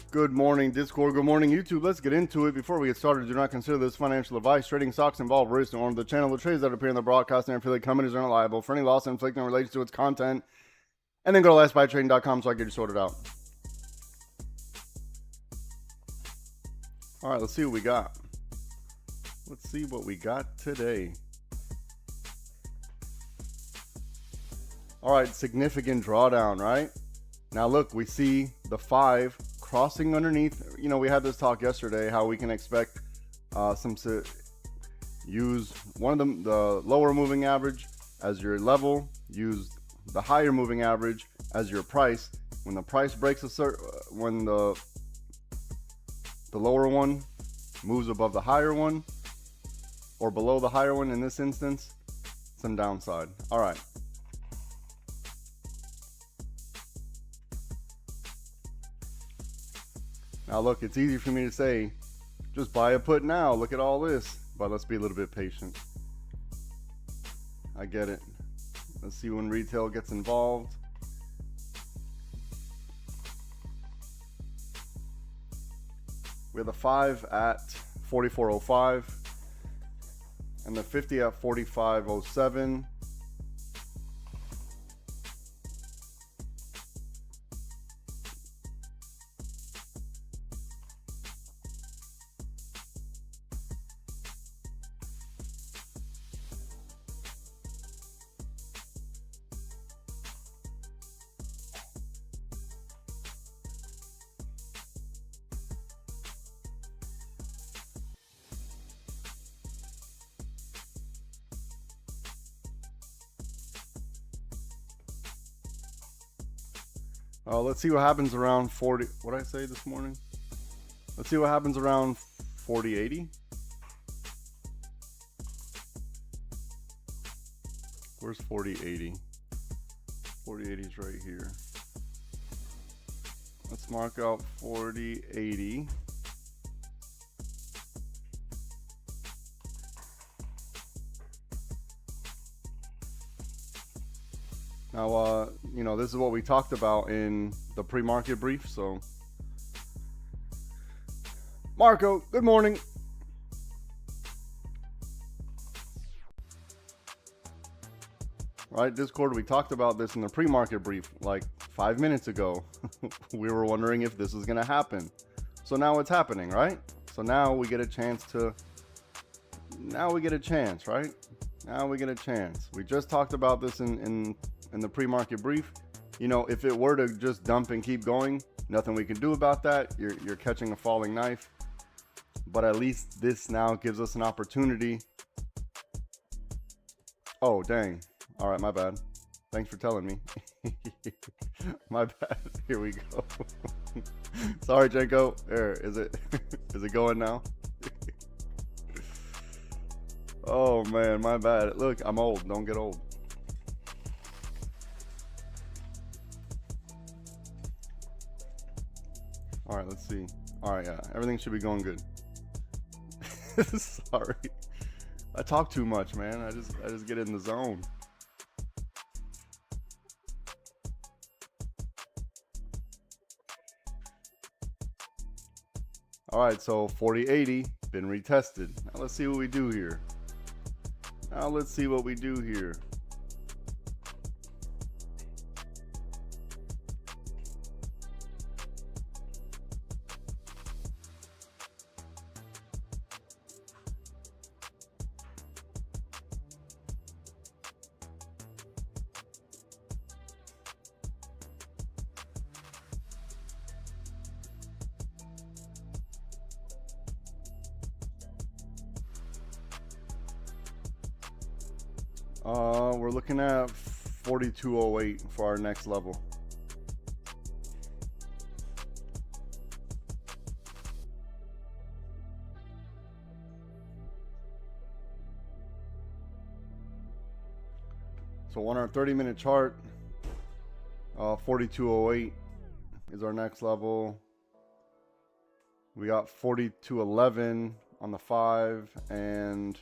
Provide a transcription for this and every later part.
Good morning, Discord. Good morning, YouTube. Let's get into it. Before we get started, do not consider this financial advice. Trading stocks involve risk, and on the channel, the trades that appear in the broadcast and affiliate companies are not liable for any loss inflicted related to its content. And then go to lastbuytrading.com so I get you sorted out. All right, let's see what we got. Let's see what we got today. All right, significant drawdown, right? Now look, we see the 5 crossing underneath. You know, we had this talk yesterday how we can expect use one of the lower moving average as your level, use the higher moving average as your price. When the price breaks when the lower one moves above the higher one, or below the higher one in this instance, some downside. All right. Now look, it's easy for me to say, just buy a put now, look at all this, but let's be a little bit patient. I get it. Let's see when retail gets involved. We have the 5 at 44.05 and the 50 at 45.07. Let's see what happens around 40. What did I say this morning? Let's see what happens around 40.80. Where's 40.80? 40.80 is right here. Let's mark out 40.80. Now, you know, this is what we talked about in the pre-market brief. So, Marco, good morning. All right, Discord, we talked about this in the pre-market brief like 5 minutes ago. We were wondering if this was going to happen. So now it's happening, right? So now we get a chance to, right? Now we get a chance. We just talked about this in the pre-market brief. You know, if it were to just dump and keep going, nothing we can do about that. You're catching a falling knife. But at least this now gives us an opportunity. Oh, dang. All right, my bad. Thanks for telling me. My bad. Here we go. Sorry, Jenko. There, is it going now? Oh man, my bad. Look, I'm old. Don't get old. All right, let's see. All right, yeah, everything should be going good. Sorry, I talk too much, man. I just get in the zone. All right, so 40.80 been retested. Now let's see what we do here. We're looking at 42.08 for our next level. So on our 30-minute chart, 42.08 is our next level. We got 42.11 on the 5 and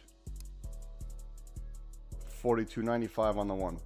42.95 on the 1.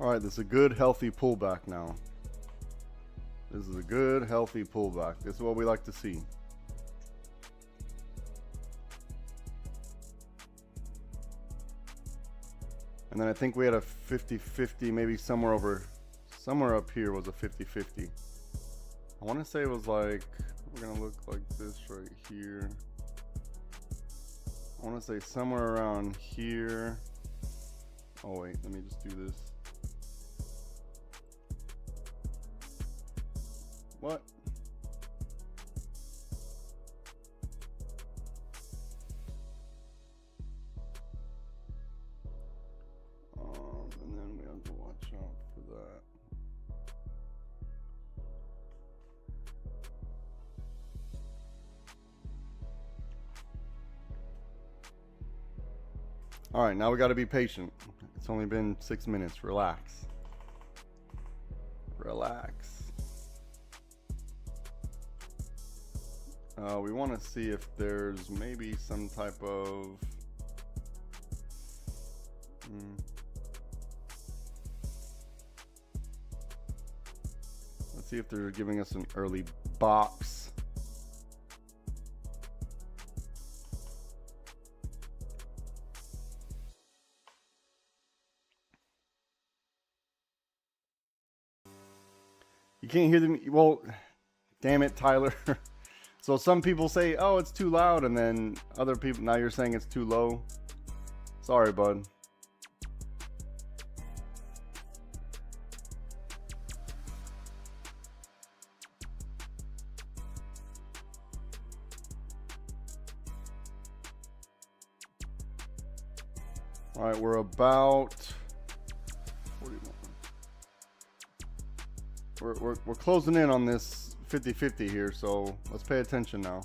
All right, this is a good, healthy pullback now. This is a good, healthy pullback. This is what we like to see. And then I think we had a 50-50, maybe somewhere up here was a 50-50. I want to say it was like, we're going to look like this right here. I want to say somewhere around here. Oh wait, let me just do this. What? And then we have to watch out for that. All right, now we got to be patient. It's only been 6 minutes. Relax. Relax. We want to see if there's maybe some type of let's see if they're giving us an early box. You can't hear them. Well, damn it, Tyler. So some people say, oh, it's too loud, and then other people, now you're saying it's too low. Sorry, bud. All right, we're about 41. We're closing in on this 50-50 here, so let's pay attention now.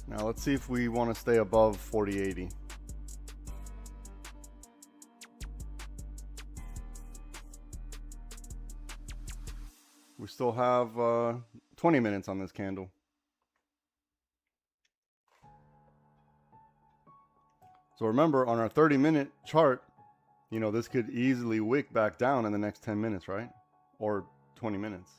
Now let's see if we want to stay above 4080. We still have 20 minutes on this candle. So remember, on our 30-minute chart, you know, this could easily wick back down in the next 10 minutes, right? Or 20 minutes.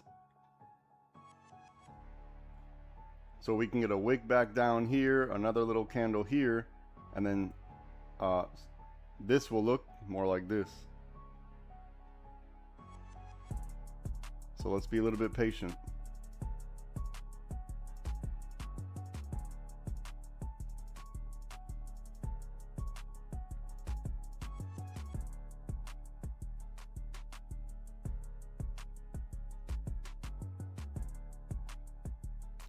So we can get a wick back down here, another little candle here, and then this will look more like this. So let's be a little bit patient.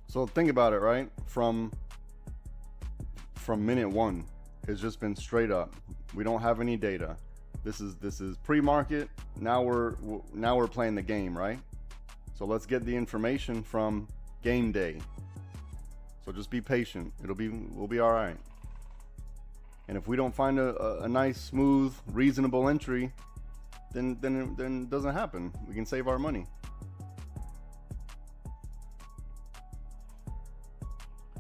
So think about it, right? From minute one, it's just been straight up. We don't have any data. This is pre-market. Now we're playing the game, right? So let's get the information from game day. So just be patient. We'll be all right. And if we don't find a nice, smooth, reasonable entry, then it doesn't happen. We can save our money.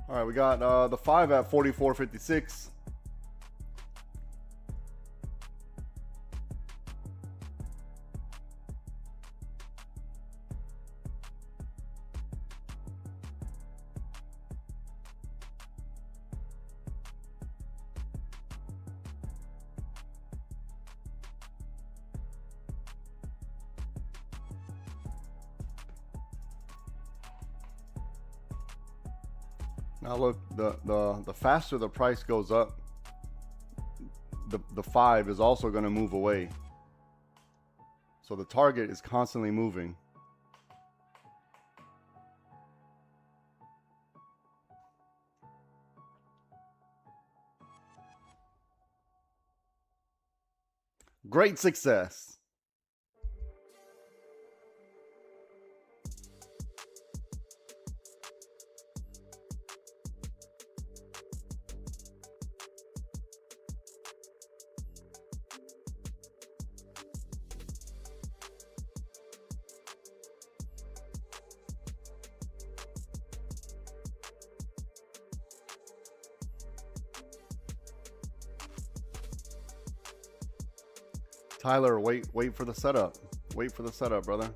All right, we got the 5 at 44.56. Now look, the faster the price goes up, the 5 is also going to move away. So the target is constantly moving. Great success. Tyler, wait for the setup. Wait for the setup, brother.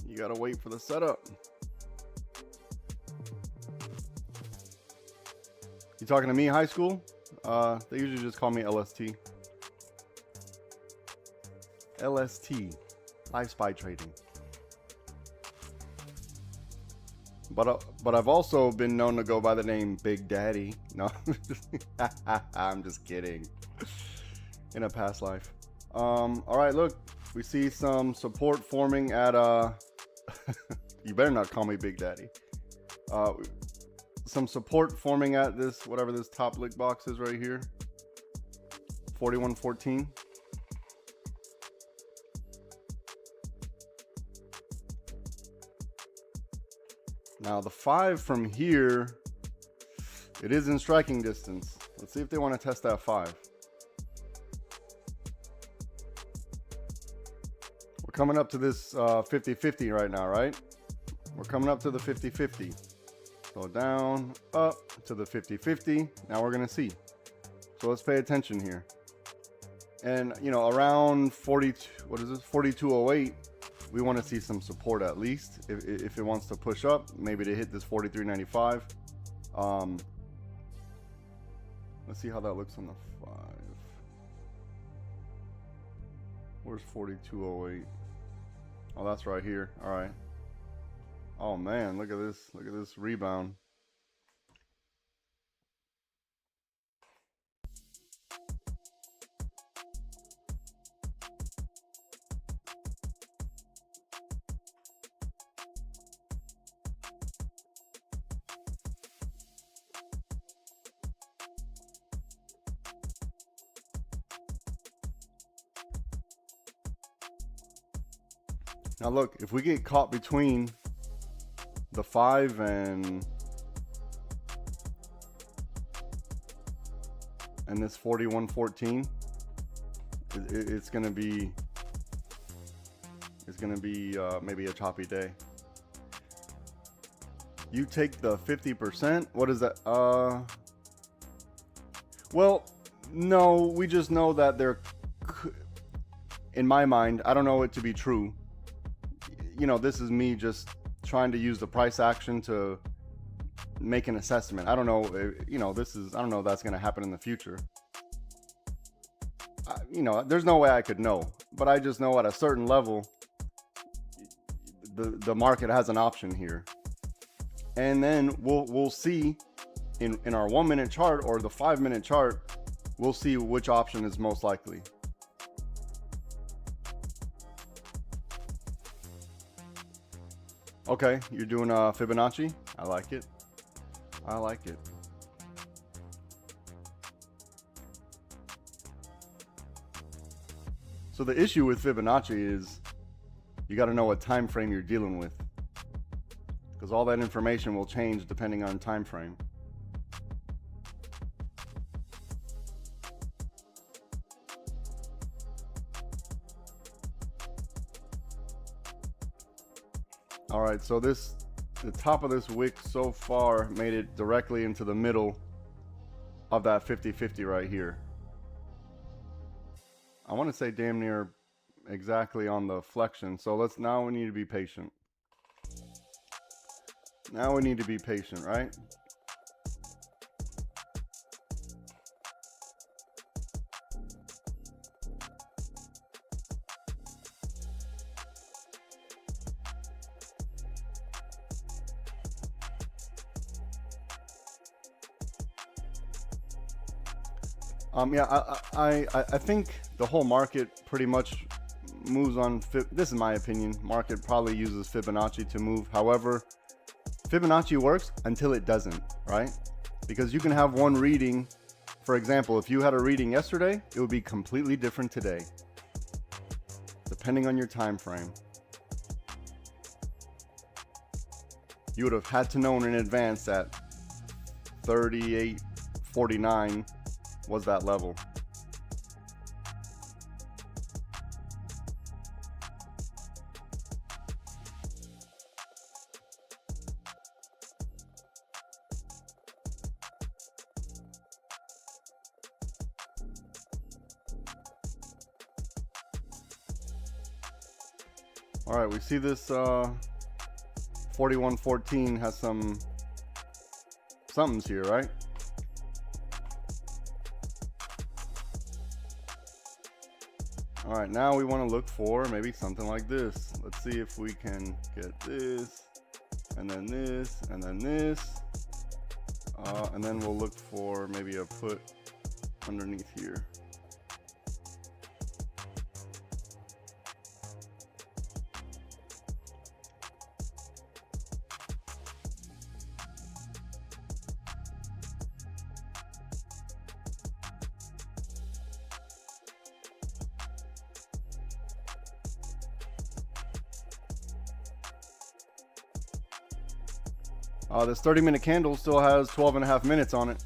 You gotta wait for the setup. You talking to me, high school? They usually just call me LST. LST, live spy trading. But I've also been known to go by the name Big Daddy. No, I'm just kidding. In a past life. All right, look, we see some support forming at you better not call me Big Daddy. Some support forming at this, whatever this top lick box is right here, 41.14. Now the 5 from here, it is in striking distance. Let's see if they want to test that 5. Coming up to this 50-50 right now, right? We're coming up to the 50-50. So down, up to the 50-50. Now we're gonna see. So let's pay attention here. And you know, around 42, what is this? 42.08. We want to see some support at least. If it wants to push up, maybe to hit this 43.95. Let's see how that looks on the 5. Where's 42.08? Oh, that's right here. All right. Oh man, look at this. Look at this rebound. Now look, if we get caught between the 5 and this 41.14, it's gonna be maybe a choppy day. You take the 50%. What is that? Well, no, we just know that there, in my mind, I don't know it to be true. You know, this is me just trying to use the price action to make an assessment. I don't know, you know, I don't know if that's going to happen in the future. You know, there's no way I could know, but I just know at a certain level, the market has an option here. And then we'll see in our 1 minute chart or the 5 minute chart, we'll see which option is most likely. Okay, you're doing Fibonacci. I like it. I like it. So the issue with Fibonacci is you got to know what time frame you're dealing with, because all that information will change depending on time frame. All right, so the top of this wick so far made it directly into the middle of that 50-50 right here. I want to say damn near exactly on the flexion. So now we need to be patient. Now we need to be patient, right? Yeah, I think the whole market pretty much moves on. This is my opinion. Market probably uses Fibonacci to move. However, Fibonacci works until it doesn't, right? Because you can have one reading. For example, if you had a reading yesterday, it would be completely different today, depending on your time frame. You would have had to know in advance that 38.49 was that level. All right, we see this 41.14 has somethings here, right? All right, now we want to look for maybe something like this. Let's see if we can get this, and then this, and then this, and then we'll look for maybe a put underneath here. This 30-minute candle still has 12.5 minutes on it.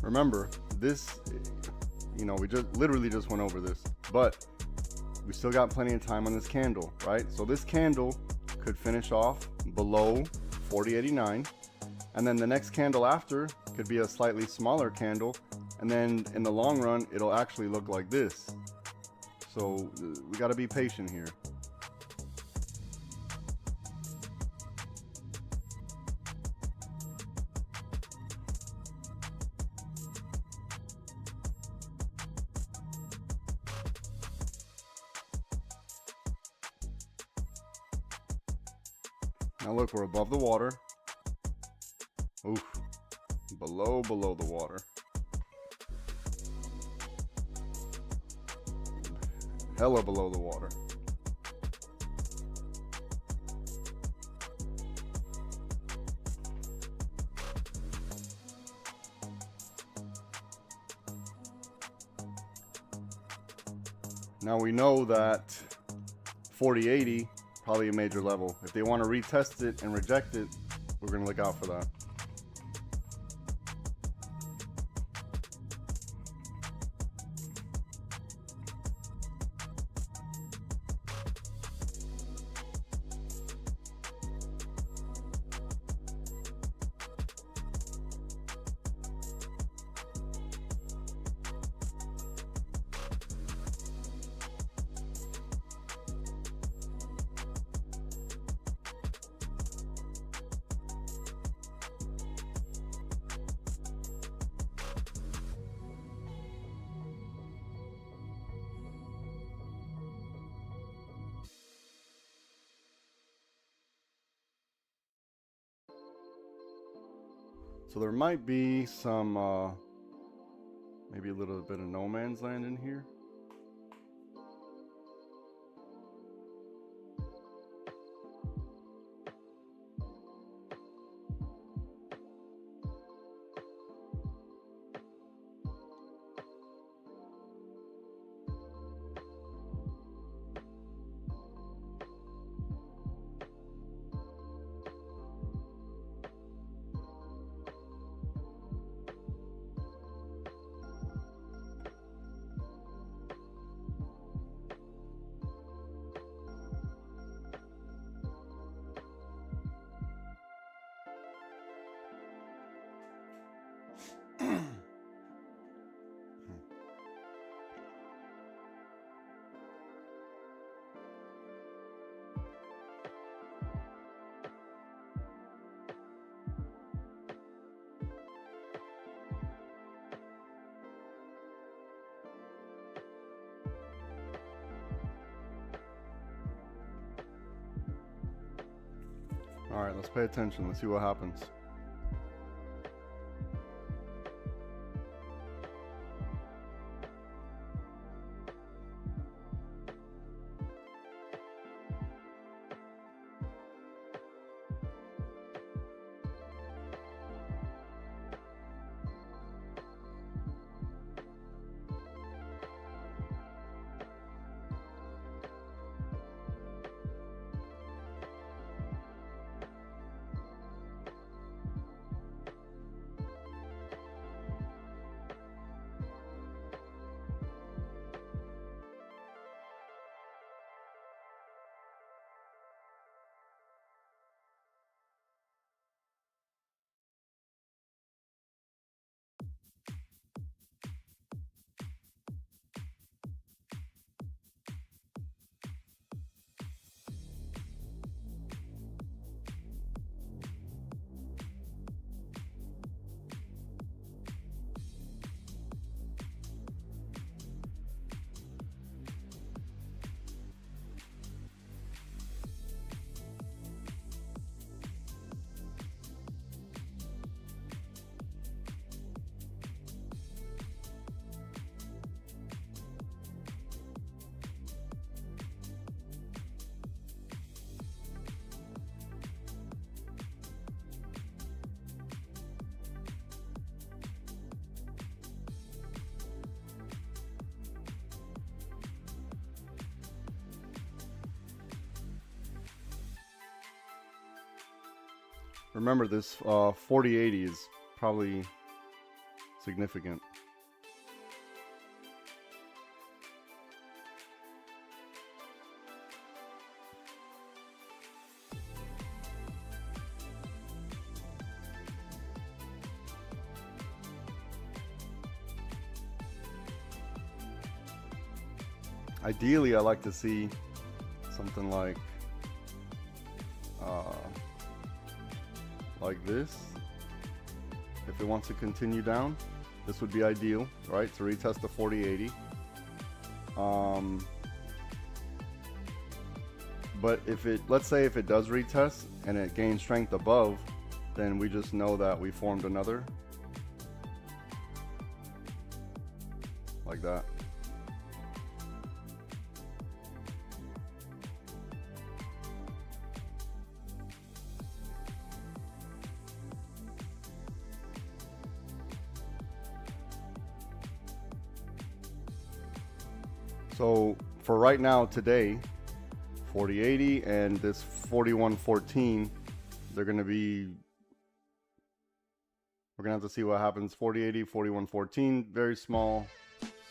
Remember, this, we literally just went over this, but we still got plenty of time on this candle, right? So this candle could finish off below 40.89, and then the next candle after could be a slightly smaller candle, and then in the long run, it'll actually look like this. So we got to be patient here. Now look, we're above the water. Oof, below the water. Hella below the water. Now we know that 40.80 probably a major level. If they want to retest it and reject it, we're going to look out for that. So there might be some, maybe a little bit of no man's land in here. All right, let's pay attention. Let's see what happens. Remember, this 4080 is probably significant. Ideally, I like to see something like this. If it wants to continue down, this would be ideal, right? To retest the 4080. But if it, let's say if it does retest and it gains strength above, then we just know that we formed another, like that. So for right now, today, 4080 and this 4114, they're going to be, we're going to have to see what happens. 4080, 4114, very small,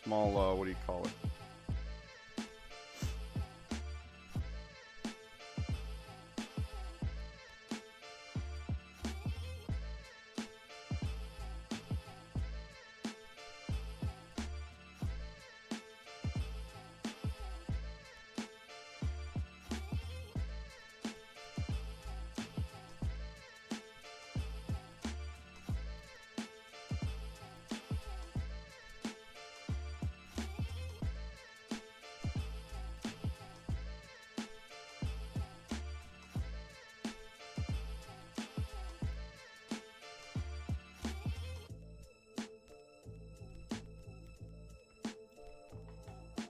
what do you call it?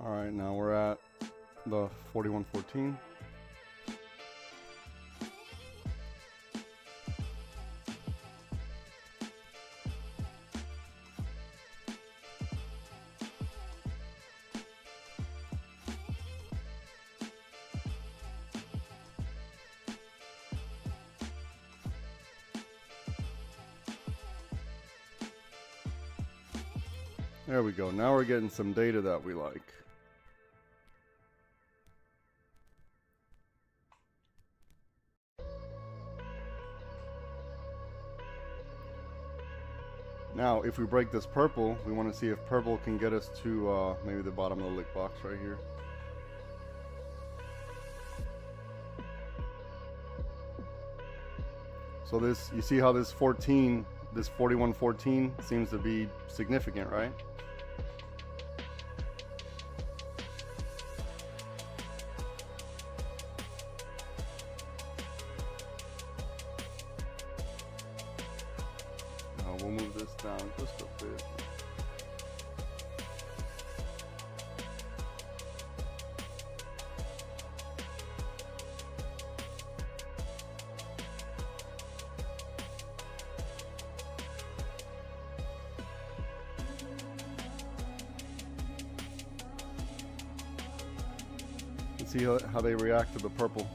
All right, now we're at the 4114. There we go. Now we're getting some data that we like. Now, if we break this purple, we want to see if purple can get us to maybe the bottom of the lick box right here. So this, you see how this 4114 seems to be significant, right? We'll move this down just a bit. Let's see how they react to the purple.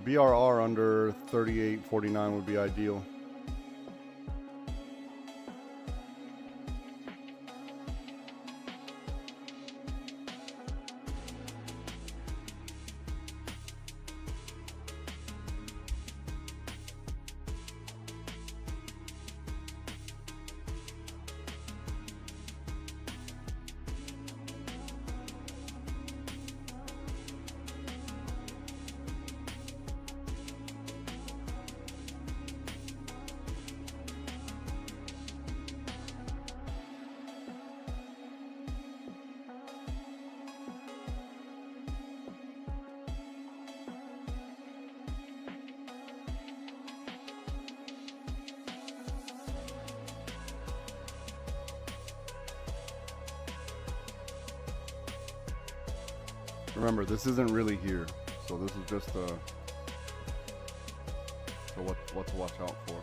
BRR under 38.49 would be ideal. Remember, this isn't really here, so this is just so what to watch out for.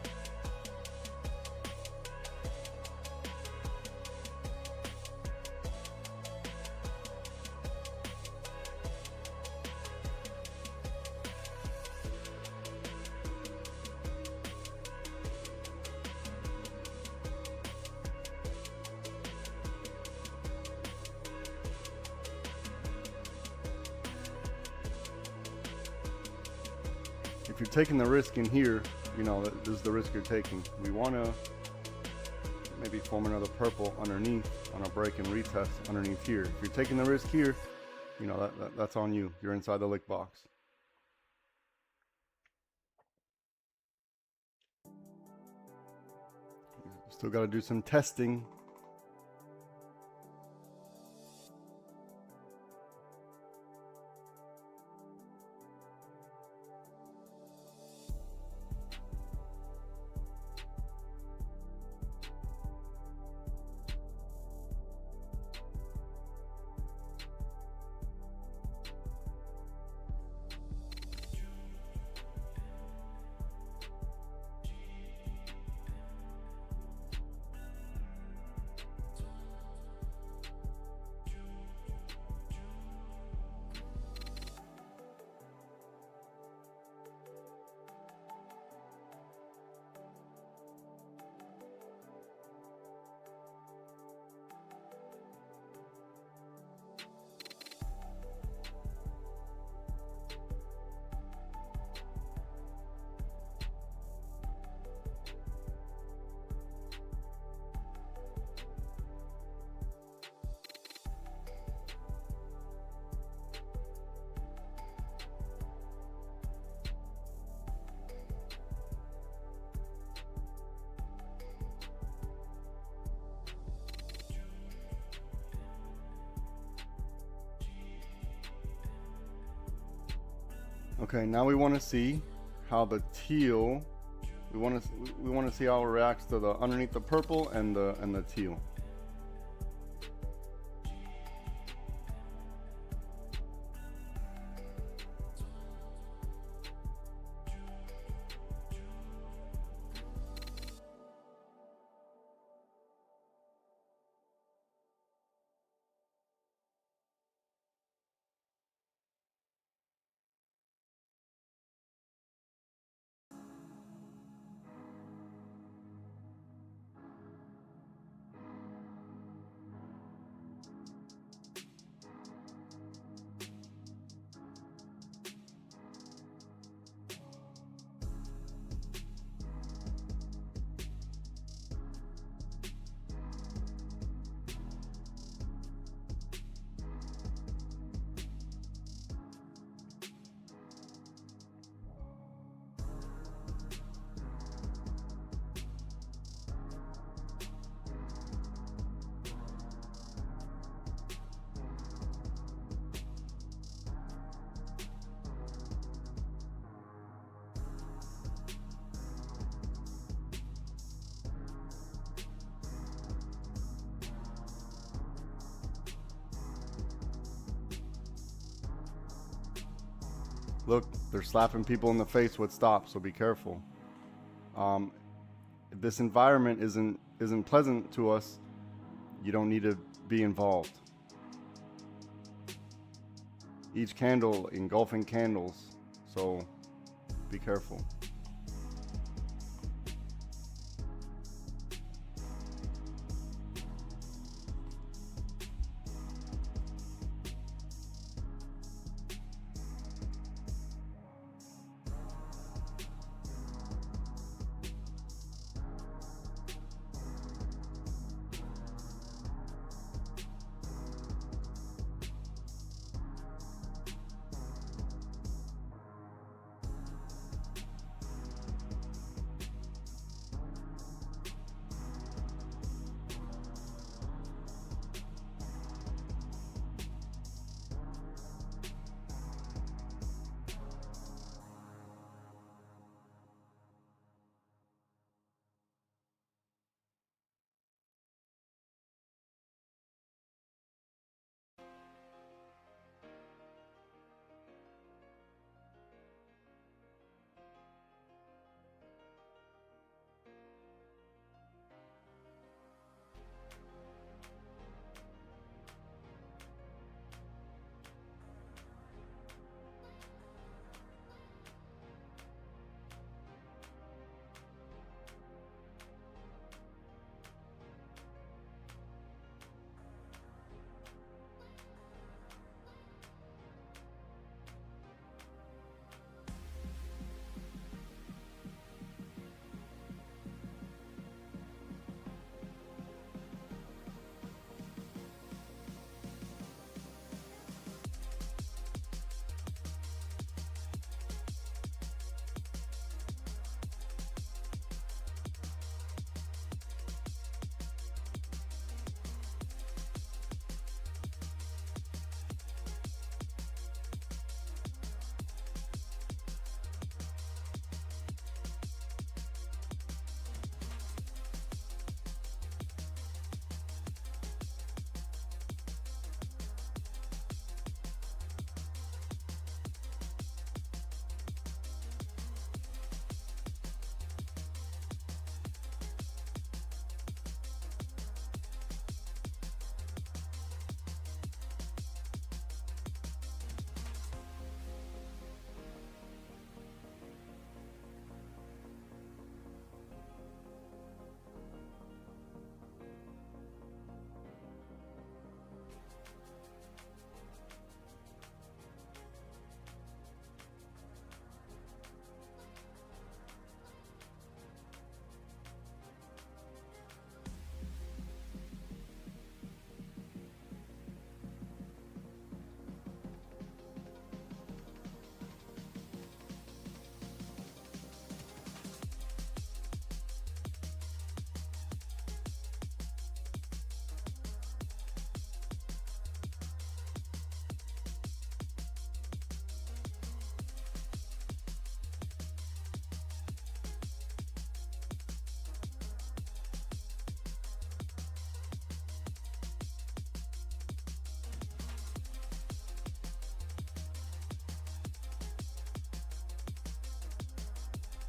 If you're taking the risk in here, you know, this is the risk you're taking. We want to maybe form another purple underneath on a break and retest underneath here. If you're taking the risk here, you know, that's on you. You're inside the lick box. Still got to do some testing. Okay, now we want to see how the teal. We want to see how it reacts to the underneath the purple and the teal. Look, they're slapping people in the face with stops, so be careful. This environment isn't pleasant to us. You don't need to be involved. Each candle engulfing candles, so be careful.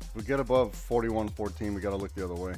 If we get above 41.14, we gotta look the other way.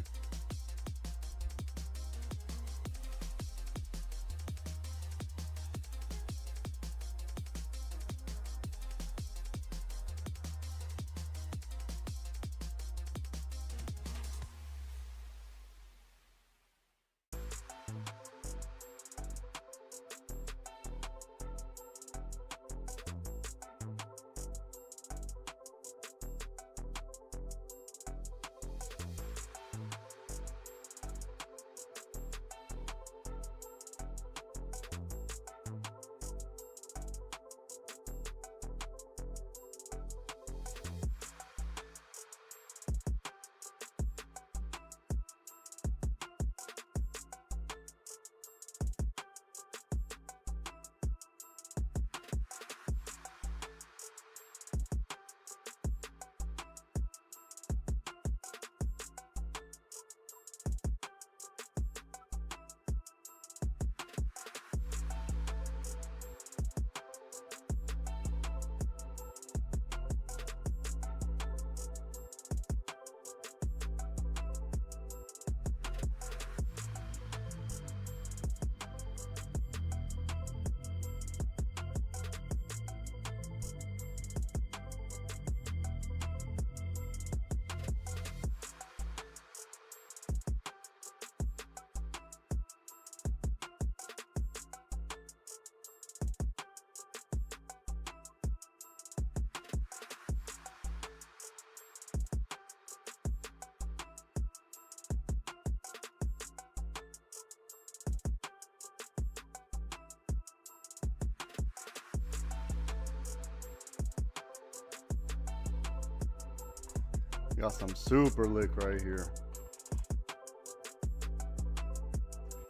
Got some super lick right here.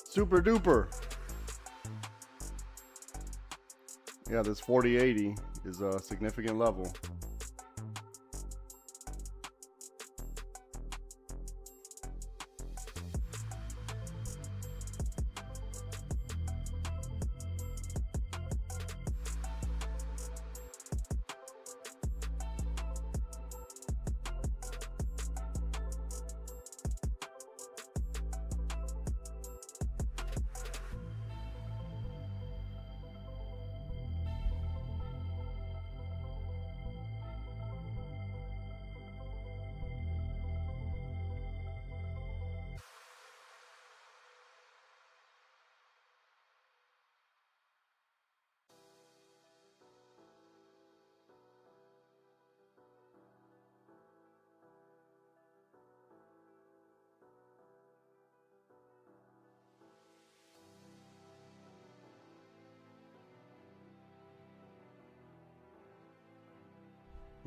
Super duper. Yeah, this 4080 is a significant level.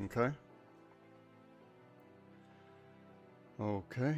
Okay. Okay.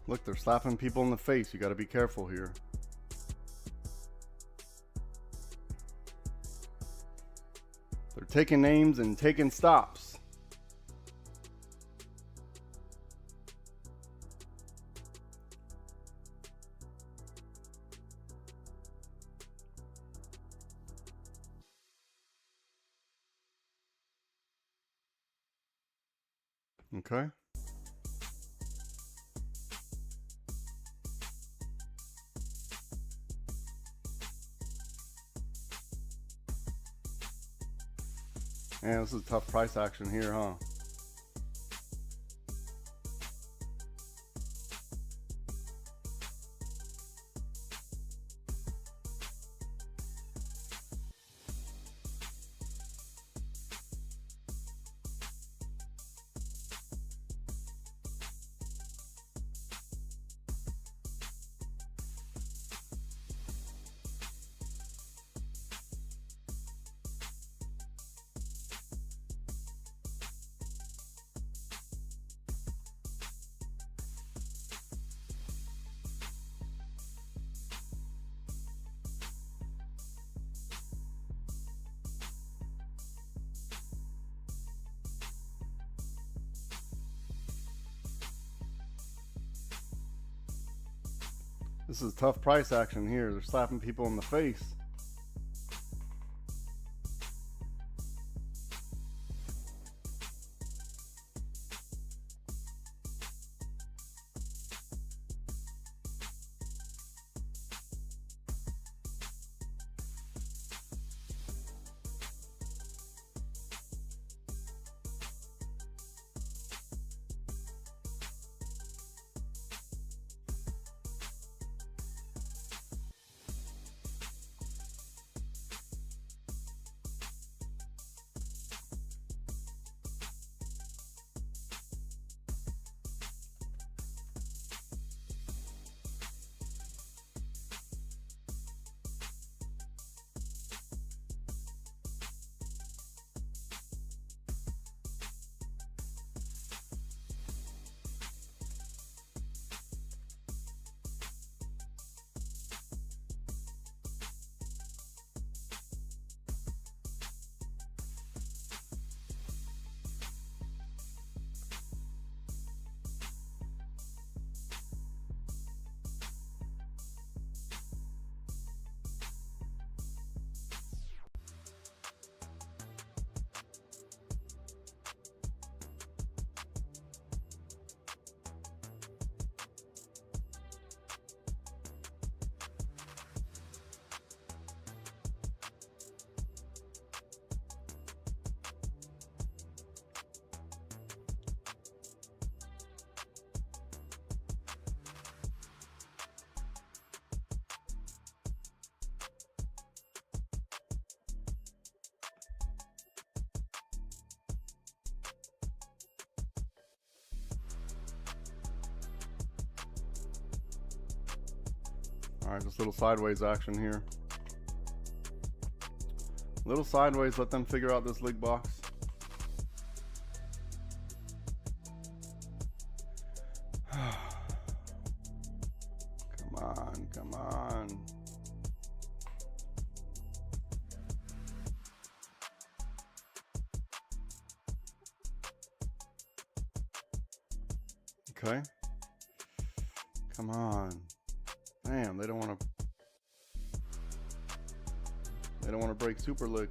Look, they're slapping people in the face. You got to be careful here. They're taking names and taking stops. Okay. Man, this is tough price action here, huh? This is tough price action here. They're slapping people in the face. All right, just a little sideways action here. Little sideways, let them figure out this leg box. Come on, come on. Okay. Come on. Damn, they don't want to. They don't want to break super lick.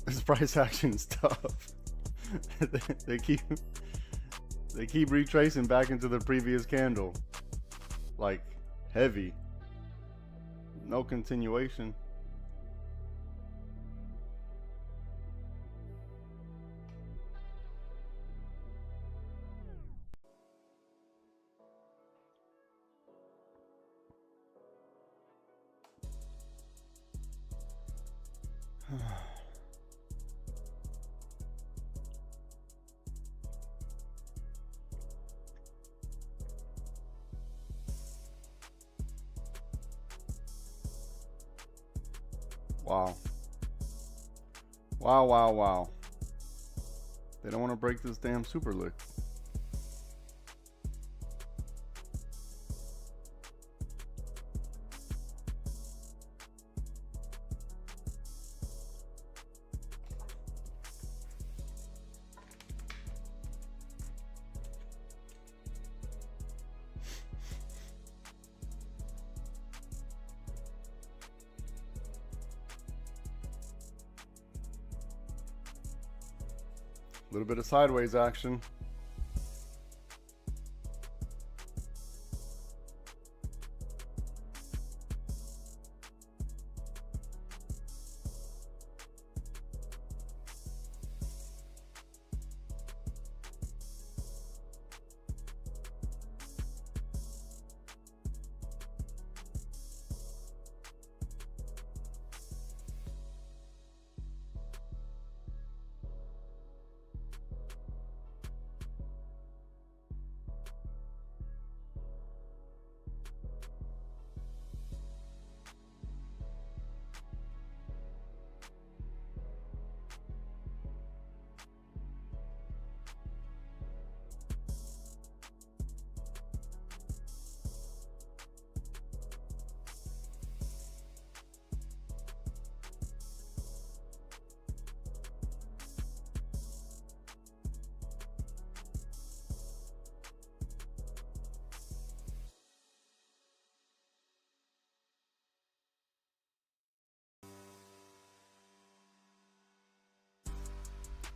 This price action is tough. they keep retracing back into the previous candle, like heavy. No continuation. Wow. Wow, wow, wow. They don't want to break this damn super lick. A little bit of sideways action.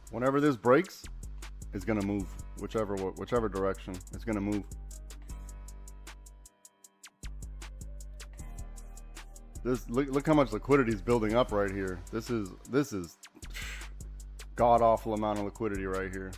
Whenever this breaks, it's gonna move whichever direction. It's gonna move. Look how much liquidity is building up right here. This is god awful amount of liquidity right here.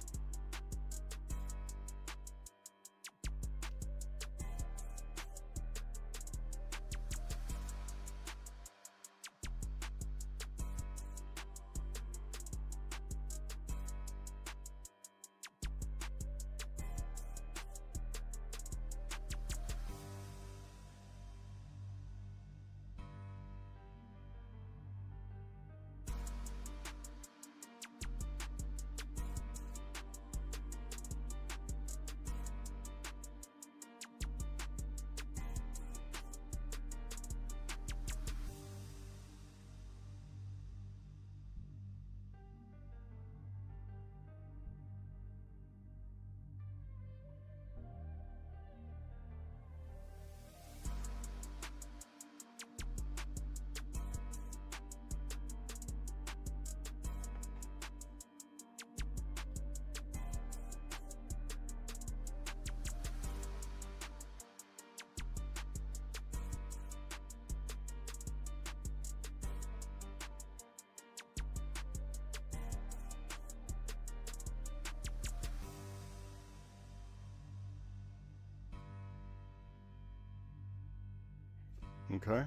Okay.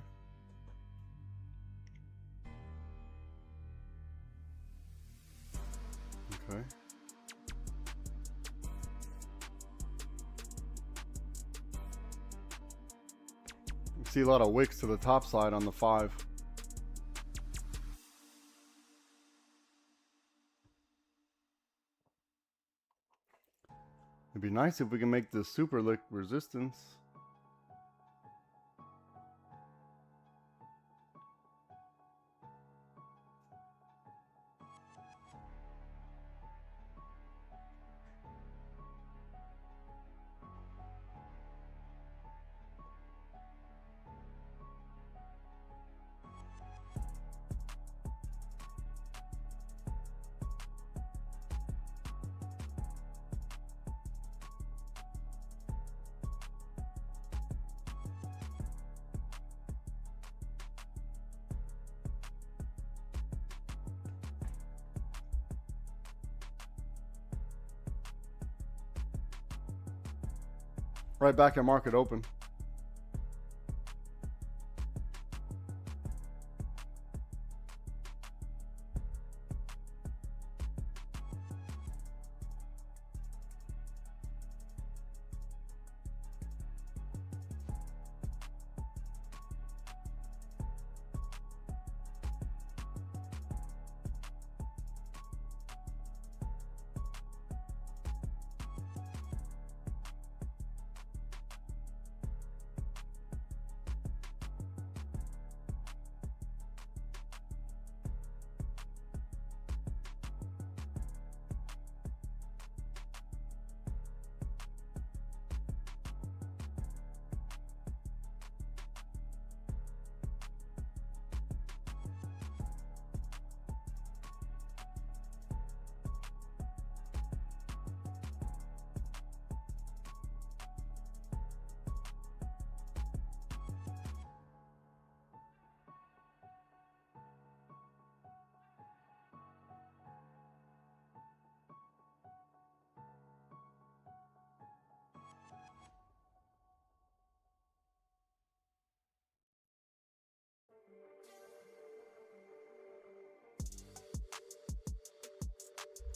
Okay. You see a lot of wicks to the top side on the 5. It'd be nice if we can make this super lick resistance. Right back at market open.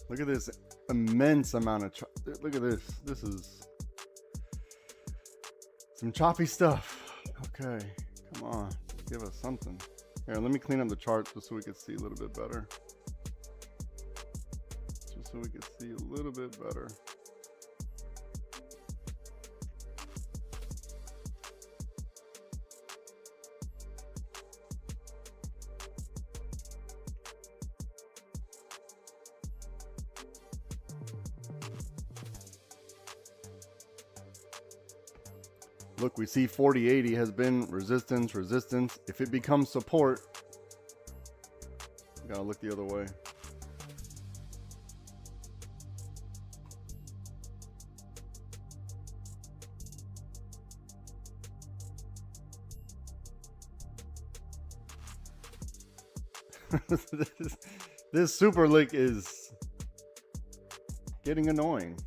Look at this immense amount of look at this. This is some choppy stuff. Okay, come on, give us something. Here, let me clean up the chart just so we can see a little bit better. Just so we can see a little bit better. Look, we see 4080 has been resistance, resistance. If it becomes support, gotta look the other way. This super lick is getting annoying.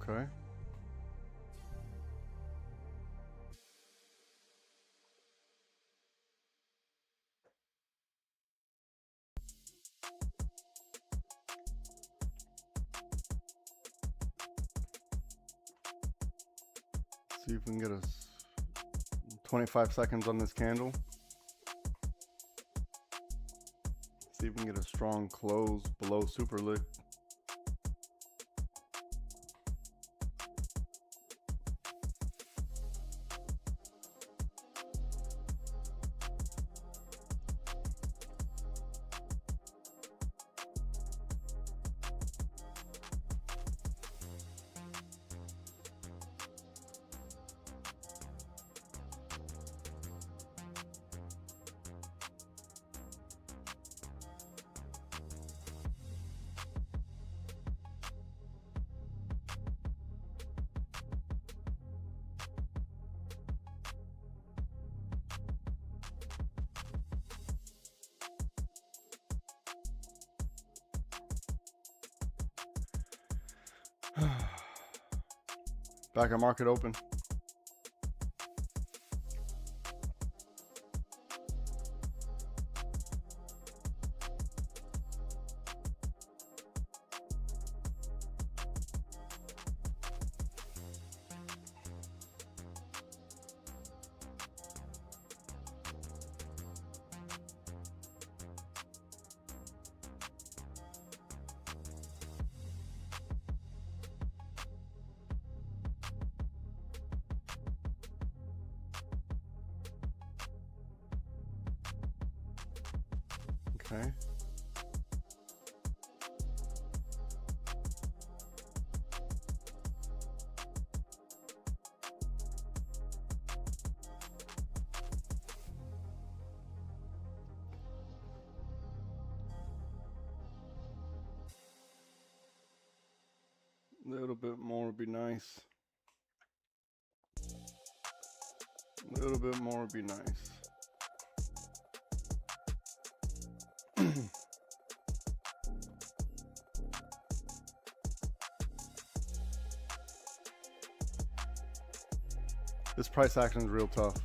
Okay. See if we can get us 25 seconds on this candle. See if we can get a strong close below super lick. Back at market open. Okay. A little bit more would be nice. A little bit more would be nice. This price action is real tough.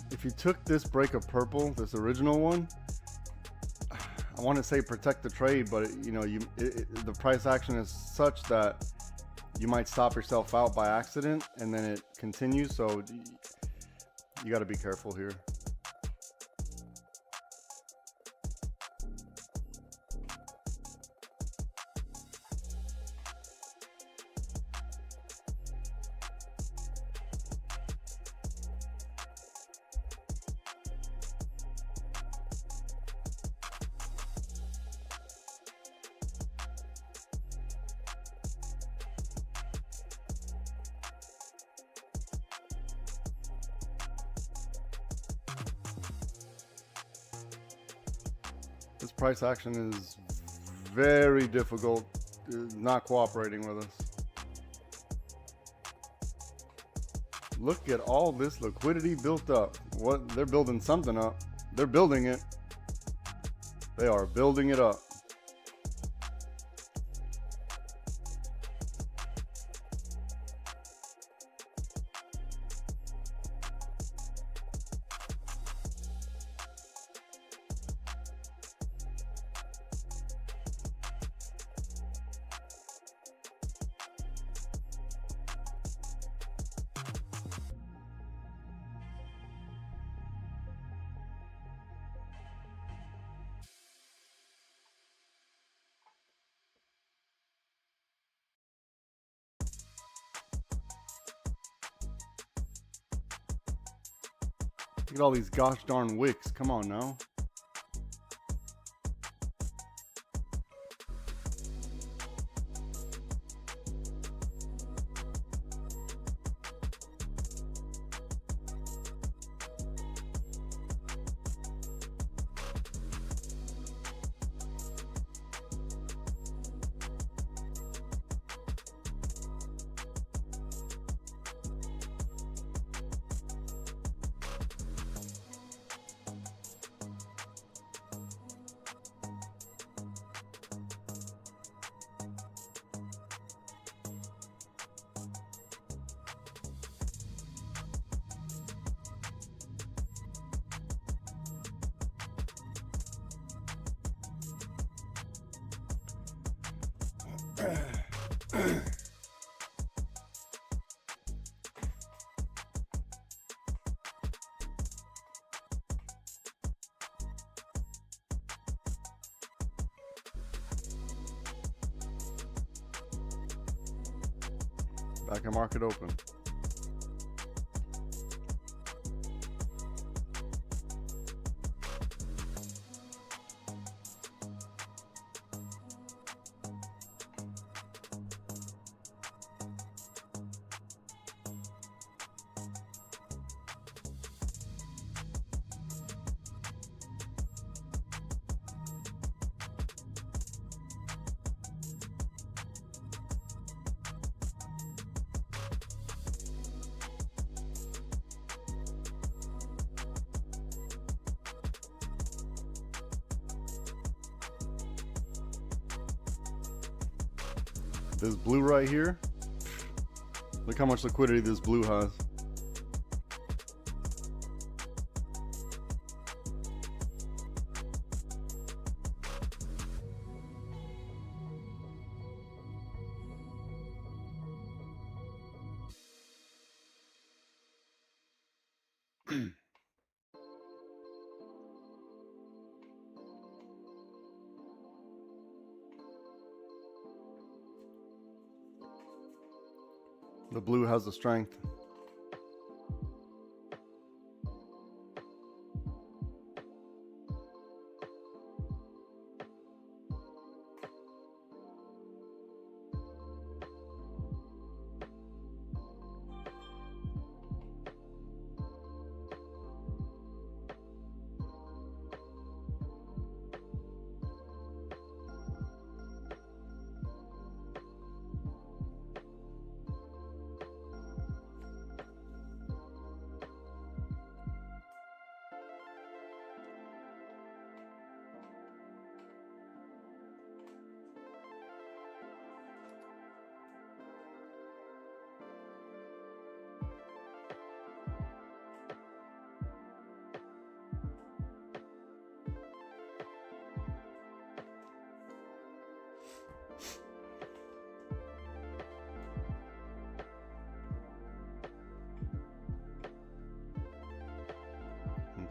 If you took this break of purple, this original one, I want to say protect the trade, but you know, the price action is such that you might stop yourself out by accident and then it continues. So you got to be careful here. This price action is very difficult, not cooperating with us. Look at all this liquidity built up. What, they're building something up. They're building it. They are building it up. Look at all these gosh darn wicks. Come on now. Back at market open. This blue right here, look how much liquidity this blue has. The blue has the strength.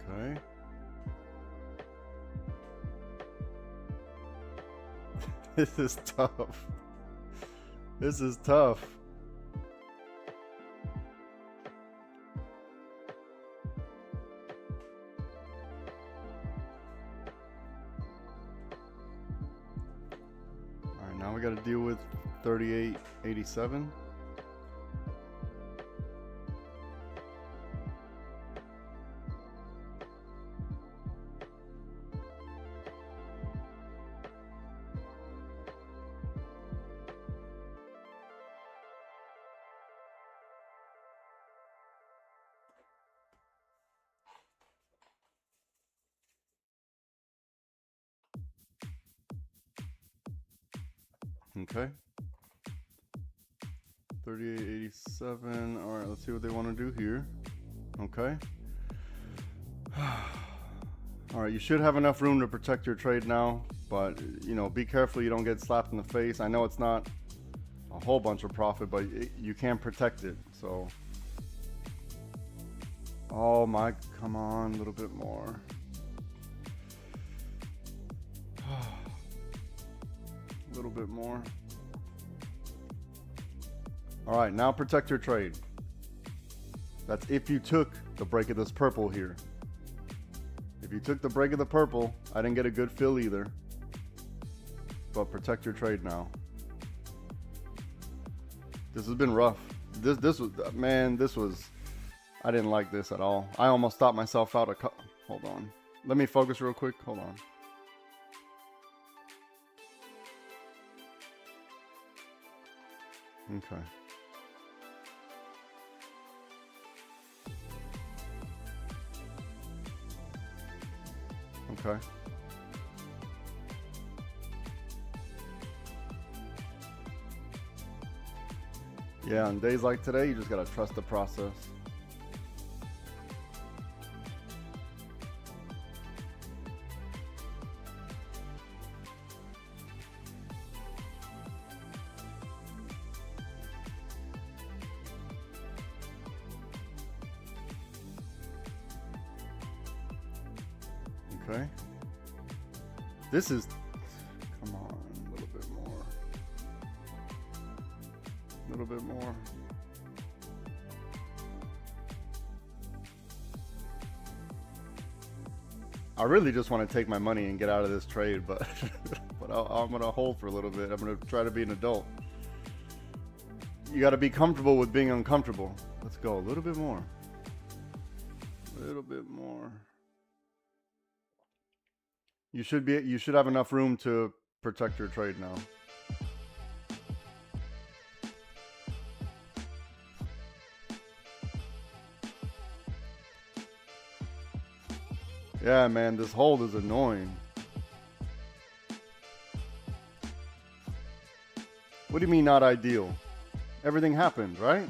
Okay. This is tough. This is tough. All right, now we got to deal with 38.87. Okay. 38.87. All right, let's see what they want to do here. Okay. All right, you should have enough room to protect your trade now, but you know, be careful you don't get slapped in the face. I know it's not a whole bunch of profit, but you can protect it. So, oh my, come on, a little bit more. A little bit more. All right, now protect your trade. That's if you took the break of this purple here. If you took the break of the purple, I didn't get a good fill either. But protect your trade now. This has been rough. This was, man, this was, I didn't like this at all. I almost stopped myself out of, hold on. Let me focus real quick, hold on. Okay. Okay. Yeah, on days like today, you just gotta trust the process. Okay. This is, come on, a little bit more. A little bit more. I really just want to take my money and get out of this trade, but but I'm going to hold for a little bit. I'm going to try to be an adult. You got to be comfortable with being uncomfortable. Let's go a little bit more. A little bit more. You should have enough room to protect your trade now. Yeah, man, this hold is annoying. What do you mean not ideal? Everything happened, right?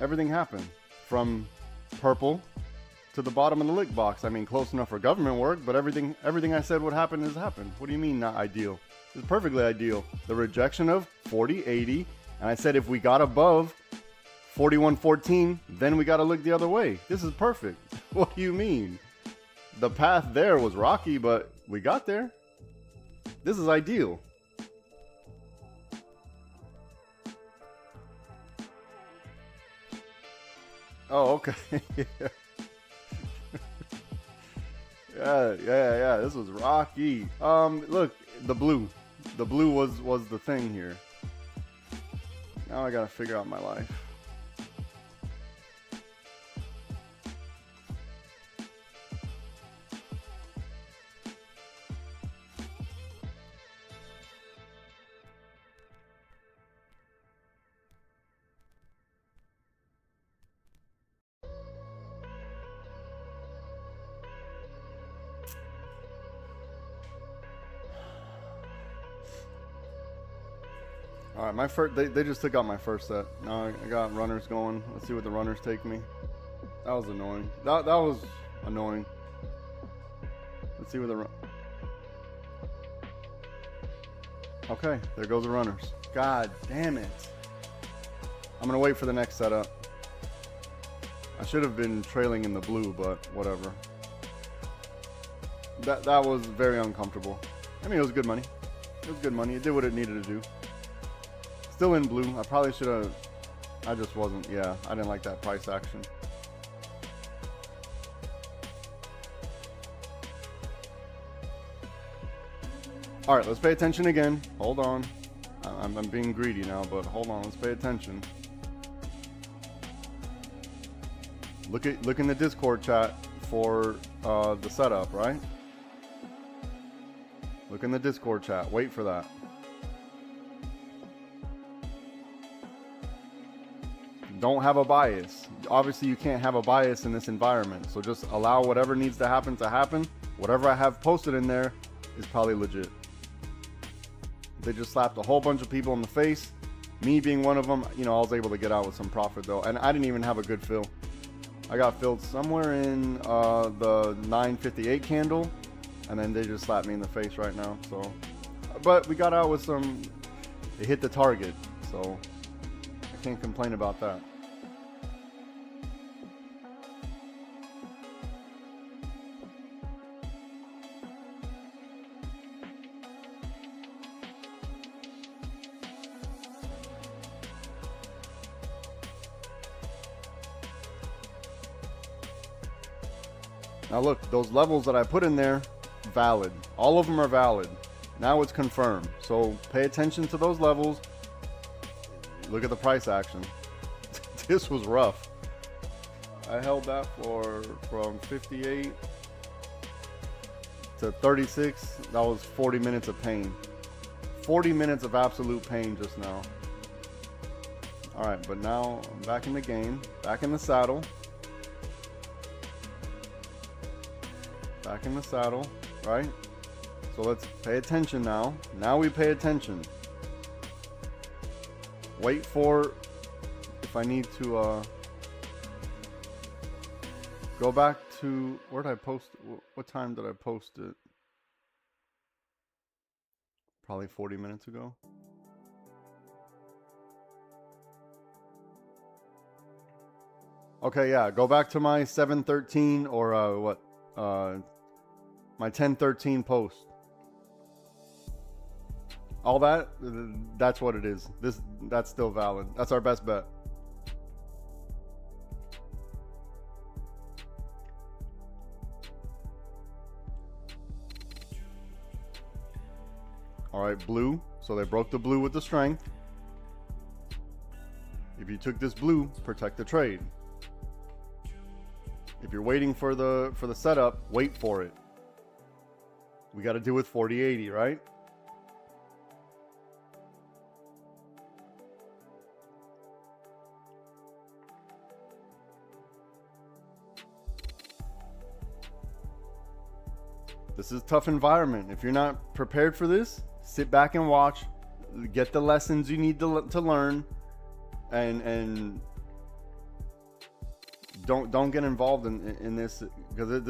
Everything happened from purple to the bottom of the lick box. I mean, close enough for government work, but everything I said would happen has happened. What do you mean not ideal? It's perfectly ideal. The rejection of 40.80, and I said if we got above 41.14, then we got to look the other way. This is perfect. What do you mean? The path there was rocky, but we got there. This is ideal. Oh, okay. Yeah. This was rocky. Look, the blue was the thing here. Now I gotta figure out my life. All right, my first. They just took out my first set. Now I got runners going. Let's see what the runners take me. That was annoying. That was annoying. Let's see where the Okay, there goes the runners. God damn it. I'm gonna wait for the next setup. I should have been trailing in the blue, but whatever. That was very uncomfortable. I mean, it was good money. It was good money. It did what it needed to do. Still in blue. I probably should have. I just wasn't. Yeah, I didn't like that price action. All right, let's pay attention again. Hold on. I'm being greedy now, but hold on. Let's pay attention. Look in the Discord chat for the setup, right? Look in the Discord chat. Wait for that. Don't have a bias. Obviously, you can't have a bias in this environment. So just allow whatever needs to happen to happen. Whatever I have posted in there is probably legit. They just slapped a whole bunch of people in the face. Me being one of them, you know, I was able to get out with some profit though. And I didn't even have a good fill. I got filled somewhere in the 958 candle. And then they just slapped me in the face right now. So, but we got out with some, it hit the target. So I can't complain about that. Now look, those levels that I put in there, valid. All of them are valid. Now it's confirmed. So pay attention to those levels. Look at the price action. This was rough. I held that from 58 to 36. That was 40 minutes of pain. 40 minutes of absolute pain just now. All right, but now I'm back in the game, back in the saddle. Back in the saddle, right? So let's pay attention now. Now we pay attention. Wait for, if I need to go back to, where did I post, what time did I post it? Probably 40 minutes ago. Okay, yeah, go back to my 713 or my 1013 post. All that, that's what it is. That's still valid. That's our best bet. All right, blue. So they broke the blue with the strength. If you took this blue, protect the trade. If you're waiting for the setup, wait for it. We got to do with 40.80, right? This is a tough environment. If you're not prepared for this, sit back and watch. get the lessons you need to learn, and don't get involved in this, because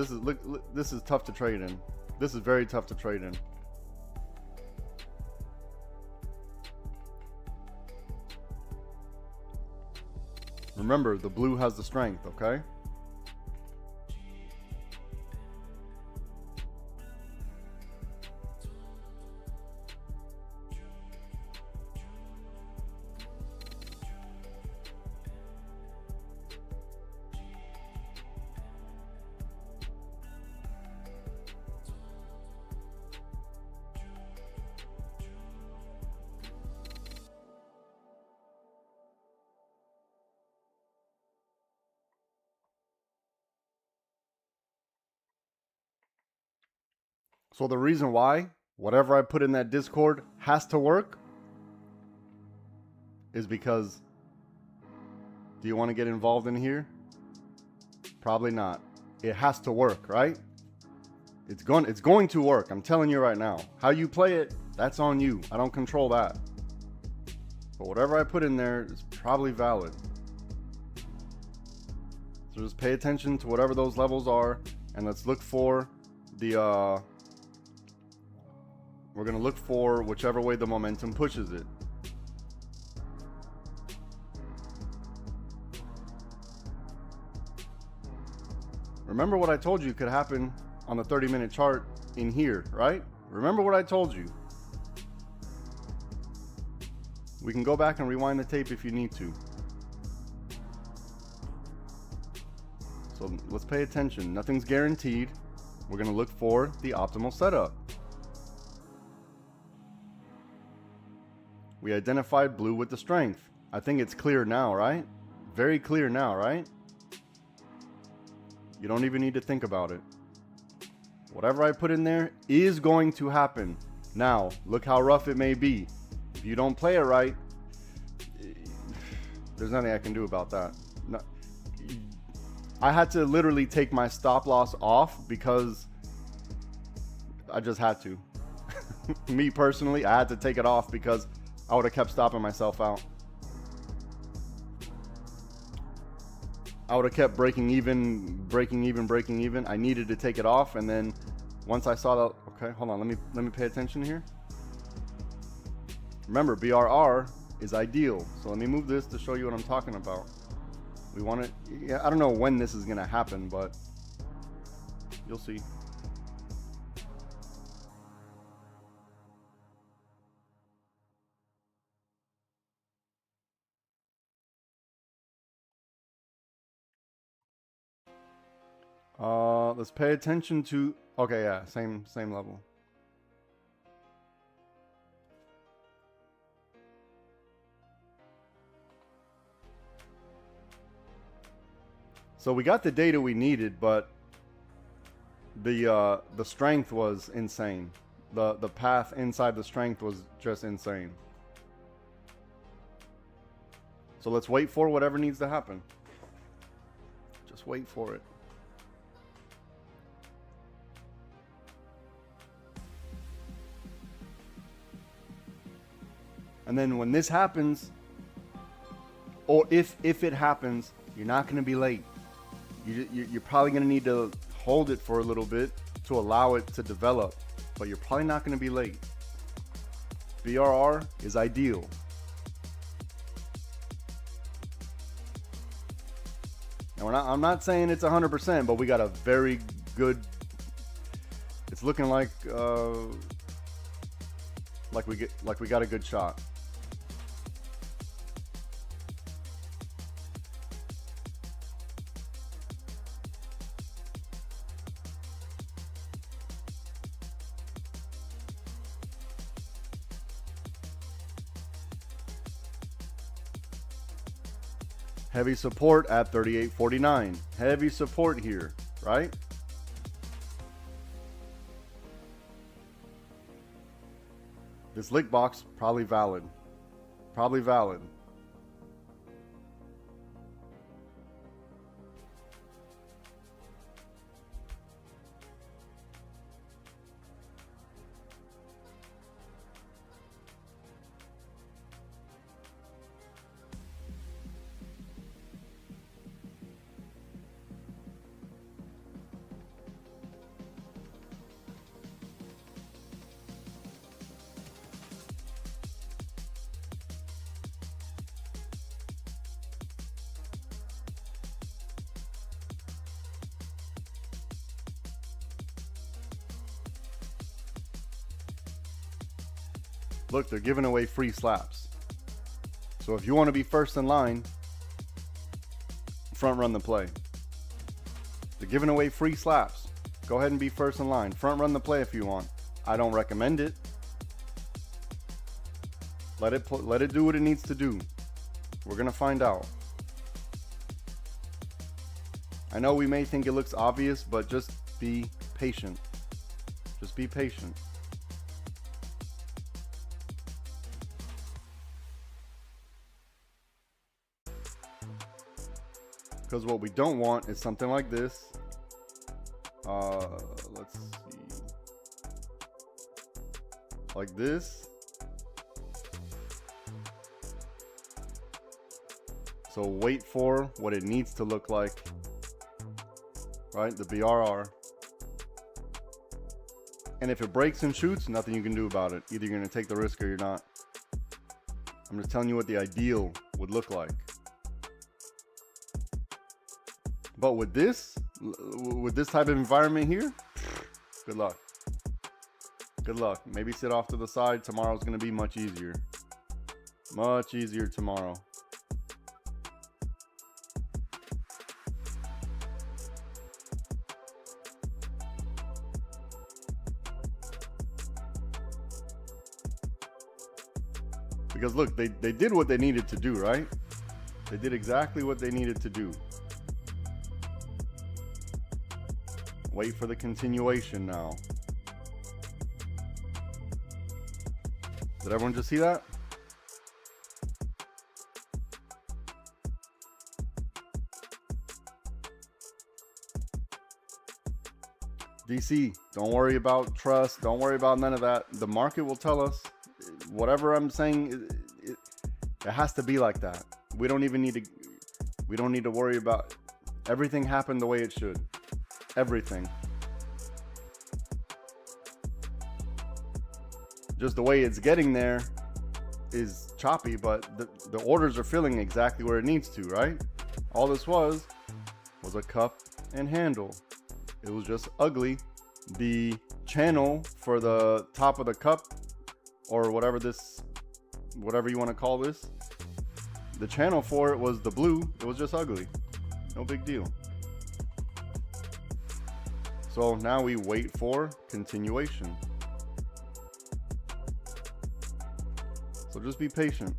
this is tough to trade in. This is very tough to trade in. Remember, the blue has the strength, okay? So the reason why whatever I put in that Discord has to work is because, do you want to get involved in here? Probably not. It has to work, right? It's going to work. I'm telling you right now. How you play it, that's on you. I don't control that. But whatever I put in there is probably valid. So just pay attention to whatever those levels are, and let's look for the we're going to look for whichever way the momentum pushes it. Remember what I told you could happen on the 30-minute chart in here, right? Remember what I told you. We can go back and rewind the tape if you need to. So let's pay attention. Nothing's guaranteed. We're going to look for the optimal setup. We identified blue with the strength. I think it's clear now, right? Very clear now, right? You don't even need to think about it. Whatever I put in there is going to happen. Now, look how rough it may be. If you don't play it right, there's nothing I can do about that. No, I had to literally take my stop loss off because I just had to. Me personally, I had to take it off because I would have kept stopping myself out. I would have kept breaking even. I needed to take it off, and then once I saw that, okay, hold on, let me pay attention here. Remember, BRR is ideal. So let me move this to show you what I'm talking about. We want it, yeah, I don't know when this is gonna happen, but you'll see. Let's pay attention to, okay, yeah, same level. So we got the data we needed, but the strength was insane. The path inside the strength was just insane. So let's wait for whatever needs to happen. Just wait for it. And then when this happens, or if it happens, you're not going to be late. You're probably going to need to hold it for a little bit to allow it to develop, but you're probably not going to be late. BRR is ideal. And I'm not saying it's 100%, but we got a very good, it's looking like we got a good shot. Heavy support at 38.49. Heavy support here, right? This lick box, probably valid. Probably valid. Look, they're giving away free slaps. So if you want to be first in line, front run the play. They're giving away free slaps. Go ahead and be first in line. Front run the play if you want. I don't recommend it. Let it do what it needs to do. We're gonna find out. I know we may think it looks obvious, but just be patient. Just be patient. Because what we don't want is something like this. Let's see. Like this. So wait for what it needs to look like. Right? The BRR. And if it breaks and shoots, nothing you can do about it. Either you're going to take the risk or you're not. I'm just telling you what the ideal would look like. But with this type of environment here, good luck. Good luck. Maybe sit off to the side. Tomorrow's going to be much easier. Much easier tomorrow. Because look, they did what they needed to do, right? They did exactly what they needed to do. Wait for the continuation now. Did everyone just see that? DC, don't worry about trust. Don't worry about none of that. The market will tell us. Whatever I'm saying, it has to be like that. We don't need to worry about everything happened the way it should. Everything. Just the way it's getting there is choppy, but the orders are filling exactly where it needs to, right? All this was a cup and handle. It was just ugly. The channel for the top of the cup, or whatever you want to call this, the channel for it was the blue. It was just ugly. No big deal. So now we wait for continuation. So just be patient.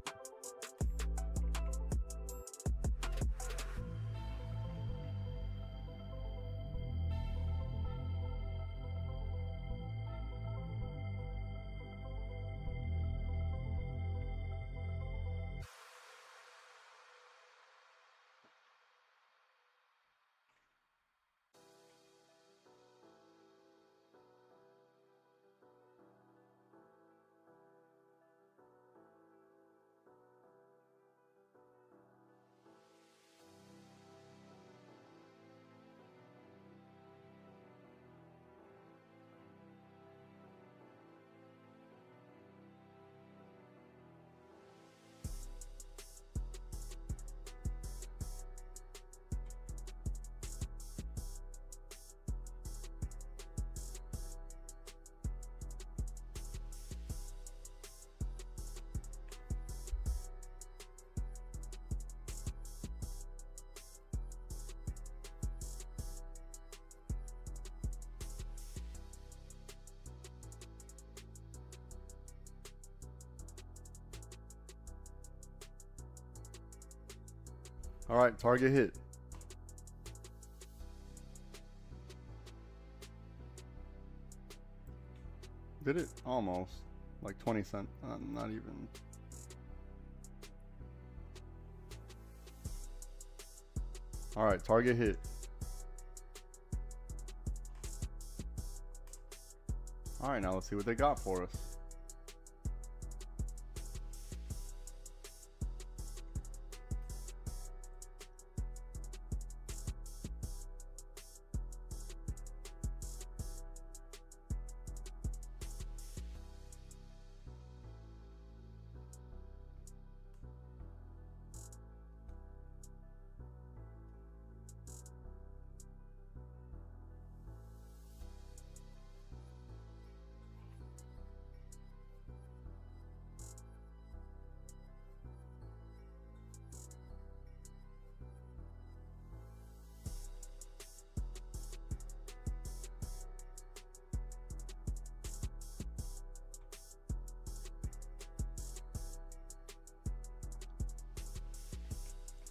All right, target hit. Did it? Almost. Like 20 cents. Not even. All right, target hit. All right, now let's see what they got for us.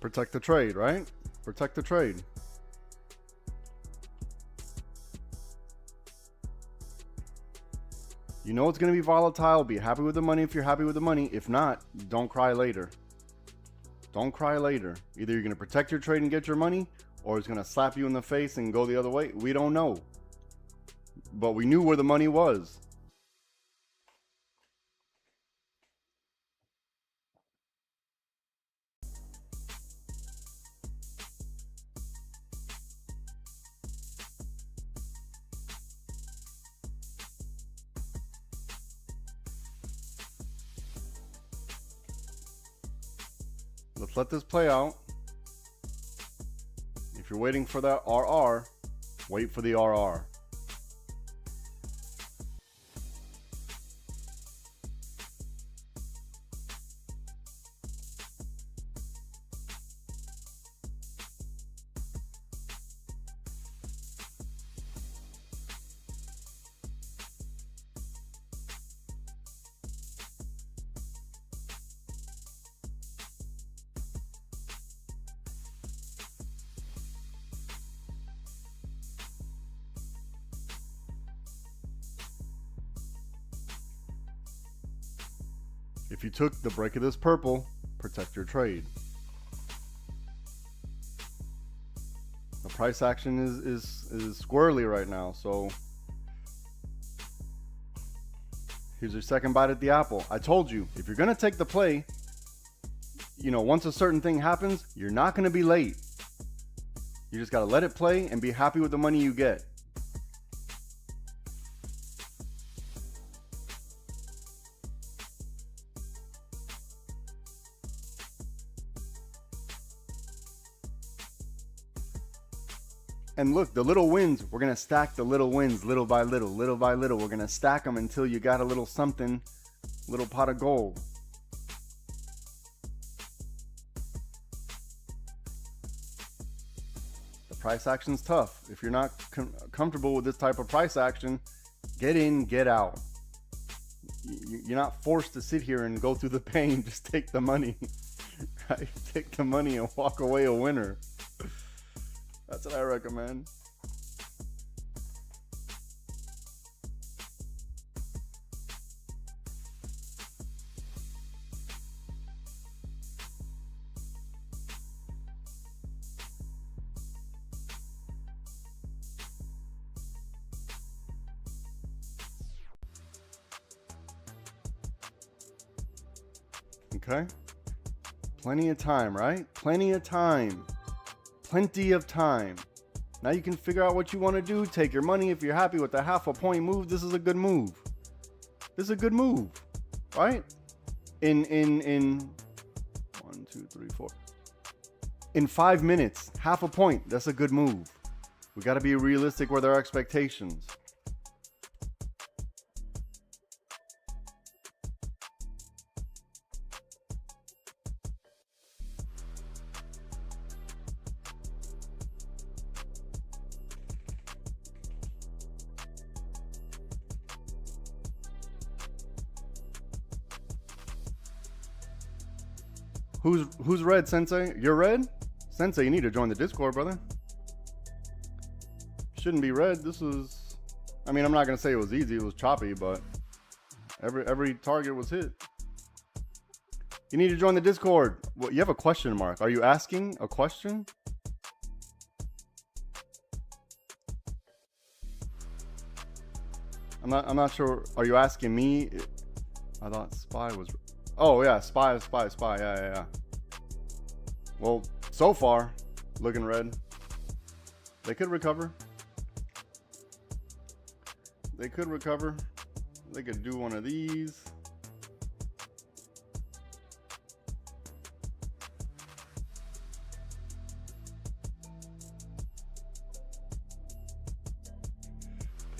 Protect the trade, right? Protect the trade. You know it's going to be volatile. Be happy with the money if you're happy with the money. If not, don't cry later. Don't cry later. Either you're going to protect your trade and get your money, or it's going to slap you in the face and go the other way. We don't know. But we knew where the money was. Let's let this play out. If you're waiting for that RR, wait for the RR. If you took the break of this purple, protect your trade. The price action is squirrely right now, so here's your second bite at the apple. I told you, if you're gonna take the play, you know, once a certain thing happens, you're not gonna be late. You just gotta let it play and be happy with the money you get. And look, the little wins, we're going to stack the little wins little by little, little by little. We're going to stack them until you got a little something, little pot of gold. The price action's tough. If you're not comfortable with this type of price action, get in, get out. You're not forced to sit here and go through the pain. Just take the money. Right? Take the money and walk away a winner. That's what I recommend. Okay. Plenty of time, right? Plenty of time. Plenty of time. Now you can figure out what you want to do. Take your money. If you're happy with the half a point move, this is a good move. This is a good move, right? In 1, 2, 3, 4. In 5 minutes, half a point. That's a good move. We got to be realistic with our expectations. Who's red, Sensei? You're red? Sensei, you need to join the Discord, brother. Shouldn't be red. This was, I mean, I'm not gonna say it was easy, it was choppy, but every target was hit. You need to join the Discord. Well, you have a question mark. Are you asking a question? I'm not sure. Are you asking me? I thought SPY was. Oh yeah, SPY. Yeah. Well, so far, looking red. They could recover. They could recover. They could do one of these.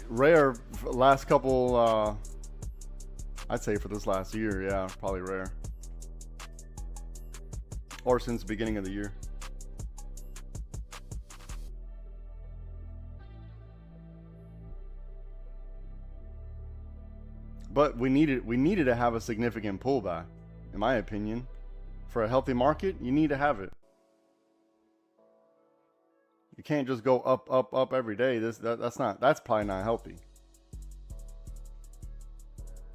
Rare last couple, I'd say for this last year, yeah, probably rare. Or since the beginning of the year. But we needed to have a significant pullback, in my opinion. For a healthy market, you need to have it. You can't just go up, up, up every day. That's probably not healthy.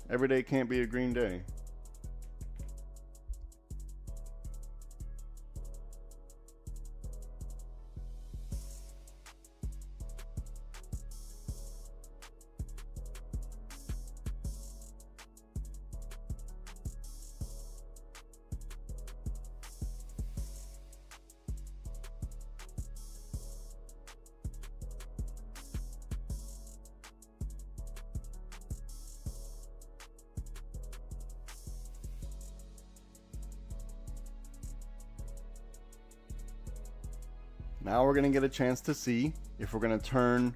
Every day can't be a green day. Now we're going to get a chance to see if we're going to turn.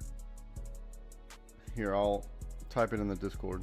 Here, I'll type it in the Discord.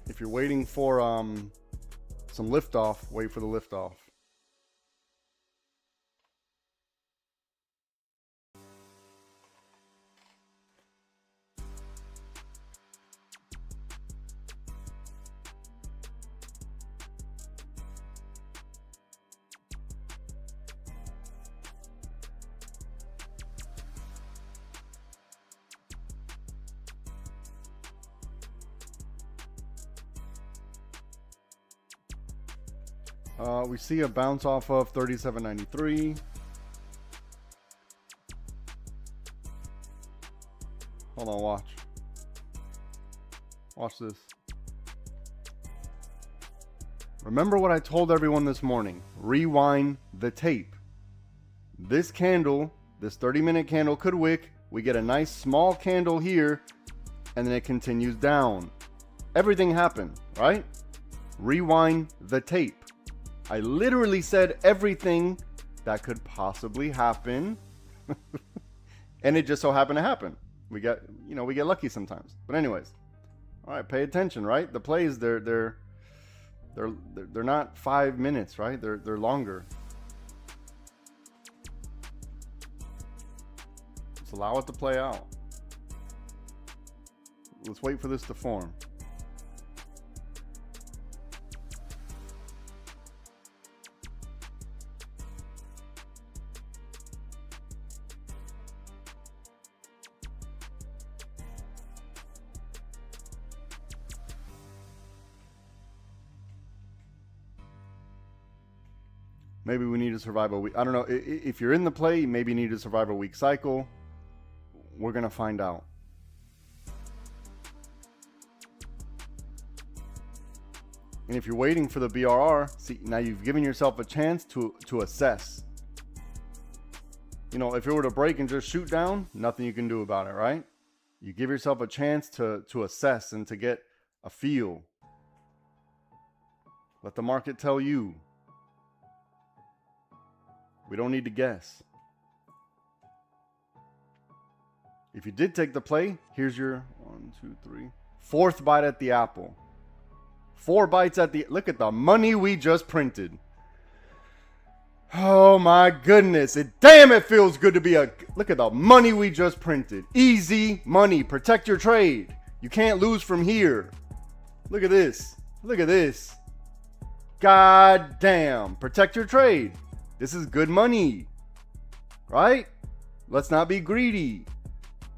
If you're waiting for some liftoff, wait for the liftoff. We see a bounce off of 37.93. Hold on, watch. Watch this. Remember what I told everyone this morning. Rewind the tape. This candle, this 30-minute candle could wick. We get a nice small candle here, and then it continues down. Everything happened, right? Rewind the tape. I literally said everything that could possibly happen. And it just so happened to happen. We get lucky sometimes. But anyways, all right, pay attention, right? The plays, they're not 5 minutes, right? They're longer. Let's allow it to play out. Let's wait for this to form. Maybe we need to survive a week. I don't know. If you're in the play, maybe you need to survive a week cycle. We're going to find out. And if you're waiting for the BRR, see, now you've given yourself a chance to assess. You know, if it were to break and just shoot down, nothing you can do about it, right? You give yourself a chance to assess and to get a feel. Let the market tell you. We don't need to guess. If you did take the play, here's your 1, 2, 3, 4th bite at the apple. 4 bites at the... Look at the money we just printed. Oh my goodness. Damn, it feels good to be a... Look at the money we just printed. Easy money. Protect your trade. You can't lose from here. Look at this. Look at this. God damn. Protect your trade. This is good money, right? Let's not be greedy.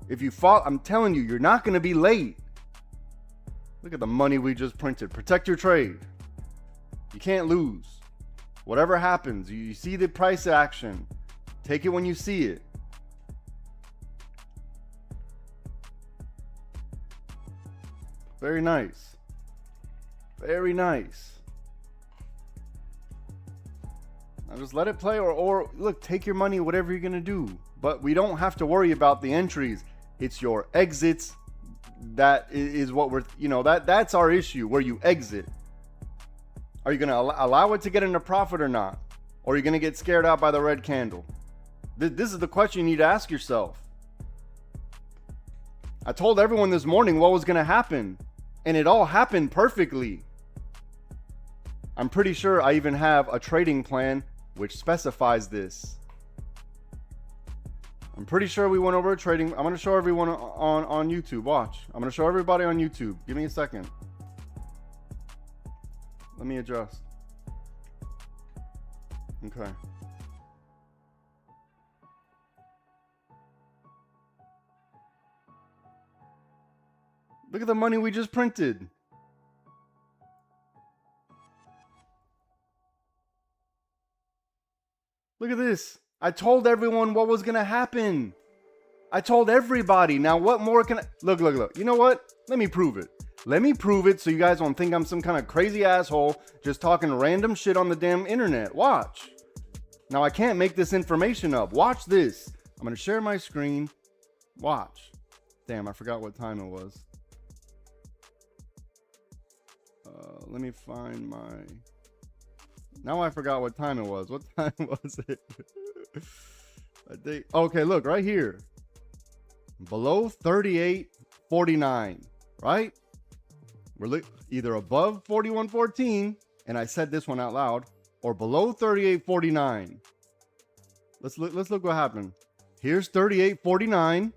If you fall, I'm telling you, you're not going to be late. Look at the money we just printed. Protect your trade. You can't lose. Whatever happens, you see the price action. Take it when you see it. Very nice. Very nice. Now just let it play, or look, take your money, whatever you're gonna do. But we don't have to worry about the entries. It's your exits. That is what we're, that's our issue, where you exit. Are you gonna allow it to get into profit or not? Or are you gonna get scared out by the red candle? This is the question you need to ask yourself. I told everyone this morning what was gonna happen, and it all happened perfectly. I'm pretty sure I even have a trading plan which specifies this. I'm pretty sure we went over a trading. I'm going to show everyone on YouTube. Watch. I'm going to show everybody on YouTube. Give me a second. Let me adjust. Okay. Look at the money we just printed. Look at this. I told everyone what was going to happen. I told everybody. Now, what more can I... Look. You know what? Let me prove it. Let me prove it so you guys don't think I'm some kind of crazy asshole just talking random shit on the damn internet. Watch. Now, I can't make this information up. Watch this. I'm going to share my screen. Watch. Damn, I forgot what time it was. Let me find my... Now I forgot what time it was. What time was it? Okay, look right here. Below 38.49, right? We're either above 41.14, and I said this one out loud, or below 38.49. Let's look what happened. Here's 38.49.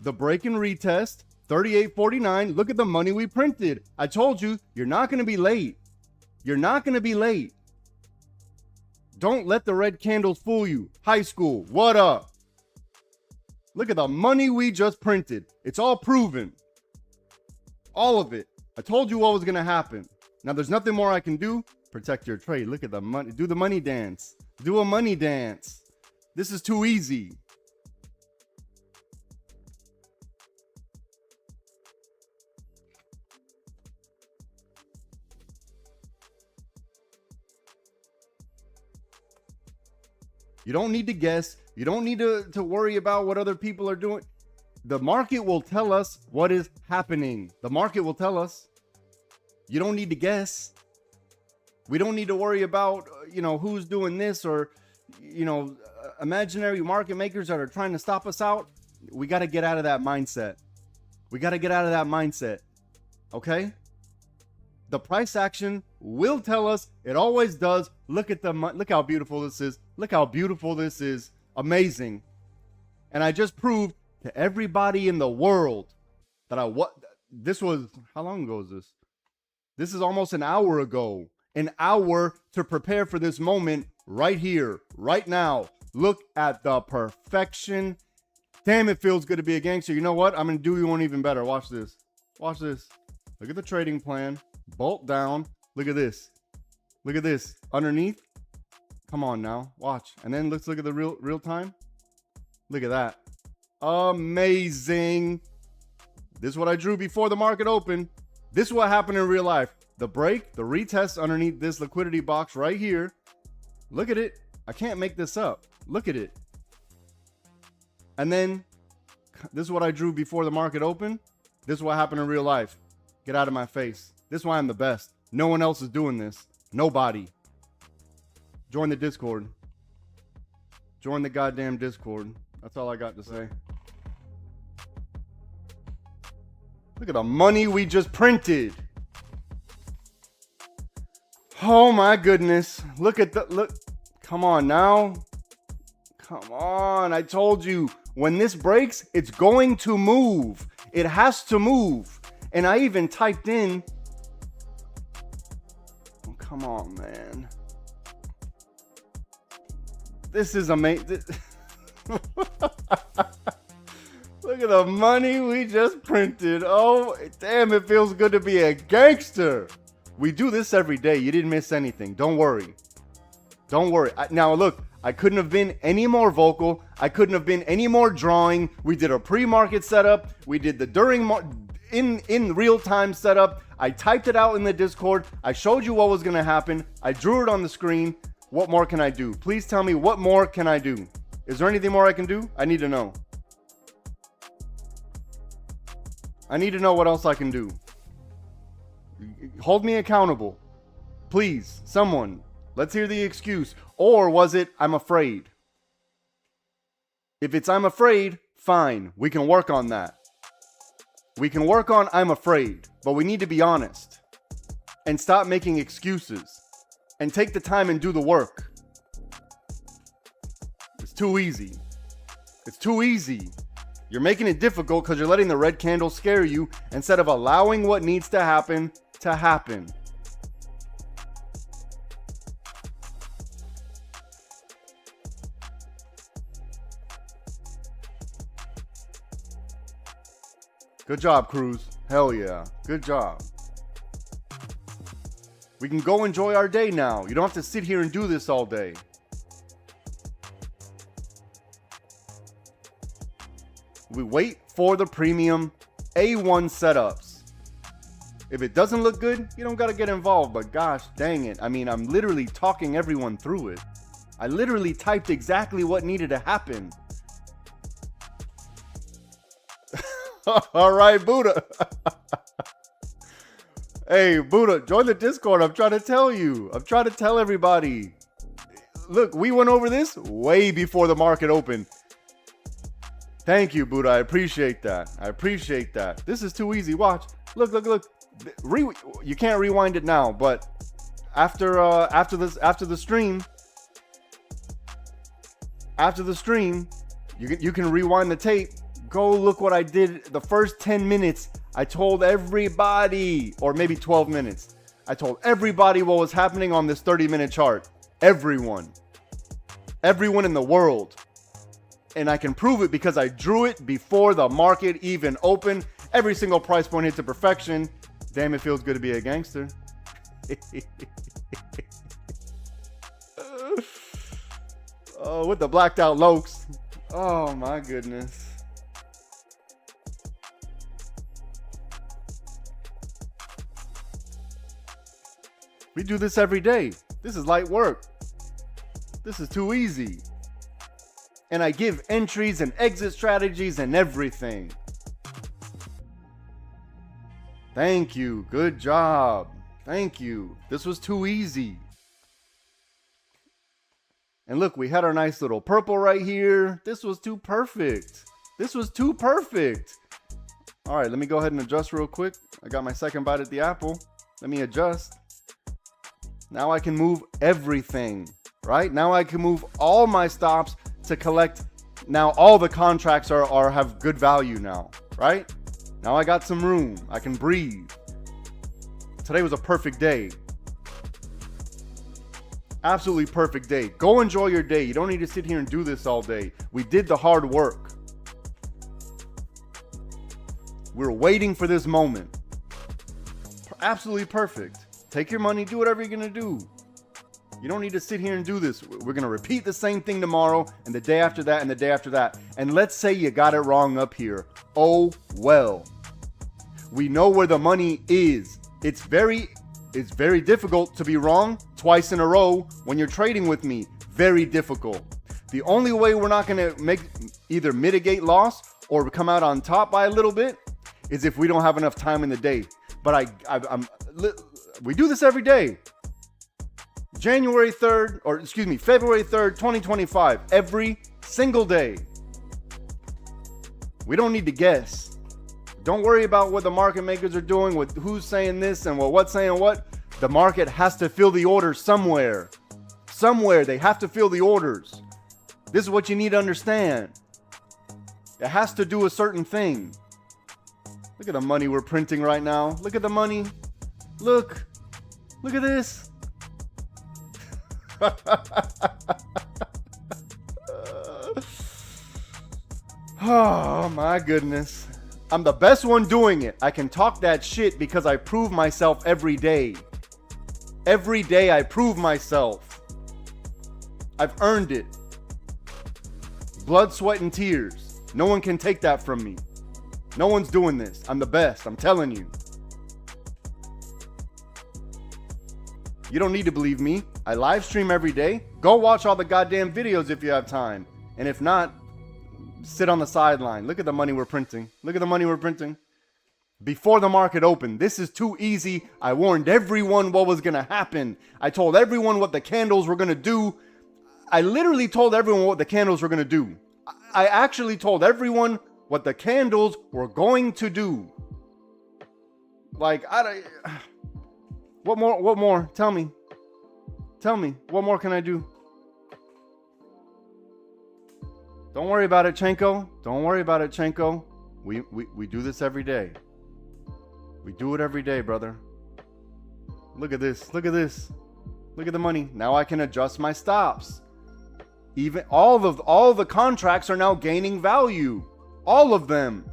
The break and retest, 38.49. Look at the money we printed. I told you, you're not going to be late. You're not going to be late. Don't let the red candles fool you. High school, what up? Look at the money we just printed. It's all proven. All of it. I told you what was going to happen. Now there's nothing more I can do. Protect your trade. Look at the money. Do the money dance. Do a money dance. This is too easy. You don't need to guess. You don't need to worry about what other people are doing. The market will tell us what is happening. The market will tell us. You don't need to guess. We don't need to worry about, who's doing this or, imaginary market makers that are trying to stop us out. We got to get out of that mindset. Okay? The price action will tell us. It always does. Look how beautiful this is. Look how beautiful this is. Amazing. And I just proved to everybody in the world that this was, how long ago is this? This is almost an hour ago. An hour to prepare for this moment right here, right now. Look at the perfection. Damn, it feels good to be a gangster. You know what? I'm going to do you one even better. Watch this. Watch this. Look at the trading plan. Bolt down. Look at this. Look at this. Underneath. Come on now. Watch. And then let's look at the real time. Look at that. Amazing. This is what I drew before the market opened. This is what happened in real life. The break, the retest underneath this liquidity box right here. Look at it. I can't make this up. Look at it. And then this is what I drew before the market opened. This is what happened in real life. Get out of my face. This is why I'm the best. No one else is doing this. Nobody. Join the Discord. Join the goddamn Discord. That's all I got to say. Look at the money we just printed. Oh my goodness. Look. Come on now. Come on. I told you, when this breaks, it's going to move. It has to move. And I even typed in. Oh, come on, man. This is amazing. Look at the money we just printed. Oh, damn, it feels good to be a gangster. We do this every day. You didn't miss anything. Don't worry. Don't worry. Now, look, I couldn't have been any more vocal. I couldn't have been any more drawing. We did a pre-market setup. We did the in real-time setup. I typed it out in the Discord. I showed you what was going to happen. I drew it on the screen. What more can I do? Please tell me, what more can I do? Is there anything more I can do? I need to know. I need to know what else I can do. Hold me accountable. Please, someone. Let's hear the excuse. Or was it, I'm afraid? If it's I'm afraid, fine. We can work on that. We can work on I'm afraid. But we need to be honest. And stop making excuses. And take the time and do the work. It's too easy. It's too easy. You're making it difficult because you're letting the red candle scare you instead of allowing what needs to happen to happen. Good job, Cruz. Hell yeah. Good job. We can go enjoy our day now. You don't have to sit here and do this all day. We wait for the premium A1 setups. If it doesn't look good, you don't got to get involved. But gosh dang it. I mean, I'm literally talking everyone through it. I literally typed exactly what needed to happen. All right, Buddha. Hey, Buddha, join the Discord. I'm trying to tell you. I'm trying to tell everybody. Look, we went over this way before the market opened. Thank you, Buddha. I appreciate that. I appreciate that. This is too easy. Watch. Look, look, look. You can't rewind it now, but after the stream, you can rewind the tape. Go look what I did the first 10 minutes. I told everybody, or maybe 12 minutes. I told everybody what was happening on this 30-minute chart. Everyone. Everyone in the world. And I can prove it because I drew it before the market even opened. Every single price point hit to perfection. Damn, it feels good to be a gangster. Oh, with the blacked out lokes. Oh my goodness. We do this every day. This is light work. This is too easy. And I give entries and exit strategies and everything. Thank you. Good job. Thank you. This was too easy. And look, we had our nice little purple right here. This was too perfect. This was too perfect. All right, let me go ahead and adjust real quick. I got my second bite at the apple. Let me adjust. Now I can move everything, right? Now I can move all my stops to collect. Now all the contracts have good value now, right? Now I got some room. I can breathe. Today was a perfect day. Absolutely perfect day. Go enjoy your day. You don't need to sit here and do this all day. We did the hard work. We're waiting for this moment. Absolutely perfect. Take your money, do whatever you're going to do. You don't need to sit here and do this. We're going to repeat the same thing tomorrow and the day after that and the day after that. And let's say you got it wrong up here. Oh, well. We know where the money is. It's very difficult to be wrong twice in a row when you're trading with me. Very difficult. The only way we're not going to either mitigate loss or come out on top by a little bit is if we don't have enough time in the day. But we do this every day. February 3rd, 2025. Every single day. We don't need to guess. Don't worry about what the market makers are doing, with who's saying this and what's saying what. The market has to fill the orders somewhere. Somewhere they have to fill the orders. This is what you need to understand. It has to do a certain thing. Look at the money we're printing right now. Look at the money. Look at this. Oh my goodness. I'm the best one doing it. I can talk that shit because I prove myself every day. Every day I prove myself. I've earned it. Blood, sweat, and tears. No one can take that from me. No one's doing this. I'm the best. I'm telling you. You don't need to believe me. I live stream every day. Go watch all the goddamn videos if you have time. And if not, sit on the sideline. Look at the money we're printing. Look at the money we're printing. Before the market opened. This is too easy. I warned everyone what was going to happen. I told everyone what the candles were going to do. I literally told everyone what the candles were going to do. I actually told everyone what the candles were going to do. Like, what more? Tell me. What more can I do? Don't worry about it, Chenko. Don't worry about it, Chenko. We do this every day. We do it every day, brother. Look at this. Look at this. Look at the money. Now I can adjust my stops. Even all the contracts are now gaining value. All of them.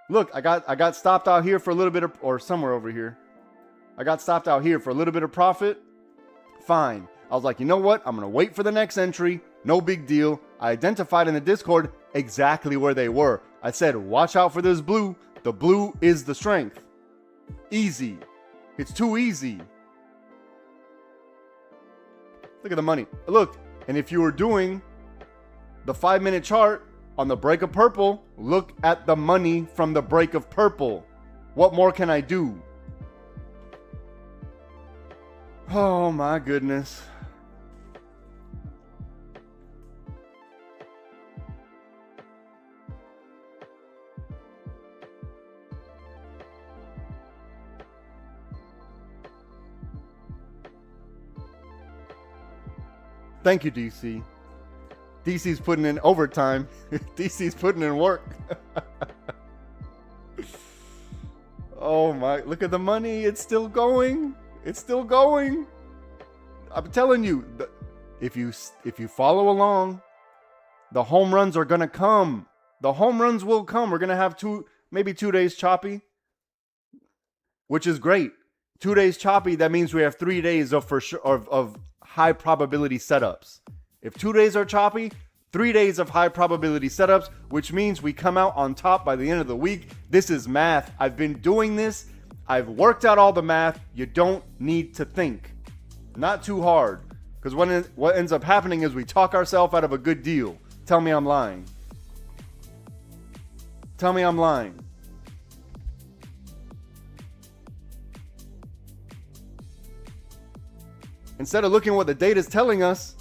Look, I got stopped out here for a little bit of, or somewhere over here. I got stopped out here for a little bit of profit. Fine. I was like, you know what? I'm going to wait for the next entry. No big deal. I identified in the Discord exactly where they were. I said, watch out for this blue. The blue is the strength. Easy. It's too easy. Look at the money. Look, and if you were doing the 5-minute chart on the break of purple, look at the money from the break of purple. What more can I do? Oh my goodness. Thank you, DC. DC's putting in overtime. DC's putting in work. Oh my, look at the money. It's still going. It's still going. I'm telling you, if you follow along, the home runs are going to come. The home runs will come. We're going to have maybe 2 days choppy, which is great. 2 days choppy, that means we have 3 days of high probability setups. If 2 days are choppy, 3 days of high probability setups, which means we come out on top by the end of the week. This is math. I've been doing this. I've worked out all the math. You don't need to think. Not too hard. Because what ends up happening is we talk ourselves out of a good deal. Tell me I'm lying. Tell me I'm lying. Instead of looking at what the data is telling us,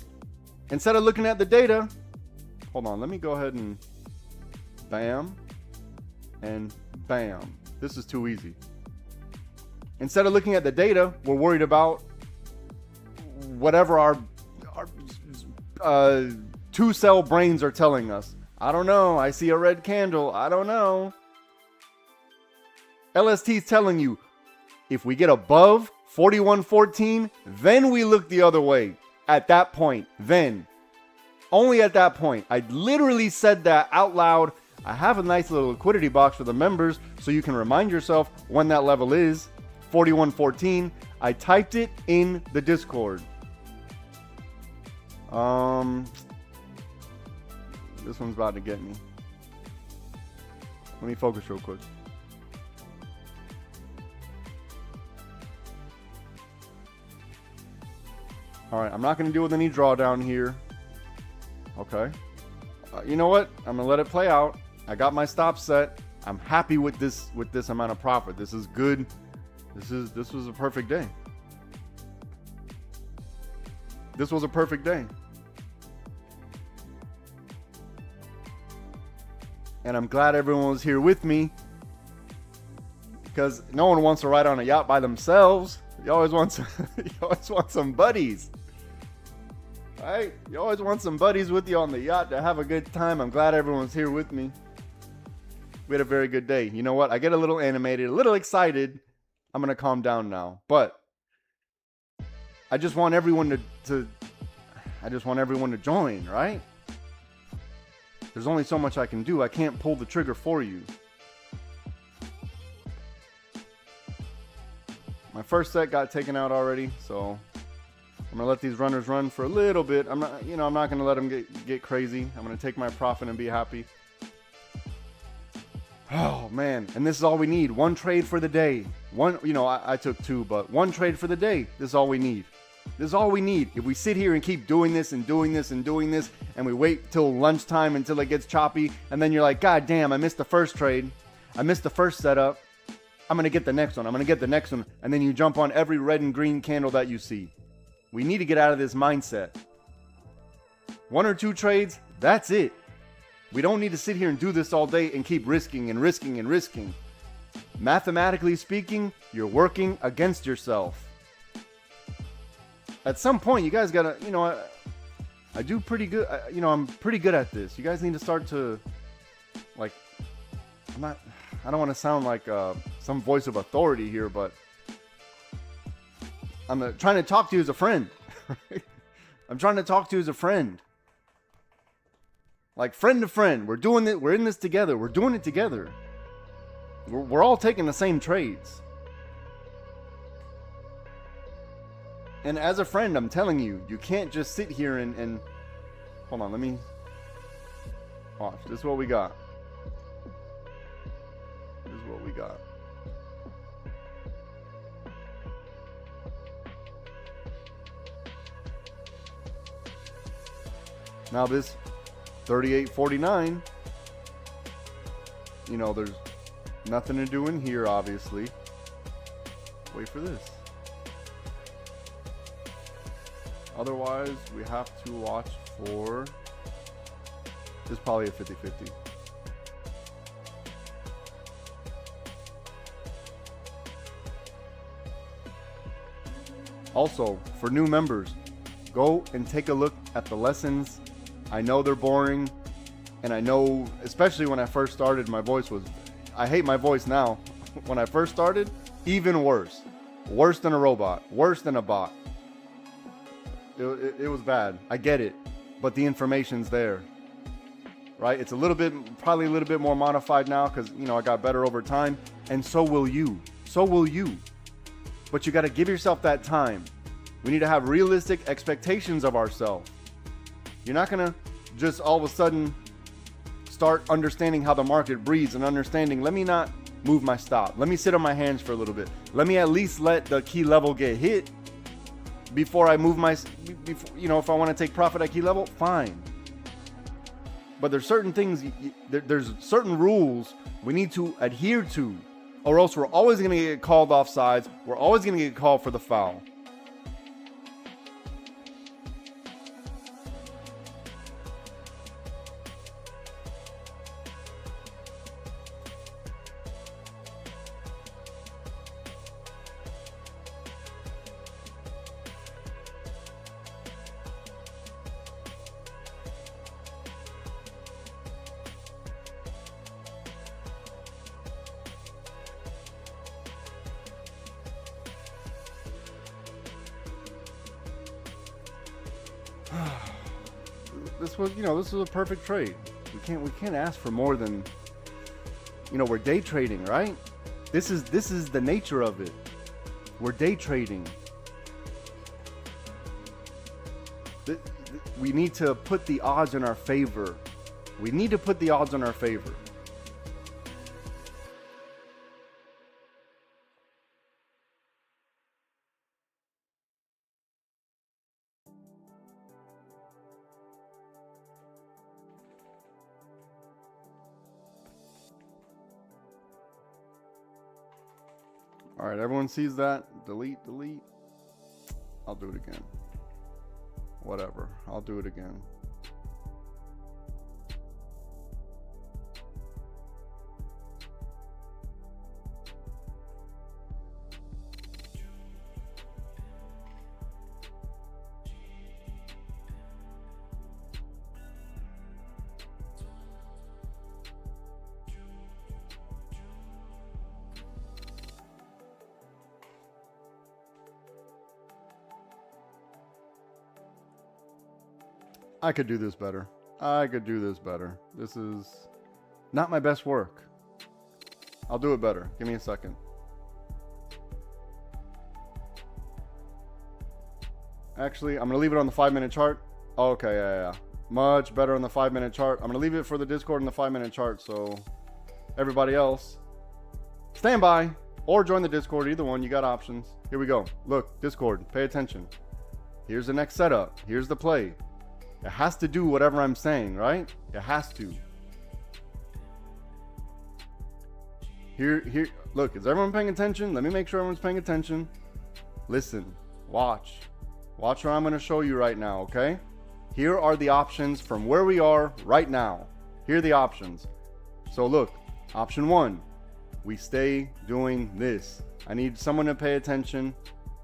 instead of looking at the data, hold on, let me go ahead and bam and bam. This is too easy. Instead of looking at the data, we're worried about whatever our 2-cell brains are telling us. I don't know. I see a red candle. I don't know. LST is telling you, if we get above 41.14, then we look the other way. At that point, then. Only at that point. I literally said that out loud. I have a nice little liquidity box for the members so you can remind yourself when that level is. 41.14. I typed it in the Discord. This one's about to get me. Let me focus real quick. All right, I'm not going to deal with any drawdown here. Okay. You know what? I'm going to let it play out. I got my stop set. I'm happy with this amount of profit. This is good. This was a perfect day. This was a perfect day. And I'm glad everyone was here with me, because no one wants to ride on a yacht by themselves. You always want some buddies. Right? You always want some buddies with you on the yacht to have a good time. I'm glad everyone's here with me. We had a very good day. You know what? I get a little animated, a little excited. I'm going to calm down now. But I just want everyone to I just want everyone to join, right? There's only so much I can do. I can't pull the trigger for you. My first set got taken out already, so I'm gonna let these runners run for a little bit. I'm not gonna let them get crazy. I'm gonna take my profit and be happy. Oh man, and this is all we need. One trade for the day. I took two, but one trade for the day. This is all we need. This is all we need. If we sit here and keep doing this and doing this and doing this, and we wait till lunchtime until it gets choppy, and then you're like, God damn, I missed the first trade. I missed the first setup. I'm going to get the next one. I'm going to get the next one. And then you jump on every red and green candle that you see. We need to get out of this mindset. One or two trades, that's it. We don't need to sit here and do this all day and keep risking and risking and risking. Mathematically speaking, you're working against yourself. At some point, you guys gotta, I do pretty good. I'm pretty good at this. You guys need to start to, I don't want to sound like some voice of authority here, but I'm trying to talk to you as a friend. I'm trying to talk to you as a friend. Like friend to friend. We're doing it. We're in this together. We're doing it together. We're all taking the same trades. And as a friend, I'm telling you, you can't just sit here and hold on, let me watch. This is what we got. This is what we got. Now this 38.49, there's nothing to do in here, obviously. Wait for this. Otherwise, we have to watch for, this is probably a 50-50. Also, for new members, go and take a look at the lessons. I know they're boring, and I know, especially when I first started, my voice was, I hate my voice now. When I first started, even worse. Worse than a robot, worse than a bot. It was bad. I get it, but the information's there, right? It's probably a little bit more modified now because, I got better over time, and so will you. So will you. But you got to give yourself that time. We need to have realistic expectations of ourselves. You're not going to just all of a sudden start understanding how the market breathes and understanding, let me not move my stop. Let me sit on my hands for a little bit. Let me at least let the key level get hit before I move if I want to take profit at key level, fine. But there's certain things, there's certain rules we need to adhere to, or else we're always going to get called off sides. We're always going to get called for the foul. This was a perfect trade. We can't ask for more than, we're day trading, right? This is the nature of it. We're day trading. We need to put the odds in our favor. We need to put the odds in our favor. All right, everyone sees that. Delete. I'll do it again. Whatever, I'll do it again. I could do this better. I could do this better. This is not my best work. I'll do it better. Give me a second. Actually, I'm going to leave it on the 5-minute chart. Okay, yeah. Much better on the 5-minute chart. I'm going to leave it for the Discord in the 5-minute chart. So everybody else, stand by or join the Discord. Either one, you got options. Here we go. Look, Discord, pay attention. Here's the next setup. Here's the play. It has to do whatever I'm saying, right? It has to. Here, look, is everyone paying attention? Let me make sure everyone's paying attention. Listen, watch what I'm going to show you right now, okay? Here are the options from where we are right now. Here are the options. So look, option 1, we stay doing this. I need someone to pay attention.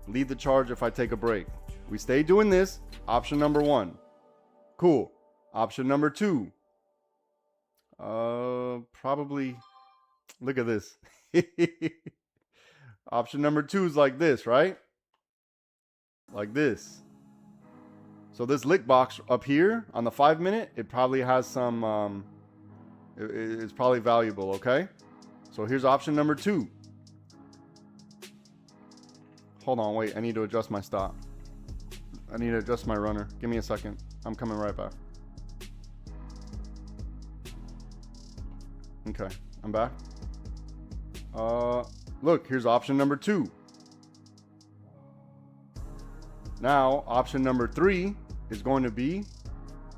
Lead the charge if I take a break. We stay doing this. Option number 1. Cool. Option number 2. Probably, look at this. Option number 2 is like this, right? Like this. So this lick box up here on the 5-minute, it probably has some, it's probably valuable, okay? So here's option number 2. Hold on, wait, I need to adjust my stop. I need to adjust my runner. Give me a second. I'm coming right back. Okay, I'm back. Look, here's option number 2. Now, option number 3 is going to be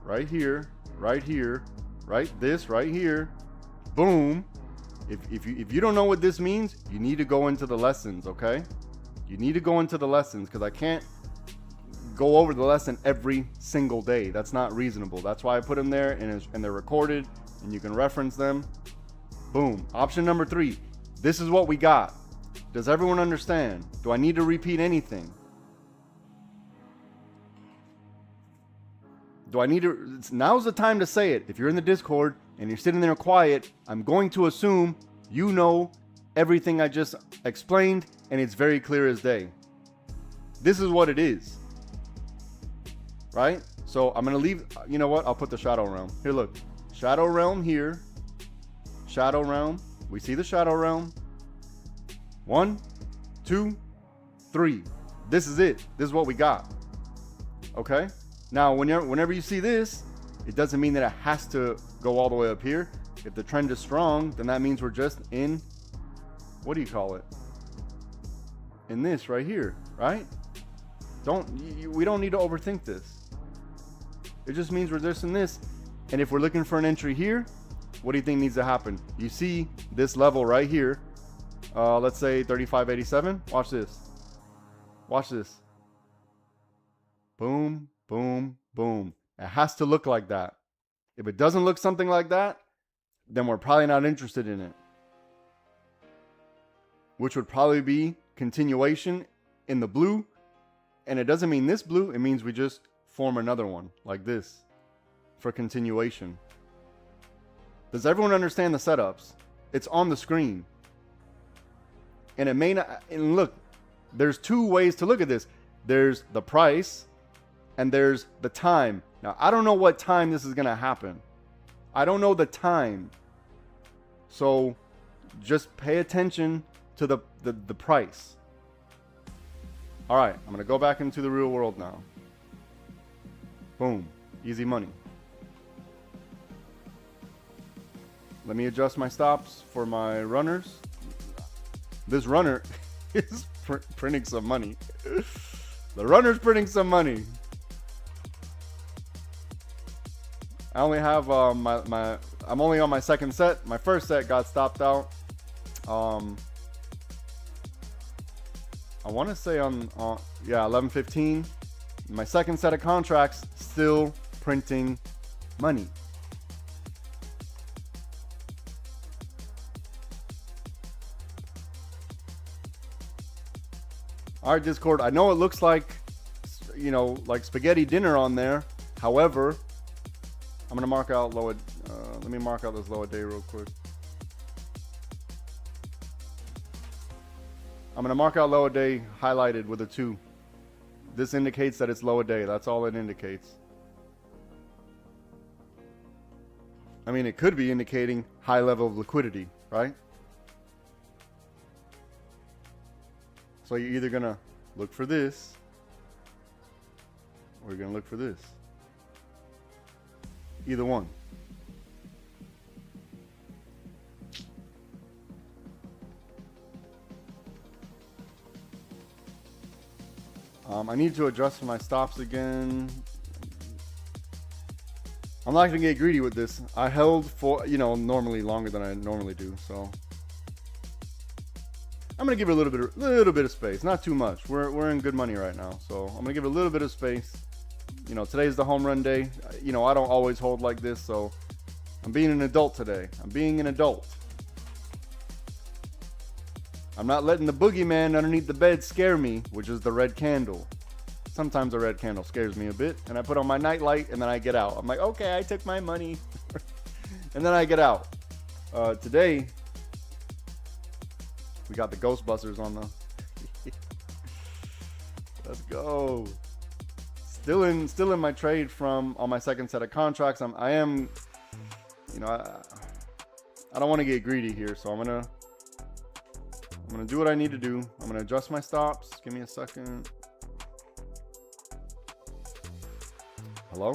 right here, right here, right this, right here. Boom. If you don't know what this means, you need to go into the lessons, okay? You need to go into the lessons because I can't go over the lesson every single day. That's not reasonable. That's why I put them there and they're recorded and you can reference them. Boom. Option number 3. This is what we got. Does everyone understand? Do I need to repeat anything? Do I need to? Now's the time to say it. If you're in the Discord and you're sitting there quiet, I'm going to assume you know everything I just explained and it's very clear as day. This is what it is. Right? So I'm going to leave, you know what? I'll put the Shadow Realm. Here, look. Shadow Realm here. Shadow Realm. We see the Shadow Realm. 1, 2, 3. This is it. This is what we got. Okay? Now, whenever you see this, it doesn't mean that it has to go all the way up here. If the trend is strong, then that means we're just in, what do you call it? In this right here, right? We don't need to overthink this. It just means we're just in this. And if we're looking for an entry here, what do you think needs to happen? You see this level right here. Let's say 35.87. Watch this. Watch this. Boom, boom, boom. It has to look like that. If it doesn't look something like that, then we're probably not interested in it. Which would probably be continuation in the blue. And it doesn't mean this blue. It means we just form another one like this for continuation. Does everyone understand the setups? It's on the screen. And it may not, and look, there's 2 ways to look at this. There's the price and there's the time. Now, I don't know what time this is going to happen. I don't know the time. So just pay attention to the price. All right, I'm going to go back into the real world now. Boom, easy money. Let me adjust my stops for my runners. This runner is printing some money. The runner's printing some money. I only have I'm only on my second set. My first set got stopped out. I want to say on 11:15. My second set of contracts still printing money. All right, Discord. I know it looks like, you know, like spaghetti dinner on there. However, I'm gonna mark out lower. Let me mark out this lower day real quick. I'm gonna mark out lower day highlighted with a 2. This indicates that it's lower day. That's all it indicates. I mean, it could be indicating high level of liquidity, right? So you're either going to look for this or you're going to look for this. Either one. I need to adjust for my stops again. I'm not going to get greedy with this. I held for, normally longer than I normally do. So I'm going to give it a little bit of space. Not too much. We're in good money right now. So I'm going to give it a little bit of space. Today's the home run day. I don't always hold like this. So I'm being an adult today. I'm being an adult. I'm not letting the boogeyman underneath the bed scare me, which is the red candle. Sometimes a red candle scares me a bit, and I put on my night light, and then I get out. I'm like, okay, I took my money. And then I get out. Today, we got the Ghostbusters on the... Let's go. Still in my trade from on my second set of contracts. I am, I don't want to get greedy here, so I'm gonna do what I need to do. I'm gonna adjust my stops. Give me a second. Hello?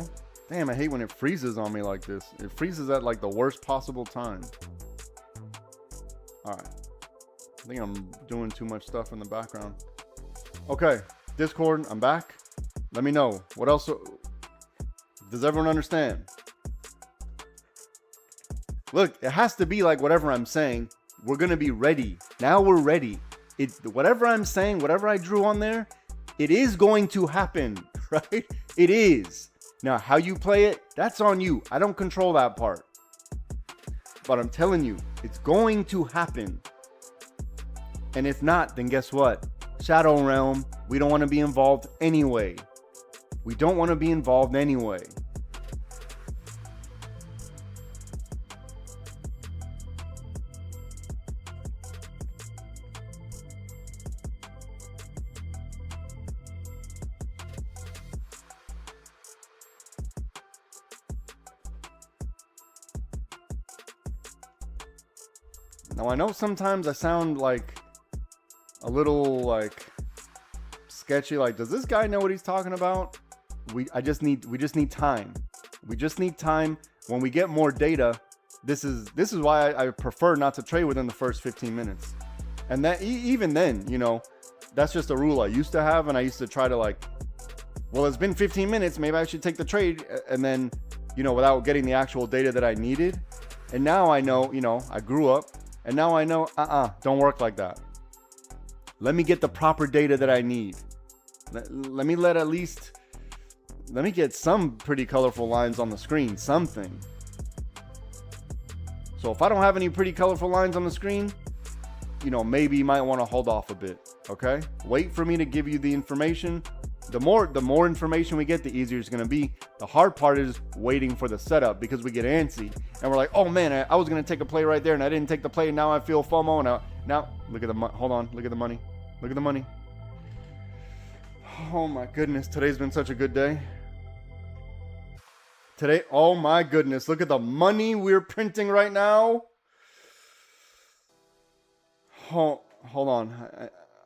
Damn, I hate when it freezes on me like this. It freezes at like the worst possible time. All right. I think I'm doing too much stuff in the background. Okay, Discord, I'm back. Let me know. What else? Does everyone understand? Look, it has to be like whatever I'm saying. We're going to be ready. Now we're ready. Whatever I'm saying, whatever I drew on there, it is going to happen, right? It is. Now, how you play it, that's on you. I don't control that part. But I'm telling you, it's going to happen. And if not, then guess what? Shadow Realm, we don't want to be involved anyway. We don't want to be involved anyway. Now I know sometimes I sound like a little like sketchy. Like, does this guy know what he's talking about? We just need time. We just need time. When we get more data, this is why I prefer not to trade within the first 15 minutes. And that even then, that's just a rule I used to have, and I used to try to like, well, it's been 15 minutes, maybe I should take the trade, and then, without getting the actual data that I needed. And now I know, I grew up, and now I know, don't work like that. Let me get the proper data that I need. Let me get some pretty colorful lines on the screen, something. So if I don't have any pretty colorful lines on the screen, maybe you might want to hold off a bit, okay? Wait for me to give you the information. The more information we get, the easier it's going to be. The hard part is waiting for the setup, because we get antsy and we're like, oh man, I was going to take a play right there and I didn't take the play, and now I feel FOMO, and now look at the hold on, look at the money. Look at the money. Oh my goodness, today's been such a good day. Today, oh my goodness, look at the money we're printing right now. Hold on,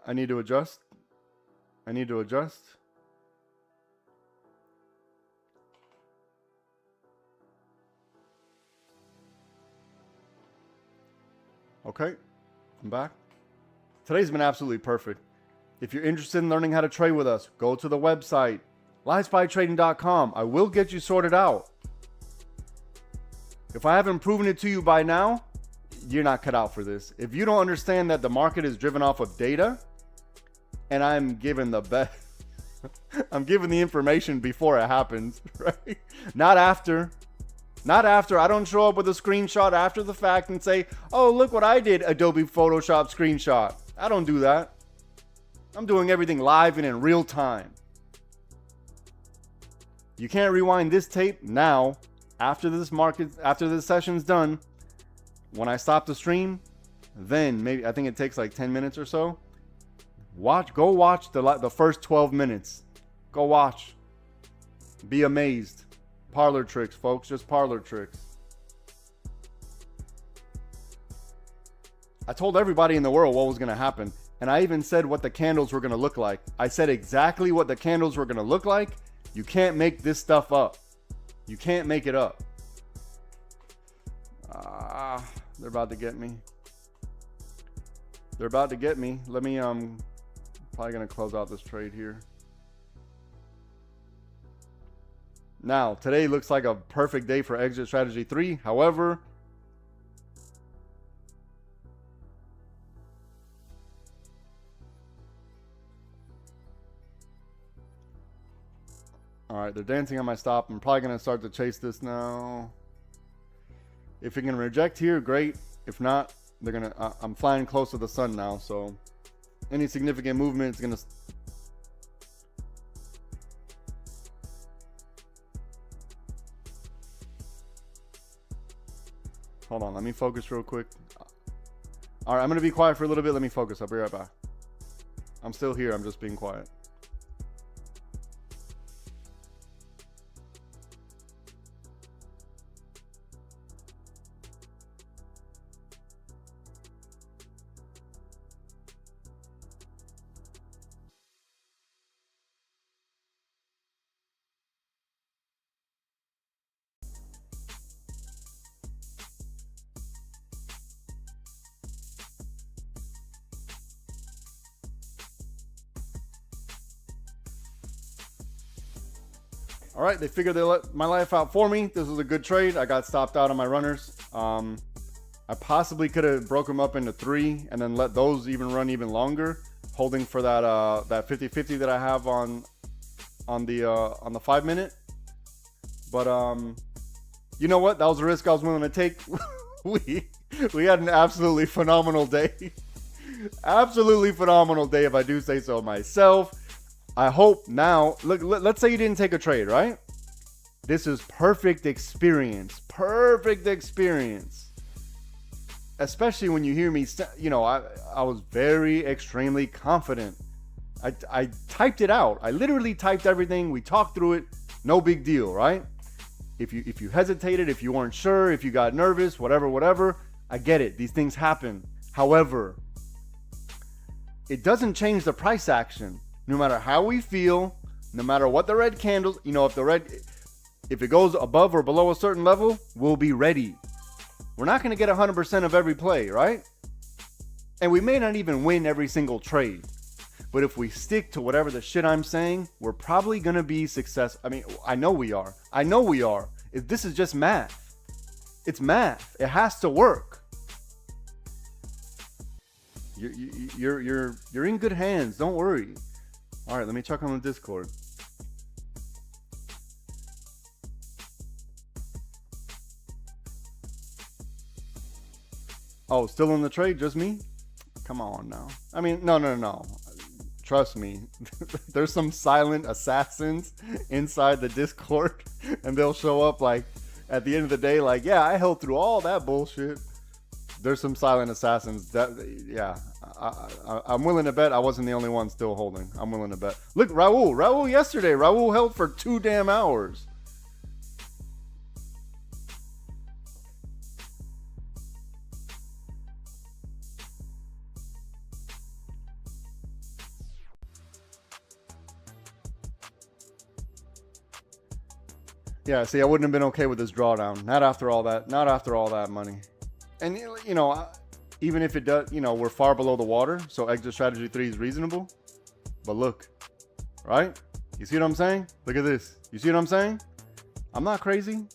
I need to adjust. I need to adjust. Okay, I'm back. Today's been absolutely perfect. If you're interested in learning how to trade with us, go to the website, livespytrading.com. I will get you sorted out. If I haven't proven it to you by now, you're not cut out for this. If you don't understand that the market is driven off of data, and I'm giving the best, I'm giving the information before it happens, right? Not after. Not after. I don't show up with a screenshot after the fact and say, oh, look what I did, Adobe Photoshop screenshot. I don't do that. I'm doing everything live and in real time. You can't rewind this tape now. After this session's done, when I stop the stream, then maybe, I think it takes like 10 minutes or so. Go watch the first 12 minutes. Go watch. Be amazed. Parlor tricks, folks, just parlor tricks. I told everybody in the world what was going to happen. And I even said what the candles were going to look like. I said exactly what the candles were going to look like. You can't make this stuff up. You can't make it up. They're about to get me. They're about to get me. Let me, probably going to close out this trade here. Now, today looks like a perfect day for exit strategy 3. However, all right, they're dancing on my stop. I'm probably going to start to chase this now. If you can reject here, great. If not, they're going to, I'm flying close to the sun now. So any significant movement is going to, hold on, let me focus real quick. All right, I'm going to be quiet for a little bit. Let me focus. I'll be right back. I'm still here. I'm just being quiet. All right, they figured they let my life out for me. This was a good trade. I got stopped out on my runners. I possibly could have broke them up into 3 and then let those even run even longer, holding for that that 50-50 that I have on the 5 minute. But you know what? That was a risk I was willing to take. we had an absolutely phenomenal day. Absolutely phenomenal day, if I do say so myself. I hope now, look, let's say you didn't take a trade, right? This is perfect experience. Perfect experience. Especially when you hear me, you know, I was very extremely confident. I typed it out. I literally typed everything. We talked through it. No big deal, right? If you hesitated, if you weren't sure, if you got nervous, whatever, I get it. These things happen. However, it doesn't change the price action. No matter how we feel, no matter what the red candles, you know, if it goes above or below a certain level, we'll be ready. We're not going to get 100% of every play, right? And we may not even win every single trade. But if we stick to whatever the shit I'm saying, we're probably going to be successful. I mean, I know we are. This is just math. It's math. It has to work. You're in good hands. Don't worry. All right, let me check on the Discord. Oh, still in the trade? Just me? Come on now. I mean, no. Trust me. There's some silent assassins inside the Discord, and they'll show up like at the end of the day, like, yeah, I held through all that bullshit. There's some silent assassins. I'm willing to bet I wasn't the only one still holding. I'm willing to bet. Look, Raul yesterday. Raul held for 2 damn hours. Yeah, see, I wouldn't have been okay with this drawdown. Not after all that money. And, you know, even if it does, you know, we're far below the water, so exit strategy 3 is reasonable. But look, right? You see what I'm saying? Look at this. You see what I'm saying? I'm not crazy.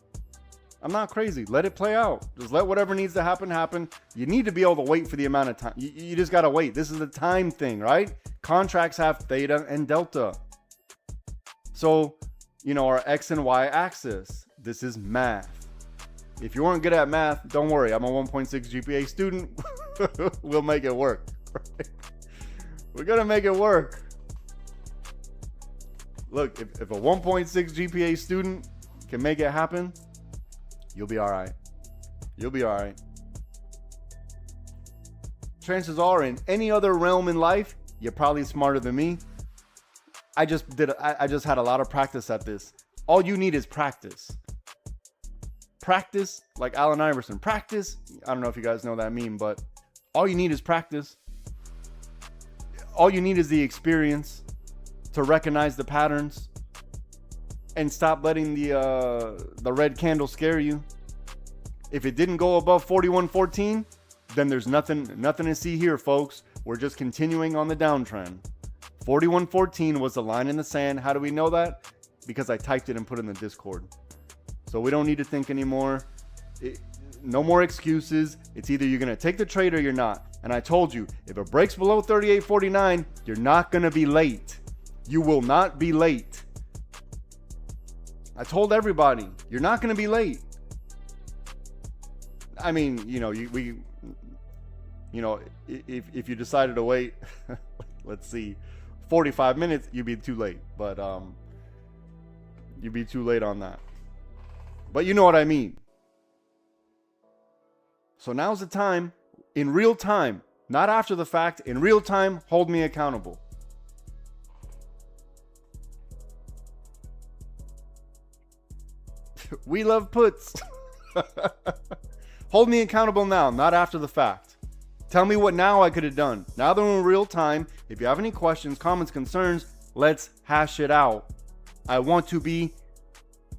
Let it play out. Just let whatever needs to happen. You need to be able to wait for the amount of time. You just got to wait. This is a time thing, right? Contracts have theta and delta. So, you know, our X and Y axis. This is math. If you weren't good at math, don't worry. I'm a 1.6 GPA student. We'll make it work. Right? We're going to make it work. Look, if a 1.6 GPA student can make it happen, you'll be all right. You'll be all right. Chances are, in any other realm in life, you're probably smarter than me. I just had a lot of practice at this. All you need is practice. Practice, like Allen Iverson. Practice. I don't know if you guys know that meme, but All you need is practice. All you need is the experience to recognize the patterns and stop letting the red candle scare you. If it didn't go above 41.14, then there's nothing to see here, folks. We're just continuing on the downtrend. 41.14 was the line in the sand. How do we know that? Because I typed it and put it in the Discord. So we don't need to think anymore. No more excuses. It's either you're going to take the trade or you're not. And I told you, if it breaks below 38.49, you're not going to be late. You will not be late. I told everybody, you're not going to be late. I mean, if you decided to wait, let's see, 45 minutes, you'd be too late. But you'd be too late on that. But you know what I mean. So now's the time, in real time, not after the fact, in real time, hold me accountable. We love puts. Hold me accountable now, not after the fact. Tell me what now I could have done. Now that we're in real time, if you have any questions, comments, concerns, let's hash it out. I want to be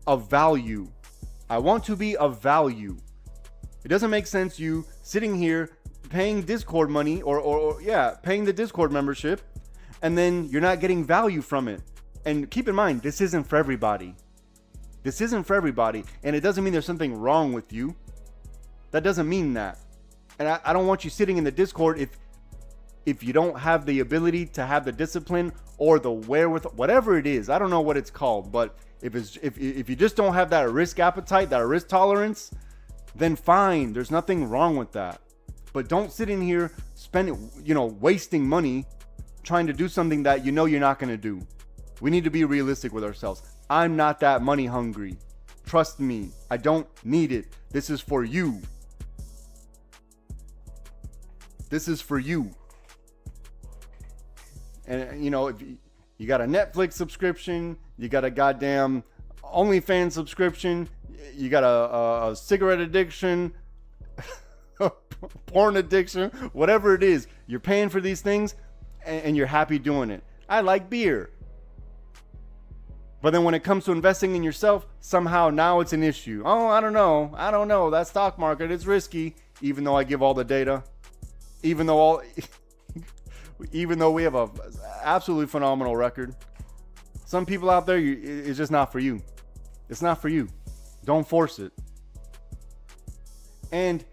of value. I want to be of value. It doesn't make sense you sitting here paying Discord money or paying the Discord membership, and then you're not getting value from it. And keep in mind, this isn't for everybody. This isn't for everybody, and it doesn't mean there's something wrong with you. That doesn't mean that. And I don't want you sitting in the Discord if you don't have the ability to have the discipline or the wherewithal, whatever it is. I don't know what it's called, but if you just don't have that risk appetite, that risk tolerance, then fine. There's nothing wrong with that. But don't sit in here wasting money trying to do something that you're not going to do. We need to be realistic with ourselves. I'm not that money hungry. Trust me, I don't need it. This is for you. This is for you. And if you got a Netflix subscription, you got a goddamn OnlyFans subscription, you got a cigarette addiction, porn addiction, whatever it is, you're paying for these things and you're happy doing it. I like beer. But then when it comes to investing in yourself, somehow now it's an issue. Oh, I don't know. That stock market is risky, even though I give all the data. Even though we have a absolutely phenomenal record. Some people out there, it's just not for you. It's not for you. Don't force it. And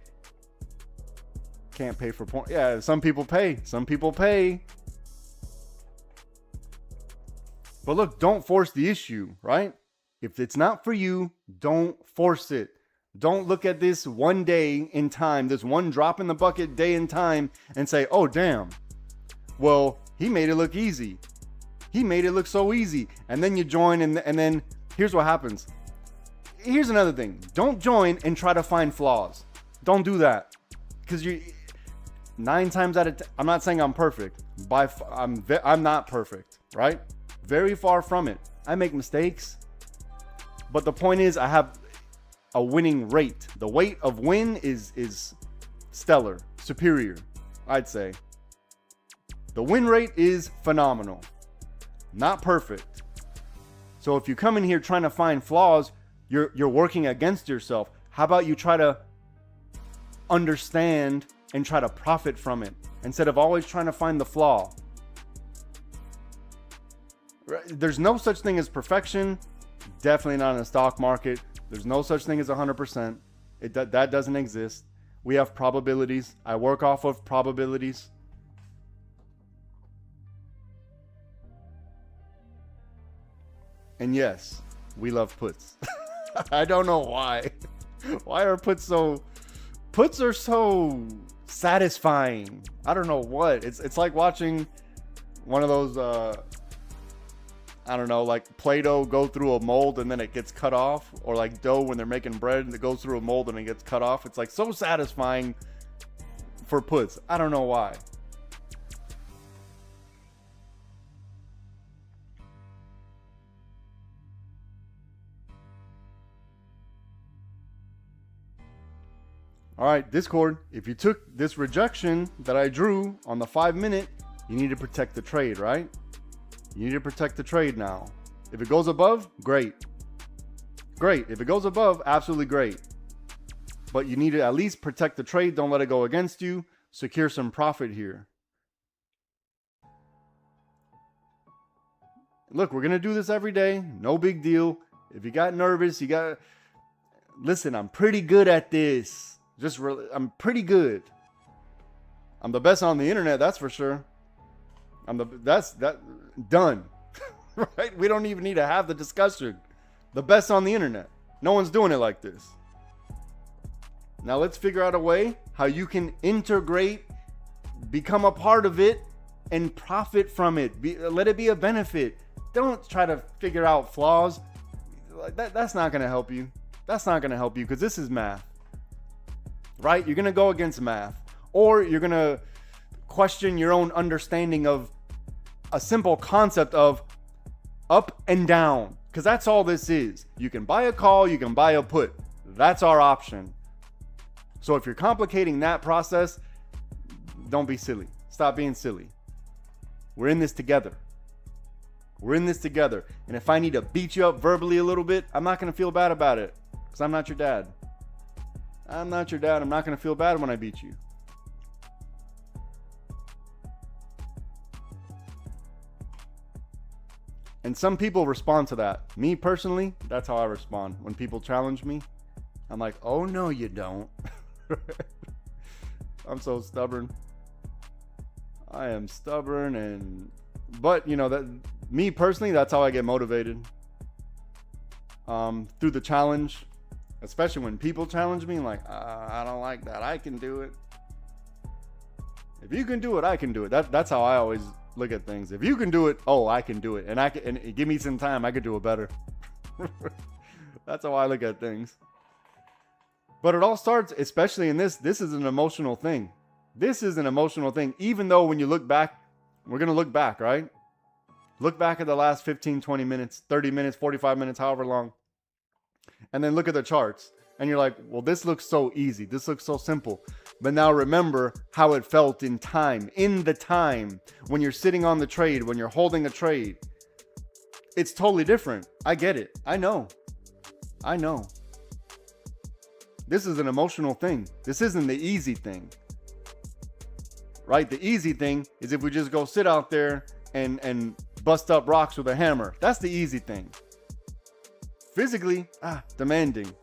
can't pay for porn. Yeah, some people pay. But look, don't force the issue, right? If it's not for you, don't force it. Don't look at this one day in time, this one drop in the bucket day in time, and say, oh, damn. Well, he made it look easy. He made it look so easy. And then you join, and then here's what happens. Here's another thing. Don't join and try to find flaws. Don't do that. Because 9 times out of 10, I'm not saying I'm perfect. I'm not perfect, right? Very far from it. I make mistakes. But the point is, I have a winning rate. The weight of win is stellar, superior, I'd say. The win rate is phenomenal. Not perfect. So if you come in here trying to find flaws, you're working against yourself. How about you try to understand and try to profit from it instead of always trying to find the flaw? There's no such thing as perfection. Definitely not in the stock market. There's no such thing as 100%. That doesn't exist. We have probabilities. I work off of probabilities. And yes, we love puts. I don't know why. Why are puts so... Puts are so satisfying. I don't know what. It's like watching one of those... I don't know, like Play-Doh go through a mold and then it gets cut off, or like dough when they're making bread and it goes through a mold and it gets cut off. It's like so satisfying for puts. I don't know why. All right, Discord, if you took this rejection that I drew on the 5 minute, you need to protect the trade, right? You need to protect the trade now. If it goes above, great. Great. If it goes above, absolutely great. But you need to at least protect the trade. Don't let it go against you. Secure some profit here. Look, we're going to do this every day. No big deal. If you got nervous, listen, I'm pretty good at this. I'm pretty good. I'm the best on the internet, that's for sure. Done. Right? We don't even need to have the discussion. The best on the internet. No one's doing it like this. Now let's figure out a way how you can integrate, become a part of it, and profit from it. Let it be a benefit. Don't try to figure out flaws. That's not going to help you. That's not going to help you because this is math. Right? You're going to go against math. Or you're going to question your own understanding of a simple concept of up and down. Because that's all this is. You can buy a call, you can buy a put. That's our option. So if you're complicating that process, don't be silly. Stop being silly. We're in this together. We're in this together. And if I need to beat you up verbally a little bit, I'm not going to feel bad about it. Because I'm not your dad. I'm not your dad. I'm not going to feel bad when I beat you. And some people respond to that. Me personally, that's how I respond. When people challenge me, I'm like, oh no, you don't. I'm so stubborn. I am stubborn but you know, that me personally, that's how I get motivated. Through the challenge, especially when people challenge me, like, I don't like that. I can do it. If you can do it, I can do it. That's how I always look at things. If you can do it, I can do it. And give me some time, I could do it better. That's how I look at things. But it all starts, especially in this is an emotional thing. This is an emotional thing. Even though when you look back, we're going to look back, right? Look back at the last 15, 20 minutes, 30 minutes, 45 minutes, however long. And then look at the charts. And you're like, well, this looks so easy. This looks so simple. But now remember how it felt in time. In the time when you're sitting on the trade, when you're holding a trade. It's totally different. I get it. I know. This is an emotional thing. This isn't the easy thing. Right? The easy thing is if we just go sit out there and bust up rocks with a hammer. That's the easy thing. Physically, demanding.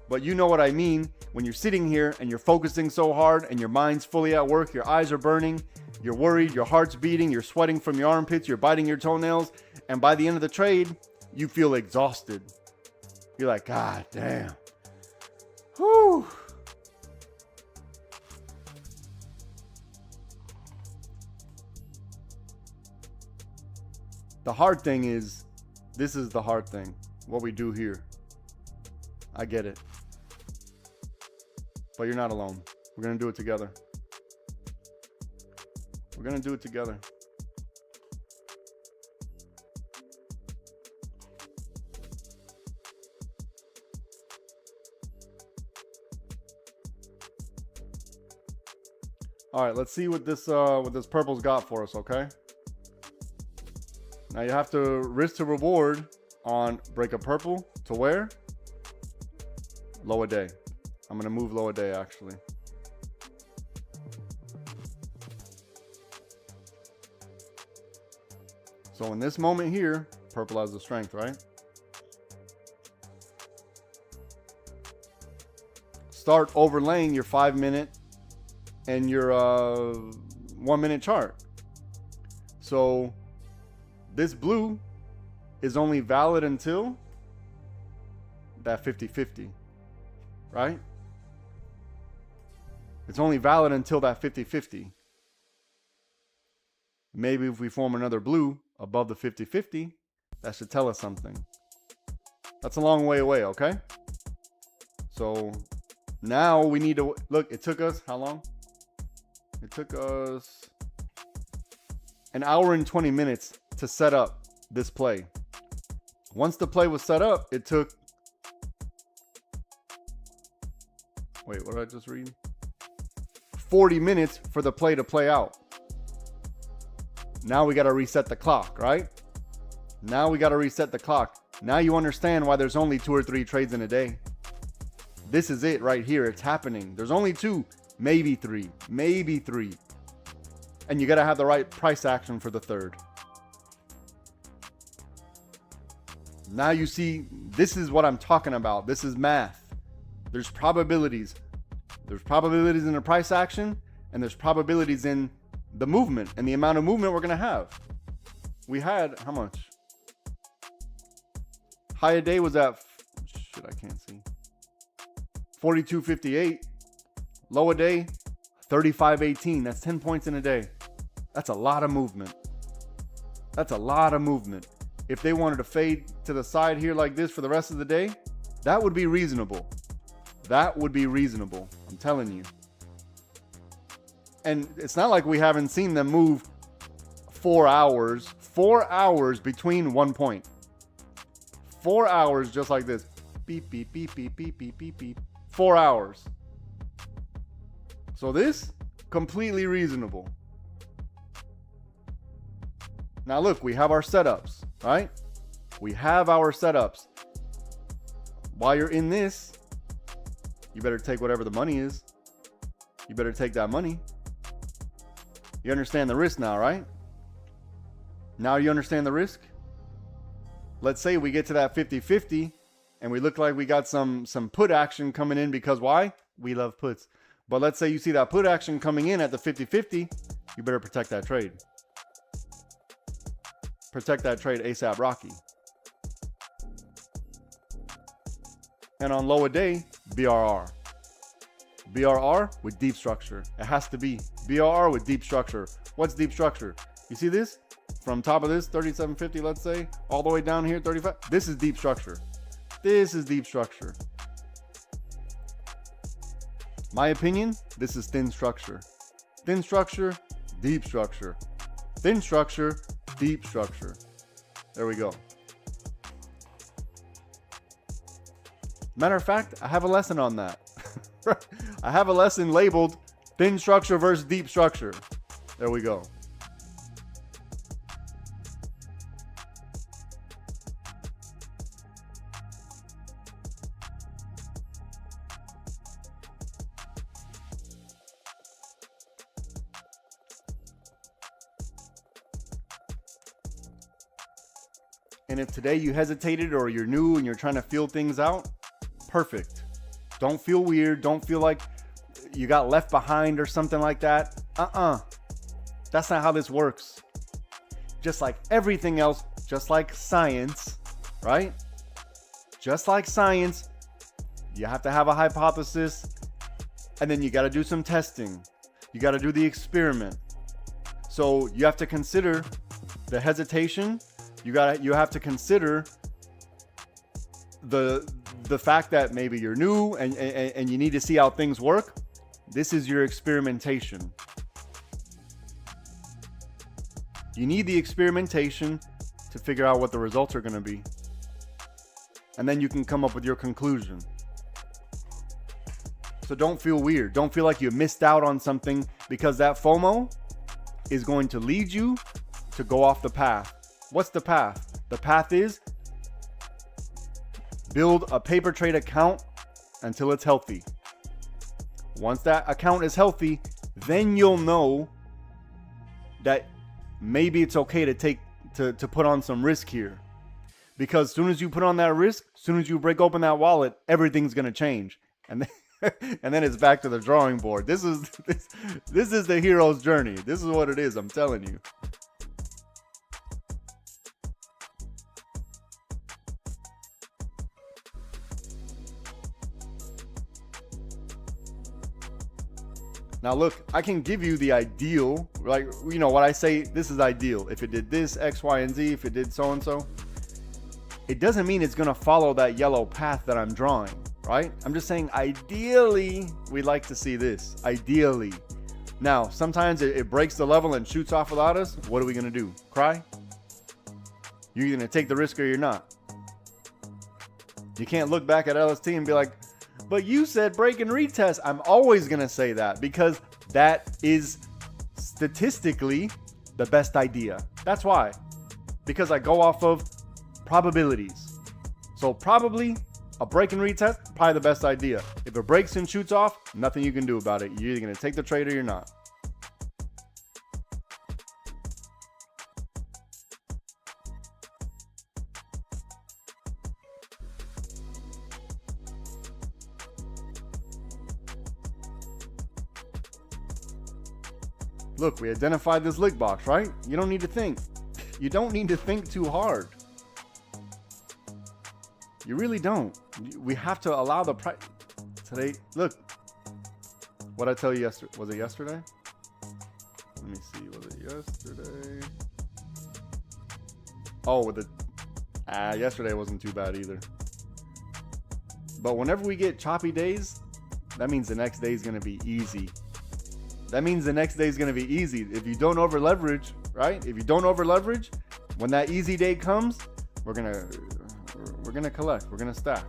But you know what I mean when you're sitting here and you're focusing so hard and your mind's fully at work, your eyes are burning, you're worried, your heart's beating, you're sweating from your armpits, you're biting your toenails, and by the end of the trade, you feel exhausted. You're like, God damn. Whew. The hard thing is, this is the hard thing, what we do here. I get it. But you're not alone. We're going to do it together. We're going to do it together. All right, let's see what this purple's got for us, okay? Now you have to risk to reward on break a purple to where? Low a day. I'm going to move low a day actually. So in this moment here, purple has the strength, right? Start overlaying your 5 minute and your 1 minute chart. So this blue is only valid until that 50-50, right? It's only valid until that 50-50. Maybe if we form another blue above the 50-50, that should tell us something. That's a long way away, okay? So now we need to look. It took us how long? It took us an hour and 20 minutes to set up this play. Once the play was set up, it took Wait, what did I just read? 40 minutes for the play to play out. Now we got to reset the clock, right? Now we got to reset the clock. Now you understand why there's only 2 or 3 trades in a day. This is it right here. It's happening. There's only 2, maybe 3, maybe 3. And you got to have the right price action for the third. Now you see, this is what I'm talking about. This is math. There's probabilities. There's probabilities in the price action, and there's probabilities in the movement and the amount of movement we're going to have. We had, how much? High a day was at, shit, I can't see. 42.58. Low a day, 35.18. That's 10 points in a day. That's a lot of movement. That's a lot of movement. If they wanted to fade to the side here like this for the rest of the day, that would be reasonable. That would be reasonable. I'm telling you. And it's not like we haven't seen them move 4 hours. 4 hours between 1 point. 4 hours just like this. Beep, beep, beep, beep, beep, beep, beep, beep. 4 hours. So this, completely reasonable. Now look, we have our setups, right? We have our setups. While you're in this, you better take whatever the money is. You better take that money. You understand the risk now, right? Now you understand the risk? Let's say we get to that 50-50 and we look like we got some put action coming in, because why? We love puts. But let's say you see that put action coming in at the 50-50, you better protect that trade. Protect that trade ASAP Rocky. And on low a day, BRR. BRR with deep structure. It has to be BRR with deep structure. What's deep structure? You see this? From top of this, 37.50, let's say, all the way down here, 35. This is deep structure. This is deep structure. My opinion, this is thin structure. Thin structure, deep structure. Thin structure, deep structure. There we go. Matter of fact, I have a lesson on that. I have a lesson labeled thin structure versus deep structure. There we go. And if today you hesitated or you're new and you're trying to feel things out, perfect. Don't feel weird. Don't feel like you got left behind or something like that. That's not how this works. Just like everything else, just like science, right? Just like science, you have to have a hypothesis, and then you got to do some testing. You got to do the experiment. So you have to consider the hesitation. You have to consider the fact that maybe you're new and you need to see how things work. This is your experimentation. You need the experimentation to figure out what the results are going to be. And then you can come up with your conclusion. So don't feel weird. Don't feel like you missed out on something, because that FOMO is going to lead you to go off the path. What's the path? The path is build a paper trade account until it's healthy. Once that account is healthy, then you'll know that maybe it's okay to put on some risk here. Because as soon as you put on that risk, as soon as you break open that wallet, everything's going to change. And then it's back to the drawing board. This is the hero's journey. This is what it is, I'm telling you. Now look, I can give you the ideal, like, you know, what I say, this is ideal. If it did this, X, Y, and Z, if it did so and so, it doesn't mean it's going to follow that yellow path that I'm drawing, right? I'm just saying, ideally, we'd like to see this, ideally. Now, sometimes it breaks the level and shoots off without us. What are we going to do? Cry? You're going to take the risk or you're not. You can't look back at LST and be like, But you said break and retest. I'm always going to say that because that is statistically the best idea. That's why. Because I go off of probabilities. So probably a break and retest, probably the best idea. If it breaks and shoots off, nothing you can do about it. You're either going to take the trade or you're not. Look, we identified this lick box, right? You don't need to think. You don't need to think too hard. You really don't. We have to allow the price. Today, look. What I tell you yesterday? Was it yesterday? Let me see. Was it yesterday? Oh, with the yesterday wasn't too bad either. But whenever we get choppy days, that means the next day is going to be easy. That means the next day is going to be easy. If you don't over leverage, right? If you don't over leverage, when that easy day comes, we're going to collect. We're going to stack.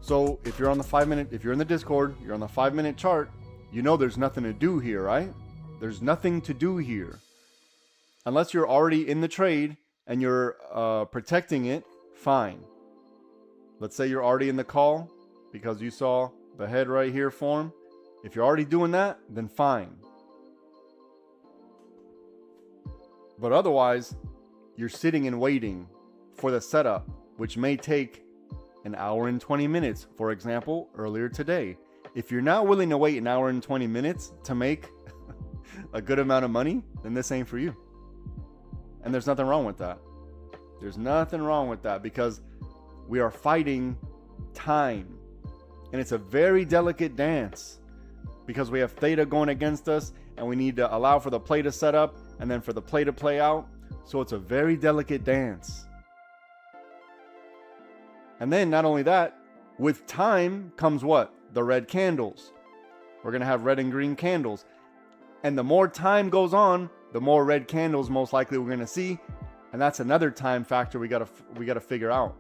So if you're on the 5 minute, if you're in the Discord, you're on the 5 minute chart, you know there's nothing to do here, right? There's nothing to do here. Unless you're already in the trade and you're protecting it, fine. Let's say you're already in the call because you saw the head right here form. If you're already doing that, then fine. But otherwise, you're sitting and waiting for the setup, which may take an hour and 20 minutes, for example, earlier today. If you're not willing to wait an hour and 20 minutes to make a good amount of money, then this ain't for you. And there's nothing wrong with that. There's nothing wrong with that because we are fighting time. And it's a very delicate dance because we have theta going against us and we need to allow for the play to set up and then for the play to play out. So it's a very delicate dance. And then not only that, with time comes what? The red candles. We're going to have red and green candles. And the more time goes on, the more red candles most likely we're going to see. And that's another time factor we got to figure out.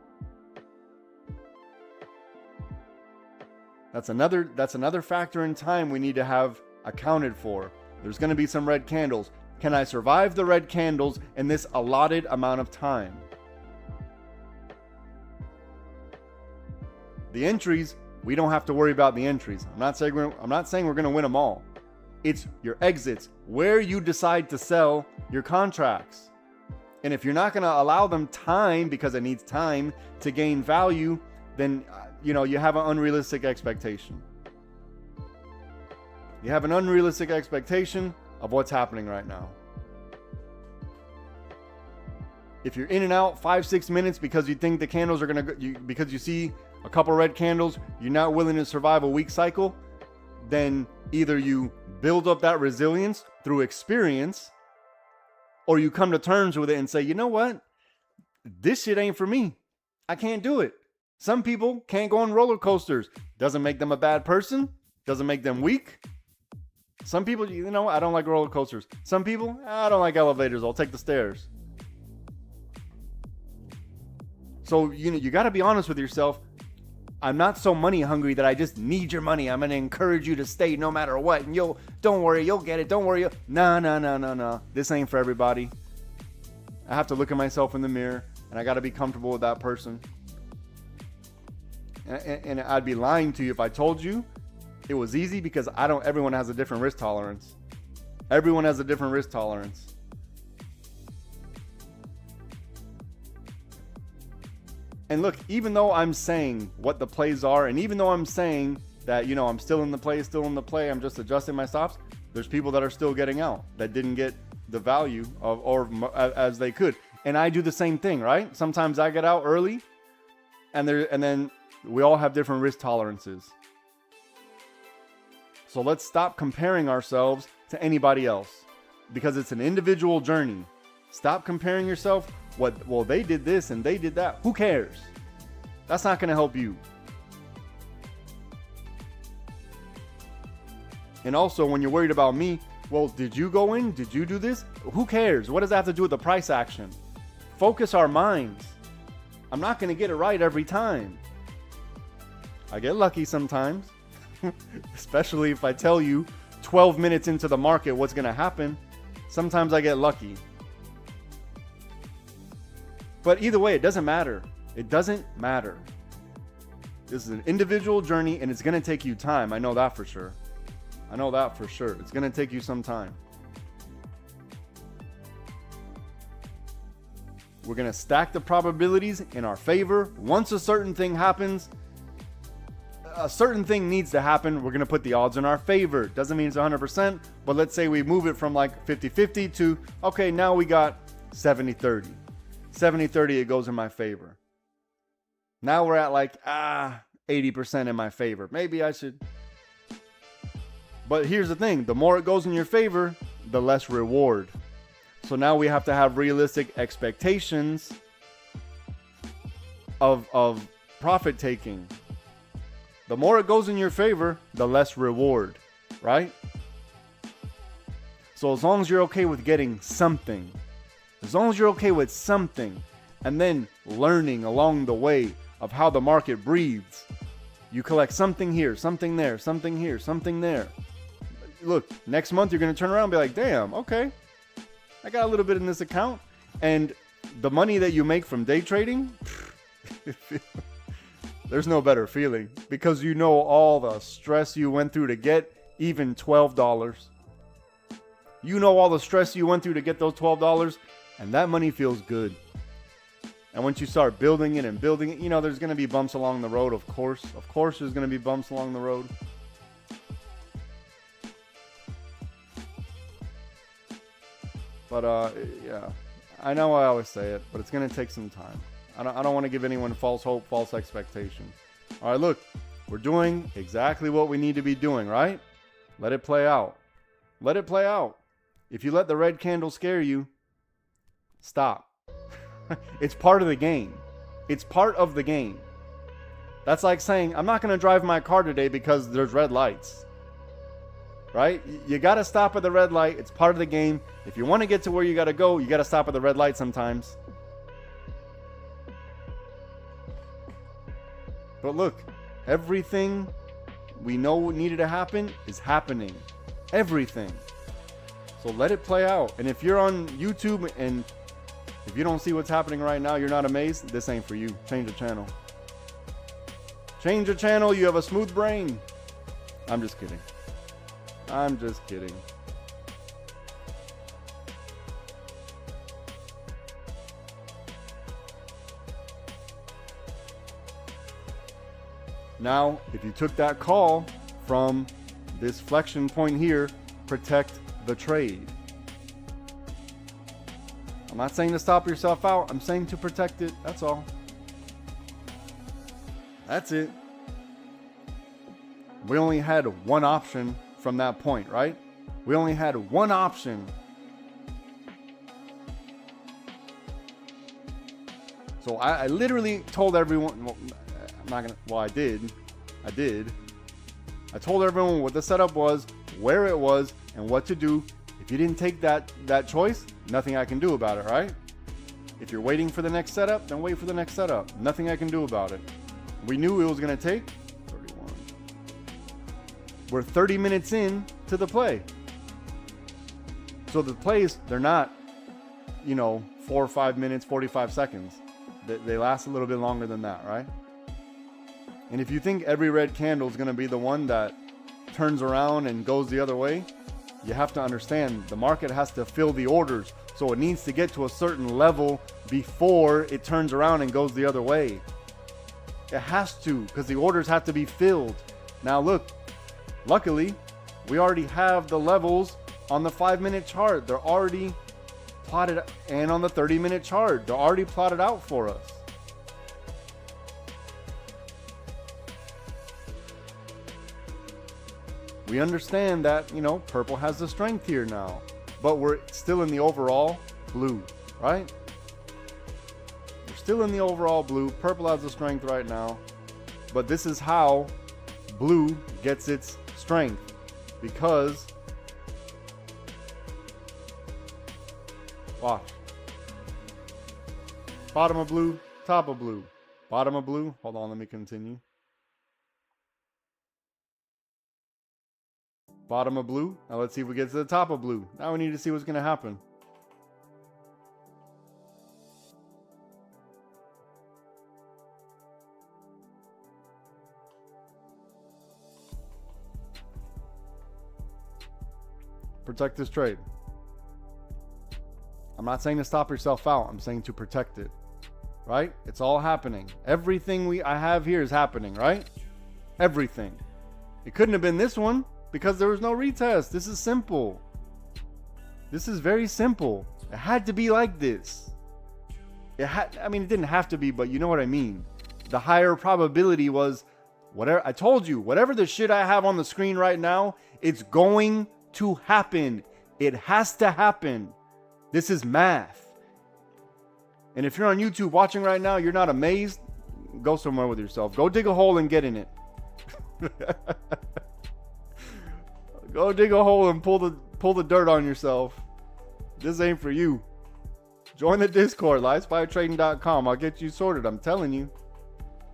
That's another factor in time we need to have accounted for. There's going to be some red candles. Can I survive the red candles in this allotted amount of time? The entries, we don't have to worry about the entries. I'm not saying we're going to win them all. It's your exits, where you decide to sell your contracts. And if you're not going to allow them time because it needs time to gain value, then you have an unrealistic expectation. You have an unrealistic expectation of what's happening right now. If you're in and out 5-6 minutes because you think the candles are going to because you see a couple red candles, you're not willing to survive a weak cycle, then either you build up that resilience through experience, or you come to terms with it and say, you know what? This shit ain't for me. I can't do it. Some people can't go on roller coasters. Doesn't make them a bad person. Doesn't make them weak. Some people, I don't like roller coasters. Some people, I don't like elevators. I'll take the stairs. So, you got to be honest with yourself. I'm not so money hungry that I just need your money. I'm going to encourage you to stay no matter what. And don't worry, you'll get it. Don't worry. No. This ain't for everybody. I have to look at myself in the mirror and I got to be comfortable with that person. And I'd be lying to you if I told you it was easy because everyone has a different risk tolerance. Everyone has a different risk tolerance. And look, even though I'm saying what the plays are, and even though I'm saying that, I'm still in the play, I'm just adjusting my stops, there's people that are still getting out that didn't get the value as they could. And I do the same thing, right? Sometimes I get out early and then we all have different risk tolerances. So let's stop comparing ourselves to anybody else because it's an individual journey. Stop comparing yourself. Well, they did this and they did that. Who cares? That's not going to help you. And also, when you're worried about me, well, did you go in? Did you do this? Who cares? What does that have to do with the price action? Focus our minds. I'm not going to get it right every time. I get lucky sometimes, especially if I tell you 12 minutes into the market what's going to happen. Sometimes I get lucky. But either way, it doesn't matter. It doesn't matter. This is an individual journey, and it's going to take you time. I know that for sure. I know that for sure. It's going to take you some time. We're going to stack the probabilities in our favor. Once a certain thing happens, a certain thing needs to happen, we're going to put the odds in our favor. Doesn't mean it's 100%, but let's say we move it from like 50-50 to, okay, now we got 70-30. 70-30, it goes in my favor. Now we're at like, 80% in my favor. Maybe I should. But here's the thing. The more it goes in your favor, the less reward. So now we have to have realistic expectations of profit taking. The more it goes in your favor, the less reward, right? So as long as you're okay with getting something, as long as you're okay with something, and then learning along the way of how the market breathes, you collect something here, something there, something here, something there. Look, next month you're going to turn around and be like, damn, okay, I got a little bit in this account. And the money that you make from day trading, there's no better feeling, because you know all the stress you went through to get even $12. You know all the stress you went through to get those $12, and that money feels good. And once you start building it and building it, you know, there's going to be bumps along the road, of course. Of course there's going to be bumps along the road. But yeah, I know I always say it, but it's going to take some time. I don't want to give anyone false hope, false expectation. All right, look, we're doing exactly what we need to be doing, right? Let it play out. Let it play out. If you let the red candle scare you, stop. It's part of the game. It's part of the game. That's like saying, I'm not going to drive my car today because there's red lights. Right? You got to stop at the red light. It's part of the game. If you want to get to where you got to go, you got to stop at the red light sometimes. But look, everything we know needed to happen is happening. Everything. So let it play out. And if you're on YouTube and if you don't see what's happening right now, you're not amazed, this ain't for you. Change the channel. Change the channel. You have a smooth brain. I'm just kidding. I'm just kidding. Now, if you took that call from this flexion point here, protect the trade. I'm not saying to stop yourself out. I'm saying to protect it. That's all. That's it. We only had one option from that point, right? We only had one option. So I literally told everyone, well, I'm not gonna, well, I did. I told everyone what the setup was, where it was, and what to do. If you didn't take that choice, nothing I can do about it, right? If you're waiting for the next setup, then wait for the next setup. Nothing I can do about it. We knew it was gonna take 31. We're 30 minutes in to the play. So the plays, they're not, 4 or 5 minutes, 45 seconds. They last a little bit longer than that, right? And if you think every red candle is going to be the one that turns around and goes the other way, you have to understand the market has to fill the orders. So it needs to get to a certain level before it turns around and goes the other way. It has to, because the orders have to be filled. Now look, luckily, we already have the levels on the 5-minute chart. They're already plotted, and on the 30-minute chart, they're already plotted out for us. We understand that, purple has the strength here now, but we're still in the overall blue, right? We're still in the overall blue. Purple has the strength right now, but this is how blue gets its strength. because watch. Bottom of blue, top of blue. Bottom of blue. Hold on, let me continue. Bottom of blue. Now let's see if we get to the top of blue. Now we need to see what's going to happen. Protect this trade. I'm not saying to stop yourself out. I'm saying to protect it. Right? It's all happening. Everything I have here is happening, right? Everything. It couldn't have been this one because there was no retest. This is simple. This is very simple. It had to be like this. I mean, it didn't have to be, but you know what I mean. The higher probability was whatever. I told you, whatever the shit I have on the screen right now, it's going to happen. It has to happen. This is math. And if you're on YouTube watching right now, you're not amazed, go somewhere with yourself. Go dig a hole and get in it. Go dig a hole and pull the dirt on yourself. This ain't for you. Join the Discord, livespytrading.com. I'll get you sorted. I'm telling you.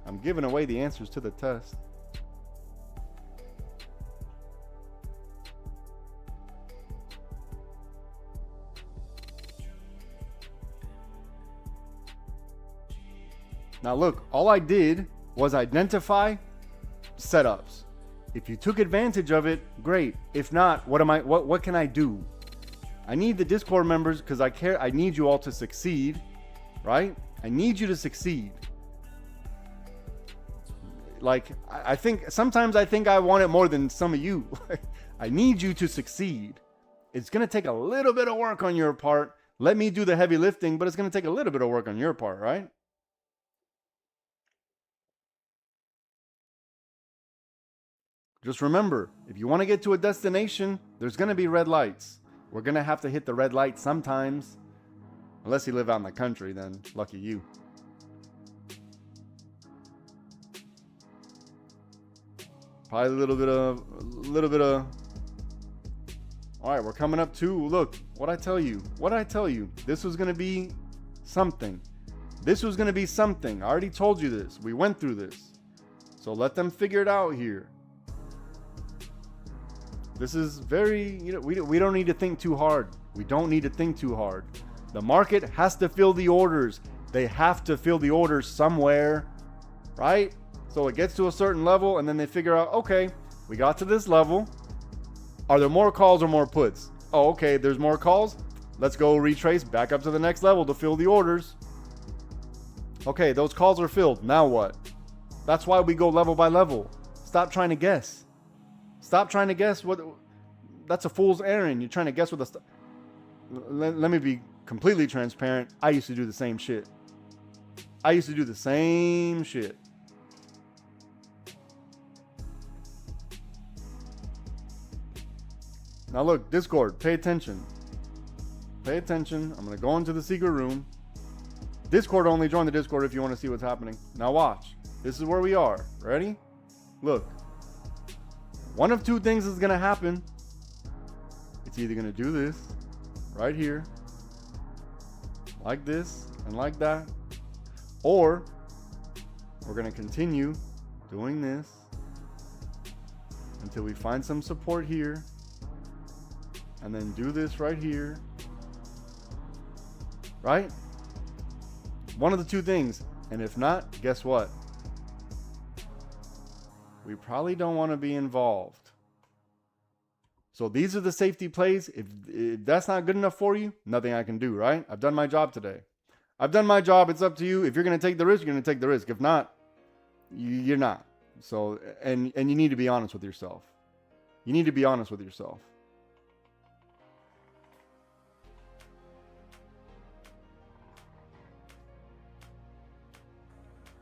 I'm giving away the answers to the test. Now look, all I did was identify setups. If you took advantage of it, great. If not, what can I do? I need the Discord members because I care. I need you all to succeed, right? I need you to succeed. Like, sometimes I think I want it more than some of you. I need you to succeed. It's going to take a little bit of work on your part. Let me do the heavy lifting, but it's going to take a little bit of work on your part, right? Just remember, if you want to get to a destination, there's going to be red lights. We're going to have to hit the red light sometimes. Unless you live out in the country, then lucky you. Probably a little bit of. All right, we're coming up to, look, what I tell you. This was going to be something. This was going to be something. I already told you this. We went through this. So let them figure it out here. This is very, we don't need to think too hard. We don't need to think too hard. The market has to fill the orders. They have to fill the orders somewhere, right? So it gets to a certain level and then they figure out, okay, we got to this level. Are there more calls or more puts? Oh, okay, there's more calls. Let's go retrace back up to the next level to fill the orders. Okay, those calls are filled. Now what? That's why we go level by level. Stop trying to guess. Stop trying to guess what. That's a fool's errand. You're trying to guess what the. Let me be completely transparent. I used to do the same shit. Now look, Discord, pay attention. I'm going to go into the secret room. Discord only, join the Discord if you want to see what's happening. Now watch. This is where we are. Ready? Look. One of two things is going to happen. It's either going to do this right here, like this and like that, or we're going to continue doing this until we find some support here, and then do this right here, right? One of the two things. And if not, guess what? We probably don't want to be involved. So these are the safety plays. If that's not good enough for you, nothing I can do, right? I've done my job today. I've done my job. It's up to you. If you're going to take the risk, you're going to take the risk. If not, you're not. So, and you need to be honest with yourself.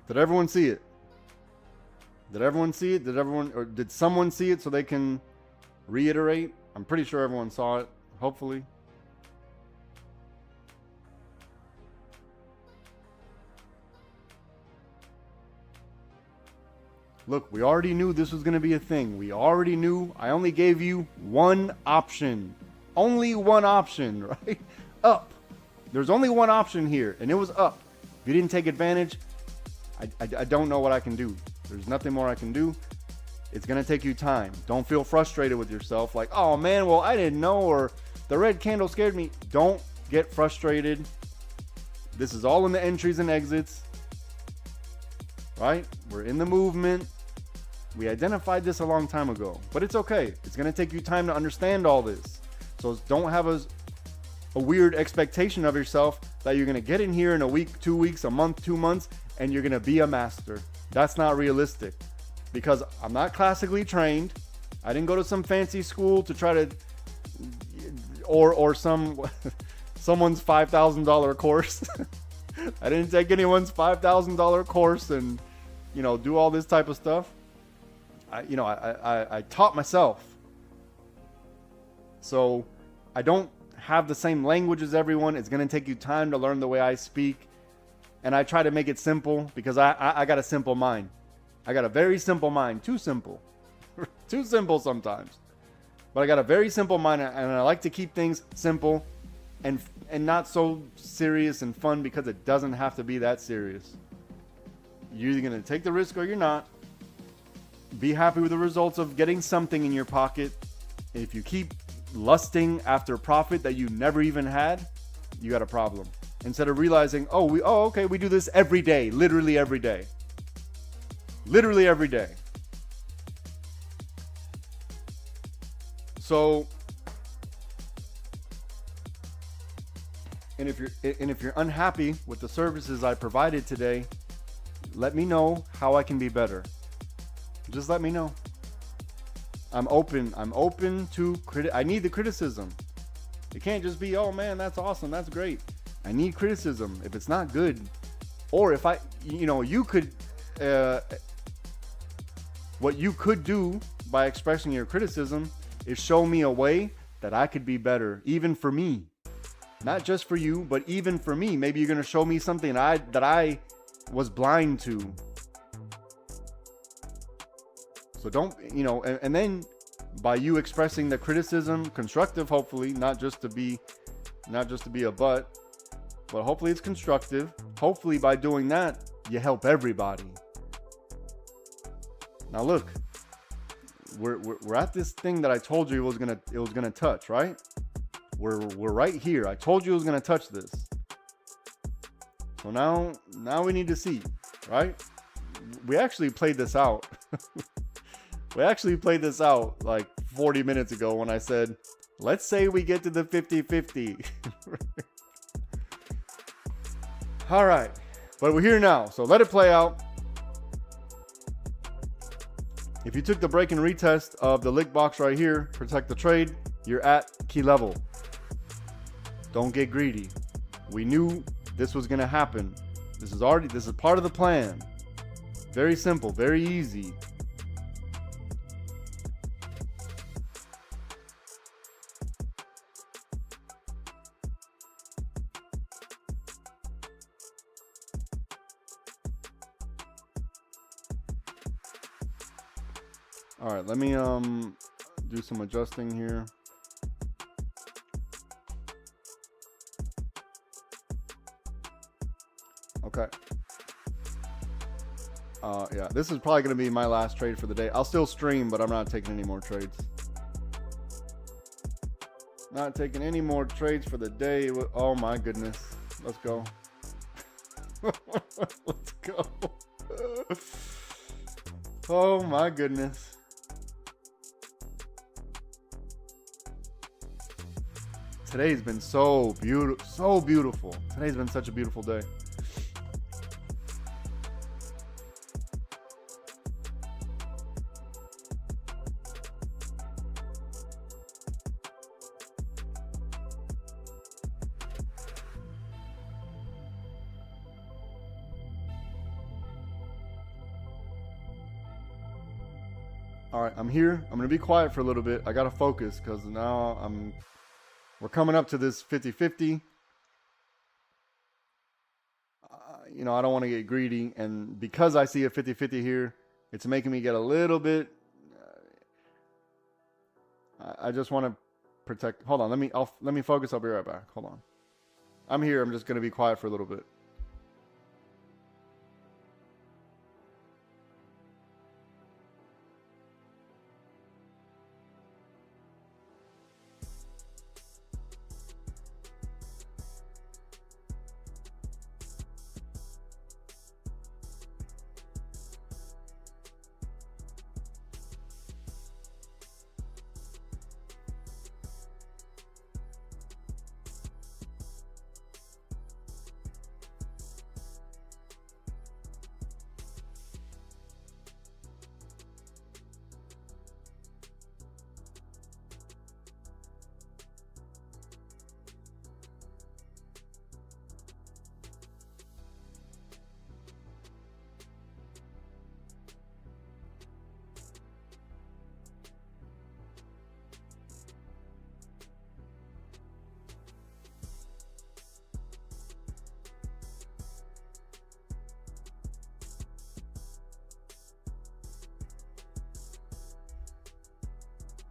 Did everyone see it? Did someone see it so they can reiterate? I'm pretty sure everyone saw it, hopefully. Look, we already knew this was going to be a thing. We already knew. I only gave you one option. Only one option, right? Up. There's only one option here, and it was up. If you didn't take advantage, I don't know what I can do. There's nothing more I can do. It's going to take you time. Don't feel frustrated with yourself like, oh man, well, I didn't know, or the red candle scared me. Don't get frustrated. This is all in the entries and exits, right? We're in the movement. We identified this a long time ago, but it's okay. It's going to take you time to understand all this. So don't have a weird expectation of yourself that you're going to get in here in a week, 2 weeks, a month, 2 months, and you're going to be a master. That's not realistic, because I'm not classically trained. I didn't go to some fancy school to try to, or someone's $5,000 course. I didn't take anyone's $5,000 course and, do all this type of stuff. I taught myself. So I don't have the same language as everyone. It's going to take you time to learn the way I speak. And I try to make it simple because I got a simple mind. I got a very simple mind. Too simple. Too simple sometimes. But I got a very simple mind, and I like to keep things simple and not so serious and fun, because it doesn't have to be that serious. You're either going to take the risk or you're not. Be happy with the results of getting something in your pocket. If you keep lusting after profit that you never even had, you got a problem. Instead of realizing, okay, we do this every day, literally every day. Literally every day. So, and if you're unhappy with the services I provided today, let me know how I can be better. Just let me know. I'm open to I need the criticism. It can't just be, oh man, that's awesome, that's great. I need criticism. If it's not good, or if you could, what you could do by expressing your criticism is show me a way that I could be better, even for me. Not just for you, but even for me. Maybe you're going to show me something that I was blind to. So don't, and then by you expressing the criticism, constructive, hopefully, not just to be a butt, but hopefully it's constructive. Hopefully by doing that, you help everybody. Now look, we're at this thing that I told you it was gonna touch, right? We're right here. I told you it was gonna touch this. So now we need to see, right? We actually played this out. We actually played this out like 40 minutes ago when I said, let's say we get to the 50-50. All right, but we're here now, so let it play out. If you took the break and retest of the lick box right here, protect the trade, you're at key level. Don't get greedy. We knew this was going to happen. This is part of the plan. Very simple, very easy. All right, let me do some adjusting here. Okay. Yeah, this is probably going to be my last trade for the day. I'll still stream, but I'm not taking any more trades. Not taking any more trades for the day. Oh my goodness. Let's go. Let's go. Oh my goodness. Today's been so beautiful, so beautiful. Today's been such a beautiful day. All right, I'm here. I'm going to be quiet for a little bit. I got to focus because now we're coming up to this 50-50. I don't want to get greedy. And because I see a 50-50 here, It's making me get a little bit. I just want to protect. Hold on. Let me focus. I'll be right back. Hold on. I'm here. I'm just going to be quiet for a little bit.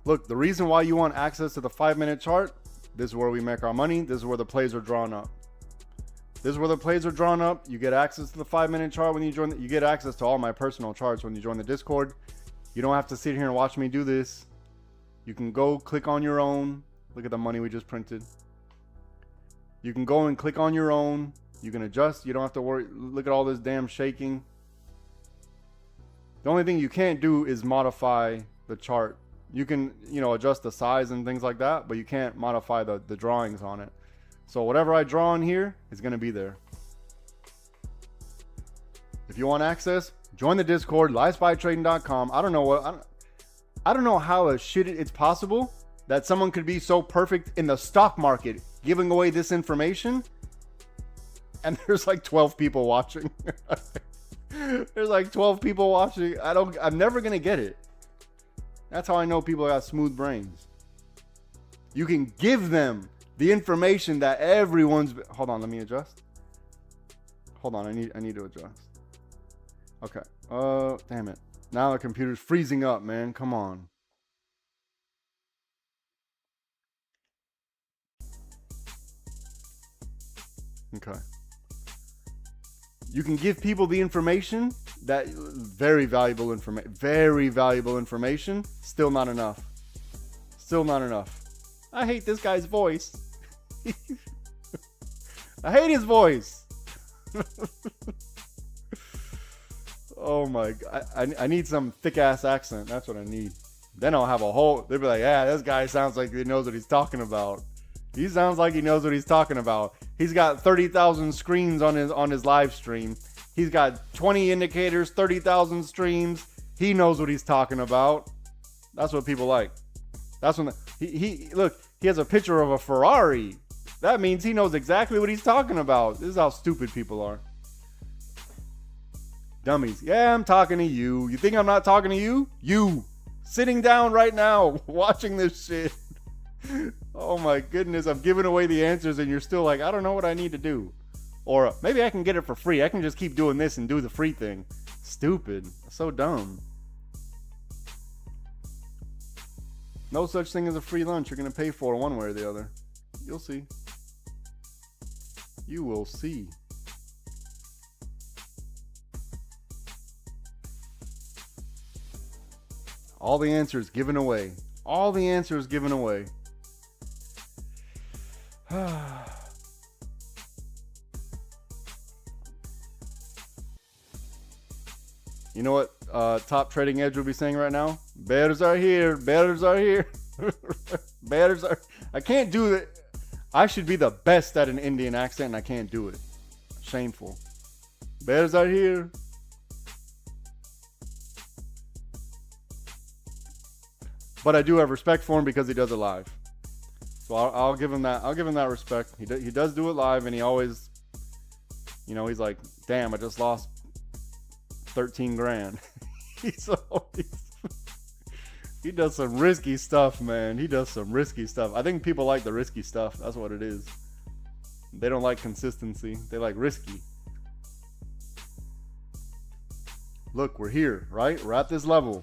Look, the reason why you want access to the 5-minute chart, this is where we make our money. This is where the plays are drawn up. This is where the plays are drawn up. You get access to the 5-minute chart when you join. You get access to all my personal charts when you join the Discord. You don't have to sit here and watch me do this. You can go click on your own. Look at the money we just printed. You can go and click on your own. You can adjust. You don't have to worry. Look at all this damn shaking. The only thing you can't do is modify the chart. You can, adjust the size and things like that, but you can't modify the drawings on it. So whatever I draw in here is going to be there. If you want access, join the Discord, livespytrading.com. I don't know how it's possible that someone could be so perfect in the stock market giving away this information, and there's like 12 people watching. There's like 12 people watching. I'm never going to get it. That's how I know people got smooth brains. You can give them the information that everyone's. Hold on, let me adjust. Hold on, I need to adjust. Okay. Damn it. Now the computer's freezing up, man. Come on. Okay. You can give people the information that very valuable information. Still not enough. Still not enough. I hate this guy's voice. I hate his voice. Oh my god. I need some thick ass accent. That's what I need. Then I'll have a whole. They'll be like, yeah, this guy sounds like he knows what he's talking about. He sounds like he knows what he's talking about. He's got 30,000 screens on his live stream. He's got 20 indicators, 30,000 streams. He knows what he's talking about. That's what people like. That's when he look. He has a picture of a Ferrari. That means he knows exactly what he's talking about. This is how stupid people are. Dummies. Yeah, I'm talking to you. You think I'm not talking to you? You sitting down right now watching this shit. Oh my goodness, I'm giving away the answers and you're still like, I don't know what I need to do. Or maybe I can get it for free. I can just keep doing this and do the free thing. Stupid. So dumb. No such thing as a free lunch. You're going to pay for it one way or the other. You'll see. You will see. All the answers given away. All the answers given away. You know what Top Trading Edge will be saying right now? Bears are here. Bears are here. Bears are. I can't do it. I should be the best at an Indian accent and I can't do it. Shameful. Bears are here. But I do have respect for him because he does it live. So I'll give him that. I'll give him that respect. He does do it live, and he always, he's like, damn, I just lost 13 grand. He does some risky stuff, man. He does some risky stuff. I think people like the risky stuff. That's what it is. They don't like consistency. They like risky. look, we're here, right? We're at this level.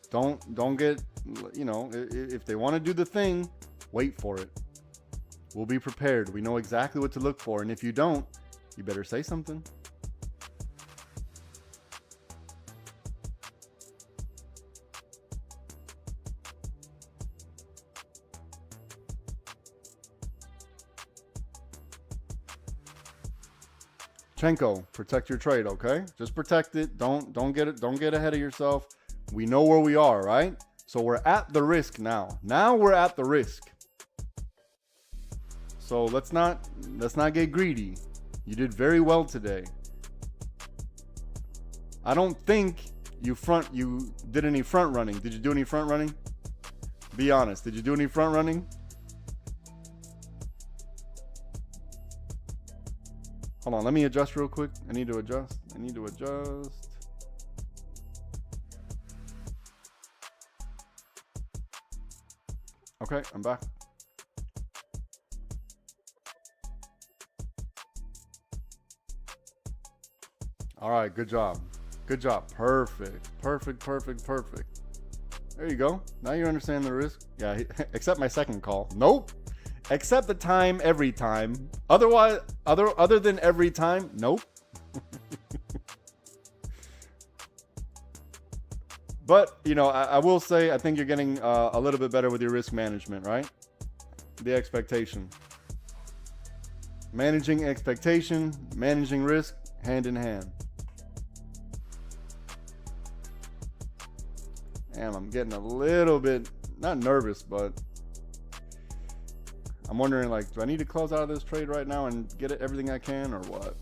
Don't get, you know, if they want to do the thing, wait for it. We'll be prepared. We know exactly what to look for. And if you don't, you better say something. Chenko, protect your trade, okay? Just protect it. Don't get ahead of yourself. We know where we are, right? So we're at the risk now. Now we're at the risk. So let's not get greedy. You did very well today. I don't think you did any front running. Did you do any front running? Be honest. Did you do any front running? Hold on, let me adjust real quick. I need to adjust. Okay, I'm back. All right, good job. Good job. Perfect. There you go. Now you understand the risk. Yeah, except my second call. Nope. Except the time every time. Otherwise, other than every time, nope. But, you know, I will say I think you're getting a little bit better with your risk management, right? The expectation. Managing expectation, managing risk, hand in hand. Damn, I'm getting a little bit, not nervous, but I'm wondering, like, do I need to close out of this trade right now and get everything I can, or what?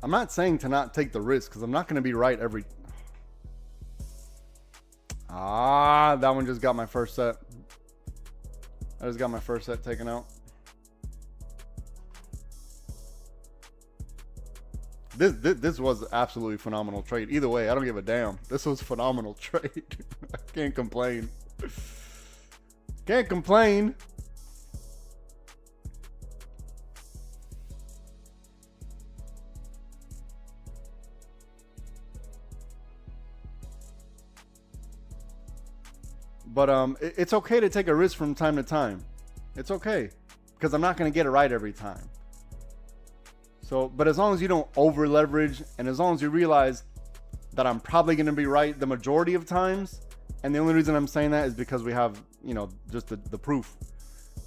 I'm not saying to not take the risk, because I'm not going to be right every... Ah, that one just got my first set. I just got my first set taken out. This was absolutely phenomenal trade. Either way, I don't give a damn. This was a phenomenal trade. I can't complain. Can't complain. But it's okay to take a risk from time to time. It's okay, because I'm not going to get it right every time. So, but as long as you don't over leverage, and as long as you realize that I'm probably going to be right the majority of times, and the only reason I'm saying that is because we have, you know, just the proof.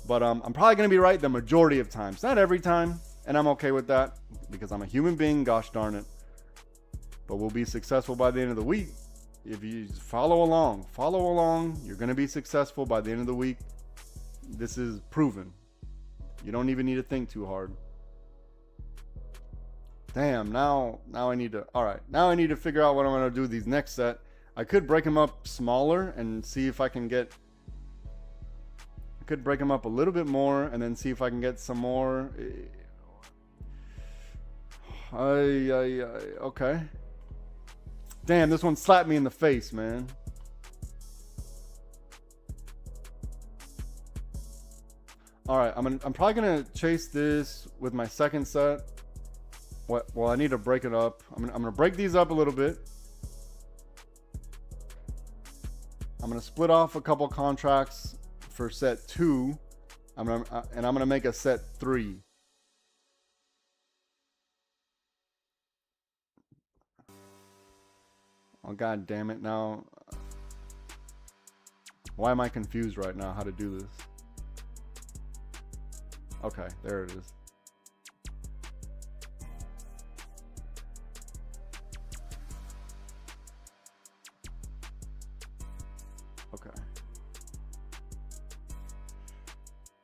But I'm probably going to be right the majority of times, not every time, and I'm okay with that because I'm a human being. Gosh darn it! But we'll be successful by the end of the week. If you follow along, you're going to be successful by the end of the week. This is proven. You don't even need to think too hard. Damn, now I need to, all right, now I need to figure out what I'm going to do these next set. I could break them up smaller and see if I can get, I could break them up a little bit more and then see if I can get some more. Okay. Damn, this one slapped me in the face, man. All right, I'm probably gonna chase this with my second set. Well, I need to break it up. I'm gonna break these up a little bit. I'm gonna split off a couple contracts for set 2. I'm gonna make a set 3. Oh, god damn it. Now, why am I confused right now how to do this? Okay, there it is.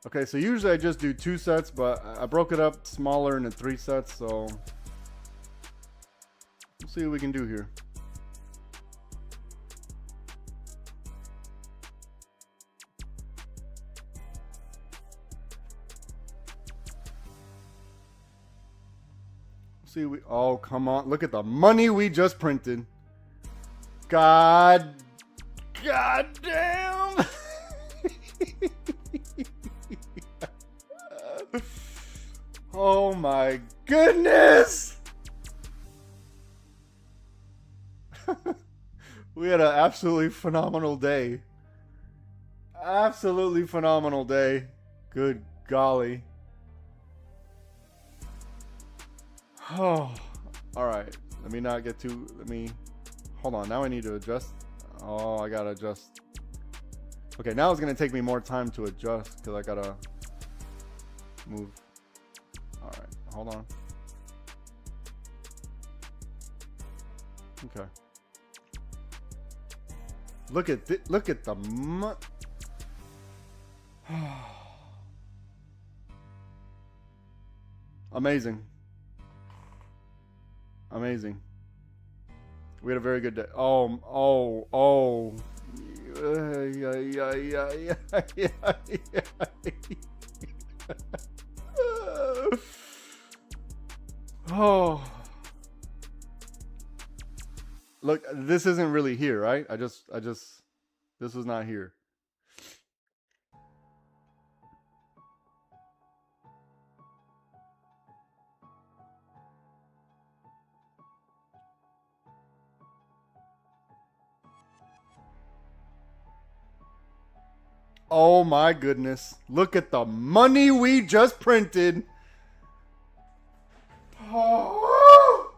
Okay, so usually I just do 2 sets, but I broke it up smaller into 3 sets, so we'll see what we can do here. See, oh, come on. Look at the money we just printed. God damn. Oh my goodness. We had an absolutely phenomenal day. Absolutely phenomenal day. Good golly. Oh, all right. Let me not get too, hold on. Now I need to adjust. Oh, I gotta adjust. Okay, now it's gonna take me more time to adjust because I gotta move. All right, hold on. Okay. Look at the amazing. Amazing. We had a very good day. Oh. Oh. Look, this isn't really here, right? this is not here. Oh my goodness. Look at the money we just printed. Oh.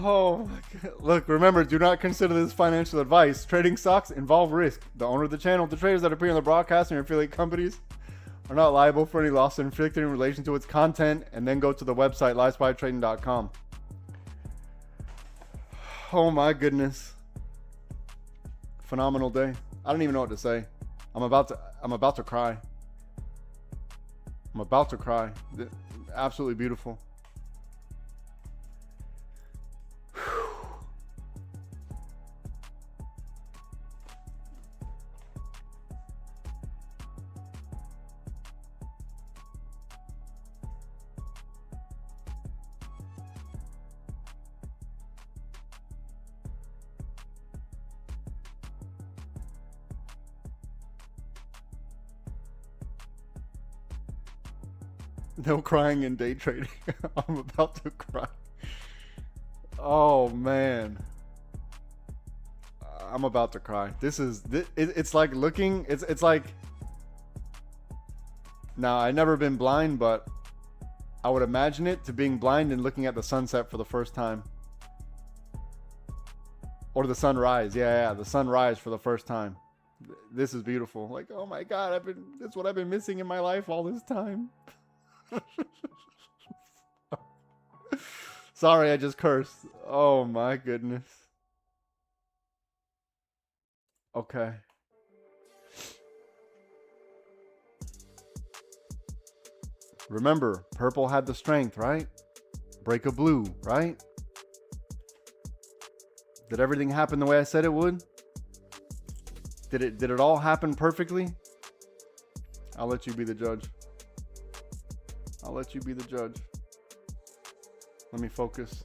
Oh my God. Look, remember, do not consider this financial advice. Trading stocks involve risk. The owner of the channel, the traders that appear on the broadcast and your affiliate companies are not liable for any loss inflicted in relation to its content. And then go to the website livespytrading.com. Oh my goodness. Phenomenal day. I don't even know what to say. I'm about to cry. I'm about to cry. Absolutely beautiful. No crying in day trading. I'm about to cry. Oh man. I'm about to cry. It's like looking, it's like, now I've never been blind, but I would imagine it to being blind and looking at the sunset for the first time. Or the sunrise. Yeah, the sunrise for the first time. This is beautiful. Like, oh my God, that's what I've been missing in my life all this time. Sorry, I just cursed. Oh my goodness. Okay. Remember, purple had the strength, right? Break a blue, right? Did everything happen the way I said it would? Did it all happen perfectly? I'll let you be the judge. I'll let you be the judge. Let me focus.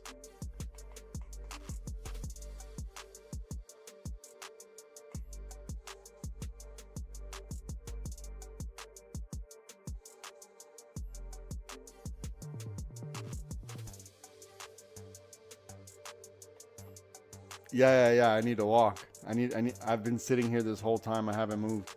Yeah. I need to walk. I've been sitting here this whole time. I haven't moved.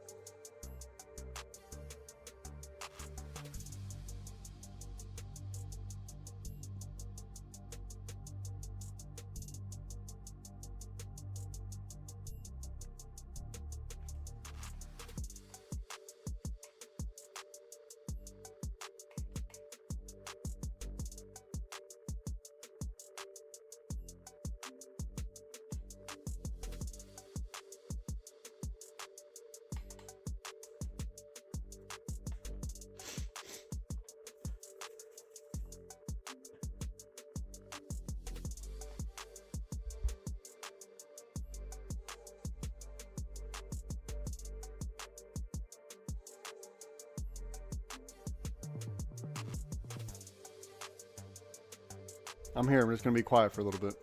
I'm here. I'm just going to be quiet for a little bit.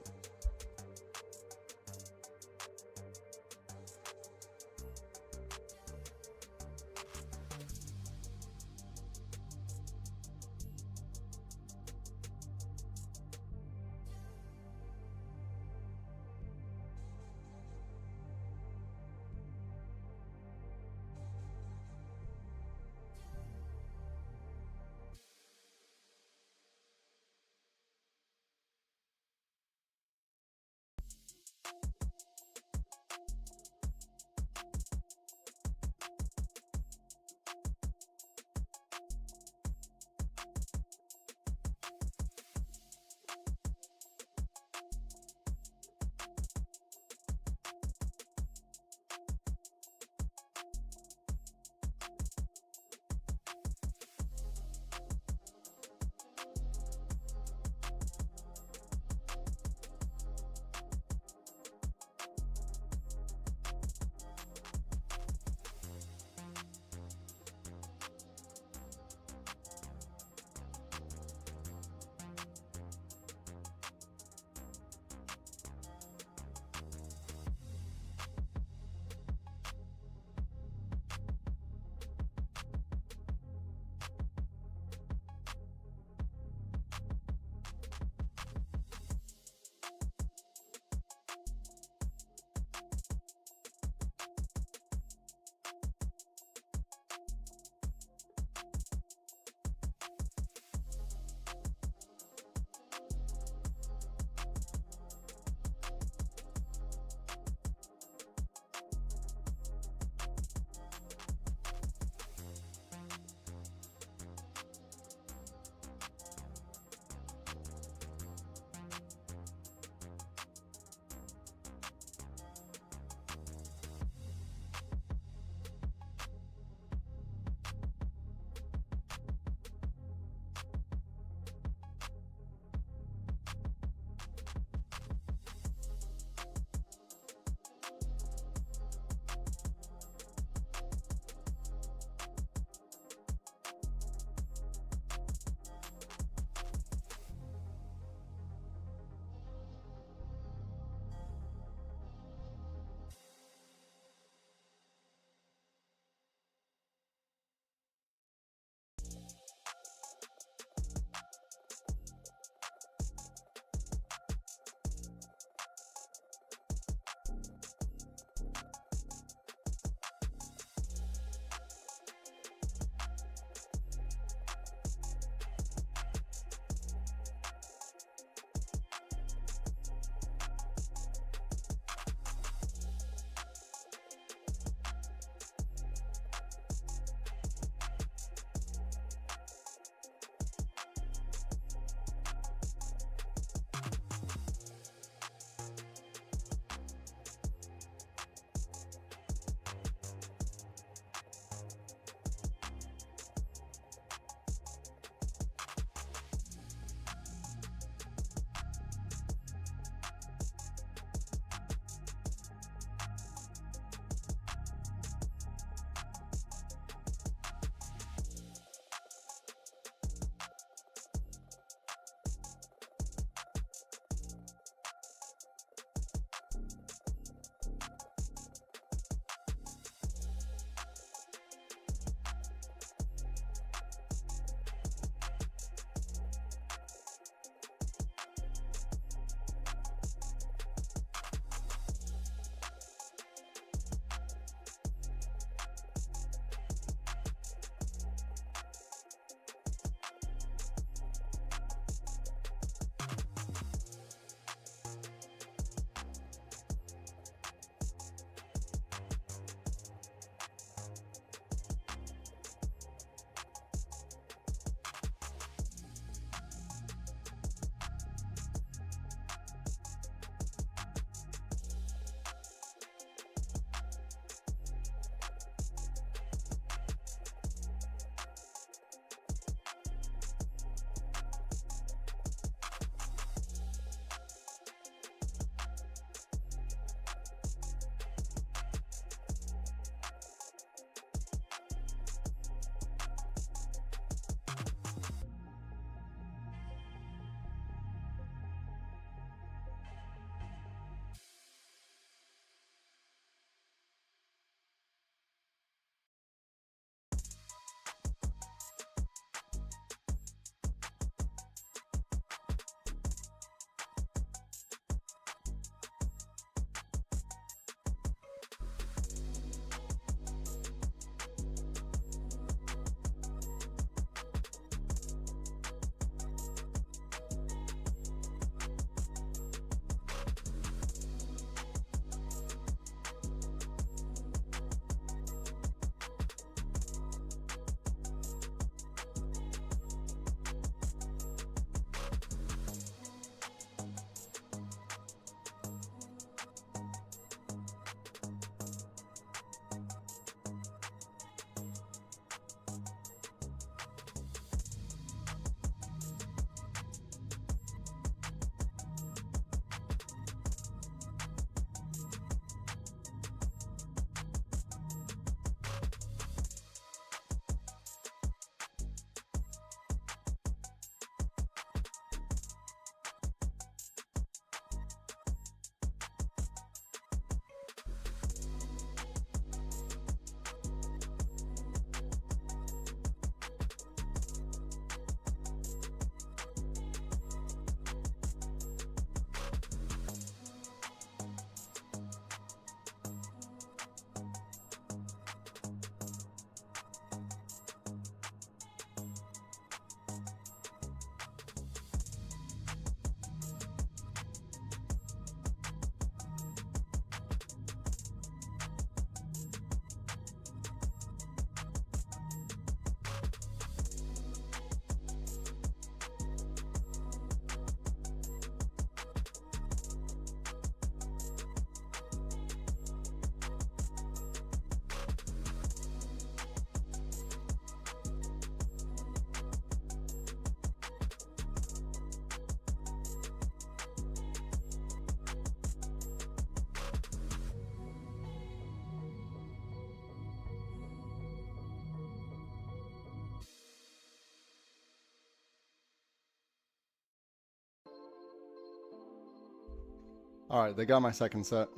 All right, they got my second set.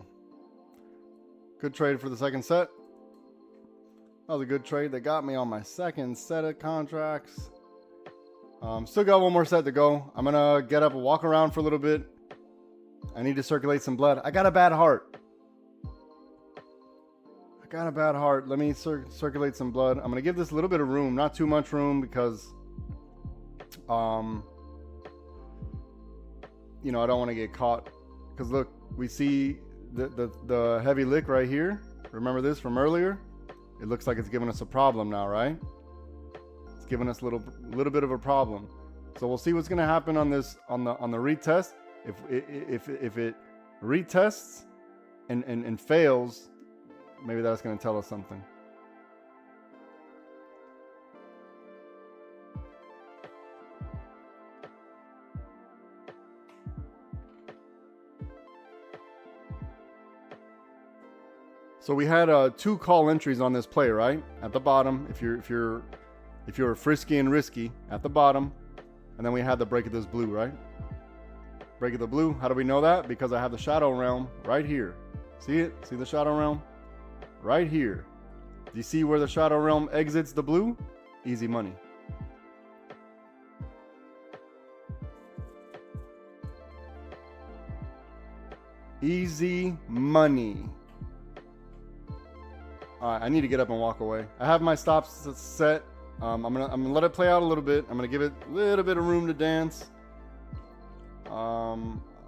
Good trade for the second set. That was a good trade. They got me on my second set of contracts. Still got one more set to go. I'm gonna get up and walk around for a little bit. I need to circulate some blood. I got a bad heart. Let me circulate some blood. I'm gonna give this a little bit of room, not too much room, because you know, I don't want to get caught. Because look, we see the heavy lick right here. Remember this from earlier? It looks like it's giving us a problem now, right? It's giving us a little bit of a problem. So we'll see what's gonna happen on this on the retest. If it retests and fails, maybe that's gonna tell us something. So we had 2 call entries on this play, right? At the bottom, if you're frisky and risky, at the bottom, and then we had the break of this blue, right? Break of the blue. How do we know that? Because I have the shadow realm right here. See it? See the shadow realm? Right here. Do you see where the shadow realm exits the blue? Easy money. Easy money. All right, I need to get up and walk away. I have my stops set. I'm gonna let it play out a little bit. I'm gonna give it a little bit of room to dance. I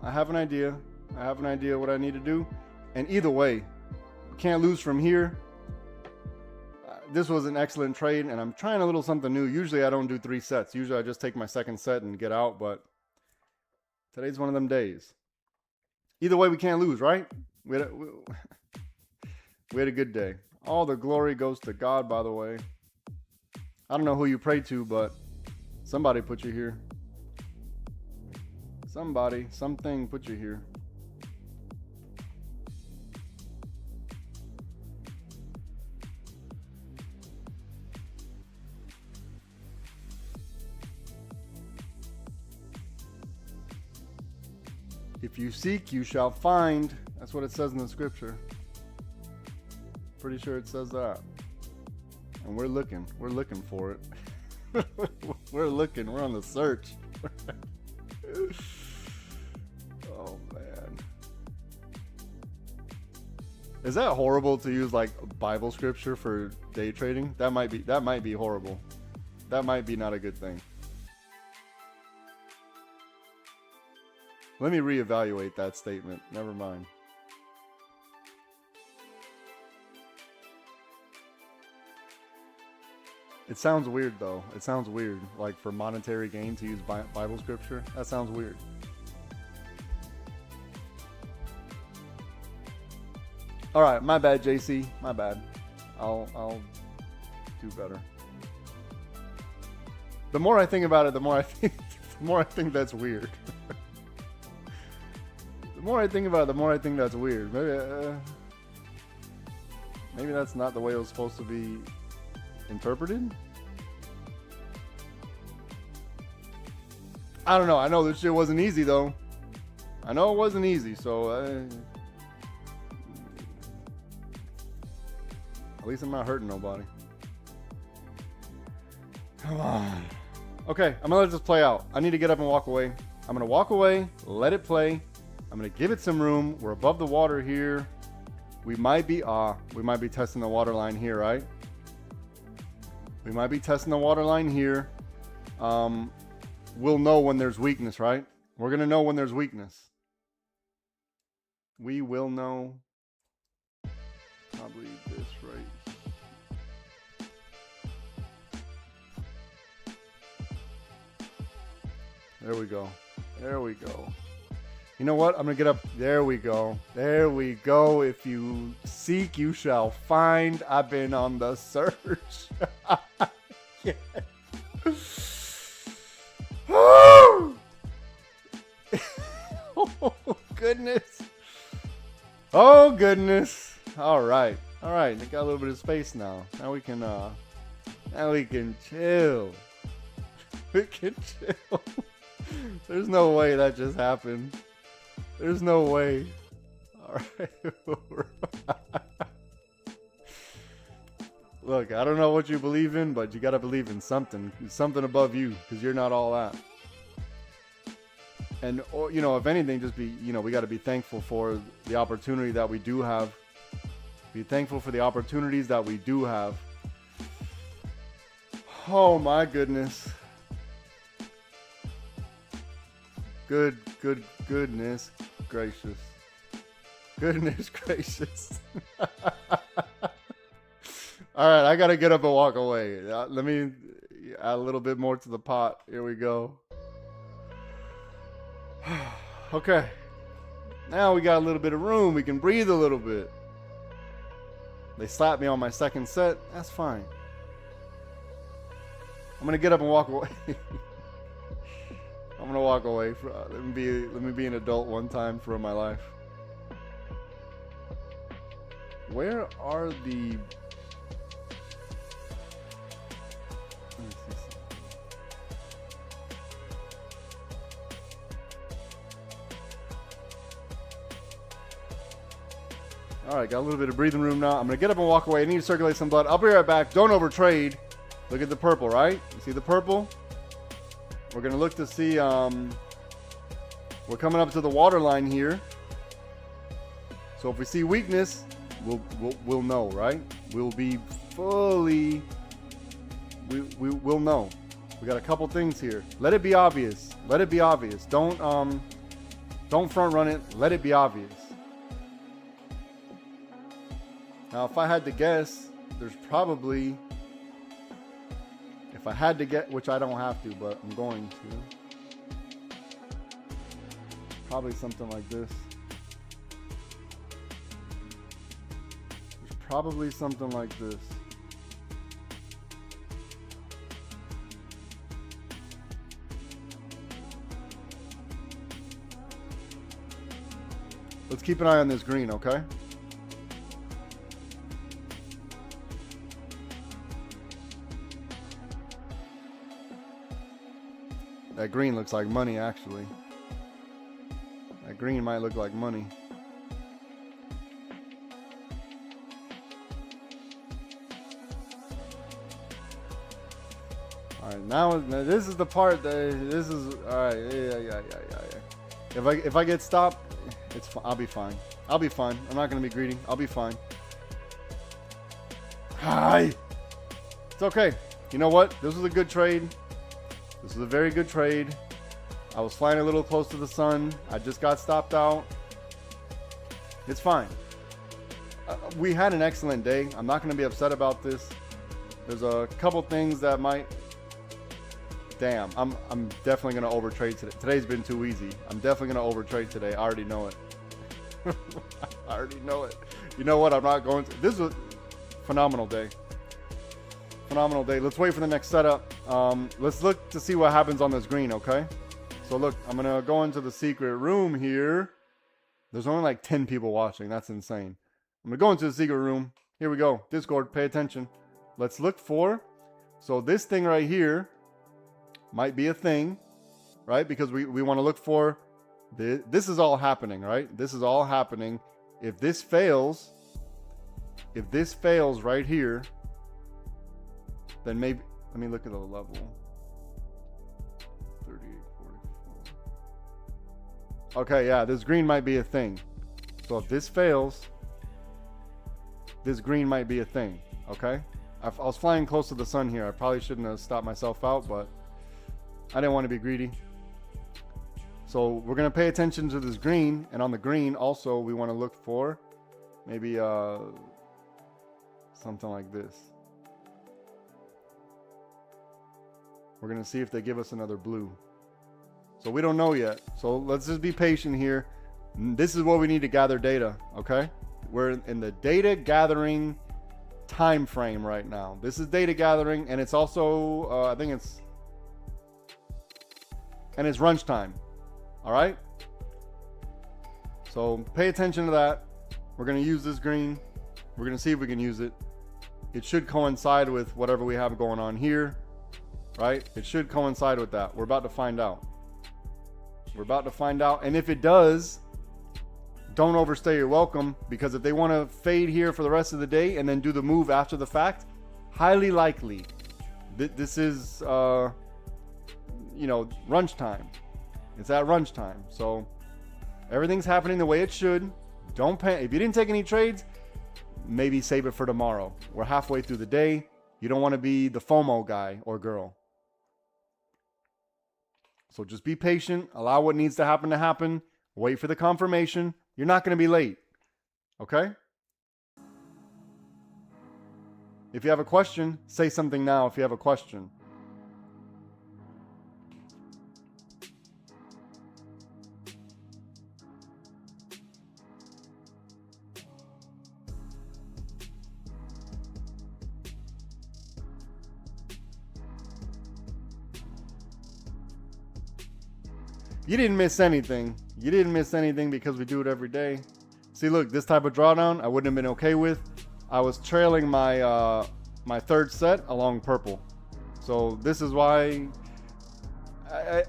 have an idea. What I need to do. And either way, can't lose from here. This was an excellent trade, and I'm trying a little something new. Usually I don't do 3 sets. Usually I just take my second set and get out, but today's one of them days. Either way, we can't lose, right? We had a good day. All the glory goes to God, by the way. I don't know who you pray to, but somebody put you here. Something put you here. If you seek, you shall find. That's what it says in the scripture. Pretty sure it says that. And we're looking for it. We're on the search. Oh man. Is that horrible to use like Bible scripture for day trading? That might be horrible. That might be not a good thing. Let me reevaluate that statement. Never mind. It sounds weird though. It sounds weird. Like for monetary gain to use Bible scripture. That sounds weird. All right, my bad, JC. My bad. I'll do better. The more I think about it, the more I think that's weird. The more I think about it, the more I think that's weird. Maybe that's not the way it was supposed to be interpreted. I don't know. I know this shit wasn't easy though. I know it wasn't easy, so at least I'm not hurting nobody. Come on. Okay, I'm gonna let this play out. I need to get up and walk away. I'm gonna walk away, let it play. I'm gonna give it some room. We're above the water here. We might be testing the water line here, right? We might be testing the water line here. We'll know when there's weakness, right? We're gonna know when there's weakness. We will know. Probably this right. There we go. There we go. You know what? I'm going to get up. There we go. There we go. If you seek, you shall find. I've been on the search. Yeah. Oh, goodness. Oh, goodness. All right. All right. We got a little bit of space now. Now we can chill. We can chill. There's no way that just happened. There's no way. All right. Look, I don't know what you believe in, but you got to believe in something. Something above you, because you're not all that. And, or, you know, if anything, just be, you know, we got to be thankful for the opportunity that we do have. Be thankful for the opportunities that we do have. Oh, my goodness. Goodness gracious. Goodness gracious. All right, I got to get up and walk away. Let me add a little bit more to the pot. Here we go. Okay. Now we got a little bit of room. We can breathe a little bit. They slapped me on my second set. That's fine. I'm going to get up and walk away. I'm going to walk away. Let me be an adult one time for my life. Where are the... All right, got a little bit of breathing room now. I'm going to get up and walk away. I need to circulate some blood. I'll be right back. Don't overtrade. Look at the purple, right? You see the purple? We're going to look to see, we're coming up to the water line here. So if we see weakness, we'll know, right? We'll be fully, we'll know. We got a couple things here. Let it be obvious. Let it be obvious. Don't front run it. Let it be obvious. Now, if I had to guess, there's probably, if I had to get, which I don't have to, but I'm going to, probably something like this. There's probably something like this. Let's keep an eye on this green, okay? That green looks like money, actually. That green might look like money. All right, now this is the part that this is. All right, yeah. If I get stopped, I'll be fine. I'll be fine. I'm not gonna be greedy. I'll be fine. Hi. It's okay. You know what? This was a good trade. This is a very good trade. I was flying a little close to the sun. I just got stopped out. It's fine. We had an excellent day. I'm not going to be upset about this. There's a couple things that might... Damn, I'm definitely going to overtrade today. Today's been too easy. I'm definitely going to overtrade today. I already know it. I already know it. You know what? I'm not going to... This was a phenomenal day. Phenomenal day. Let's wait for the next setup. Let's look to see what happens on this green, okay? So look, I'm gonna go into the secret room here. There's only like 10 people watching. That's insane. I'm gonna go into the secret room. Here we go. Discord, pay attention. Let's look for, so this thing right here might be a thing, right? Because we want to look for, this is all happening, right? This is all happening. If this fails right here, then maybe, let me look at the level. 38, 44. Okay, yeah, this green might be a thing. So if this fails, this green might be a thing, okay? I was flying close to the sun here. I probably shouldn't have stopped myself out, but I didn't want to be greedy. So we're going to pay attention to this green, and on the green also we want to look for maybe something like this. We're going to see if they give us another blue. So we don't know yet. So let's just be patient here. This is what we need to gather data, okay? We're in the data gathering time frame right now. This is data gathering, and it's also, I think it's crunch time, all right? So pay attention to that. We're going to use this green. We're going to see if we can use it. It should coincide with whatever we have going on here. Right? It should coincide with that. We're about to find out. We're about to find out. And if it does, don't overstay your welcome, because if they want to fade here for the rest of the day and then do the move after the fact, highly likely this is brunch time. It's at brunch time, so everything's happening the way it should. Don't panic. If you didn't take any trades, maybe save it for tomorrow. We're halfway through the day. You don't want to be the FOMO guy or girl. So just be patient. Allow what needs to happen. Wait for the confirmation. You're not going to be late. Okay? If you have a question, say something now if you have a question. You didn't miss anything. You didn't miss anything because we do it every day. See, look, this type of drawdown I wouldn't have been okay with. I was trailing my my third set along purple. So this is why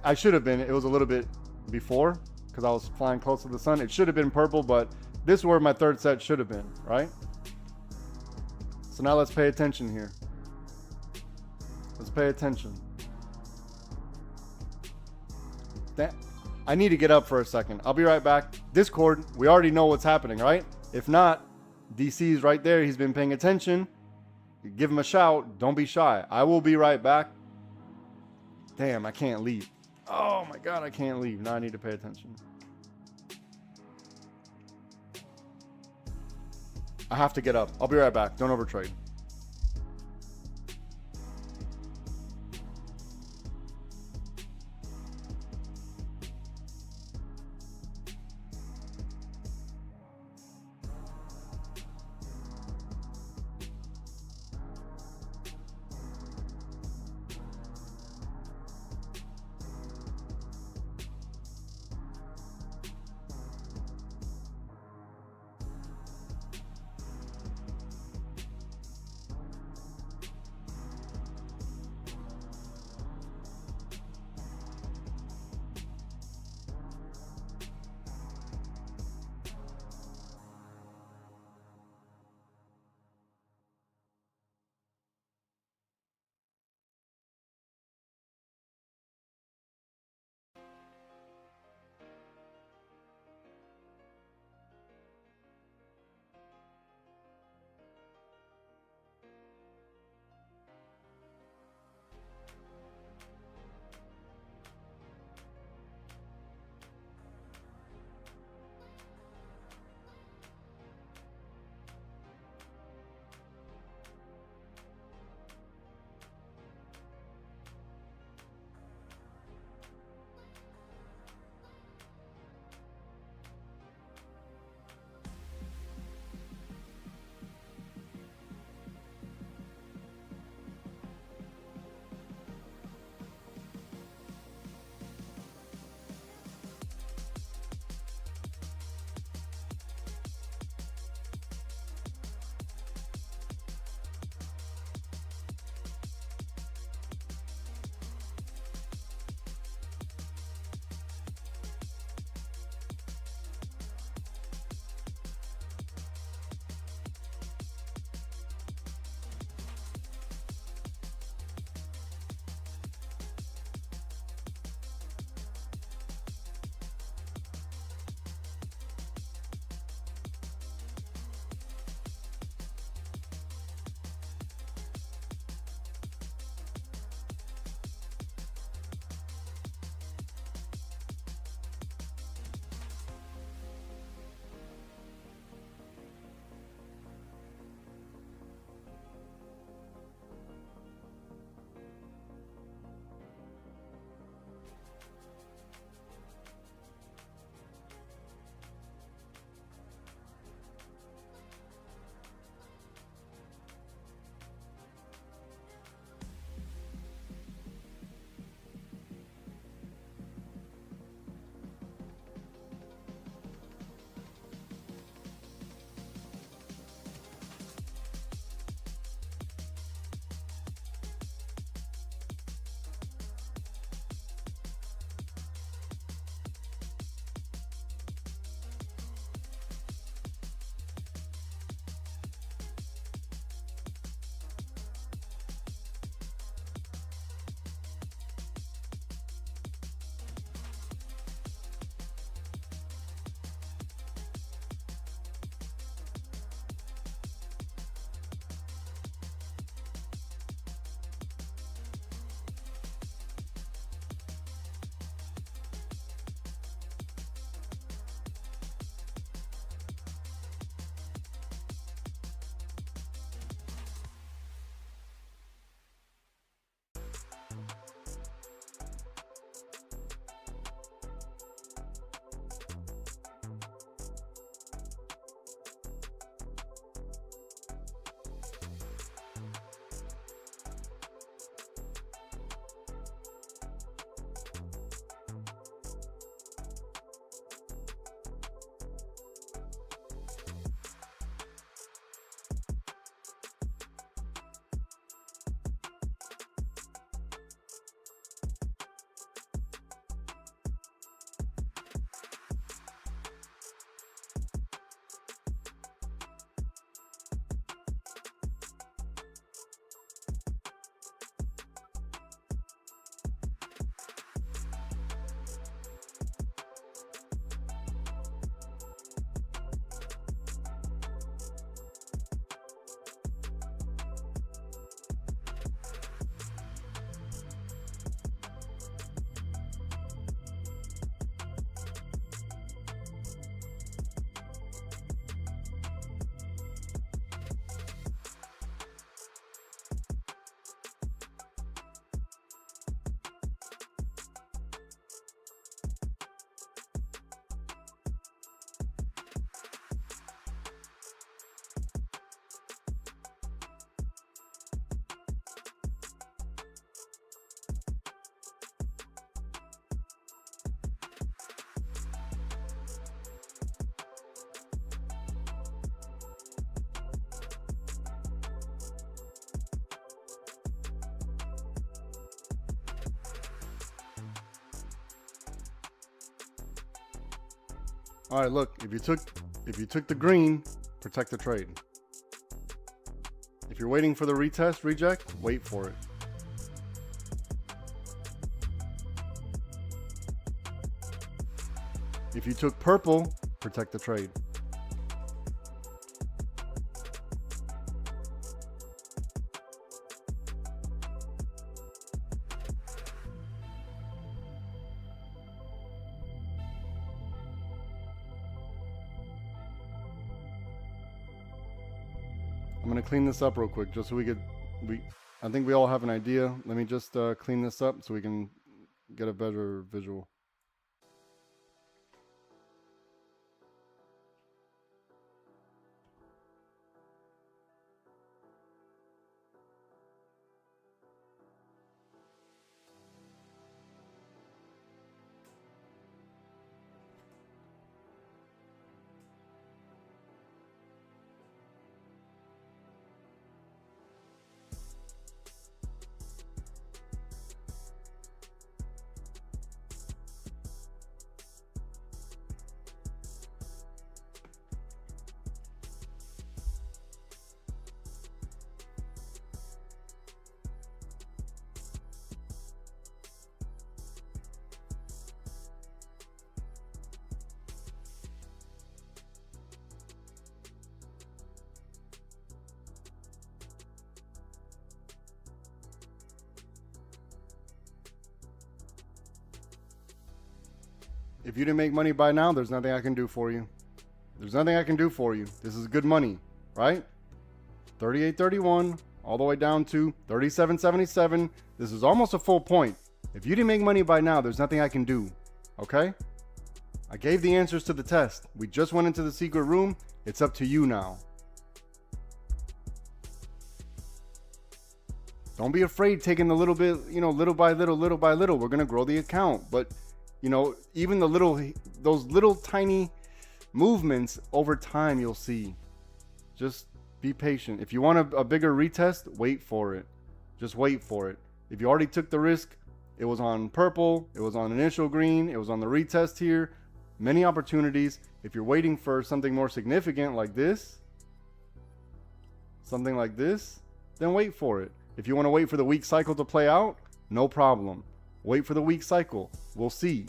I should have been. It was a little bit before because I was flying close to the sun. It should have been purple, but this is where my third set should have been, right? So now let's pay attention here. Let's pay attention. I need to get up for a second. I'll be right back. Discord, we already know what's happening, right? If not, DC's right there. He's been paying attention. Give him a shout. Don't be shy. I will be right back. Damn, I can't leave. Oh my God, I can't leave. Now I need to pay attention. I have to get up. I'll be right back. Don't overtrade. All right, look, if you took the green, protect the trade. If you're waiting for the retest, reject, wait for it. If you took purple, protect the trade. I'm gonna clean this up real quick just so I think we all have an idea. Let me just clean this up so we can get a better visual. If you didn't make money by now, there's nothing I can do for you. There's nothing I can do for you. This is good money, right? 38.31 all the way down to 37.77. This is almost a full point. If you didn't make money by now, there's nothing I can do, okay? I gave the answers to the test. We just went into the secret room. It's up to you now. Don't be afraid taking the little bit, little by little, little by little. We're going to grow the account. But, even those little tiny movements over time, you'll see. Just be patient. If you want a bigger retest, wait for it. Just wait for it. If you already took the risk, it was on purple, it was on initial green, it was on the retest here. Many opportunities. If you're waiting for something more significant like this, something like this, then wait for it. If you want to wait for the week cycle to play out, no problem. Wait for the week cycle. We'll see.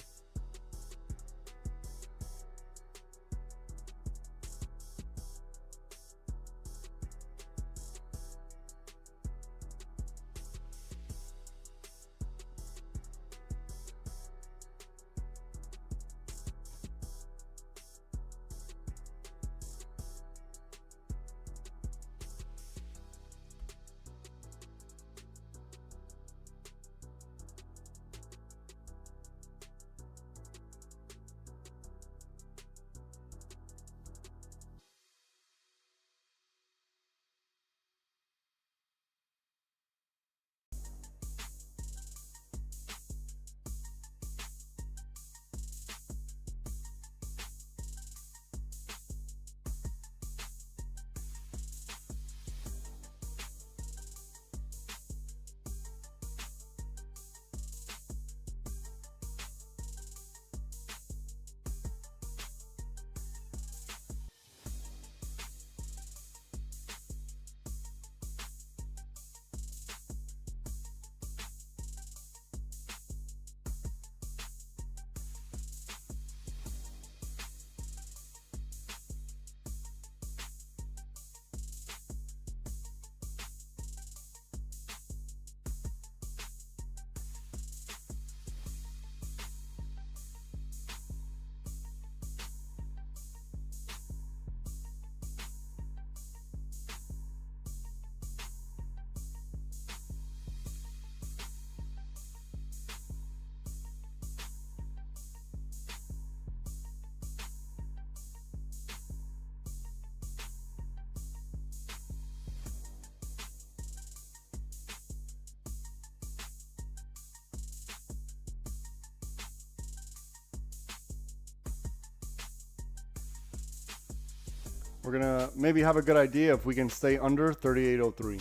We're gonna maybe have a good idea if we can stay under 3803.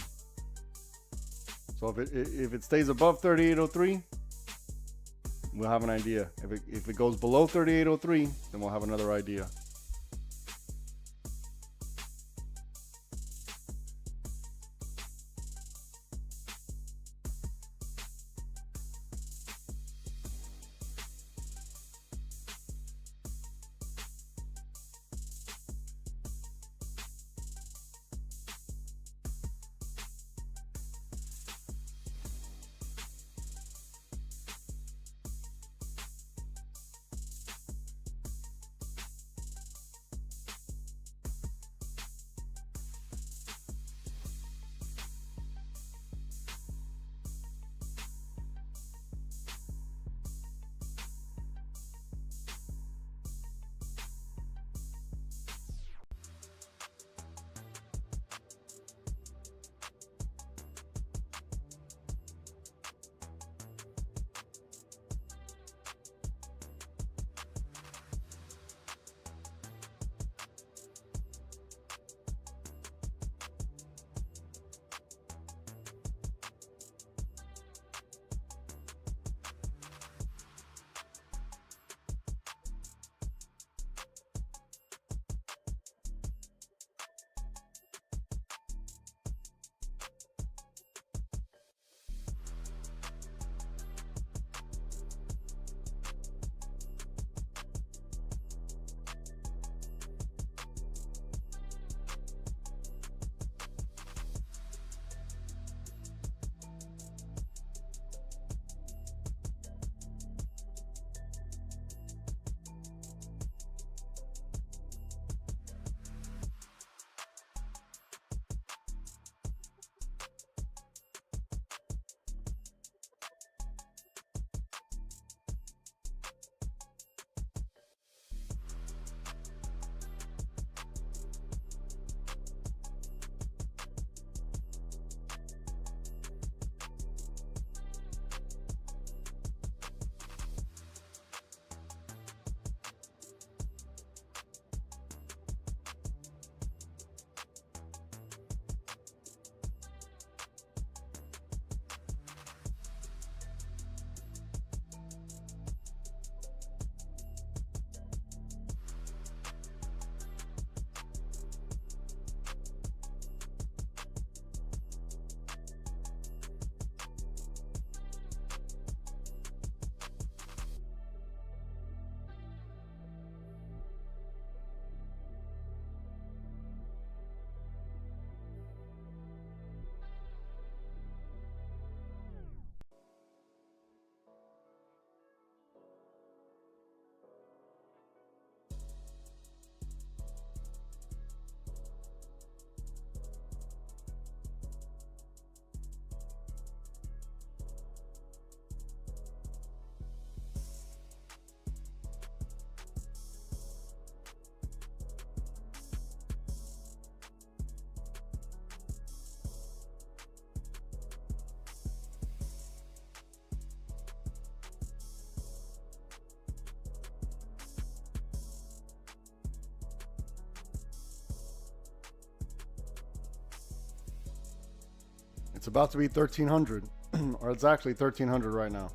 So if it stays above 3803, we'll have an idea. If it goes below 3803, then we'll have another idea. It's about to be 1300, or it's actually 1300 right now.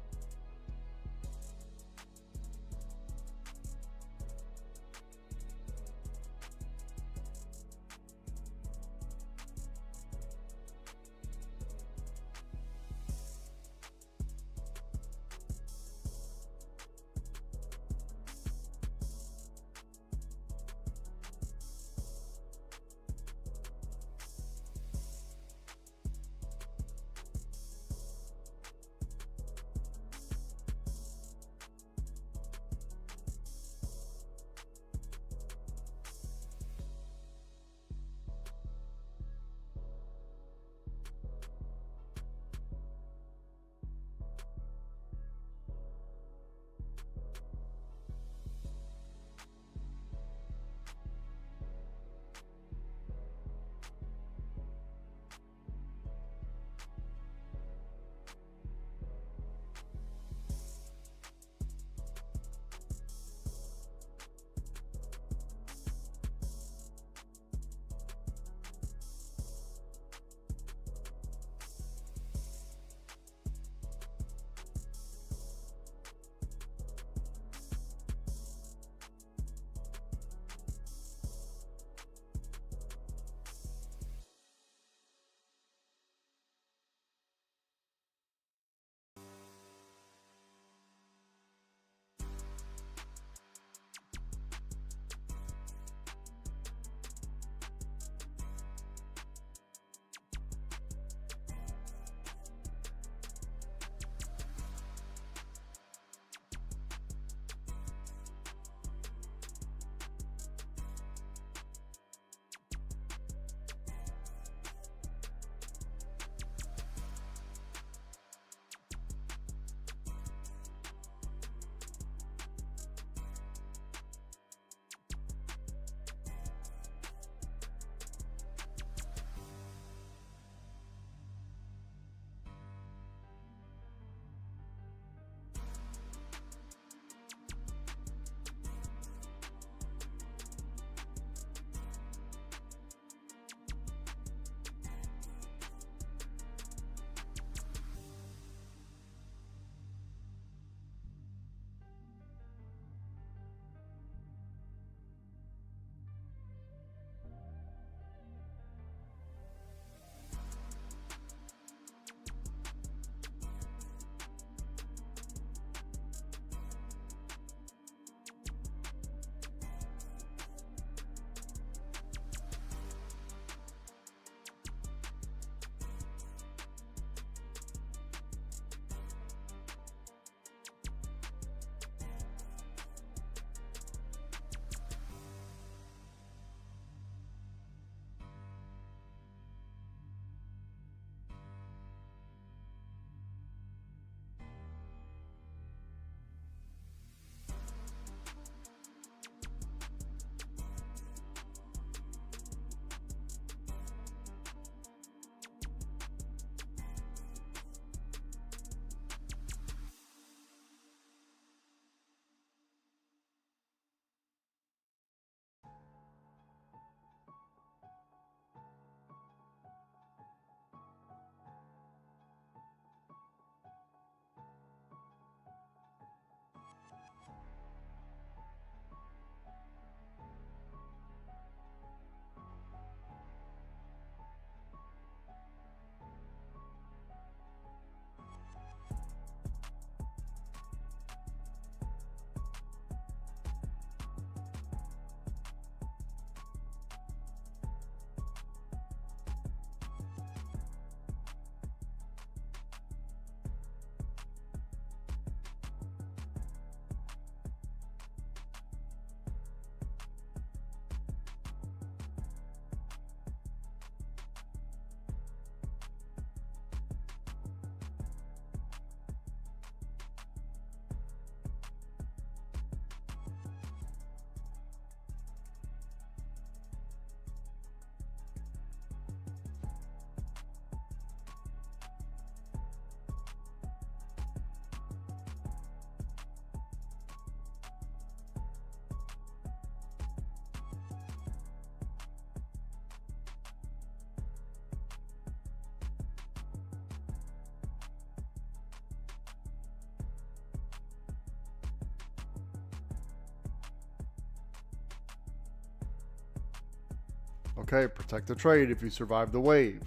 Okay, protect the trade if you survive the wave.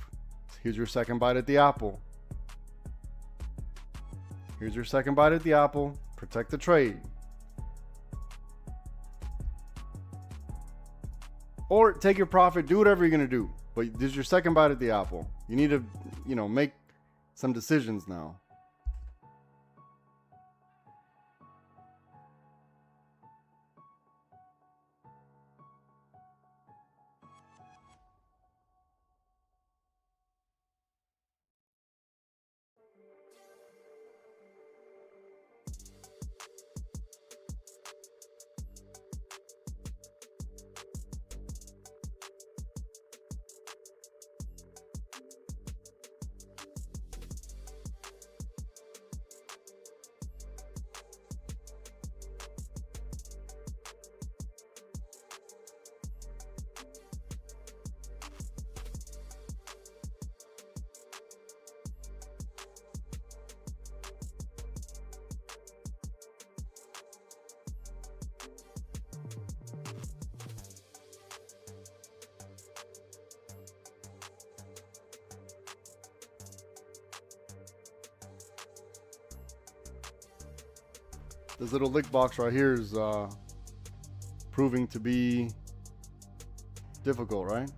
Here's your second bite at the apple. Here's your second bite at the apple. Protect the trade. Or take your profit, do whatever you're going to do. But this is your second bite at the apple. You need to, make some decisions now. This little lick box right here is proving to be difficult, right?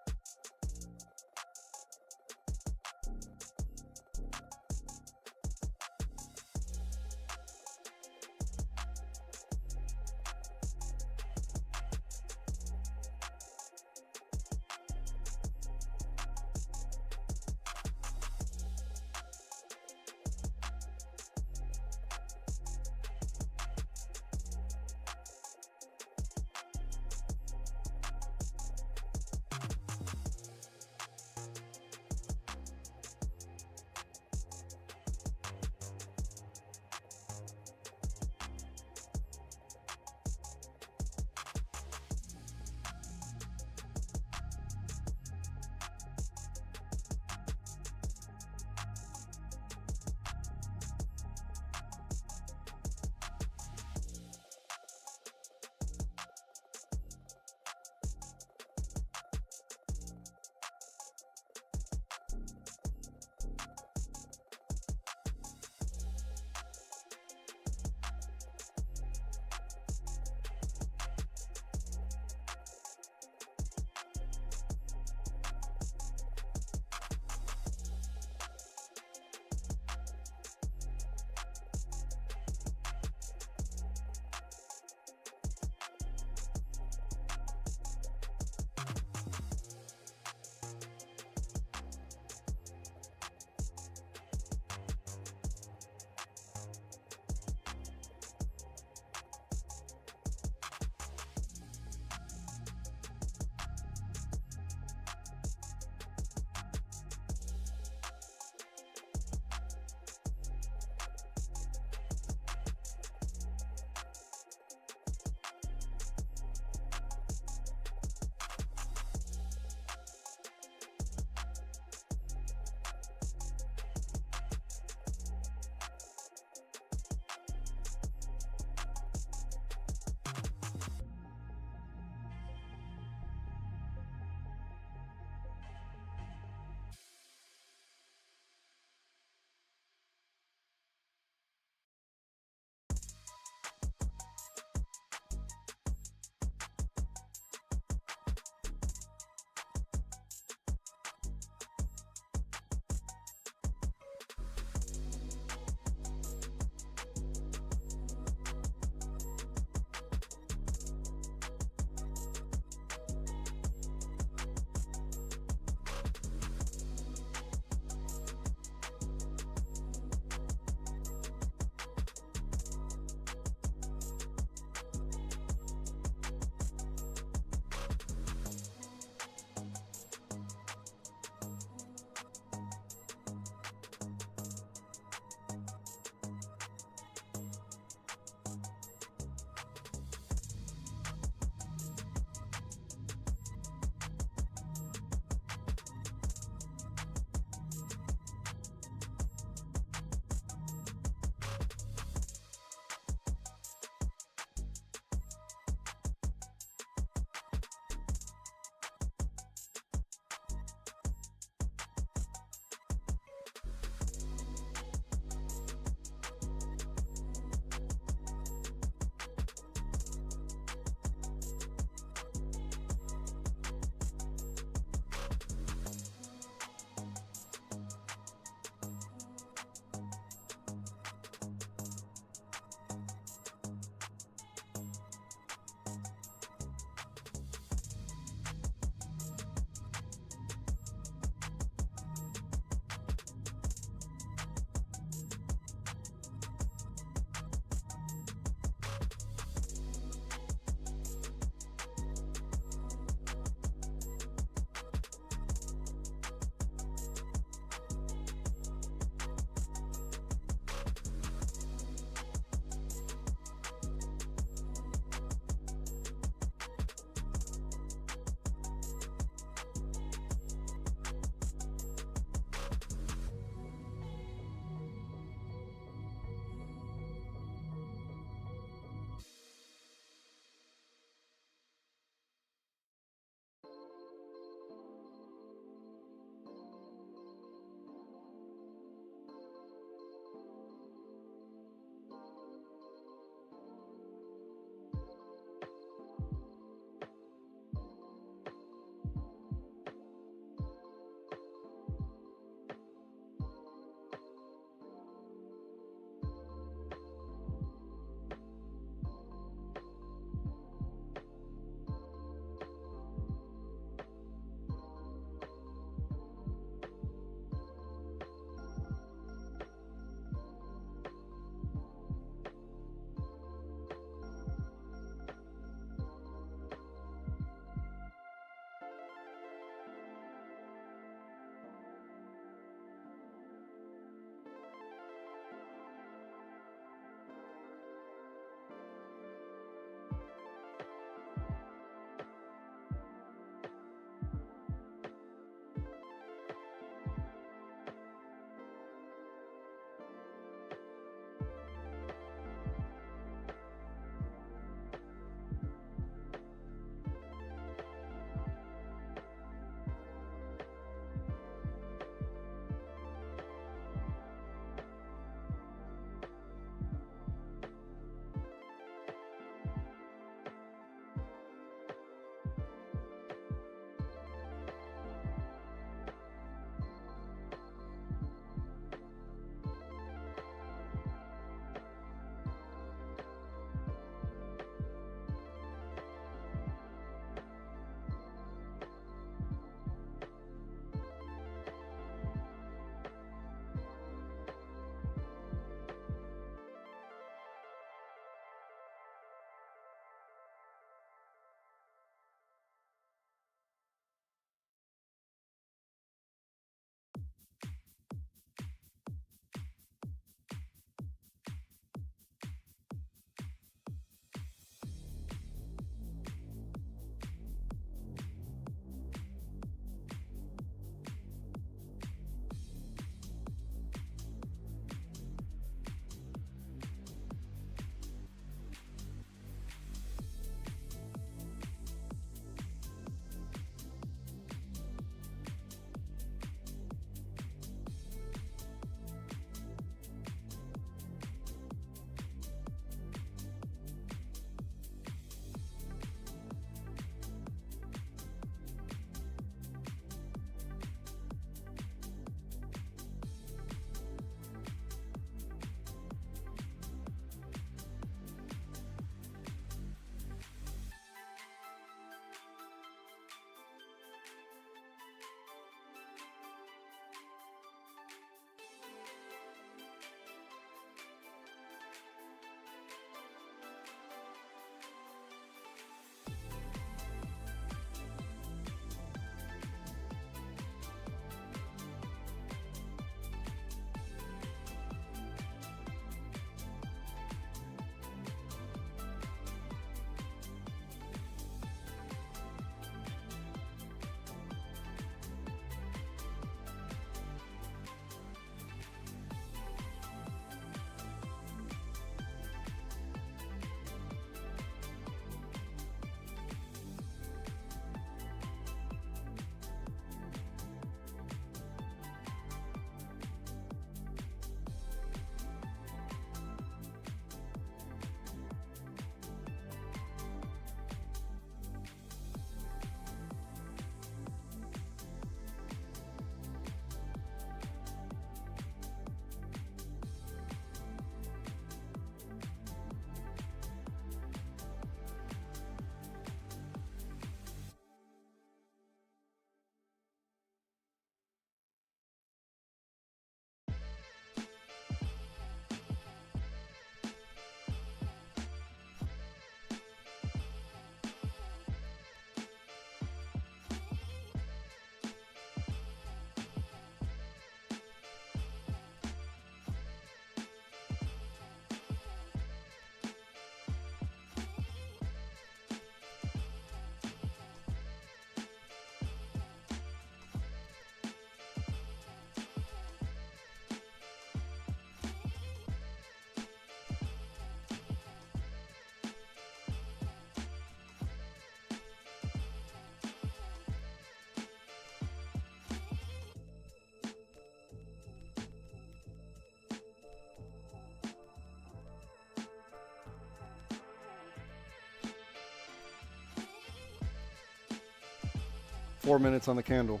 4 minutes on the candle.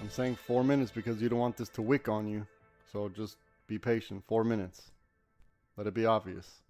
I'm saying 4 minutes because you don't want this to wick on you. So just be patient. 4 minutes. Let it be obvious.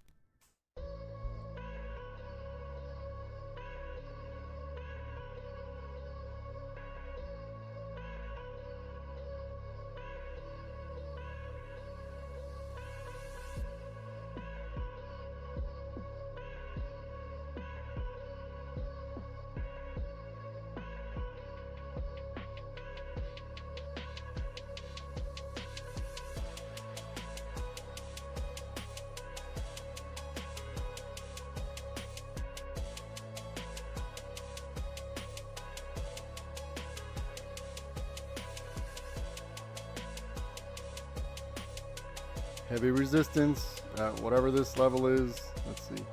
Heavy resistance at whatever this level is. Let's see.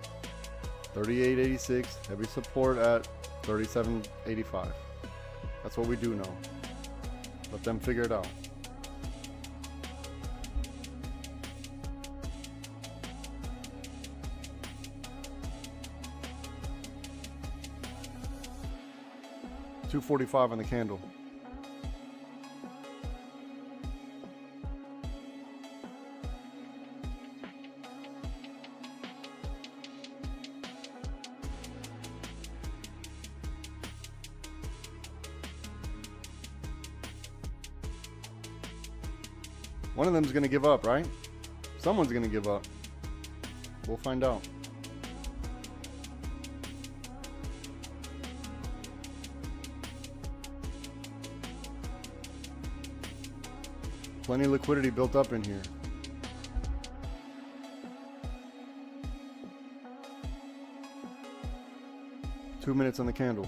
38.86. Heavy support at 37.85. That's what we do know. Let them figure it out. $2.45 on the candle. One of them's gonna give up, right? Someone's gonna give up. We'll find out. Plenty of liquidity built up in here. Two minutes on the candle.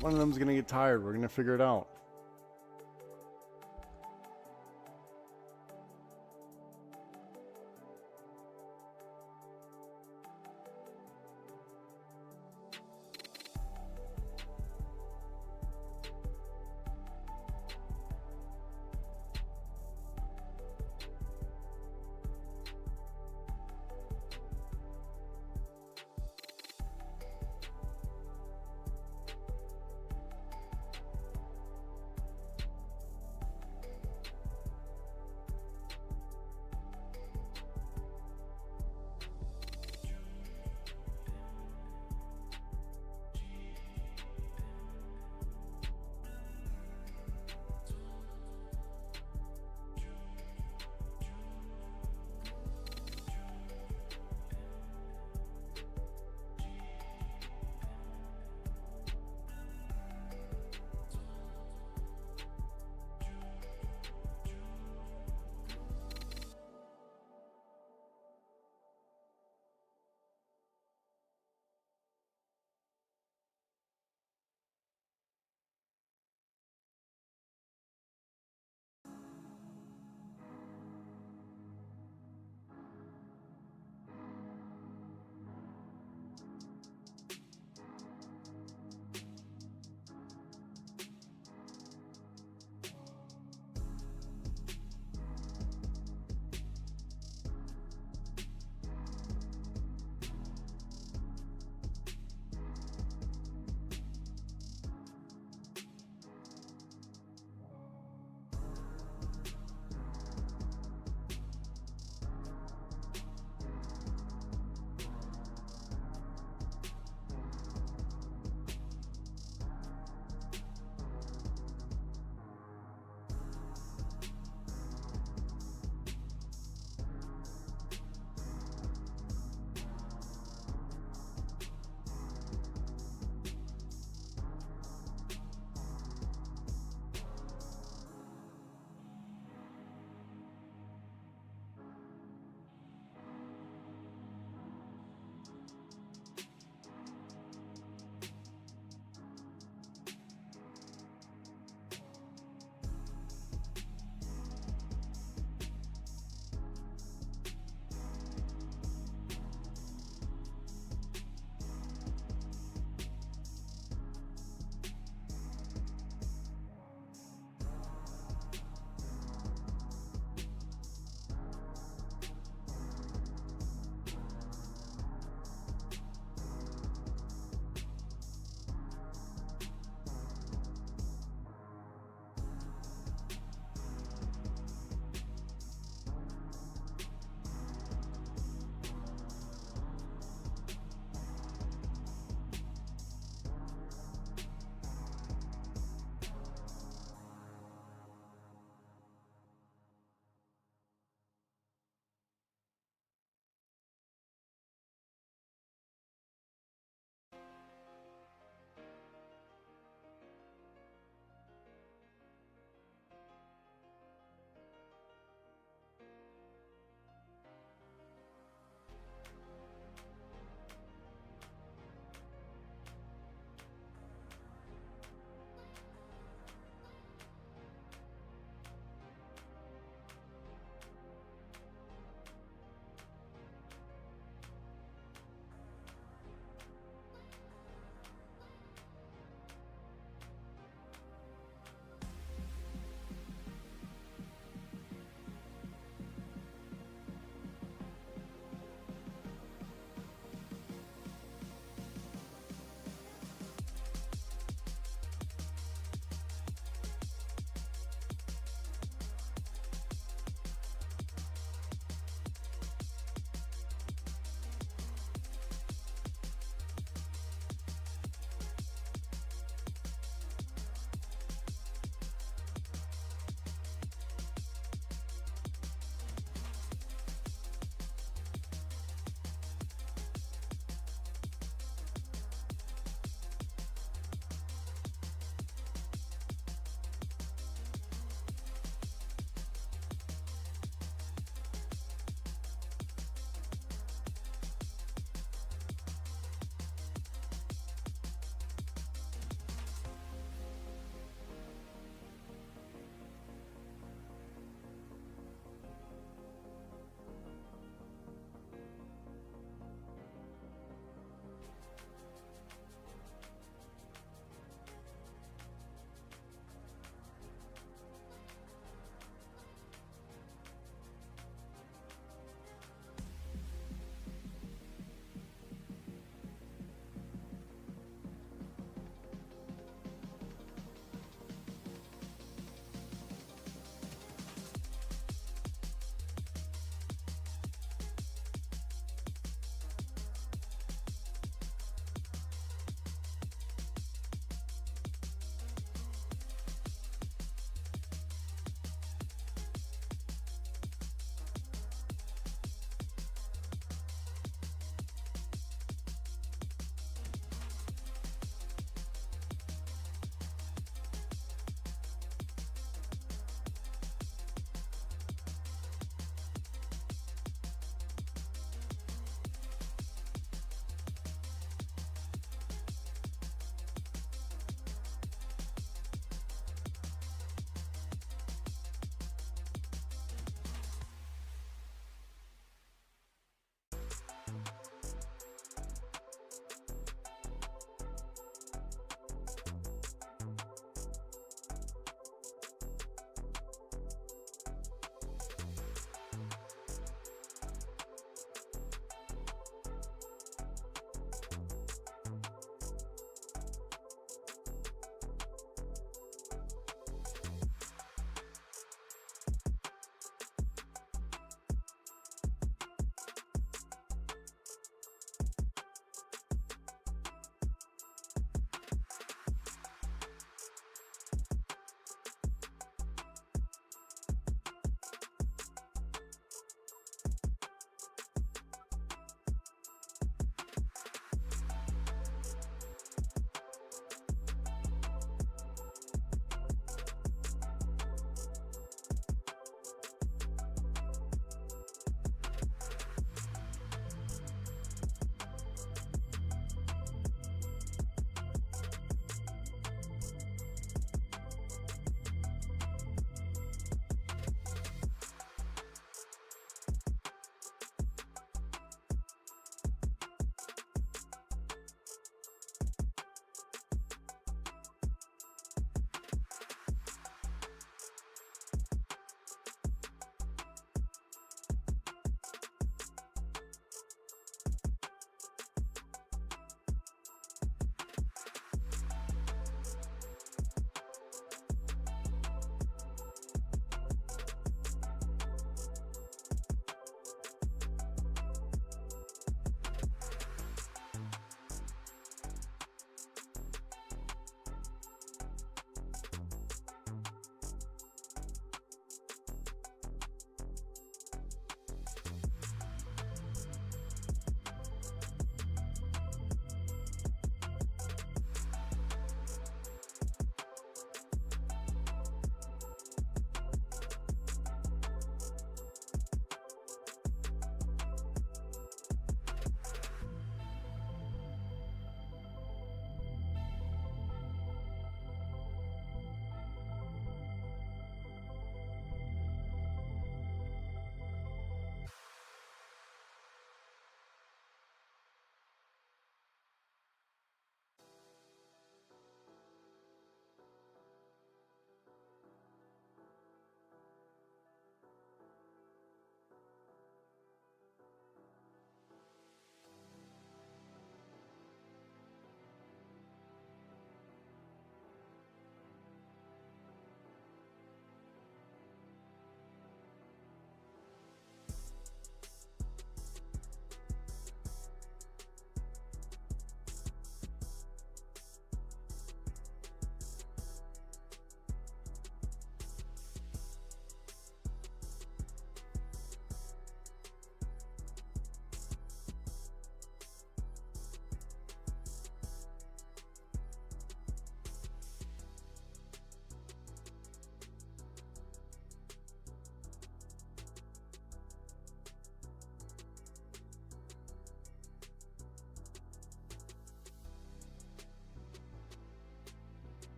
One of them's gonna get tired. We're gonna figure it out.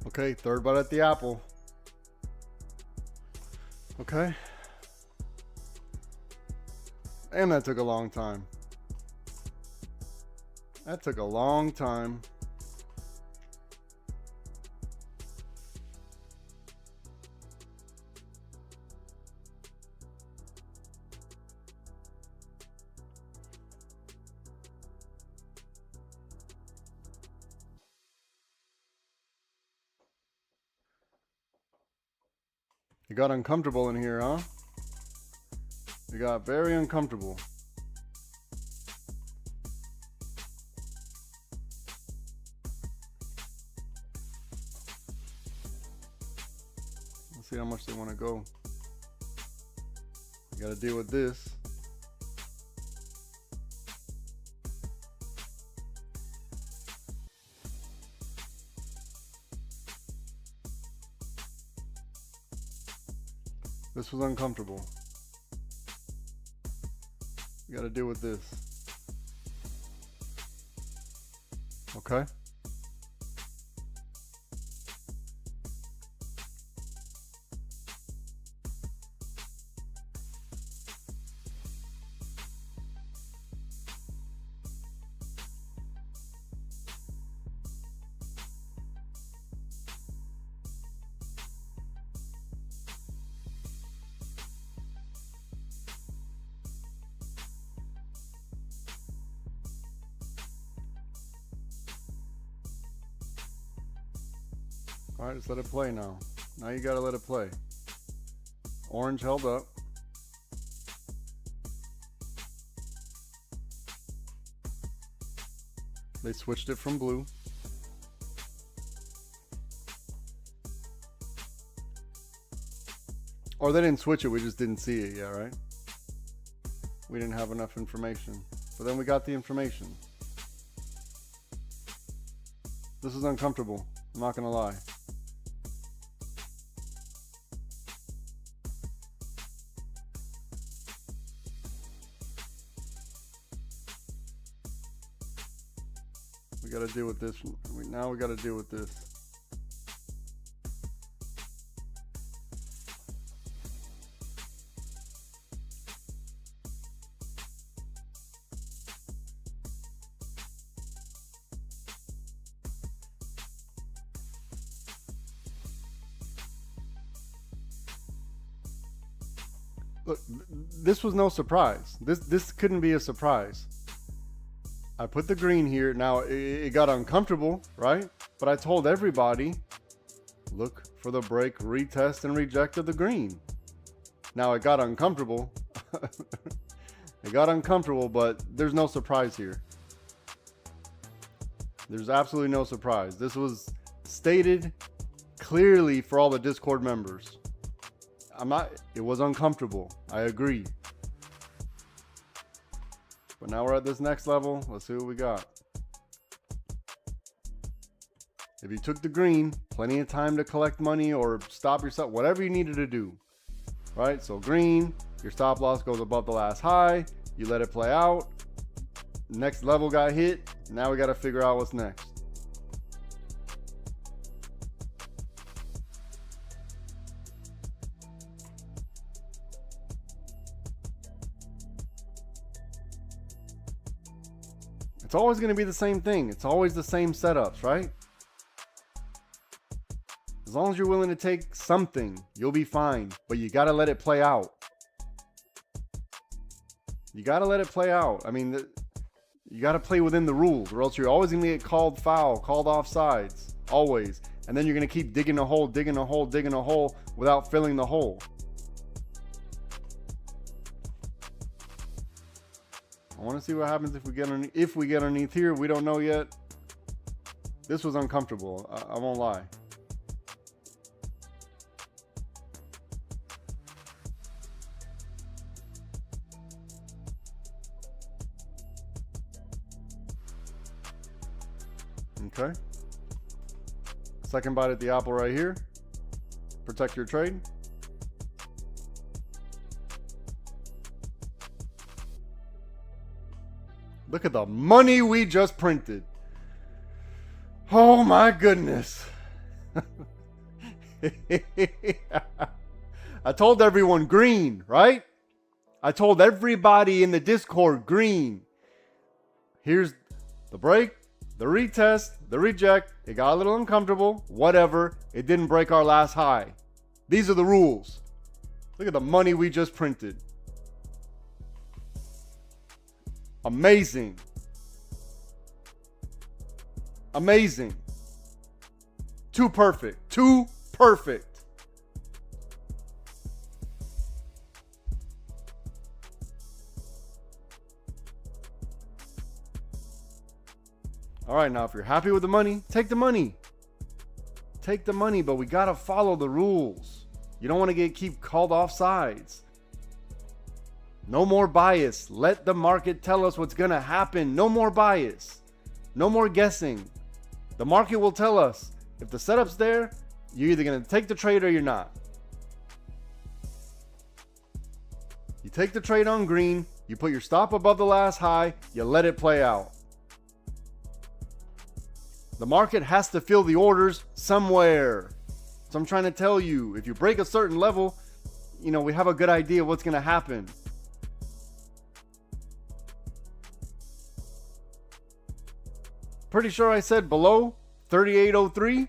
Okay, third bite at the apple. Okay. And that took a long time. That took a long time. It got uncomfortable in here, huh? It got very uncomfortable. Let's see how much they want to go. You got to deal with this. This was uncomfortable. You got to deal with this. Okay. All right, just let it play now. Now you gotta let it play. Orange held up. They switched it from blue. Or they didn't switch it, we just didn't see it yet, right? We didn't have enough information. But then we got the information. This is uncomfortable, I'm not gonna lie. We got to deal with this. Now we got to deal with this. Look, this was no surprise. This couldn't be a surprise. I put the green here. Now it got uncomfortable, right? But I told everybody, look for the break, retest, and reject of the green. Now it got uncomfortable. It got uncomfortable, but there's no surprise here. There's absolutely no surprise. This was stated clearly for all the Discord members. It was uncomfortable. I agree. But now we're at this next level. Let's see what we got. If you took the green, plenty of time to collect money or stop yourself, whatever you needed to do. Right? So green, your stop loss goes above the last high. You let it play out. Next level got hit. Now we got to figure out what's next. It's always going to be the same thing. It's always the same setups, right? As long as you're willing to take something, you'll be fine. But you got to let it play out. You got to let it play out. I mean, you got to play within the rules, or else you're always going to get called foul, called offsides. Always. And then you're going to keep digging a hole, digging a hole, digging a hole without filling the hole. I want to see what happens if we get underneath here. We don't know yet. This was uncomfortable. I won't lie. Okay. Second bite at the apple right here. Protect your trade. Look at the money we just printed. Oh my goodness. I told everyone green, right? I told everybody in the Discord green. Here's the break, the retest, the reject. It got a little uncomfortable, whatever. It didn't break our last high. These are the rules. Look at the money we just printed. Amazing. Amazing. Too perfect. Too perfect. All right, now if you're happy with the money, take the money. Take the money, but we got to follow the rules. You don't want to keep called off sides. No more bias. Let the market tell us what's going to happen. No more bias. No more guessing. The market will tell us. If the setup's there, you're either going to take the trade or you're not. You take the trade on green, you put your stop above the last high, you let it play out. The market has to fill the orders somewhere. So I'm trying to tell you, if you break a certain level, we have a good idea what's going to happen. Pretty sure I said below 3803.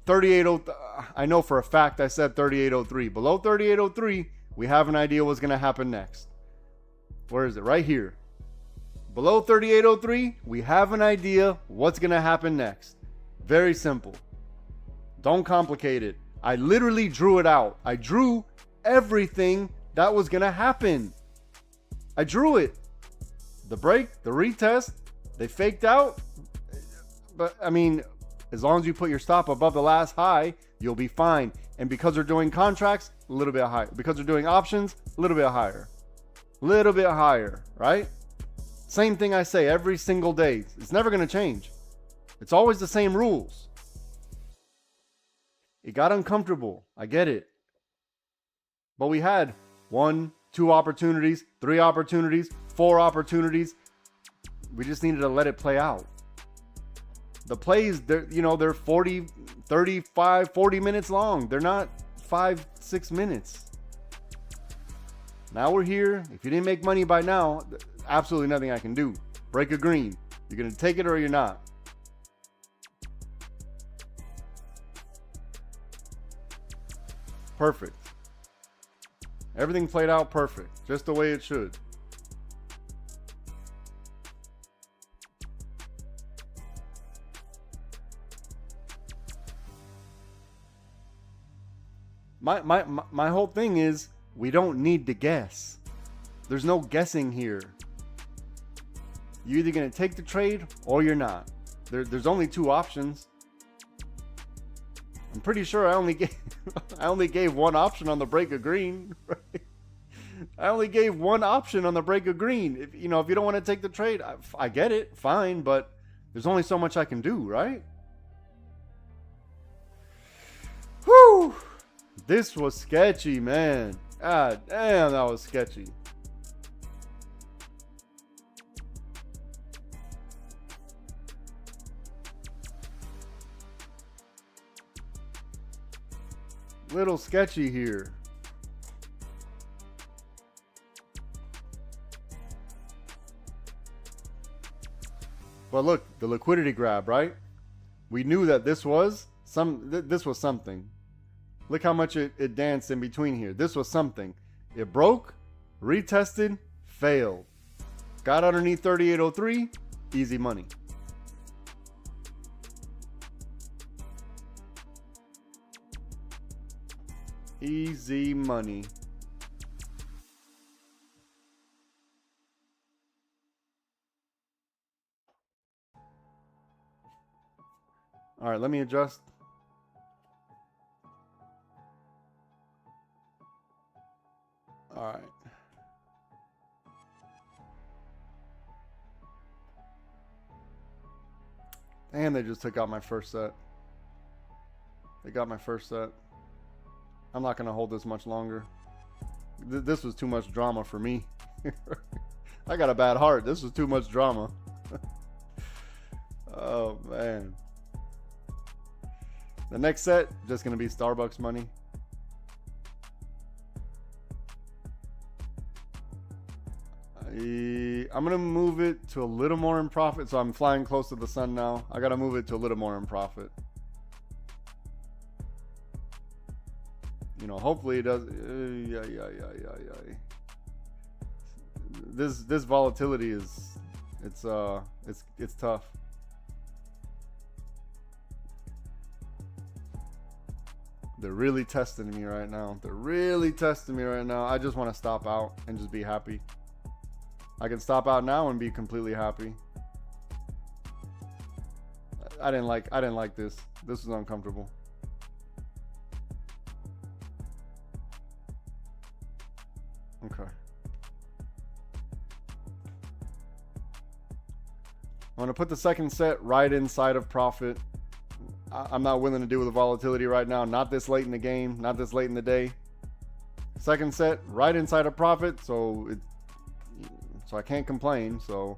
3803. I know for a fact I said 3803. Below 3803, we have an idea what's going to happen next. Where is it? Right here. Below 3803, we have an idea what's going to happen next. Very simple. Don't complicate it. I literally drew it out. I drew everything that was going to happen. I drew it. The break, the retest, they faked out. But I mean, as long as you put your stop above the last high, you'll be fine. And because they're doing contracts, a little bit higher. Because they're doing options, a little bit higher. Little bit higher, right? Same thing I say every single day. It's never going to change. It's always the same rules. It got uncomfortable. I get it. But we had 1, 2 opportunities, 3 opportunities, 4 opportunities. We just needed to let it play out. The plays, they're 40, 35, 40 minutes long. They're not 5, 6 minutes. Now we're here. If you didn't make money by now, absolutely nothing I can do. Break a green. You're going to take it or you're not. Perfect. Everything played out perfect. Just the way it should. My whole thing is we don't need to guess. There's no guessing here. You're either going to take the trade or you're not. There's only 2 options. I'm pretty sure I only gave one option on the break of green. Right? I only gave one option on the break of green. If you don't want to take the trade, I get it, fine, but there's only so much I can do, right? Whew! This was sketchy, man. God damn, that was sketchy. Little sketchy here. But look, the liquidity grab, right? We knew that this was something. Look how much it danced in between here. This was something. It broke, retested, failed. Got underneath 3803, easy money. Easy money. All right, let me adjust. All right. And they just took out my first set. They got my first set. I'm not going to hold this much longer. This was too much drama for me. I got a bad heart. This was too much drama. Oh, man. The next set, just going to be Starbucks money. I'm going to move it to a little more in profit. So I'm flying close to the sun now. I got to move it to a little more in profit. You know, hopefully it does. This volatility is, it's tough. They're really testing me right now. They're really testing me right now. I just want to stop out and just be happy. I can stop out now and be completely happy. I didn't like this. This was uncomfortable. Okay. I'm going to put the second set right inside of profit. I'm not willing to deal with the volatility right now. Not this late in the game. Not this late in the day. Second set right inside of profit. So I can't complain. So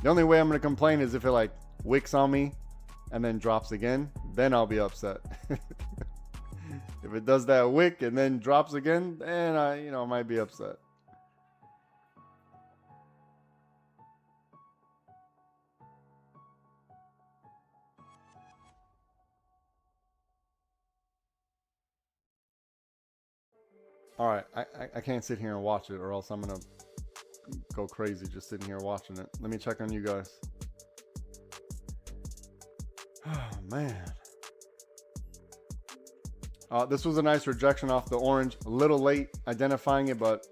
the only way I'm going to complain is if it like wicks on me and then drops again. Then I'll be upset. If it does that wick and then drops again, then I might be upset. All right, I can't sit here and watch it, or else I'm gonna go crazy just sitting here watching it. Let me check on you guys. Oh man. This was a nice rejection off the orange. A little late identifying it, but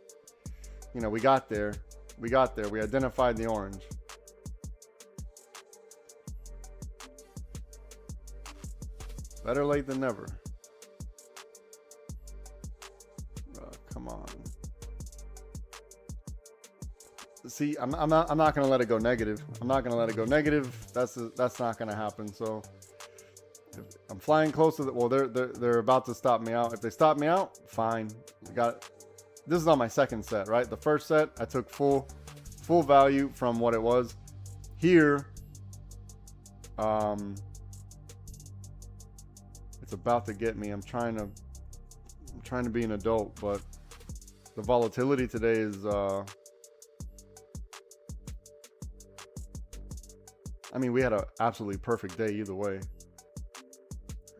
we got there. We identified the orange. Better late than never. Come on. See, I'm not gonna let it go negative. I'm not gonna let it go negative. That's not gonna happen. So if I'm flying close to the, well, they're about to stop me out. If they stop me out, fine. This is on my second set, right? The first set I took full value from what it was. Here, it's about to get me. I'm trying to be an adult, but the volatility today is I mean, we had an absolutely perfect day either way.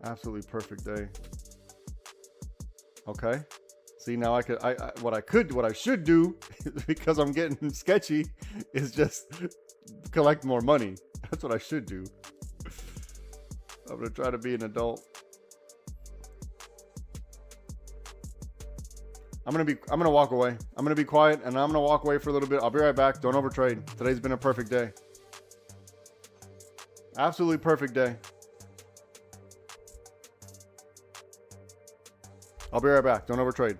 Absolutely perfect day. Okay. See, now what I should do, because I'm getting sketchy, is just collect more money. That's what I should do. I'm gonna try to be an adult. I'm gonna walk away. I'm gonna be quiet and I'm gonna walk away for a little bit. I'll be right back. Don't overtrade. Today's been a perfect day. Absolutely perfect day. I'll be right back. Don't overtrade.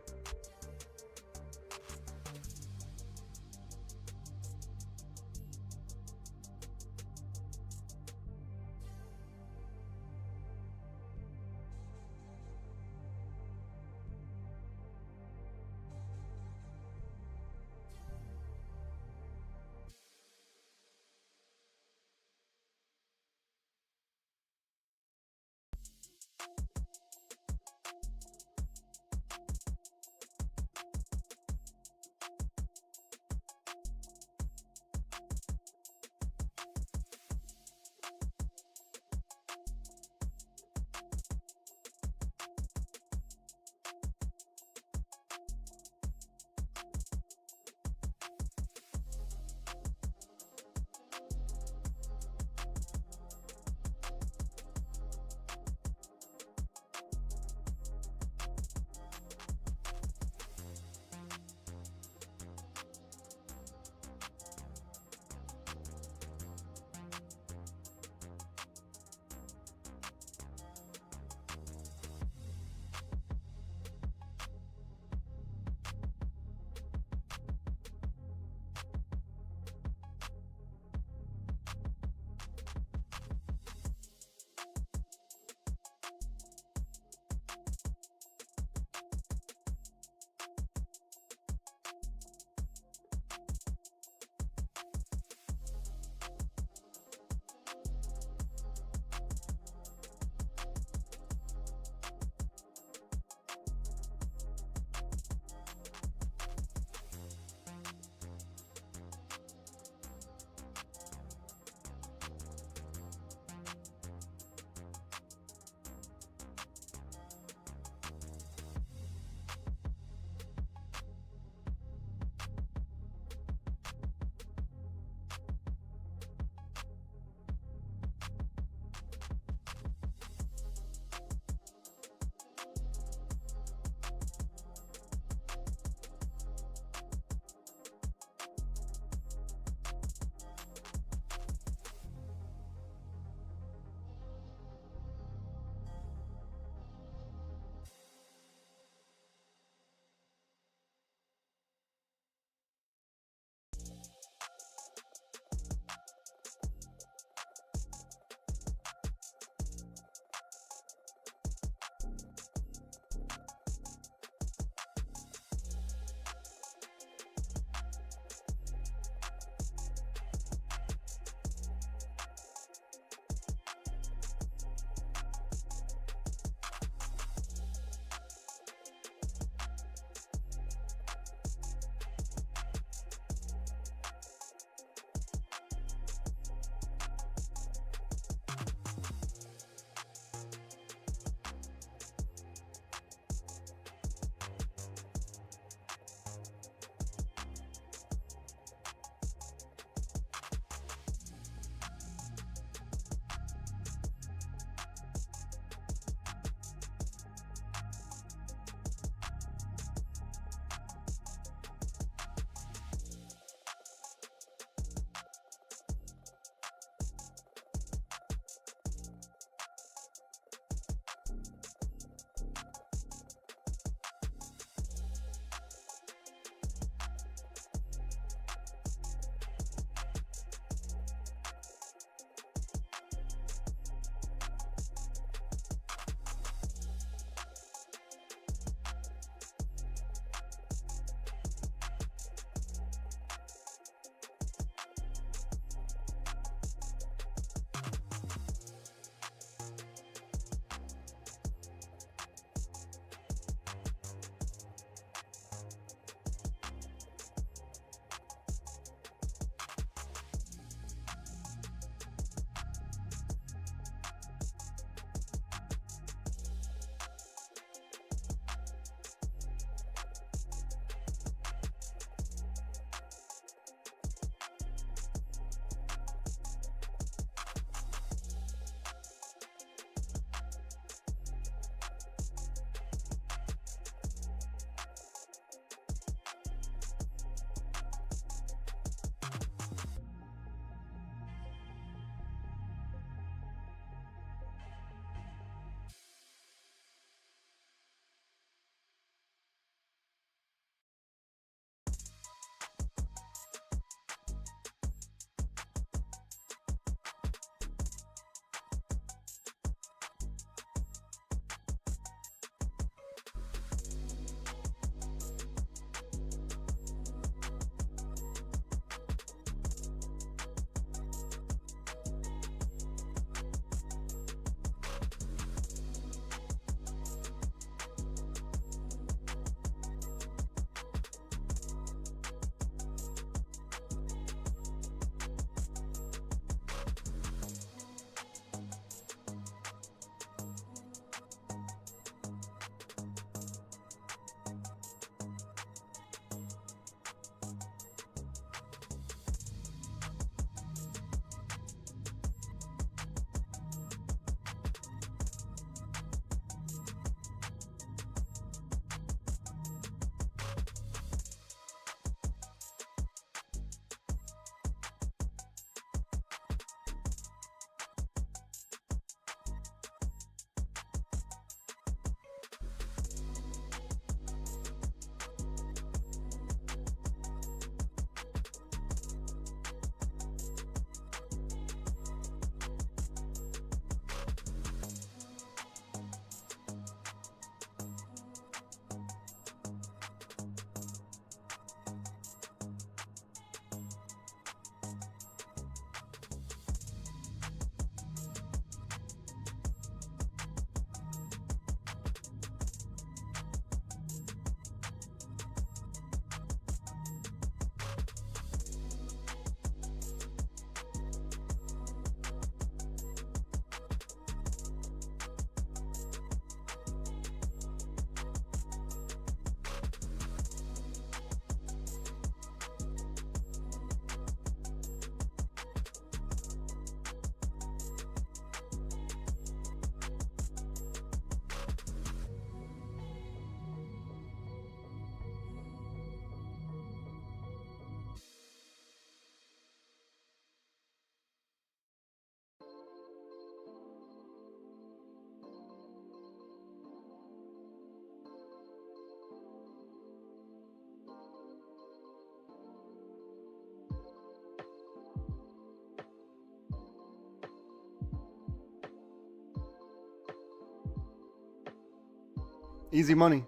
Easy money.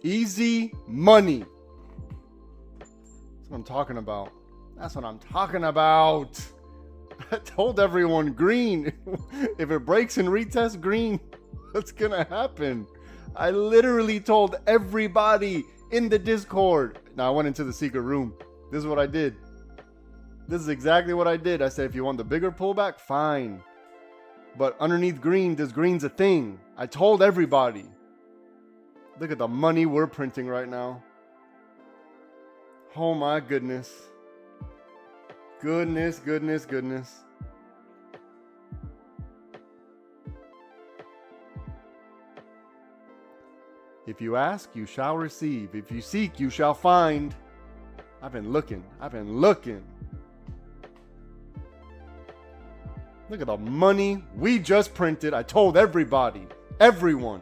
Easy money. That's what I'm talking about. That's what I'm talking about. I told everyone green. If it breaks and retest green, what's gonna happen? I literally told everybody in the Discord. Now I went into the secret room. This is what I did. This is exactly what I did. I said, if you want the bigger pullback, fine. But underneath green, this green's a thing. I told everybody. Look at the money we're printing right now. Oh my goodness. Goodness, goodness, goodness. If you ask, you shall receive. If you seek, you shall find. I've been looking. I've been looking. Look at the money we just printed. I told everybody, everyone.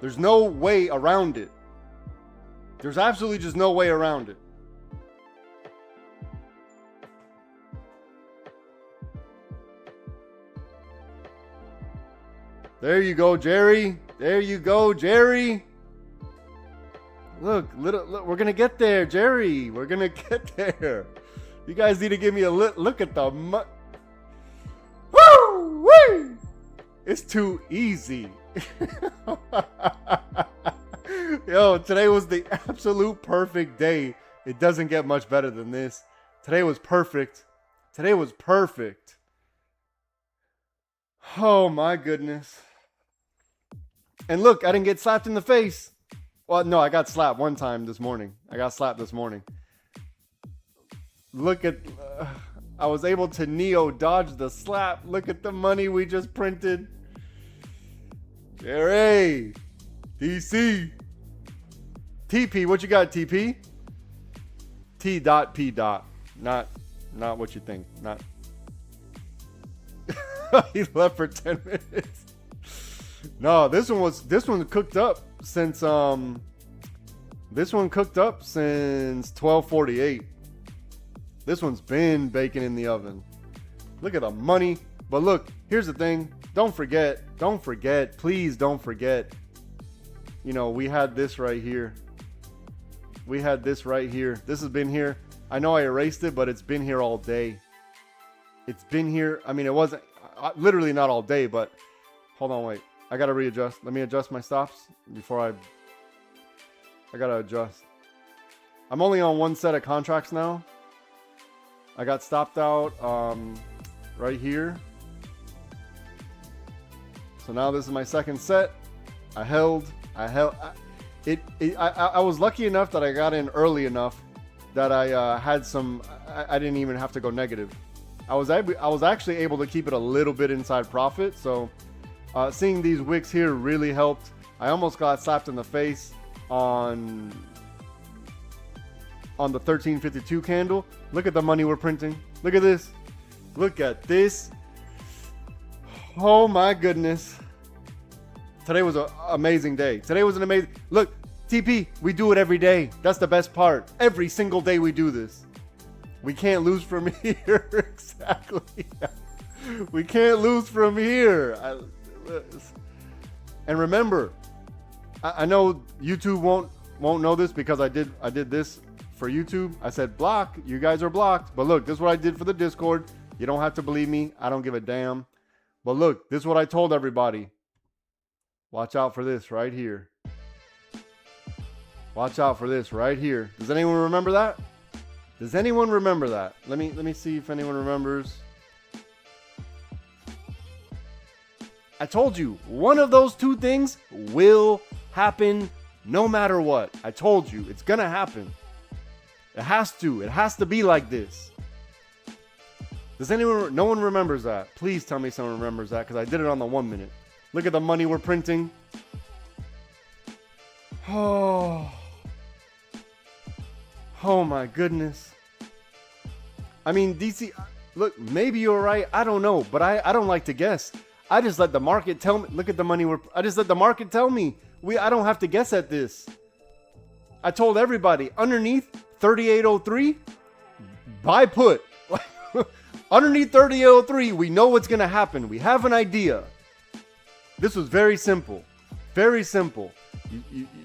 There's no way around it. There's absolutely just no way around it. There you go, Jerry. There you go, Jerry. Look, we're going to get there, Jerry. We're going to get there. You guys need to give me a look at the Woo! Wee! It's too easy. Yo, today was the absolute perfect day. It doesn't get much better than this. Today was perfect. Today was perfect. Oh my goodness. And look, I didn't get slapped in the face. Well, no, I got slapped one time this morning. I got slapped this morning. Look at... I was able to Neo dodge the slap. Look at the money we just printed. Jerry. DC. TP. What you got, TP? T.P. Not what you think. Not. He left for 10 minutes. No, this one cooked up since this one cooked up since 12:48. This one's been baking in the oven. Look at the money. But look, here's the thing. Don't forget, please don't forget. You know, we had this right here. We had this right here. This has been here. I know I erased it, but it's been here all day. It's been here. I mean, it wasn't literally not all day, but hold on, wait. I got to readjust. Let me adjust my stops before I got to adjust. I'm only on one set of contracts now. I got stopped out right here. So now this is my second set. I was lucky enough that I got in early enough that I had some. I didn't even have to go negative. I was actually able to keep it a little bit inside profit. So seeing these wicks here really helped. I almost got slapped in the face on the 1352 candle. Look at the money we're printing. Look at this. Look at this. Oh my goodness. Today was an amazing day. Today was an amazing... Look, TP, we do it every day. That's the best part. Every single day we do this. We can't lose from here. Exactly. We can't lose from here. And remember, I know YouTube won't know this because I did this for YouTube. I said block. You guys are blocked. But look, this is what I did for the Discord. You don't have to believe me. I don't give a damn. But look, this is what I told everybody. Watch out for this right here. Watch out for this right here. Does anyone remember that? Does anyone remember that? Let me see if anyone remembers. I told you, one of those two things will happen no matter what. I told you, it's gonna happen. It has to. It has to be like this. Does anyone? No one remembers that. Please tell me someone remembers that because I did it on the 1 minute. Look at the money we're printing. Oh my goodness. I mean, DC, look, maybe you're right. I don't know, but I don't like to guess. I just let the market tell me. Look at the money I just let the market tell me. I don't have to guess at this. I told everybody underneath 3803, buy put. Underneath 3803, we know what's going to happen. We have an idea. This was very simple. Very simple.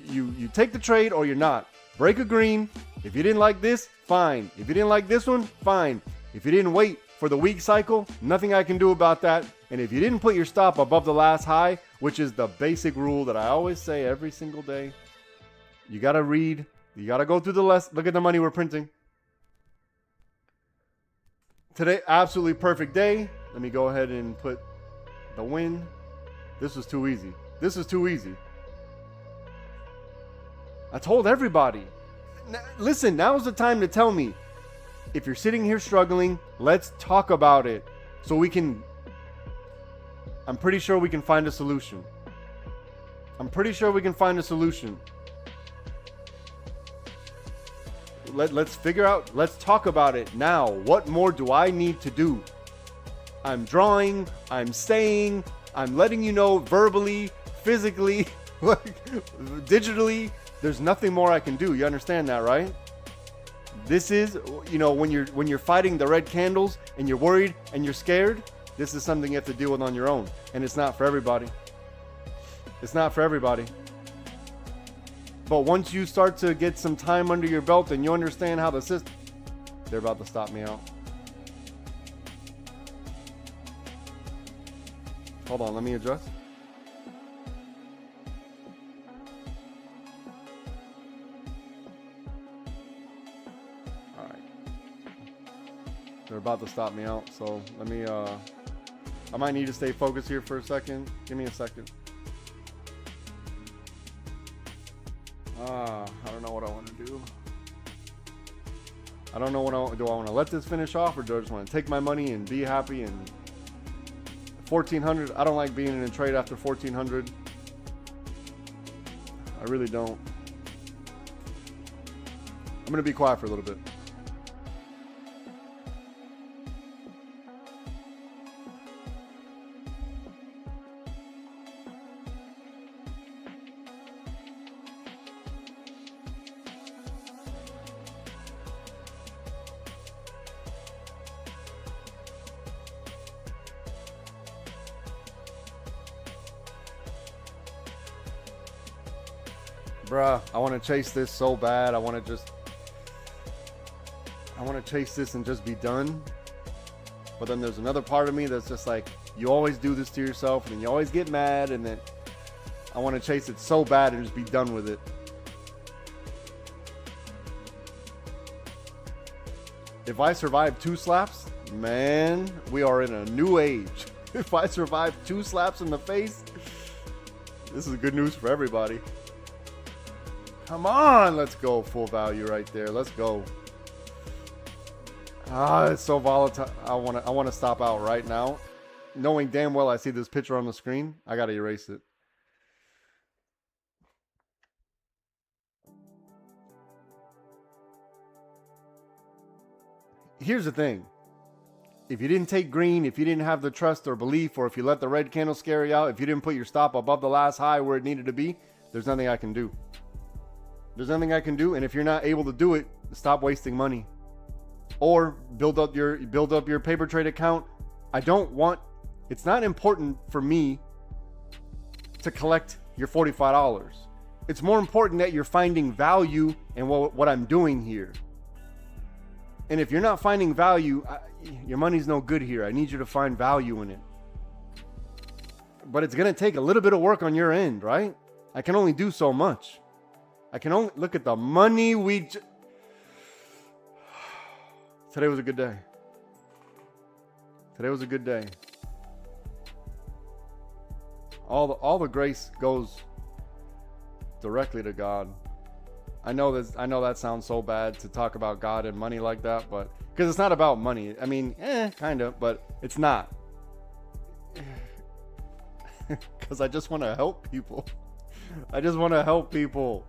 You take the trade or you're not. Break a green. If you didn't like this, fine. If you didn't like this one, fine. If you didn't wait for the week cycle, nothing I can do about that. And if you didn't put your stop above the last high, which is the basic rule that I always say every single day, you got to read. You got to go through the lesson. Look at the money we're printing. Today, absolutely perfect day. Let me go ahead and put the win. This was too easy. This is too easy. I told everybody. Listen, now's the time to tell me. If you're sitting here struggling, let's talk about it. So we can... I'm pretty sure we can find a solution. I'm pretty sure we can find a solution. Let's figure out, let's talk about it now. What more do I need to do? I'm drawing, I'm saying, I'm letting you know verbally, physically, digitally. There's nothing more I can do. You understand that, right? This is, you know, when you're fighting the red candles and you're worried and you're scared, this is something you have to deal with on your own. And it's not for everybody. It's not for everybody. But once you start to get some time under your belt and you understand how the system... They're about to stop me out. Hold on, let me adjust. Alright. They're about to stop me out, so let me... I might need to stay focused here for a second. Give me a second. I don't know what I want to do. I don't know what do I want to let this finish off, or do I just want to take my money and be happy? And 1400, I don't like being in a trade after 1400. I really don't. I'm going to be quiet for a little bit. Bruh, I want to chase this so bad. I want to chase this and just be done. But then there's another part of me that's just like, you always do this to yourself and then you always get mad, and then I want to chase it so bad and just be done with it. If I survive 2 slaps, man, we are in a new age. If I survive 2 slaps in the face, this is good news for everybody. Come on, let's go. Full value right there. Let's go. It's so volatile. I want to stop out right now. Knowing damn well I see this picture on the screen, I got to erase it. Here's the thing. If you didn't take green, if you didn't have the trust or belief, or if you let the red candle scare you out, if you didn't put your stop above the last high where it needed to be, there's nothing I can do. There's nothing I can do, and if you're not able to do it, stop wasting money. Or build up your paper trade account. It's not important for me to collect your $45. It's more important that you're finding value in what I'm doing here. And if you're not finding value, your money's no good here. I need you to find value in it. But it's going to take a little bit of work on your end, right? I can only do so much. I can only look at the money Today was a good day. Today was a good day. All the grace goes directly to God. I know that sounds so bad to talk about God and money like that, but because it's not about money. I mean, kind of, but it's not. Because I just want to help people. I just want to help people.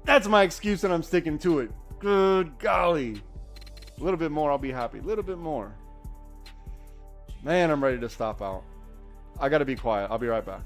That's my excuse, and I'm sticking to it. Good golly. A little bit more, I'll be happy. A little bit more. Man, I'm ready to stop out. I gotta be quiet. I'll be right back.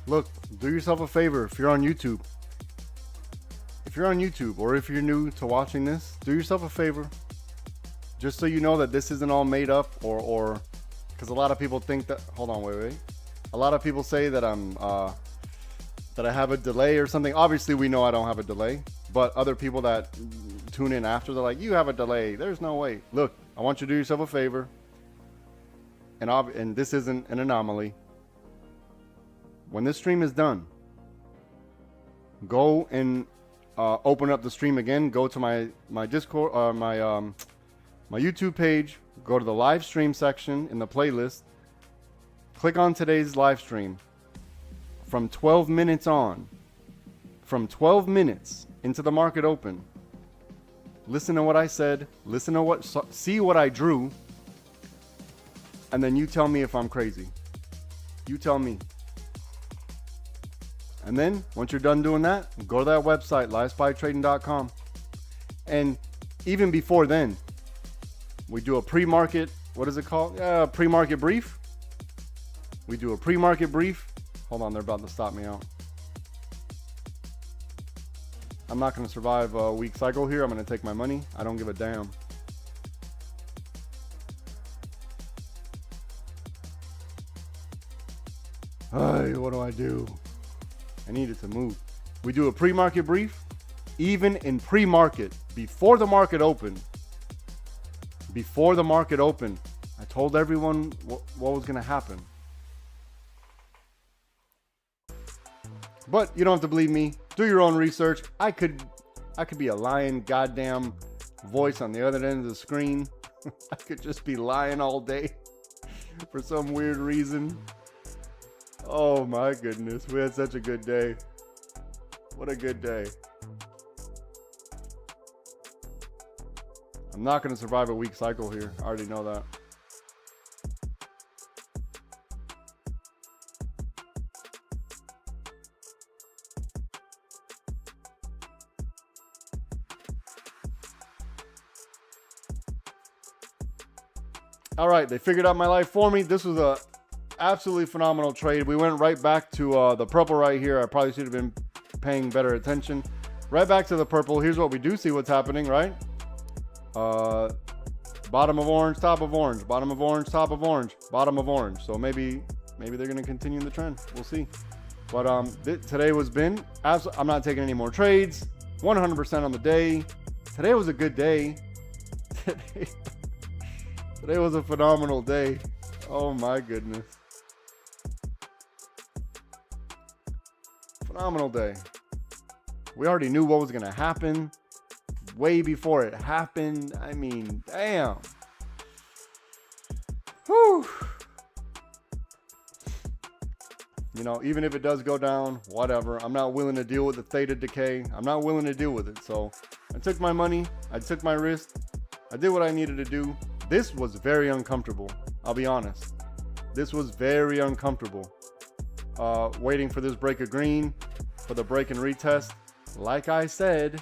Look, do yourself a favor if you're on YouTube. If you're on YouTube or if you're new to watching this, do yourself a favor. Just so you know that this isn't all made up or because a lot of people think that, hold on, wait. A lot of people say that that I have a delay or something. Obviously, we know I don't have a delay, but other people that tune in after, they're like, you have a delay. There's no way. Look, I want you to do yourself a favor. And this isn't an anomaly. When this stream is done, go and open up the stream again. Go to my Discord, my YouTube page. Go to the live stream section in the playlist. Click on today's live stream. From 12 minutes on, from 12 minutes into the market open, listen to what I said. Listen to see what I drew, and then you tell me if I'm crazy. You tell me. And then, once you're done doing that, go to that website, livespytrading.com. And even before then, we do a pre-market, what is it called? Pre-market brief. We do a pre-market brief. Hold on, they're about to stop me out. I'm not going to survive a week cycle here. I'm going to take my money. I don't give a damn. Hey, what do I do? I need it to move. We do a pre-market brief. Even in pre-market, before the market opened, I told everyone what was going to happen. But you don't have to believe me. Do your own research. I could be a lying goddamn voice on the other end of the screen. I could just be lying all day for some weird reason. Oh my goodness. We had such a good day. What a good day. I'm not going to survive a week cycle here. I already know that. All right, they figured out my life for me. This was a absolutely phenomenal trade. We went right back to the purple right here. I probably should have been paying better attention. Right back to the purple. Here's what we do see what's happening, right? Bottom of orange, top of orange, bottom of orange, top of orange, bottom of orange. So maybe they're going to continue the trend. We'll see. But today was been absolutely. I'm not taking any more trades. 100% on the day. Today was a good day. Today was a phenomenal day. Oh my goodness. Phenomenal day. We already knew what was going to happen way before it happened. I mean, damn. Whew. You know, even if it does go down, whatever. I'm not willing to deal with the theta decay. I'm not willing to deal with it. So I took my money. I took my risk. I did what I needed to do. This was very uncomfortable. I'll be honest. This was very uncomfortable. Waiting for this break of green, for the break and retest. Like I said,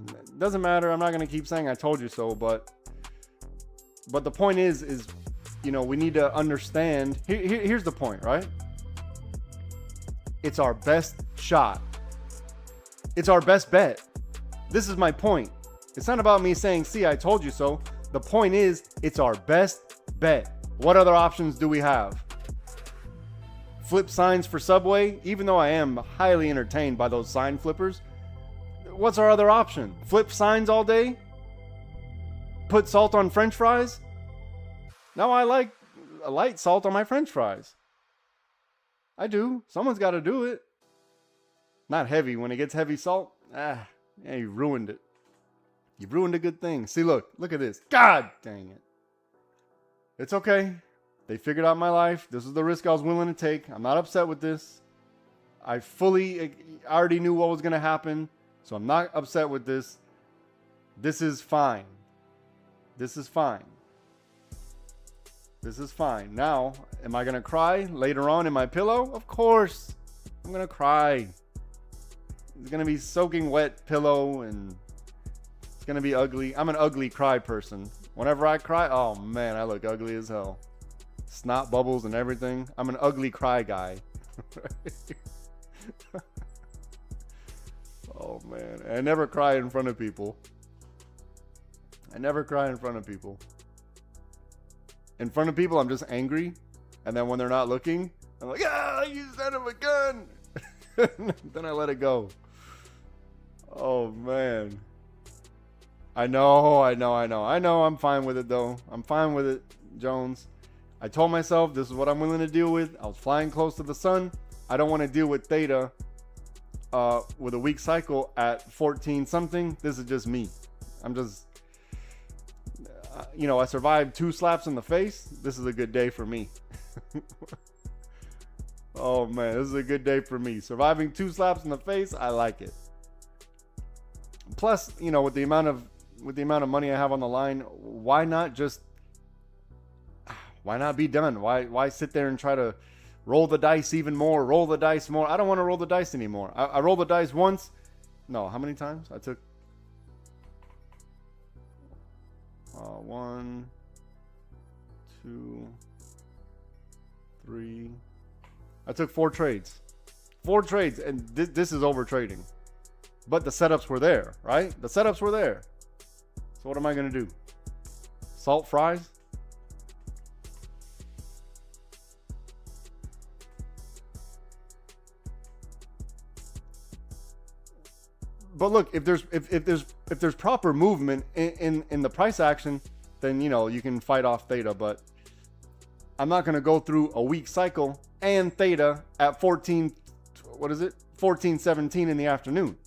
it doesn't matter. I'm not going to keep saying I told you so, but the point is, you know, we need to understand. Here's the point, right? It's our best shot. It's our best bet. This is my point. It's not about me saying, see, I told you so. The point is, it's our best bet. What other options do we have? Flip signs for Subway? Even though I am highly entertained by those sign flippers, what's our other option? Flip signs all day? Put salt on French fries? No, I like a light salt on my French fries. I do. Someone's got to do it. Not heavy. When it gets heavy salt, yeah, you ruined it. You ruined a good thing. See, look at this. God dang it. It's okay. They figured out my life. This is the risk I was willing to take. I'm not upset with this. I already knew what was going to happen, so I'm not upset with this. This is fine. This is fine. This is fine. Now, am I going to cry later on in my pillow? Of course. I'm going to cry. It's going to be soaking wet pillow and it's going to be ugly. I'm an ugly cry person. Whenever I cry, oh man, I look ugly as hell. snot bubbles and everything. I'm an ugly cry guy. Oh man, I never cry in front of people. I never cry in front of people. In front of people, I'm just angry. And then when they're not looking, I'm like, ah, you son of a gun. Then I let it go. Oh man. I know. I'm fine with it though. I'm fine with it, Jones. I told myself this is what I'm willing to deal with. I was flying close to the sun. I don't want to deal with theta with a weak cycle at 14 something. This is just me. I'm just, I survived 2 slaps in the face. This is a good day for me. Oh man, this is a good day for me. Surviving 2 slaps in the face, I like it. Plus, with the amount of money I have on the line, why not be done? Why sit there and try to roll the dice even more, roll the dice more? I don't want to roll the dice anymore. I rolled the dice once. No, how many times? I took 1, 2, 3. I took 4 trades. 4 trades, and this is over trading. But the setups were there, right? The setups were there. So what am I going to do? Salt fries? But look, if there's proper movement in the price action, then you can fight off theta. But I'm not going to go through a weak cycle and theta at 14:17 in the afternoon.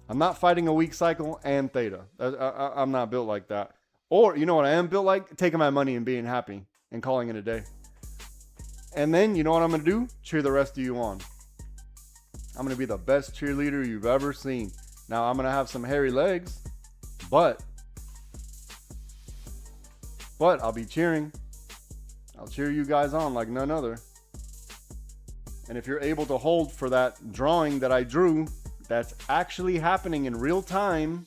I'm not fighting a weak cycle and theta. I'm not built like that. Or you know what I am built like? Taking my money and being happy and calling it a day. And then you know what I'm going to do? Cheer the rest of you on. I'm going to be the best cheerleader you've ever seen. Now I'm going to have some hairy legs, but I'll be cheering. I'll cheer you guys on like none other. And if you're able to hold for that drawing that I drew, that's actually happening in real time.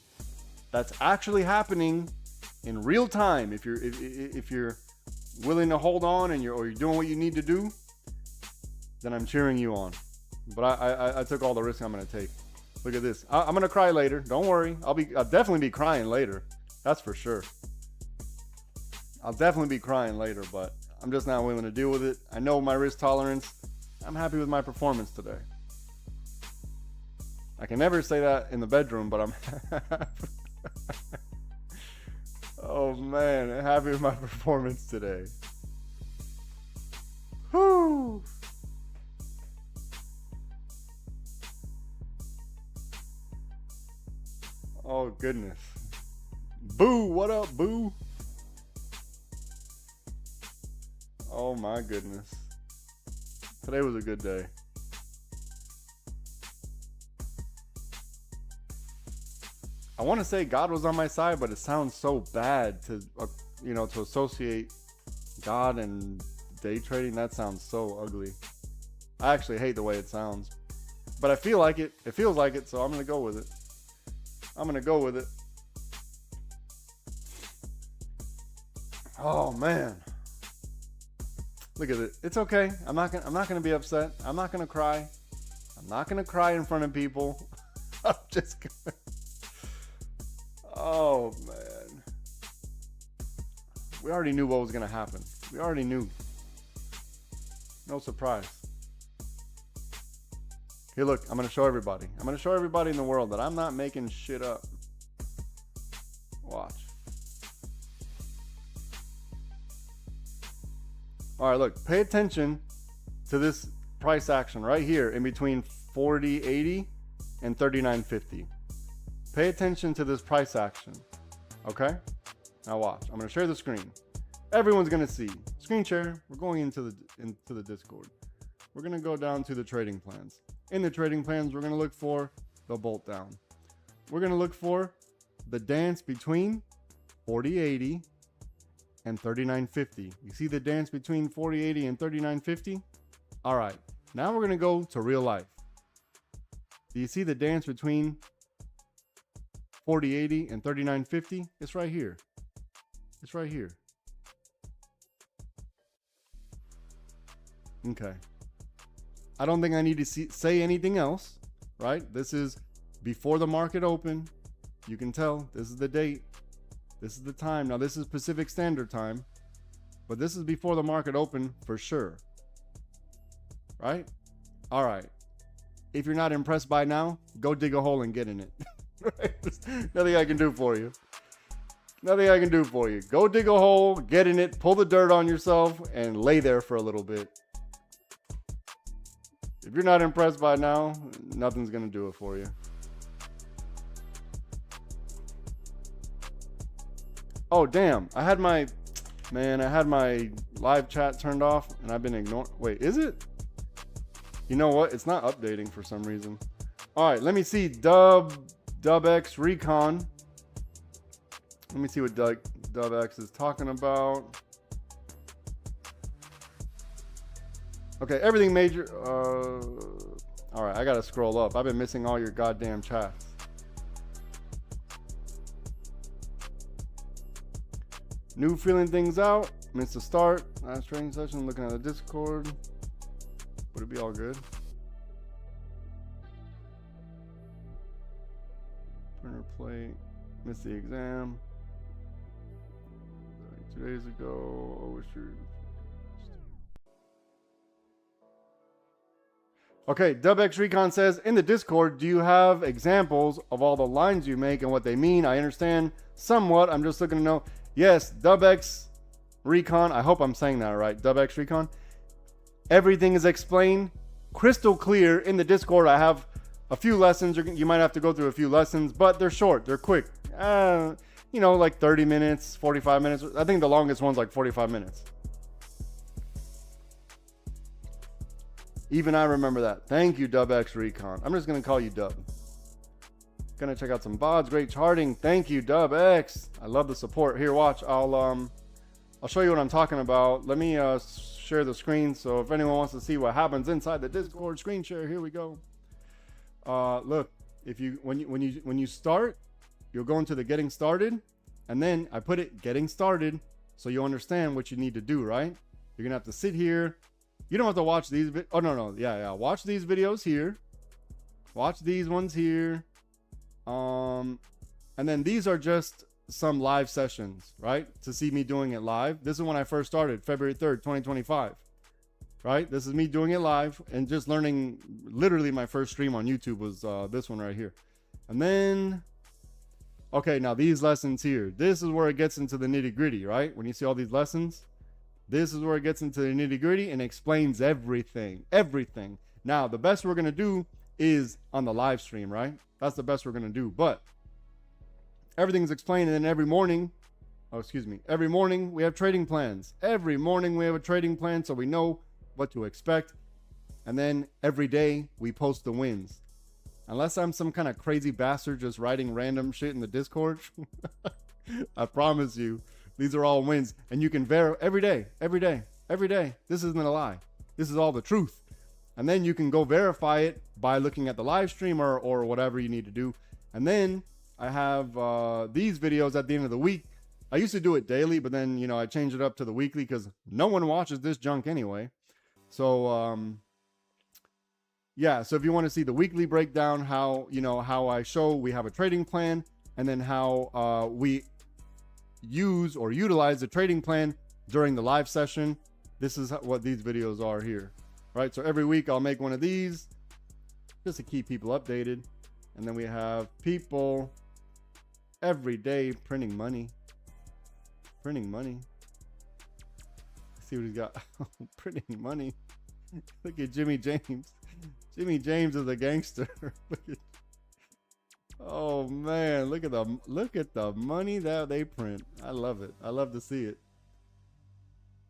That's actually happening in real time. If you're willing to hold on and you're doing what you need to do, then I'm cheering you on. But I took all the risk I'm going to take. Look at this. I'm going to cry later. Don't worry. I'll definitely be crying later. That's for sure. I'll definitely be crying later, but I'm just not willing to deal with it. I know my risk tolerance. I'm happy with my performance today. I can never say that in the bedroom, but I'm oh man, happy with my performance today. Whew. Oh goodness. Boo, what up, boo? Oh my goodness. Today was a good day. I want to say God was on my side, but it sounds so bad to associate God and day trading. That sounds so ugly. I actually hate the way it sounds, but I feel like it. It feels like it, so I'm going to go with it. Oh man. Look at it. It's okay. I'm not gonna be upset. I'm not gonna cry. I'm not gonna cry in front of people. I'm just gonna. Oh man. We already knew what was gonna happen. We already knew. No surprise. Here, look. I'm gonna show everybody. I'm gonna show everybody in the world that I'm not making shit up. Watch. All right, look, pay attention to this price action right here in between 40.80 and 39.50. Pay attention to this price action, okay? Now watch, I'm gonna share the screen. Everyone's gonna see. Screen share, we're going into the Discord. We're gonna go down to the trading plans. In the trading plans, we're gonna look for the bolt down. We're gonna look for the dance between 40.80 and 39.50. You see the dance between 40.80 and 39.50? All right, now we're gonna go to real life. Do you see the dance between 40.80 and 39.50? It's right here. It's right here. Okay. I don't think I need to say anything else, right? This is before the market open. You can tell this is the date. This is the time. Now, this is Pacific Standard Time, but this is before the market open for sure, right? All right. If you're not impressed by now, go dig a hole and get in it. Right? Nothing I can do for you. Nothing I can do for you. Go dig a hole, get in it, pull the dirt on yourself, and lay there for a little bit. If you're not impressed by now, nothing's going to do it for you. Oh, damn. I had my live chat turned off, and I've been ignoring. Wait, is it? You know what? It's not updating for some reason. All right, let me see. DubX Recon. Let me see what DubX is talking about. Okay, everything major. All right, I gotta scroll up. I've been missing all your goddamn chats. New feeling things out. Missed the start. Last training session. Looking at the Discord. Would it be all good? Printer plate. Missed the exam. 2 days ago. Oh, sure. Okay, DubX Recon says, in the Discord, do you have examples of all the lines you make and what they mean? I understand somewhat. I'm just looking to know. Yes, DubX Recon. I hope I'm saying that right. DubX Recon. Everything is explained crystal clear in the Discord. I have a few lessons. You might have to go through a few lessons, but they're short. They're quick. You know, like 30 minutes, 45 minutes. I think the longest one's like 45 minutes. Even I remember that. Thank you, DubX Recon. I'm just going to call you Dub. Gonna check out some VODs. Great charting. Thank you, DubX. I love the support. Here, watch. I'll show you what I'm talking about. Let me share the screen. So if anyone wants to see what happens inside the Discord, screen share. Here we go. Look, if you when you start, you'll go into the getting started, and then I put it getting started so you understand what you need to do. Right? You're gonna have to sit here. You don't have to watch these. Oh no. Yeah. Watch these videos here. Watch these ones here. And then these are just some live sessions, right? To see me doing it live. This is when I first started, February 3rd, 2025, right? This is me doing it live and just learning. Literally my first stream on YouTube was this one right here. And then, okay, now these lessons here, this is where it gets into the nitty gritty, right? When you see all these lessons, this is where it gets into the nitty gritty and explains everything. Now, the best we're going to do is on the live stream, right? That's the best we're going to do. But everything's explained. And then every morning we have trading plans. Every morning we have a trading plan so we know what to expect. And then every day we post the wins. Unless I'm some kind of crazy bastard just writing random shit in the Discord, I promise you, these are all wins. And you can verify every day. This isn't a lie. This is all the truth. And then you can go verify it by looking at the live stream or whatever you need to do. And then I have these videos at the end of the week. I used to do it daily, but then, I changed it up to the weekly because no one watches this junk anyway. So, yeah. So if you want to see the weekly breakdown, how I show we have a trading plan, and then how we use or utilize the trading plan during the live session, this is what these videos are here. Right, so every week I'll make one of these just to keep people updated. And then we have people every day printing money. Let's see what he's got. Printing money. Look at Jimmy James. Jimmy James is a gangster. Oh man, look at the money that they print. I love it. I love to see it.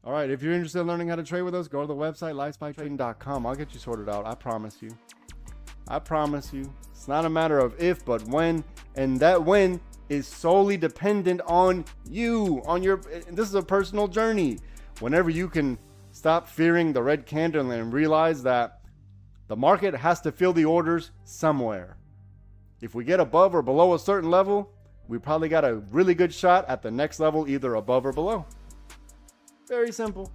All right, if you're interested in learning how to trade with us, go to the website, livespytrading.com. I'll get you sorted out. I promise you. It's not a matter of if, but when. And that when is solely dependent on you. This is a personal journey. Whenever you can stop fearing the red candle and realize that the market has to fill the orders somewhere. If we get above or below a certain level, we probably got a really good shot at the next level, either above or below. Very simple.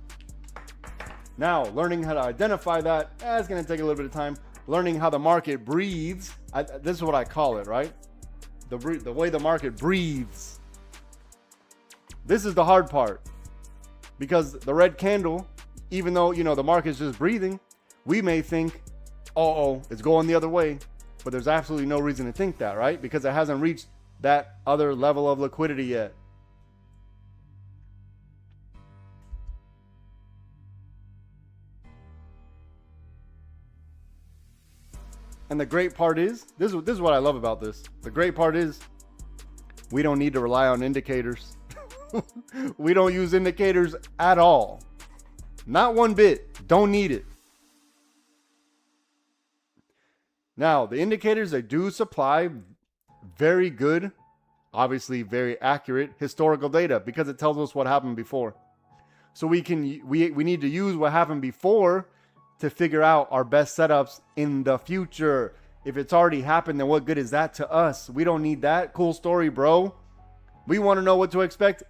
Now, learning how to identify that, it's going to take a little bit of time. Learning how the market breathes. This is what I call it, right? The way the market breathes. This is the hard part. Because the red candle, even though, the market's just breathing, we may think, it's going the other way. But there's absolutely no reason to think that, right? Because it hasn't reached that other level of liquidity yet. And the great part is, this is what I love about this. The great part is, we don't need to rely on indicators. We don't use indicators at all. Not one bit. Don't need it. Now, the indicators, they do supply very good, obviously very accurate historical data because it tells us what happened before. So we need to use what happened before to figure out our best setups in the future. If it's already happened, then what good is that to us? We don't need that. Cool story, bro. We want to know what to expect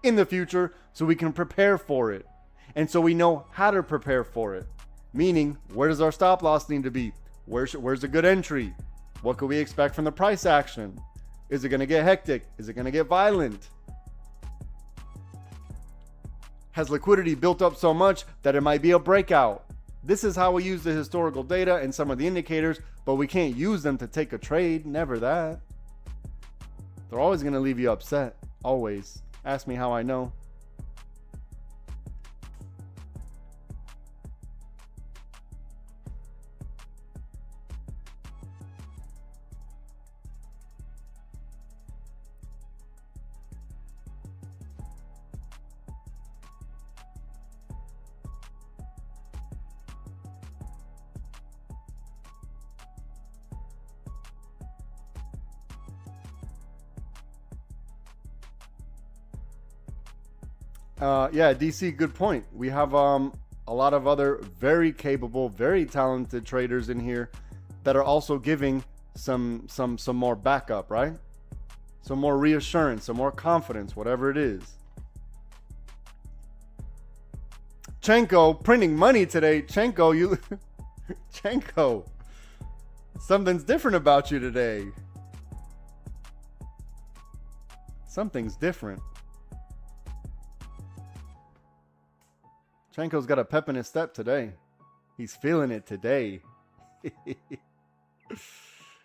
in the future so we can prepare for it. And so we know how to prepare for it. Meaning, where does our stop loss need to be? Where's a good entry? What could we expect from the price action? Is it going to get hectic? Is it going to get violent? Has liquidity built up so much that it might be a breakout? This is how we use the historical data and some of the indicators, but we can't use them to take a trade. Never that. They're always going to leave you upset. Always. Ask me how I know. Yeah, DC, good point. We have a lot of other very capable, very talented traders in here that are also giving some more backup, right? Some more reassurance, some more confidence, whatever it is. Chenko printing money today. Chenko, you Chenko. Something's different about you today. Something's different. Chenko's got a pep in his step today. He's feeling it today.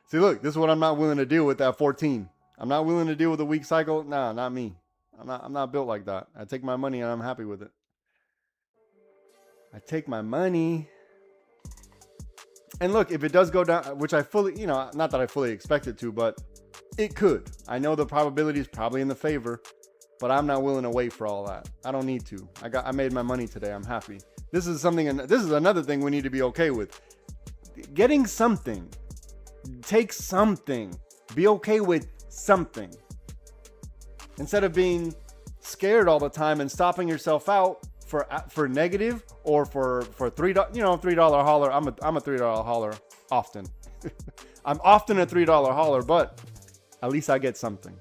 See, look, this is what I'm not willing to deal with at 14. I'm not willing to deal with a weak cycle. Nah, not me. I'm not built like that. I take my money and I'm happy with it. I take my money. And look, if it does go down, which I fully, not that I fully expect it to, but it could. I know the probability is probably in the favor. But I'm not willing to wait for all that. I don't need to. I made my money today. I'm happy. This is another thing we need to be okay with. Getting something. Take something. Be okay with something. Instead of being scared all the time and stopping yourself out for negative or for $3, $3 hauler. I'm a $3 hauler often. I'm often a $3 hauler, but at least I get something.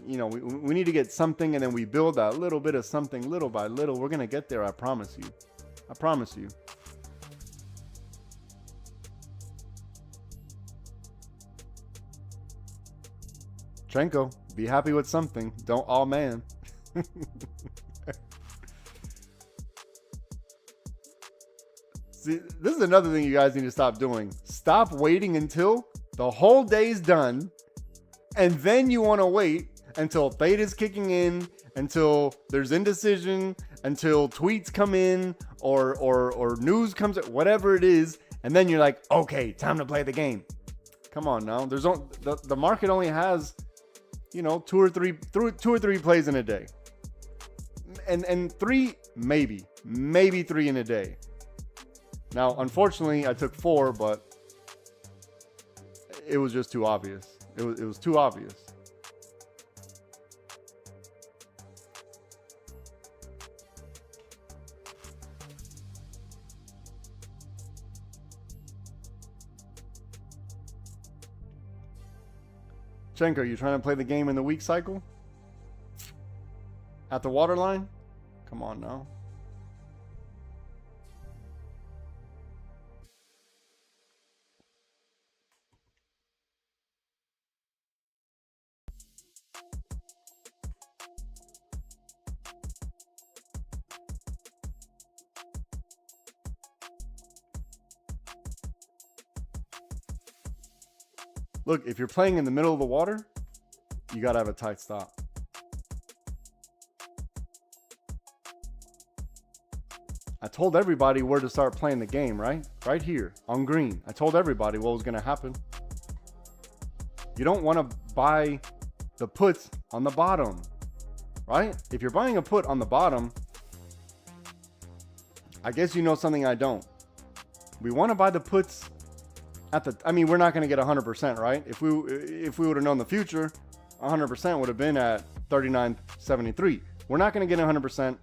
We need to get something, and then we build that little bit of something little by little. We're going to get there. I promise you. I promise you. Chenko, be happy with something. Don't all man. See, this is another thing you guys need to stop doing. Stop waiting until the whole day's done, and then you want to wait until theta's kicking in, until there's indecision, until tweets come in or news comes in, whatever it is, and then you're like, okay, time to play the game. Come on now. The market only has, two or three plays in a day. And three, maybe 3 in a day. Now, unfortunately, I took 4, but it was just too obvious. It was too obvious. Chenko, you trying to play the game in the week cycle? At the waterline? Come on now. Look, if you're playing in the middle of the water, you got to have a tight stop. I told everybody where to start playing the game, right? Right here on green. I told everybody what was going to happen. You don't want to buy the puts on the bottom, right? If you're buying a put on the bottom, I guess you know something I don't. We want to buy the puts at the, I mean, we're not going to get 100%, right? If we would have known the future, 100% would have been at 39.73. We're not going to get 100%.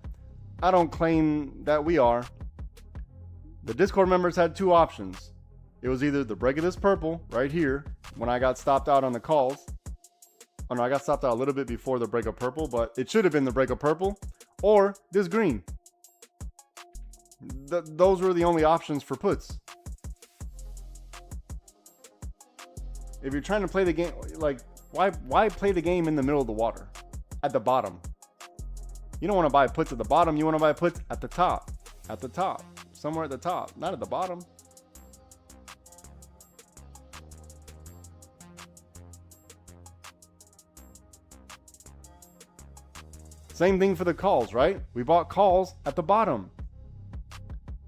I don't claim that we are. The Discord members had two options. It was either the break of this purple right here when I got stopped out on the calls. Oh no, I got stopped out a little bit before the break of purple, but it should have been the break of purple, or this green. Those were the only options for puts. If you're trying to play the game, like, why play the game in the middle of the water? At the bottom. You don't want to buy puts at the bottom. You want to buy puts at the top. At the top. Somewhere at the top. Not at the bottom. Same thing for the calls, right? We bought calls at the bottom.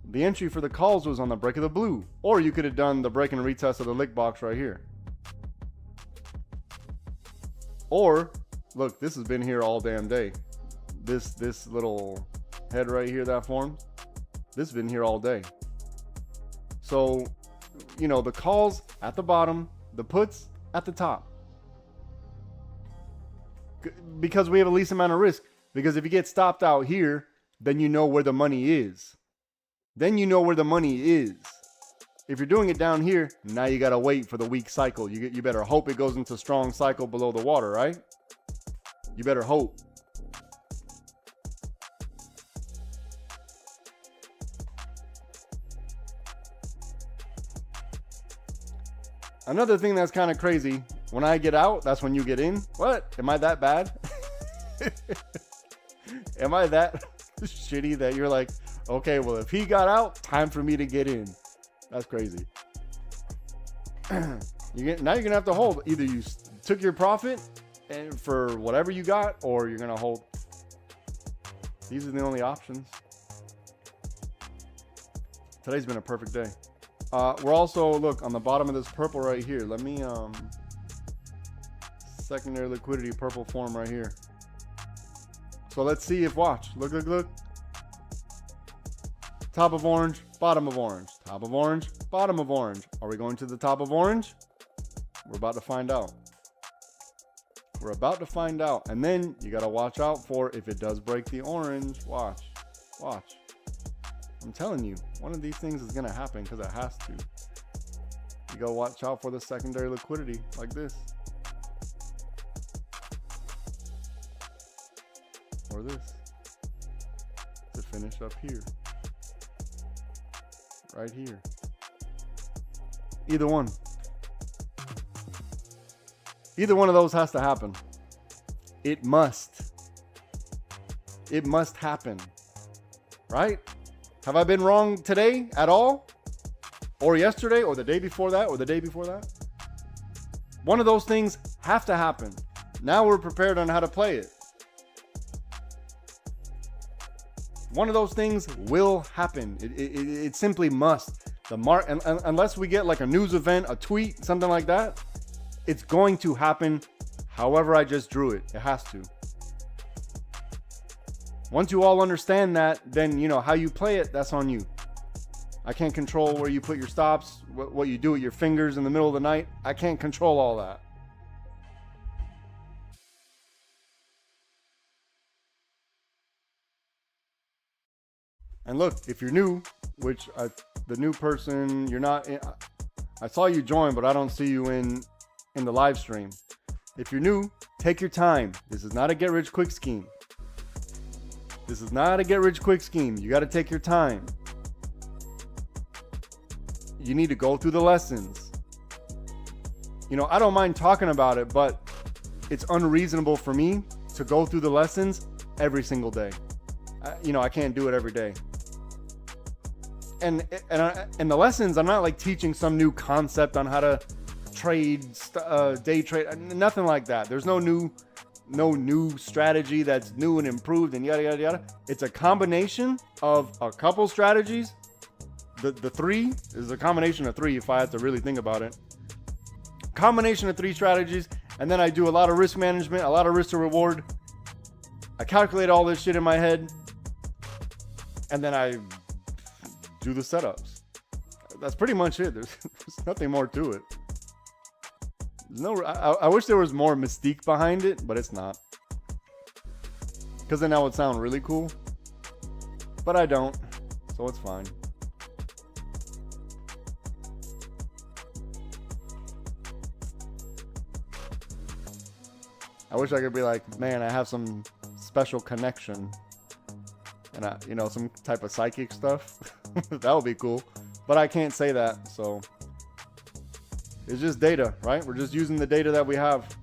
The entry for the calls was on the break of the blue. Or you could have done the break and retest of the lick box right here. Or, look, this has been here all damn day. This little head right here that formed, this has been here all day. So, you know, the calls at the bottom, the puts at the top. Because we have the least amount of risk. Because if you get stopped out here, then you know where the money is. Then you know where the money is. If you're doing it down here, now you got to wait for the weak cycle. You better hope it goes into strong cycle below the water, right? You better hope. Another thing that's kind of crazy, when I get out, that's when you get in. What? Am I that bad? Am I that shitty that you're like, okay, well, if he got out, time for me to get in. That's crazy. Now you're going to have to hold. Either you took your profit and for whatever you got, or you're going to hold. These are the only options. Today's been a perfect day. We're also, look, on the bottom of this purple right here. Let me, secondary liquidity purple form right here. So let's see if, watch. Look, look, look. Top of orange, bottom of orange. Top of orange, bottom of orange. Are we going to the top of orange? We're about to find out. We're about to find out. And then you got to watch out for if it does break the orange. Watch. Watch. I'm telling you, one of these things is going to happen because it has to. You got to watch out for the secondary liquidity like this. Or this. To finish up here. Right here. Either one. Either one of those has to happen. It must. It must happen. Right? Have I been wrong today at all? Or yesterday? Or the day before that? Or the day before that? One of those things have to happen. Now we're prepared on how to play it. One of those things will happen. It simply must. Unless we get like a news event, a tweet, something like that, it's going to happen however I just drew it. It has to. Once you all understand that, then you know how you play it, that's on you. I can't control where you put your stops, what you do with your fingers in the middle of the night. I can't control all that. And look, if you're new, which the new person, you're not in, I saw you join, but I don't see you in the live stream. If you're new, take your time. This is not a get rich quick scheme. This is not a get rich quick scheme. You got to take your time. You need to go through the lessons. You know, I don't mind talking about it, but it's unreasonable for me to go through the lessons every single day. I can't do it every day. And the lessons, I'm not like teaching some new concept on how to trade, day trade, nothing like that. There's no new strategy that's new and improved and yada, yada, yada. It's a combination of a couple strategies. The three is a combination of three if I had to really think about it. Combination of three strategies. And then I do a lot of risk management, a lot of risk to reward. I calculate all this shit in my head. And then I do the setups. That's pretty much it. There's nothing more to it. I wish there was more mystique behind it, but it's not. Because then that would sound really cool. But I don't. So it's fine. I wish I could be like, man, I have some special connection. And some type of psychic stuff. That would be cool. But I can't say that, so it's just data, right? We're just using the data that we have.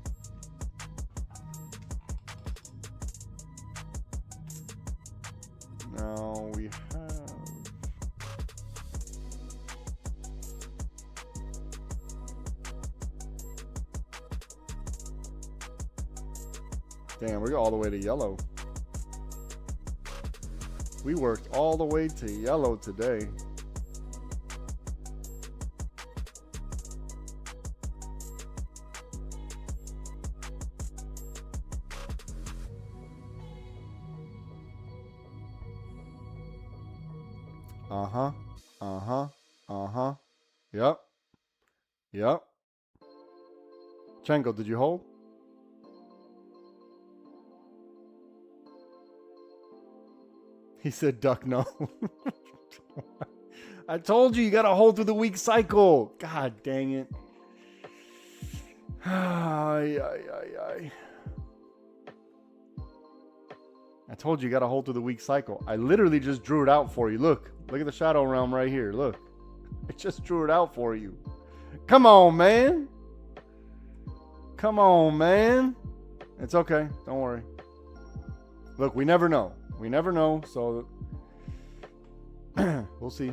Now we have damn, we got all the way to yellow. We worked all the way to yellow today. Yep. Chenko, did you hold? He said duck no. I told you gotta hold through the week cycle. God dang it. I told you gotta hold through the week cycle. I literally just drew it out for you. Look at the shadow realm right here. Look. I just drew it out for you. Come on, man. Come on, man. It's okay. Don't worry. Look, we never know. We never know, so we'll see.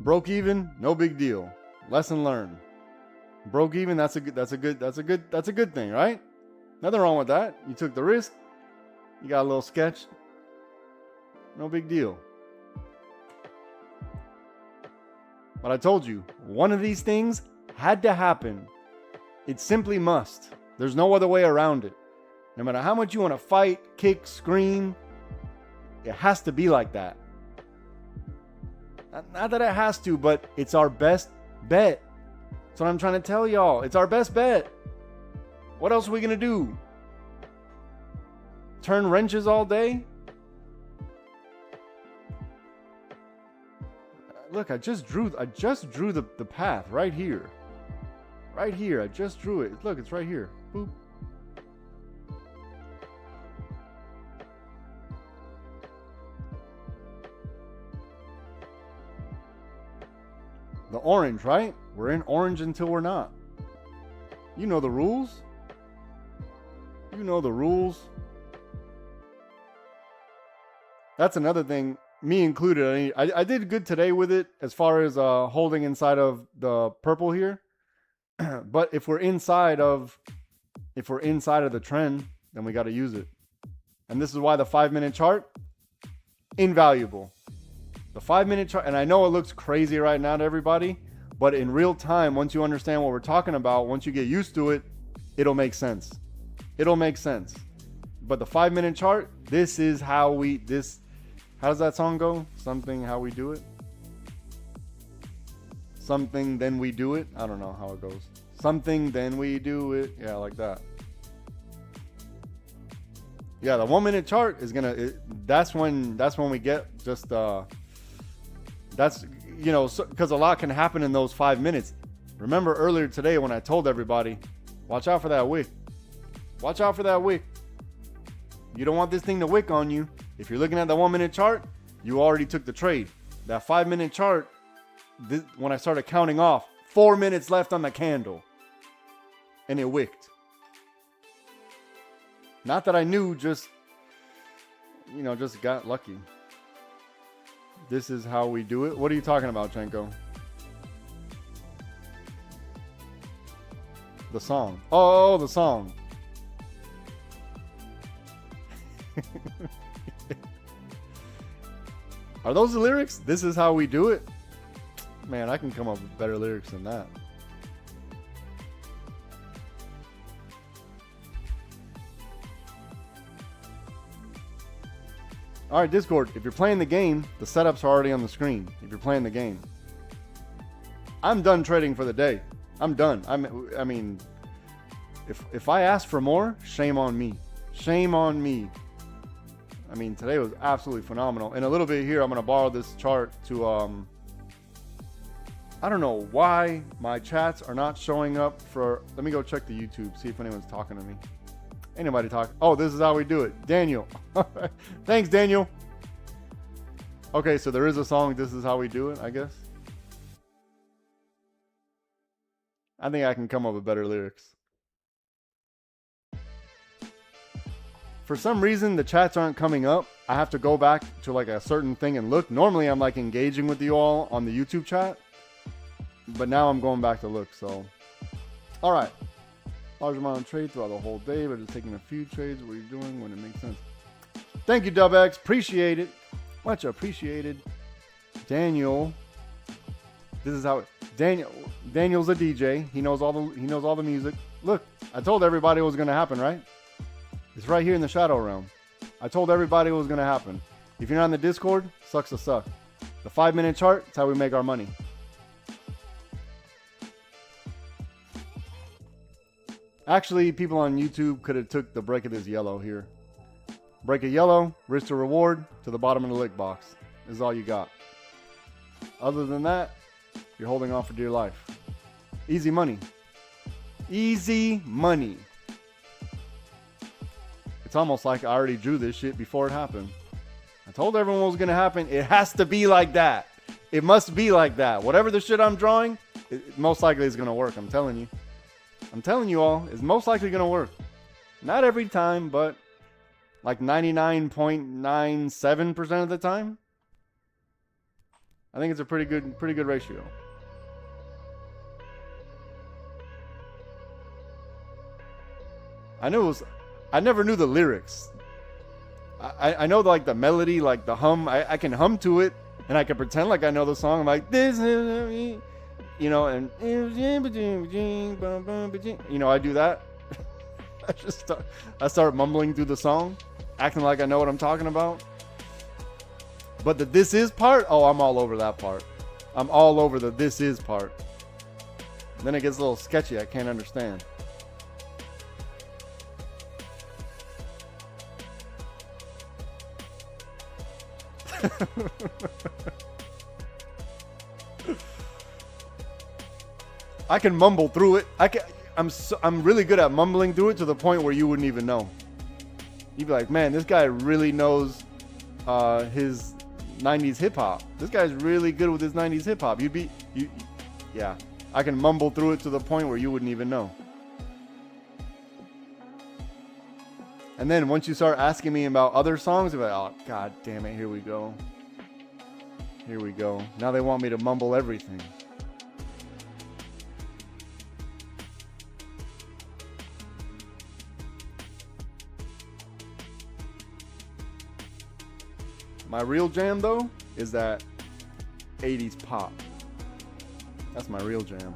Broke even, no big deal. Lesson learned. Broke even, that's a good thing, right? Nothing wrong with that. You took the risk. You got a little sketch. No big deal. But I told you, one of these things had to happen. It simply must. There's no other way around it. No matter how much you want to fight, kick, scream, it has to be like that. Not that it has to, but it's our best bet. That's what I'm trying to tell y'all. It's our best bet. What else are we going to do? Turn wrenches all day? Look, I just drew the path right here. Right here. I just drew it. Look, it's right here. Boop. The orange, right? We're in orange until we're not. You know the rules. You know the rules. That's another thing, me included. I did good today with it as far as holding inside of the purple here. But if we're inside of the trend, then we got to use it. And this is why the 5-minute chart, invaluable. The 5-minute chart, and I know it looks crazy right now to everybody, but in real time, once you understand what we're talking about, once you get used to it, it'll make sense. It'll make sense. But the 5-minute chart, this is how how does that song go? Something, how we do it? Something, then we do it? I don't know how it goes. Something, then we do it. Yeah, like that. Yeah, the 1-minute chart is that's when we get just, that's, because a lot can happen in those 5 minutes. Remember earlier today when I told everybody, watch out for that wick. Watch out for that wick. You don't want this thing to wick on you. If you're looking at the 1 minute chart, you already took the trade. That 5 minute chart, when I started counting off, 4 minutes left on the candle. And it wicked. Not that I knew, just got lucky. This is how we do it. What are you talking about, Chenko? The song. Oh, the song. Are those the lyrics? This is how we do it? Man, I can come up with better lyrics than that. All right, Discord, if you're playing the game, the setups are already on the screen. If you're playing the game. I'm done trading for the day. I'm done. I mean, if I ask for more, shame on me. Shame on me. I mean, today was absolutely phenomenal. In a little bit here, I'm going to borrow this chart to, I don't know why my chats are not showing up for, let me go check the YouTube, see if anyone's talking to me. Anybody talk? Oh, this is how we do it. Daniel. Thanks, Daniel. Okay, so there is a song, This Is How We Do It, I guess. I think I can come up with better lyrics. For some reason, the chats aren't coming up. I have to go back to like a certain thing and look. Normally, I'm like engaging with you all on the YouTube chat. But now I'm going back to look, so. All right. Large amount of trade throughout the whole day, but just taking a few trades. What are you doing when it makes sense? Thank you, DubX. Appreciate it. Much appreciated. Daniel. This is how Daniel's a DJ. He knows all the music. Look, I told everybody it was gonna happen, right? It's right here in the shadow realm. I told everybody it was gonna happen. If you're not in the Discord, sucks to suck. The 5 minute chart, it's how we make our money. Actually, people on YouTube could have took the break of this yellow here. Break a yellow, risk to reward, to the bottom of the lick box. This is all you got. Other than that, you're holding on for dear life. Easy money. Easy money. It's almost like I already drew this shit before it happened. I told everyone what was going to happen. It has to be like that. It must be like that. Whatever the shit I'm drawing, it most likely is going to work. I'm telling you. I'm telling you all, it's most likely going to work. Not every time, but like 99.97% of the time. I think it's a pretty good ratio. I never knew the lyrics. I know like the melody, like the hum. I can hum to it, and I can pretend like I know the song. I'm like, this is, you know, and you know, I do that. I start mumbling through the song, acting like I know what I'm talking about. But the this is part, oh, I'm all over that part. I'm all over the this is part. And then it gets a little sketchy. I can't understand. I can mumble through it. I'm really good at mumbling through it to the point where you wouldn't even know. You'd be like, man, this guy really knows his 90s hip hop. This guy's really good with his 90s hip hop. Yeah. I can mumble through it to the point where you wouldn't even know. And then once you start asking me about other songs, you're like, oh, god damn it, here we go. Here we go. Now they want me to mumble everything. My real jam, though, is that 80s pop. That's my real jam.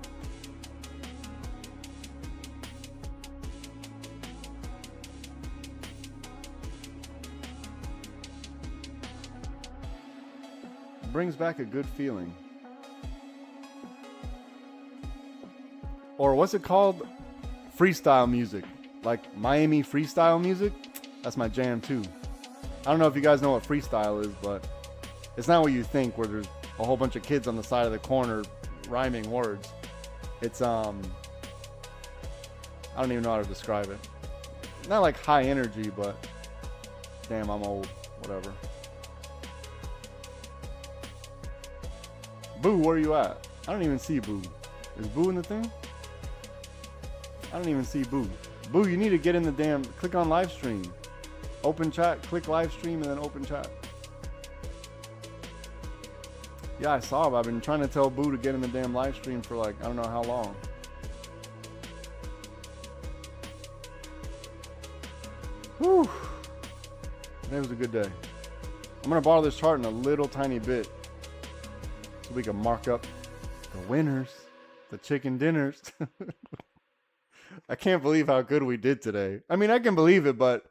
Brings back a good feeling. Or what's it called? Freestyle music. Like Miami freestyle music. That's my jam too. I don't know if you guys know what freestyle is, but it's not what you think, where there's a whole bunch of kids on the side of the corner rhyming words. It's I don't even know how to describe it. Not like high energy, but Damn, I'm old. Whatever. Boo, where you at? I don't even see Boo. Is Boo in the thing? I don't even see Boo. Boo, you need to get in the damn... Click on live stream. Open chat. Click live stream and then open chat. Yeah, I saw it. I've been trying to tell Boo to get in the damn live stream for like, I don't know how long. Whew. It was a good day. I'm going to borrow this chart in a little tiny bit so we can mark up the winners, the chicken dinners. I can't believe how good we did today. I mean, I can believe it, but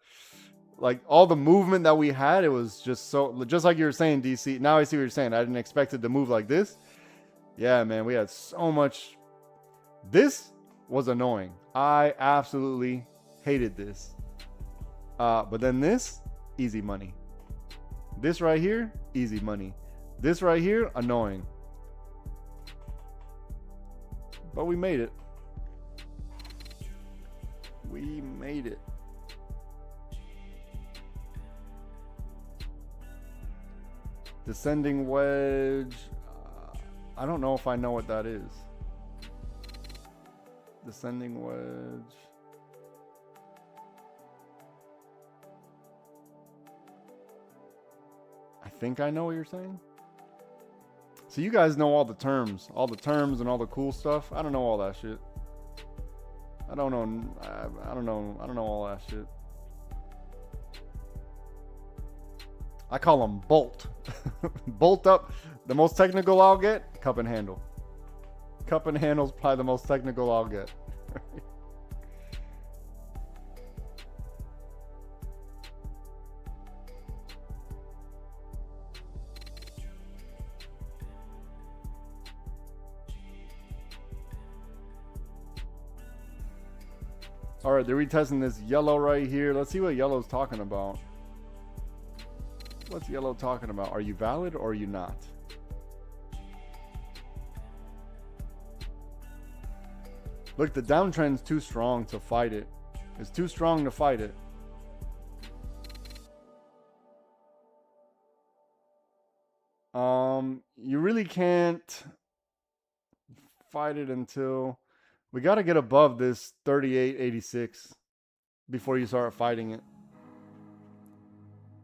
like all the movement that we had, it was just so, just like you were saying, DC. Now I see what you're saying. I didn't expect it to move like this. Yeah, man, we had so much. This was annoying. I absolutely hated this. But then this, easy money. This right here, easy money. This right here, annoying. But we made it. We made it. Descending wedge. I don't know if I know what that is. Descending wedge. I think I know what you're saying. So you guys know all the terms and all the cool stuff. I don't know all that shit. I don't know all that shit. I call them bolt. Bolt up. The most technical I'll get, cup and handle. Cup and handle's probably the most technical I'll get. All right, they're retesting this yellow right here. Let's see what yellow's talking about. What's yellow talking about? Are you valid or are you not? Look, the downtrend's too strong to fight it. It's too strong to fight it. You really can't fight it until we got to get above this 38.86 before you start fighting it.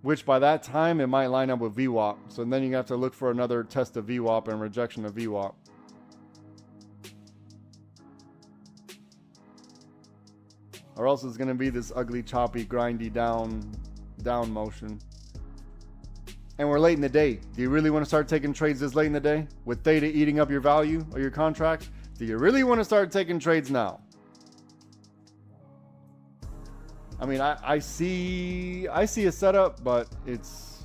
Which by that time it might line up with VWAP. So then you have to look for another test of VWAP and rejection of VWAP. Or else it's going to be this ugly, choppy, grindy down motion. And we're late in the day. Do you really want to start taking trades this late in the day? With theta eating up your value or your contract? Do you really want to start taking trades now? I mean, I see a setup, but it's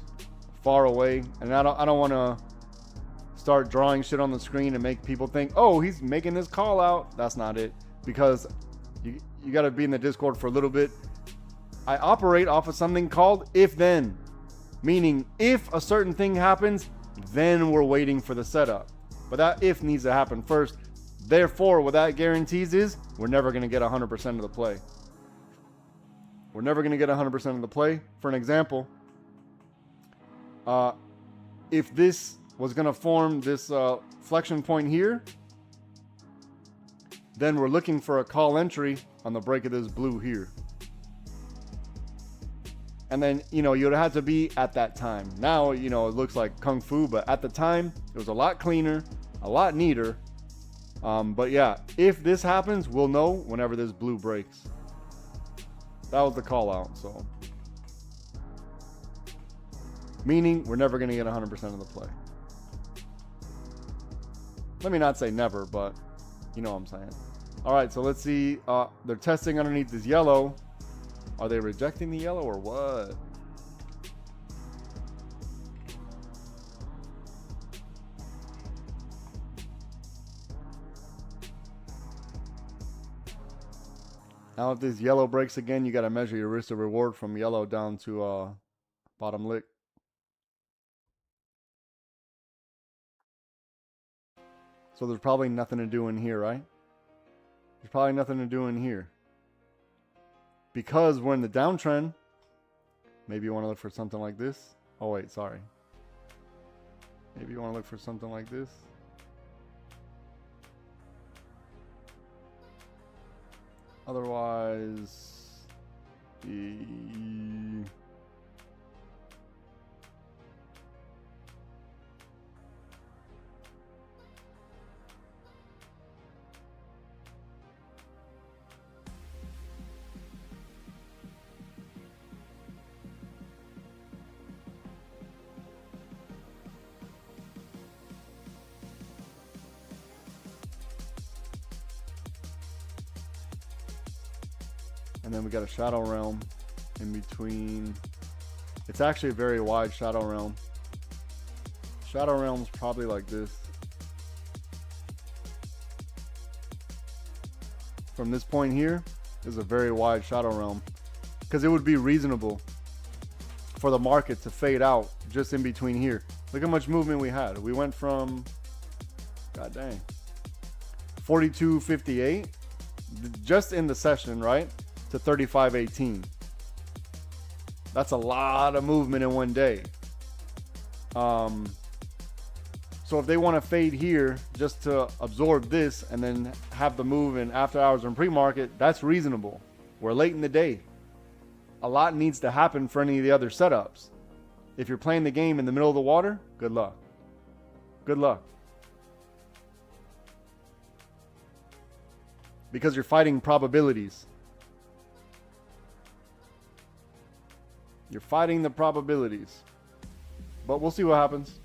far away. And I don't want to start drawing shit on the screen and make people think, oh, he's making this call out. That's not it. Because you got to be in the Discord for a little bit. I operate off of something called if then. Meaning, if a certain thing happens, then we're waiting for the setup. But that if needs to happen first. Therefore, what that guarantees is we're never going to get 100% of the play. We're never going to get 100% of the play. For an example, if this was going to form this flexion point here, then we're looking for a call entry on the break of this blue here. And then, you know, you'd have to be at that time. Now, you know, it looks like kung fu, but at the time, it was a lot cleaner, a lot neater. But yeah, if this happens, we'll know whenever this blue breaks. That was the call out, so. Meaning, we're never going to get 100% of the play. Let me not say never, but you know what I'm saying. All right, so let's see. They're testing underneath this yellow. Are they rejecting the yellow or what? Now if this yellow breaks again, you got to measure your risk to reward from yellow down to bottom lick. So there's probably nothing to do in here, right? There's probably nothing to do in here. Because we're in the downtrend. Maybe you want to look for something like this. Oh, wait, sorry. Maybe you want to look for something like this. Otherwise, and then we got a shadow realm in between. It's actually a very wide shadow realm. Shadow realm's probably like this. From this point here is a very wide shadow realm, because it would be reasonable for the market to fade out just in between here. Look how much movement we had. We went from, god dang, 42.58 just in the session, right, to 35.18. That's a lot of movement in one day. So if they want to fade here just to absorb this and then have the move in after hours and pre-market, that's reasonable. We're late in the day. A lot needs to happen for any of the other setups. If you're playing the game in the middle of the water, good luck. Good luck. Because you're fighting probabilities. You're fighting the probabilities. But we'll see what happens.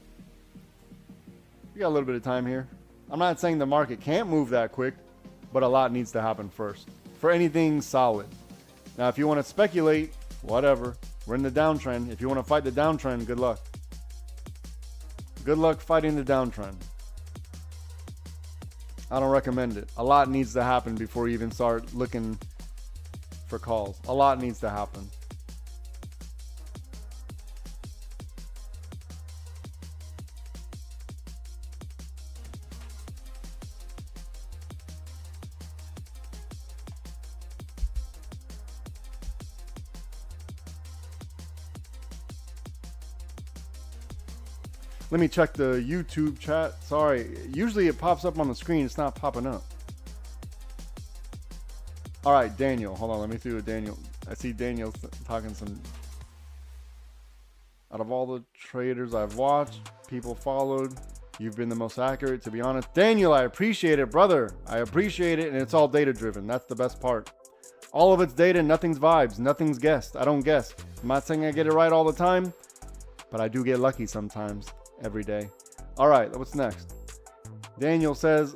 We got a little bit of time here. I'm not saying the market can't move that quick, but a lot needs to happen first for anything solid. Now, if you want to speculate, whatever. We're in the downtrend. If you want to fight the downtrend, good luck. Good luck fighting the downtrend. I don't recommend it. A lot needs to happen before you even start looking for calls. A lot needs to happen. Let me check the YouTube chat. Sorry. Usually it pops up on the screen. It's not popping up. All right, Daniel. Hold on. Let me see what Daniel. I see Daniel talking some. Out of all the traders I've watched, people followed, you've been the most accurate, to be honest. Daniel, I appreciate it, brother. I appreciate it, and it's all data driven. That's the best part. All of it's data. Nothing's vibes. Nothing's guessed. I don't guess. I'm not saying I get it right all the time, but I do get lucky sometimes. Every day. All right, what's next? Daniel says,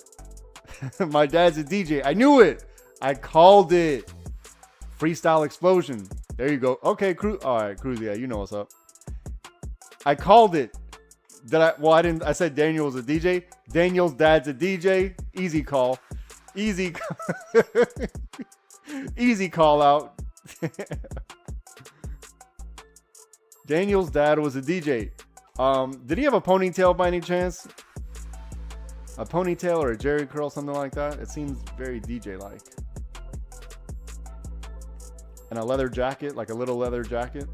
my dad's a DJ. I knew it. I called it. Freestyle explosion. There you go. Okay, Cruz. All right, Cruz. Yeah, you know what's up. I called it. I didn't. I said Daniel was a DJ. Daniel's dad's a DJ. Easy call. Easy. Easy call out. Daniel's dad was a DJ. Did he have a ponytail by any chance? A ponytail or a jerry curl, something like that? It seems very DJ-like. And a leather jacket, like a little leather jacket.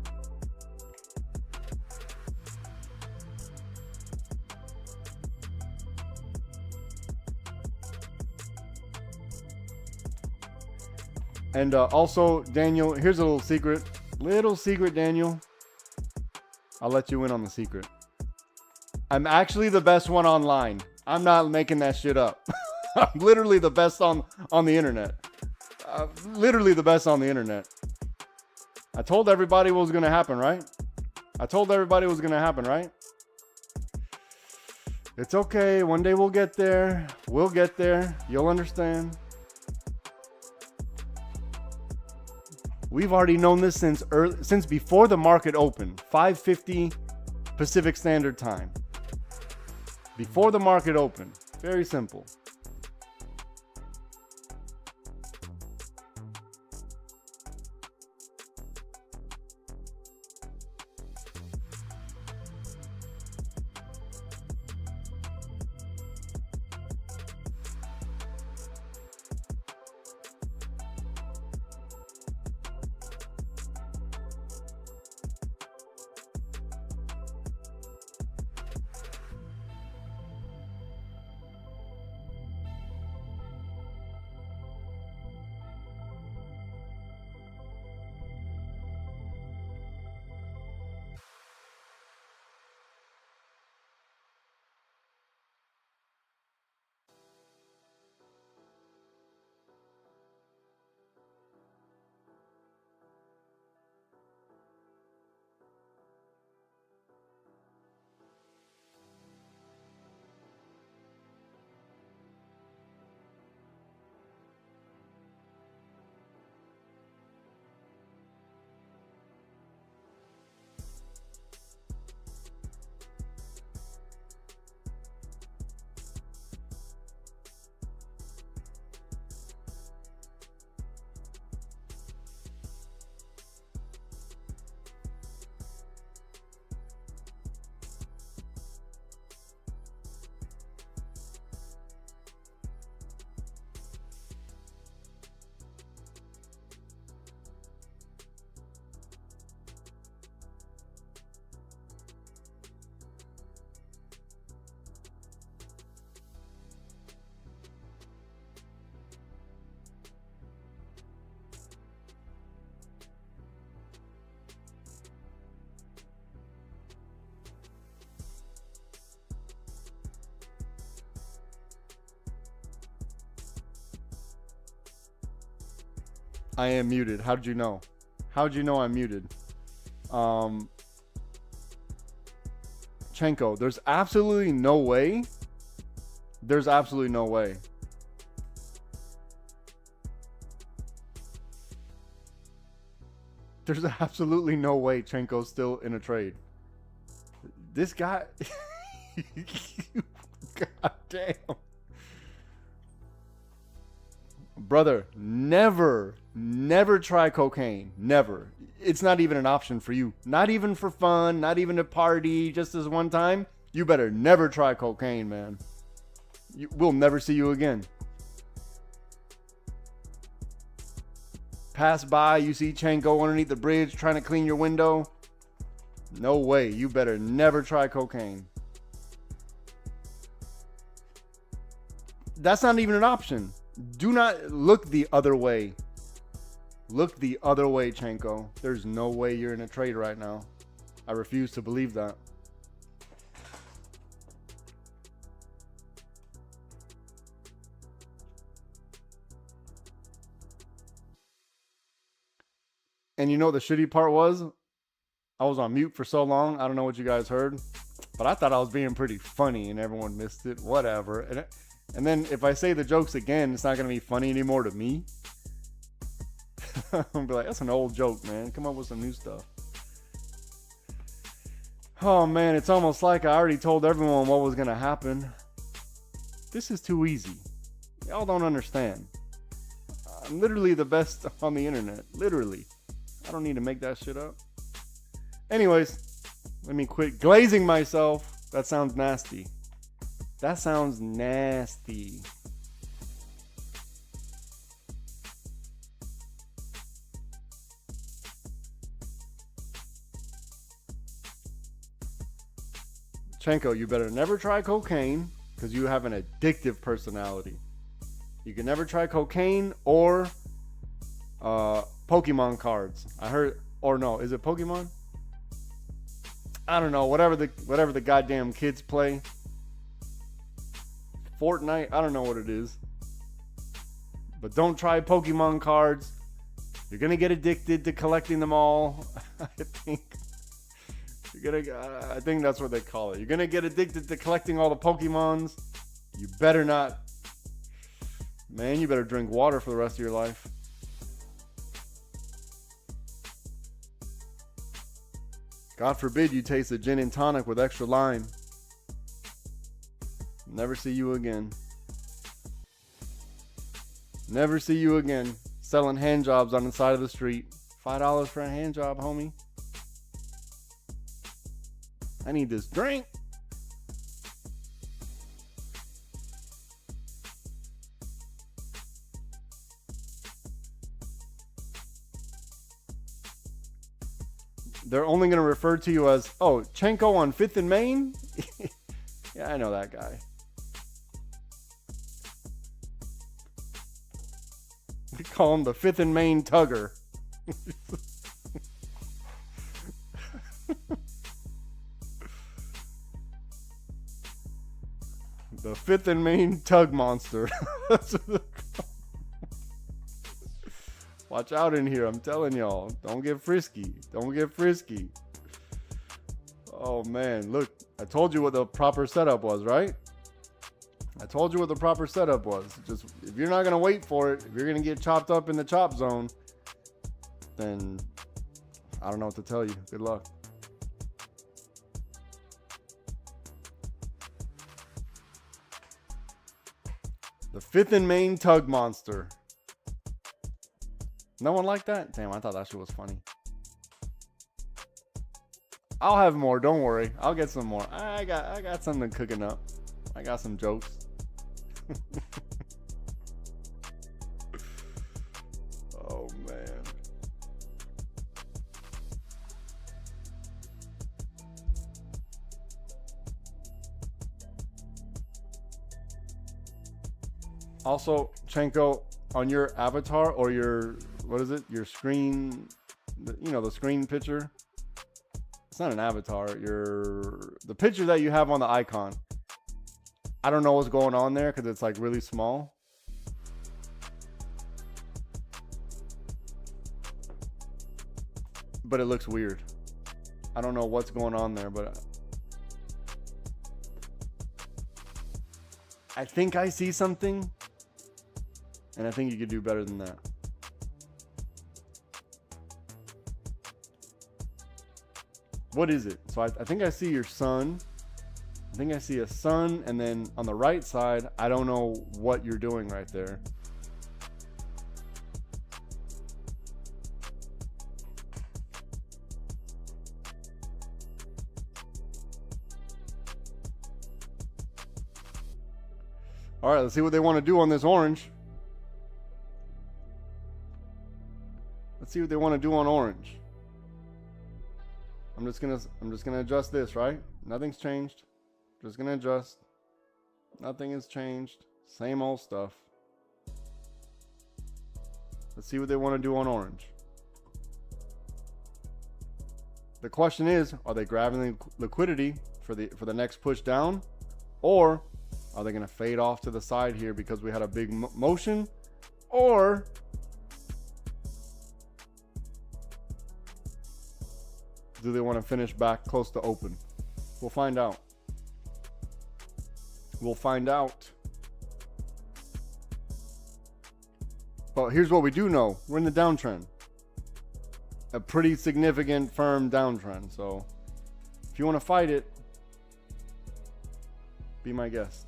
And also, Daniel, here's a little secret. Little secret, Daniel. I'll let you in on the secret. I'm actually the best one online. I'm not making that shit up. I'm literally the best on the internet. Literally the best on the internet. I told everybody what was going to happen, right? I told everybody what was going to happen, right? It's okay. One day we'll get there. We'll get there. You'll understand. We've already known this since before the market opened, 5:50 Pacific Standard Time. Before the market opened. Very simple. I am muted. How did you know? How did you know I'm muted? Chenko, there's absolutely no way. There's absolutely no way. There's absolutely no way Chenko's still in a trade. This guy. God damn. Brother, never try cocaine. Never. It's not even an option for you. Not even for fun, not even to party, just this one time. You better never try cocaine, man. We'll never see you again. Pass by, you see Chenko underneath the bridge trying to clean your window. No way. You better never try cocaine. That's not even an option. Do not look the other way. Look the other way, Chenko. There's no way you're in a trade right now. I refuse to believe that. And you know what the shitty part was? I was on mute for so long. I don't know what you guys heard, but I thought I was being pretty funny and everyone missed it. Whatever. And then if I say the jokes again, it's not going to be funny anymore to me. I'm going to be like, that's an old joke, man. Come up with some new stuff. Oh, man, it's almost like I already told everyone what was going to happen. This is too easy. Y'all don't understand. I'm literally the best on the internet. Literally. I don't need to make that shit up. Anyways, let me quit glazing myself. That sounds nasty. That sounds nasty. Chenko, you better never try cocaine because you have an addictive personality. You can never try cocaine or Pokemon cards. I heard, or no, is it Pokemon? I don't know. Whatever the goddamn kids play. Fortnite. I don't know what it is. But don't try Pokemon cards. You're gonna get addicted to collecting them all. I think that's what they call it. You're gonna get addicted to collecting all the Pokemons. You better not. Man, you better drink water for the rest of your life. God forbid you taste a gin and tonic with extra lime. Never see you again. Never see you again. Selling hand jobs on the side of the street. $5 for a hand job, homie. I need this drink. They're only going to refer to you as, oh, Chenko on 5th and Main? Yeah, I know that guy. We call him the 5th and Main Tugger. The 5th and Main Tug Monster. Watch out in here, I'm telling y'all. Don't get frisky. Don't get frisky. Oh man, look. I told you what the proper setup was, right? I told you what the proper setup was. Just, if you're not going to wait for it, if you're going to get chopped up in the chop zone, then I don't know what to tell you. Good luck. The 5th and Main Tug Monster. No one liked that? Damn, I thought that shit was funny. I'll have more, don't worry. I'll get some more. I got something cooking up. I got some jokes. Oh man. Also, Chenko, on your avatar or your, what is it? Your screen, the screen picture. It's not an avatar. The picture that you have on the icon. I don't know what's going on there because it's like really small. but it looks weird. I don't know what's going on there, but I think I see something, and I think you could do better than that. What is it? So I think I see your sun. I think I see a sun, and then on the right side, I don't know what you're doing right there. All right, let's see what they want to do on this orange. Let's see what they want to do on orange. I'm just gonna adjust this, right? Nothing's changed. Just gonna adjust. Nothing has changed. Same old stuff. Let's see what they want to do on orange. The question is, are they grabbing the liquidity for the next push down, or are they going to fade off to the side here because we had a big motion, or do they want to finish back close to open? We'll find out. We'll find out. But here's what we do know. We're in the downtrend. A pretty significant, firm downtrend. So if you want to fight it, be my guest.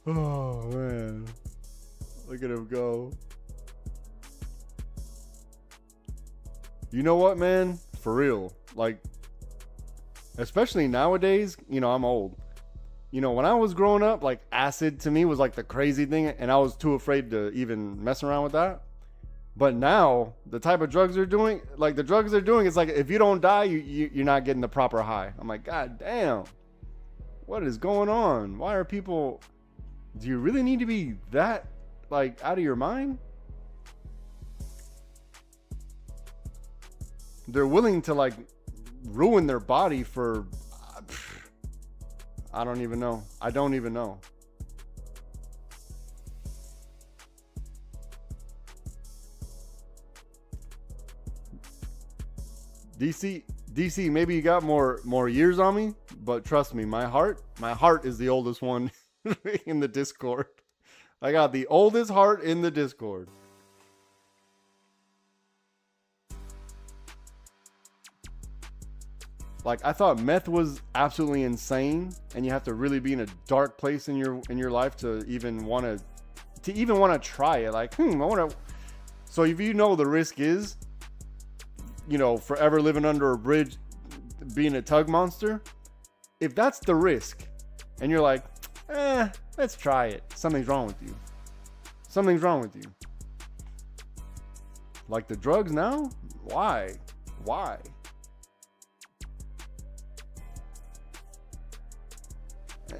Oh man, look at him go. You know what, man? For real, like, especially nowadays, you know, I'm old. You know, when I was growing up, like, acid to me was like the crazy thing, and I was too afraid to even mess around with that. But now, the type of drugs they're doing, like the drugs they're doing, it's like if you don't die, you're not getting the proper high. I'm like, God damn, what is going on? Why are people? Do you really need to be that, like, out of your mind? They're willing to, like, ruin their body for, I don't even know. I don't even know. DC, maybe you got more years on me, but trust me, my heart is the oldest one in the Discord. I got the oldest heart in the Discord. Like, I thought meth was absolutely insane, and you have to really be in a dark place in your life to even want to try it. Like, I want to. So if you know the risk is, you know, forever living under a bridge, being a tug monster, if that's the risk, and you're like, let's try it, something's wrong with you. Something's wrong with you. Like the drugs now? Why?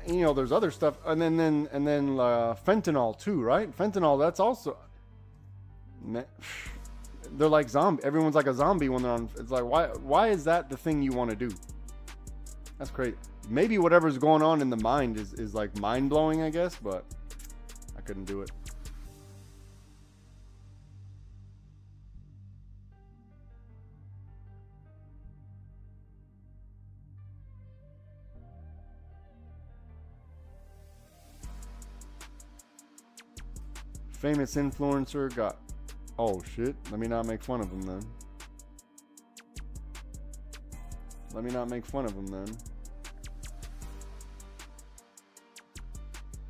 You know, there's other stuff, and then fentanyl too, right? Fentanyl, that's also, they're like zombie. Everyone's like a zombie when they're on. It's like, why is that the thing you want to do? That's crazy. Maybe whatever's going on in the mind is like mind blowing, I guess, but I couldn't do it. Famous influencer got. Oh shit, let me not make fun of him then.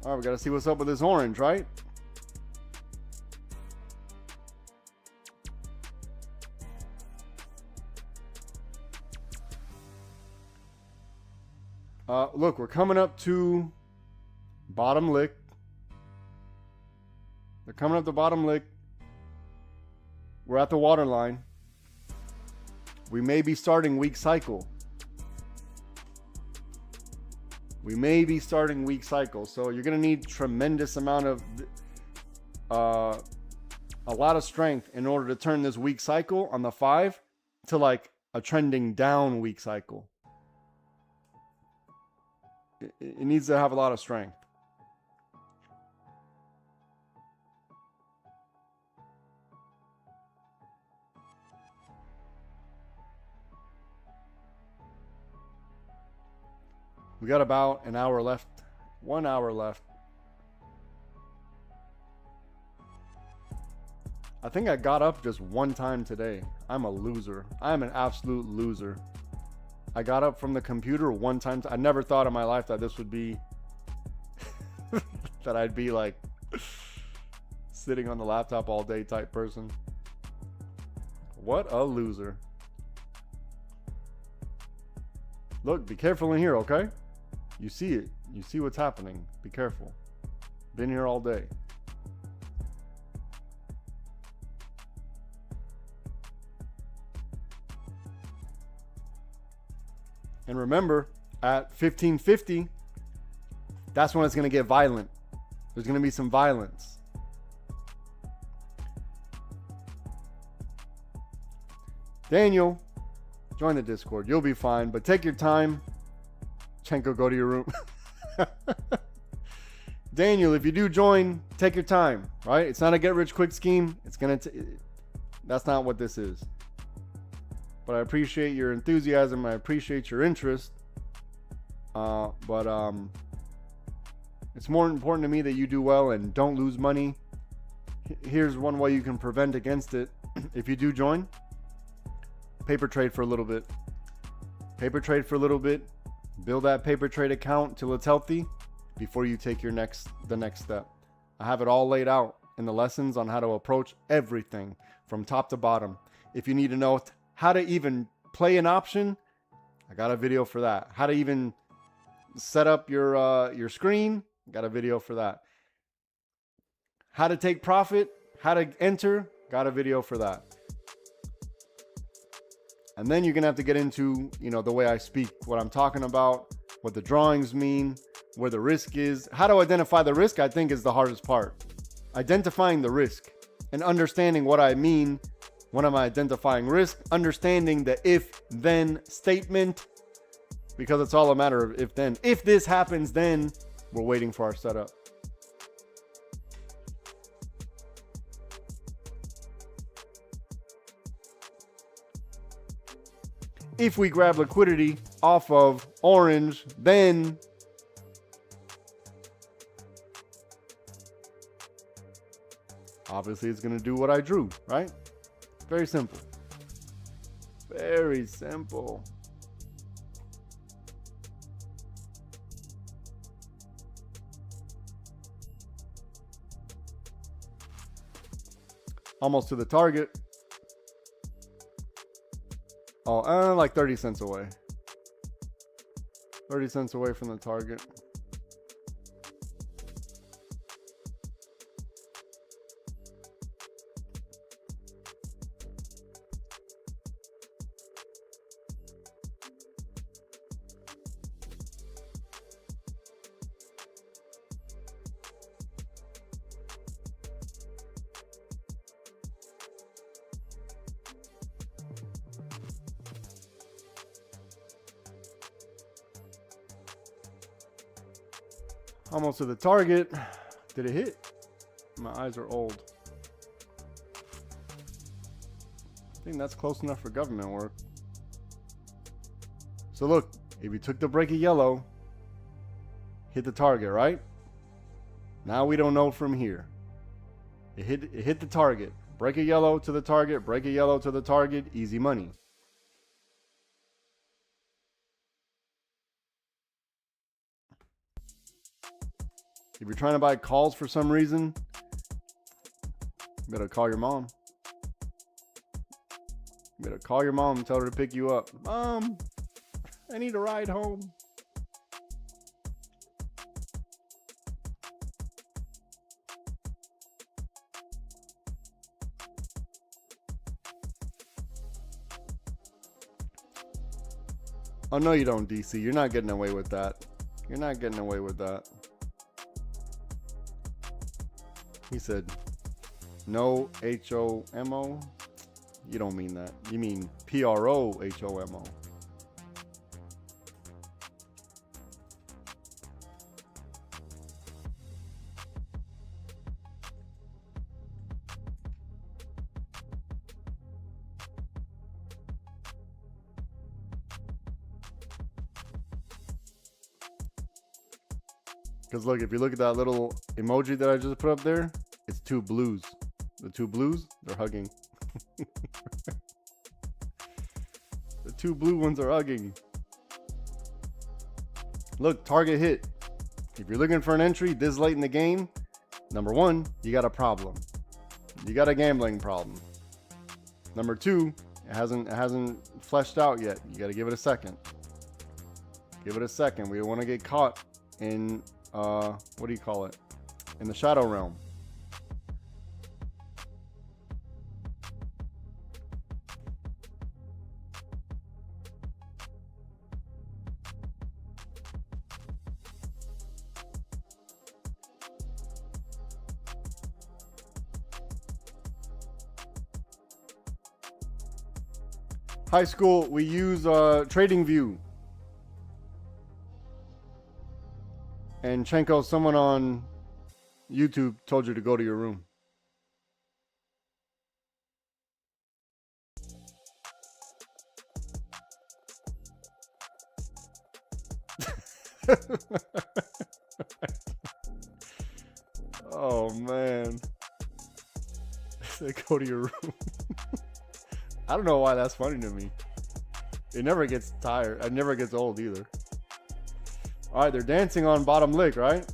Alright, we gotta see what's up with this orange, right? Look, we're coming up to bottom lick. They're coming up the bottom lick. We're at the water line. We may be starting weak cycle. We may be starting weak cycles. So you're going to need tremendous amount of, a lot of strength in order to turn this weak cycle on the 5 to like a trending down weak cycle. It needs to have a lot of strength. We got about an hour left. 1 hour left. I think I got up just one time today. I'm a loser. I'm an absolute loser. I got up from the computer one time. I never thought in my life that this would be, that I'd be like sitting on the laptop all day type person. What a loser. Look, be careful in here, okay? You see it. You see what's happening. Be careful. Been here all day. And remember, at 1550, that's when it's going to get violent. There's going to be some violence. Daniel, join the Discord. You'll be fine, but take your time. Chenko, go to your room. Daniel, if you do join, take your time, right? It's not a get-rich-quick scheme. It's going to... That's not what this is. But I appreciate your enthusiasm. I appreciate your interest. But it's more important to me that you do well and don't lose money. Here's one way you can prevent against it. If you do join, paper trade for a little bit. Paper trade for a little bit. Build that paper trade account till it's healthy before you take the next step. I have it all laid out in the lessons on how to approach everything from top to bottom. If you need to know how to even play an option, I got a video for that. How to even set up your screen, got a video for that. How to take profit, how to enter, got a video for that. And then you're gonna have to get into, the way I speak, what I'm talking about, what the drawings mean, where the risk is. How to identify the risk, I think, is the hardest part. Identifying the risk and understanding what I mean when I'm identifying risk, understanding the if-then statement, because it's all a matter of if-then. If this happens, then we're waiting for our setup. If we grab liquidity off of orange, then obviously it's going to do what I drew, right? Very simple. Very simple. Almost to the target. Oh, like 30 cents away. 30 cents away from the target. Almost to the target. Did it hit? My eyes are old. I think that's close enough for government work. So look, if you took the break of yellow, hit the target, right? Now we don't know from here. It hit the target. Break of yellow to the target, break of yellow to the target, easy money. If you're trying to buy calls for some reason, you better call your mom. You better call your mom and tell her to pick you up. Mom, I need a ride home. Oh, no, you don't, DC. You're not getting away with that. You're not getting away with that. He said, no H-O-M-O. You don't mean that. You mean P-R-O-H-O-M-O. Because look, if you look at that little emoji that I just put up there, it's two blues. The two blues, they're hugging. The two blue ones are hugging. Look, target hit. If you're looking for an entry this late in the game, number one, you got a problem. You got a gambling problem. Number two, it hasn't fleshed out yet. You got to give it a second. Give it a second. We don't want to get caught in what do you call it? In the shadow realm. High school, we use Trading View. And Chenko, someone on YouTube told you to go to your room. Oh man. They go to your room. I don't know why that's funny to me. It never gets tired. It never gets old either. All right, they're dancing on bottom lick, right?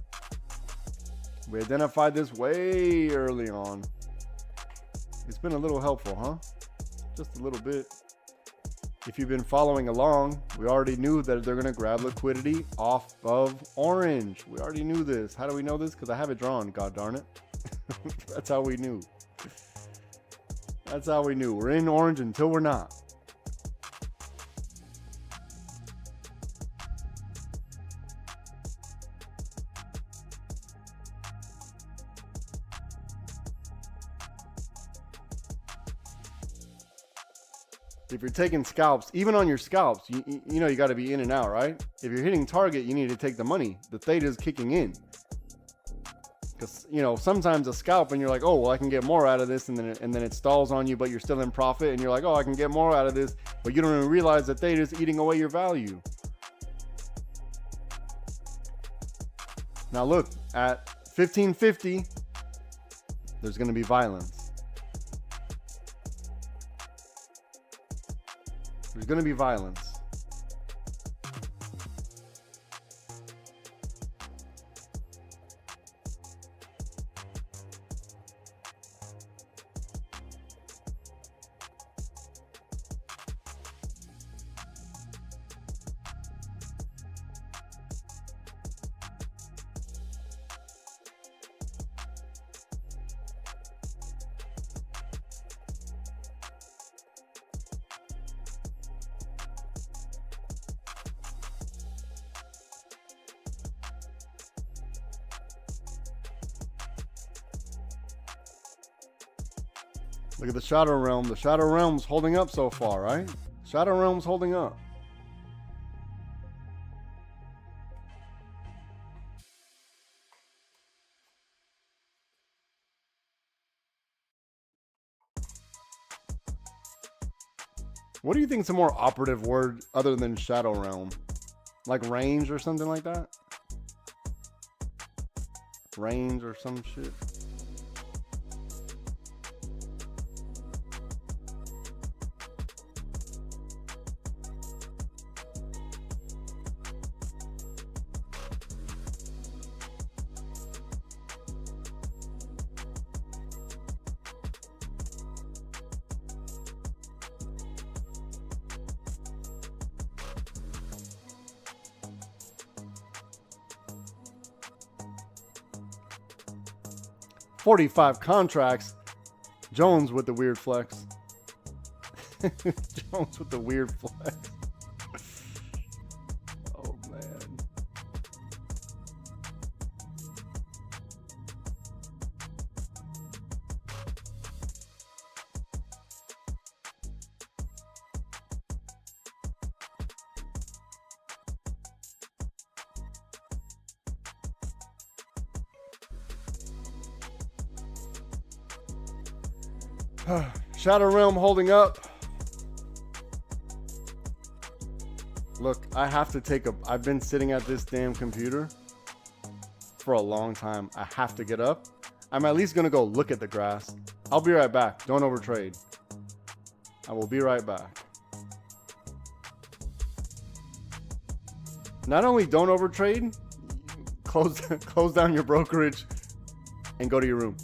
We identified this way early on. It's been a little helpful, huh? Just a little bit. If you've been following along, we already knew that they're going to grab liquidity off of orange. We already knew this. How do we know this? Because I have it drawn, god darn it. That's how we knew. That's how we knew. We're in orange until we're not. If you're taking scalps, even on your scalps, you know you got to be in and out, right? If you're hitting target, you need to take the money. The theta is kicking in. Because, you know, sometimes a scalp and you're like, oh, well, I can get more out of this. And then it stalls on you, but you're still in profit. And you're like, oh, I can get more out of this. But you don't even realize that theta is eating away your value. Now, look, at 1550, there's going to be violence. There's going to be violence. Look at the Shadow Realm. The Shadow Realm's holding up so far, right? Shadow Realm's holding up. What do you think's a more operative word other than Shadow Realm? Like range or something like that? Range or some shit? $45 contracts. Jones with the weird flex. Jones with the weird flex. Oh man. Shadow Realm holding up. Look, I have to take I've been sitting at this damn computer for a long time. I have to get up. I'm at least gonna go look at the grass. I'll be right back. Don't overtrade. I will be right back. Not only don't overtrade, close down your brokerage and go to your room.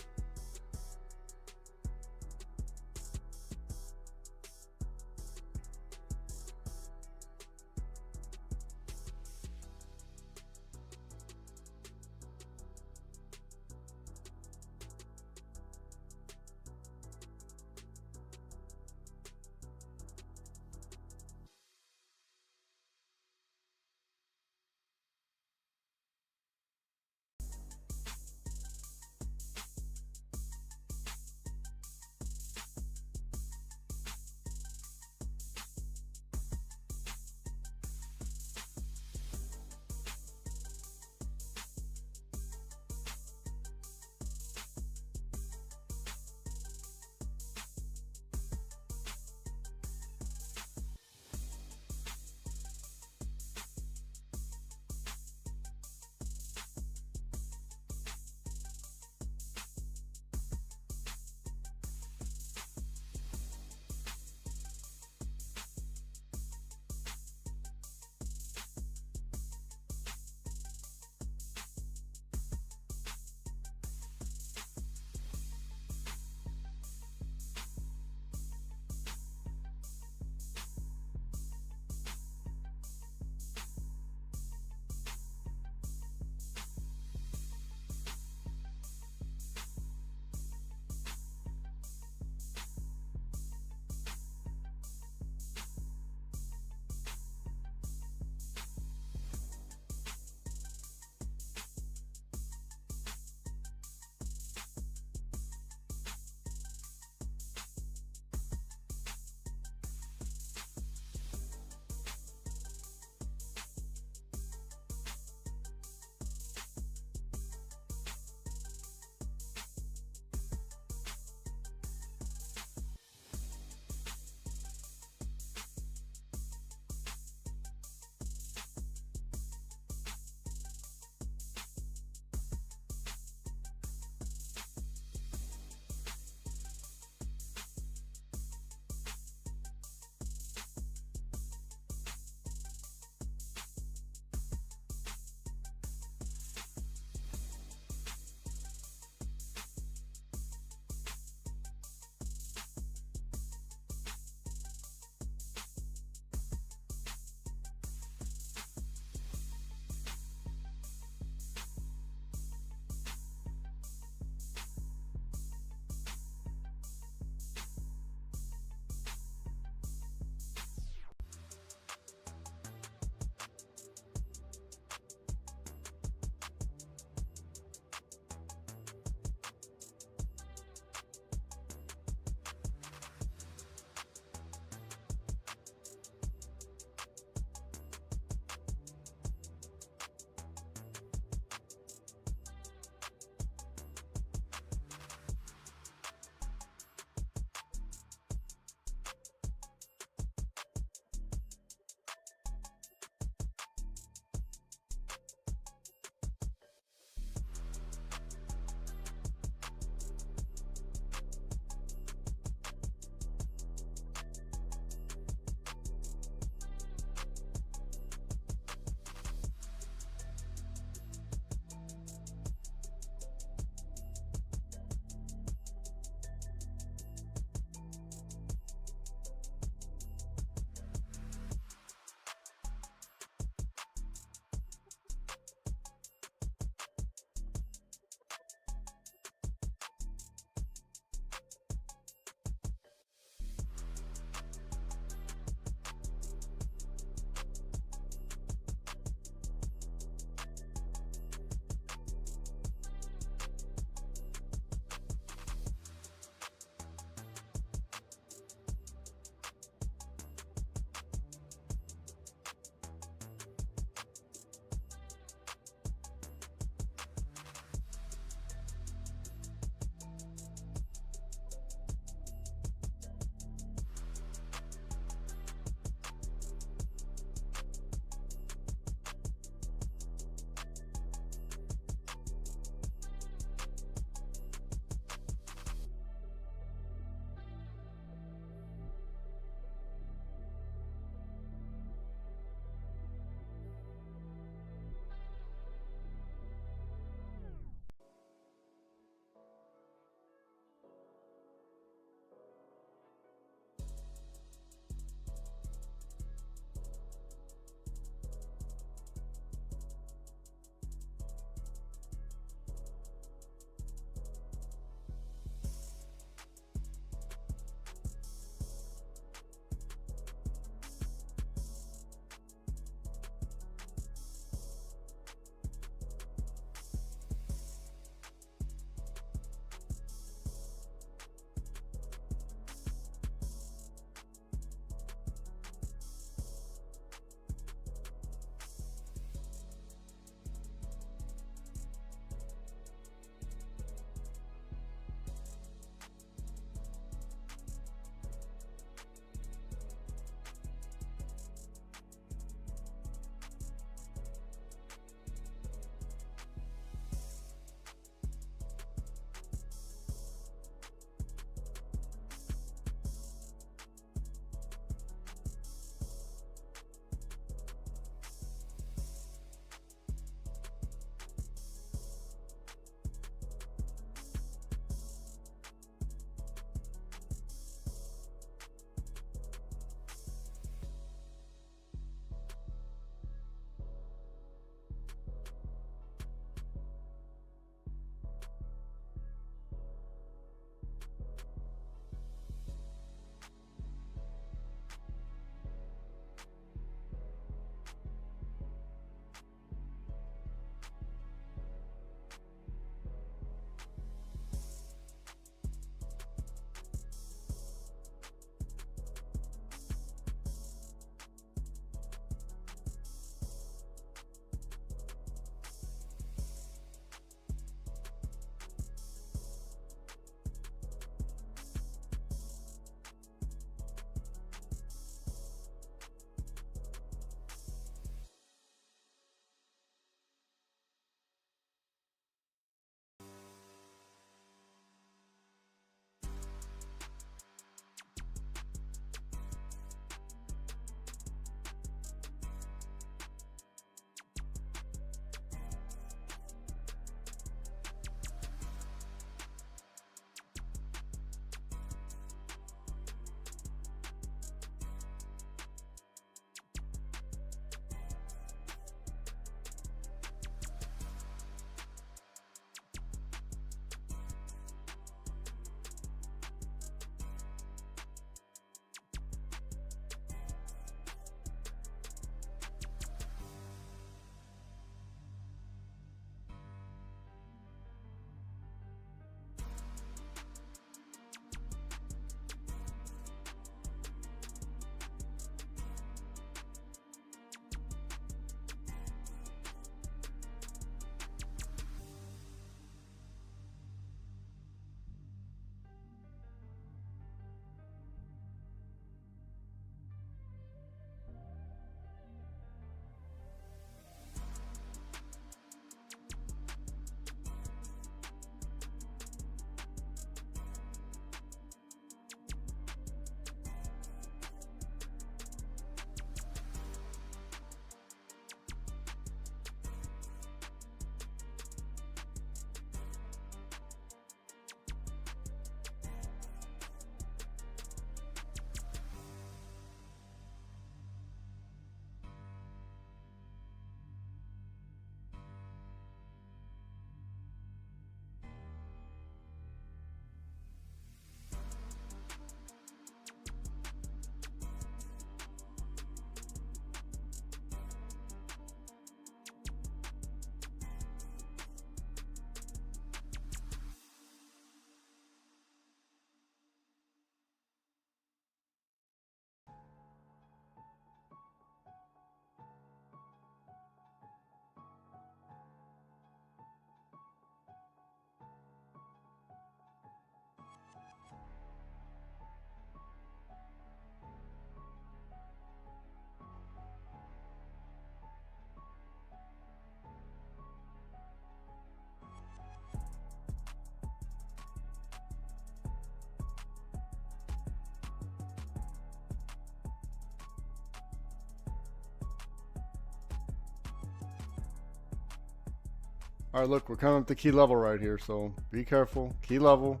All right, look, we're coming up to key level right here, so be careful. Key level.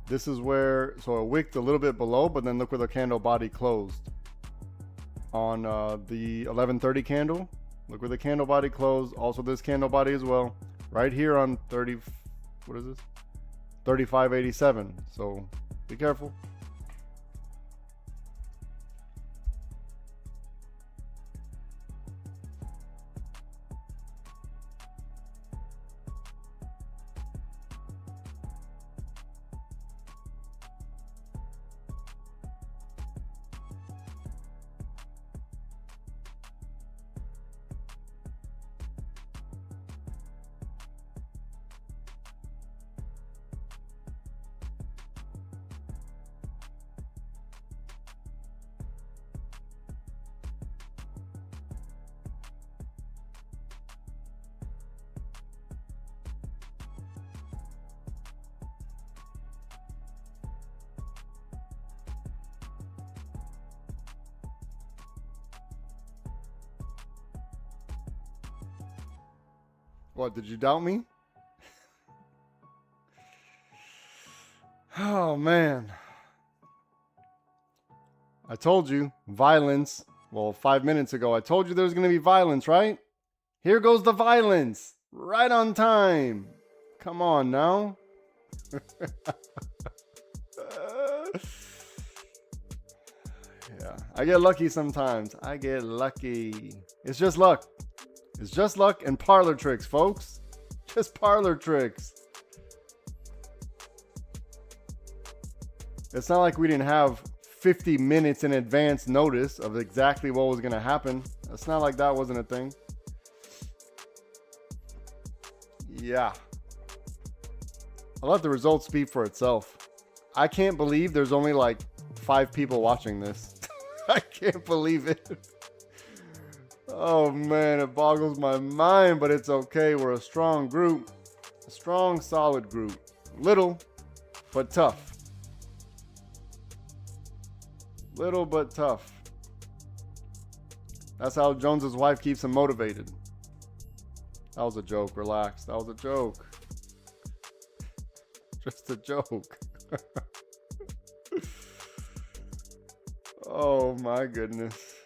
This is where, so it wicked a little bit below, but then look where the candle body closed. On the 11:30 candle, look where the candle body closed. Also this candle body as well. Right here on 30, what is this? 35.87. So be careful. What, did you doubt me? Oh, man. I told you, violence. Well, 5 minutes ago, I told you there was going to be violence, right? Here goes the violence. Right on time. Come on now. Yeah, I get lucky sometimes. I get lucky. It's just luck. It's just luck and parlor tricks, folks. Just parlor tricks. It's not like we didn't have 50 minutes in advance notice of exactly what was going to happen. It's not like that wasn't a thing. Yeah. I'll let the results speak for itself. I can't believe there's only like 5 people watching this. I can't believe it. Oh man, it boggles my mind, but it's okay. We're a strong group. A strong, solid group. Little, but tough. Little, but tough. That's how Jones's wife keeps him motivated. That was a joke. Relax. That was a joke. Just a joke. Oh my goodness.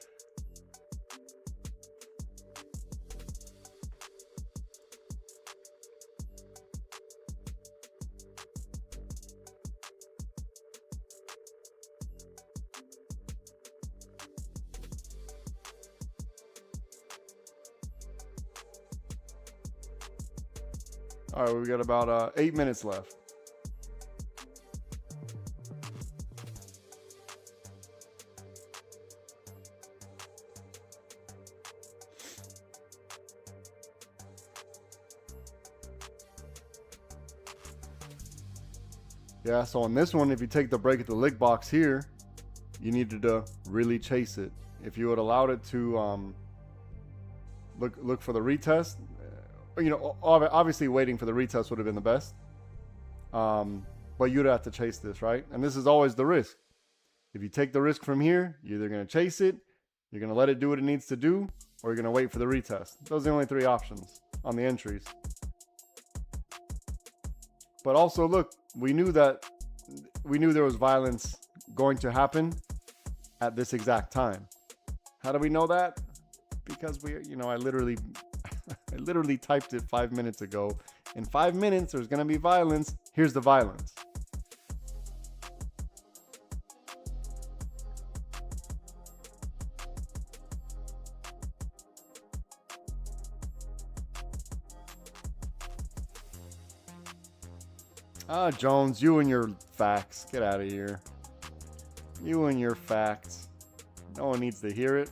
All right, we got about 8 minutes left. Yeah, so on this one, if you take the break at the lick box here, you needed to really chase it. If you had allowed it to look for the retest, you know, obviously waiting for the retest would have been the best. But you'd have to chase this, right? And this is always the risk. If you take the risk from here, you're either going to chase it, you're going to let it do what it needs to do, or you're going to wait for the retest. Those are the only 3 options on the entries. But also, look, we knew there was violence going to happen at this exact time. How do we know that? Because I literally typed it 5 minutes ago. In 5 minutes, there's going to be violence. Here's the violence. Ah, Jones, you and your facts. Get out of here. You and your facts. No one needs to hear it.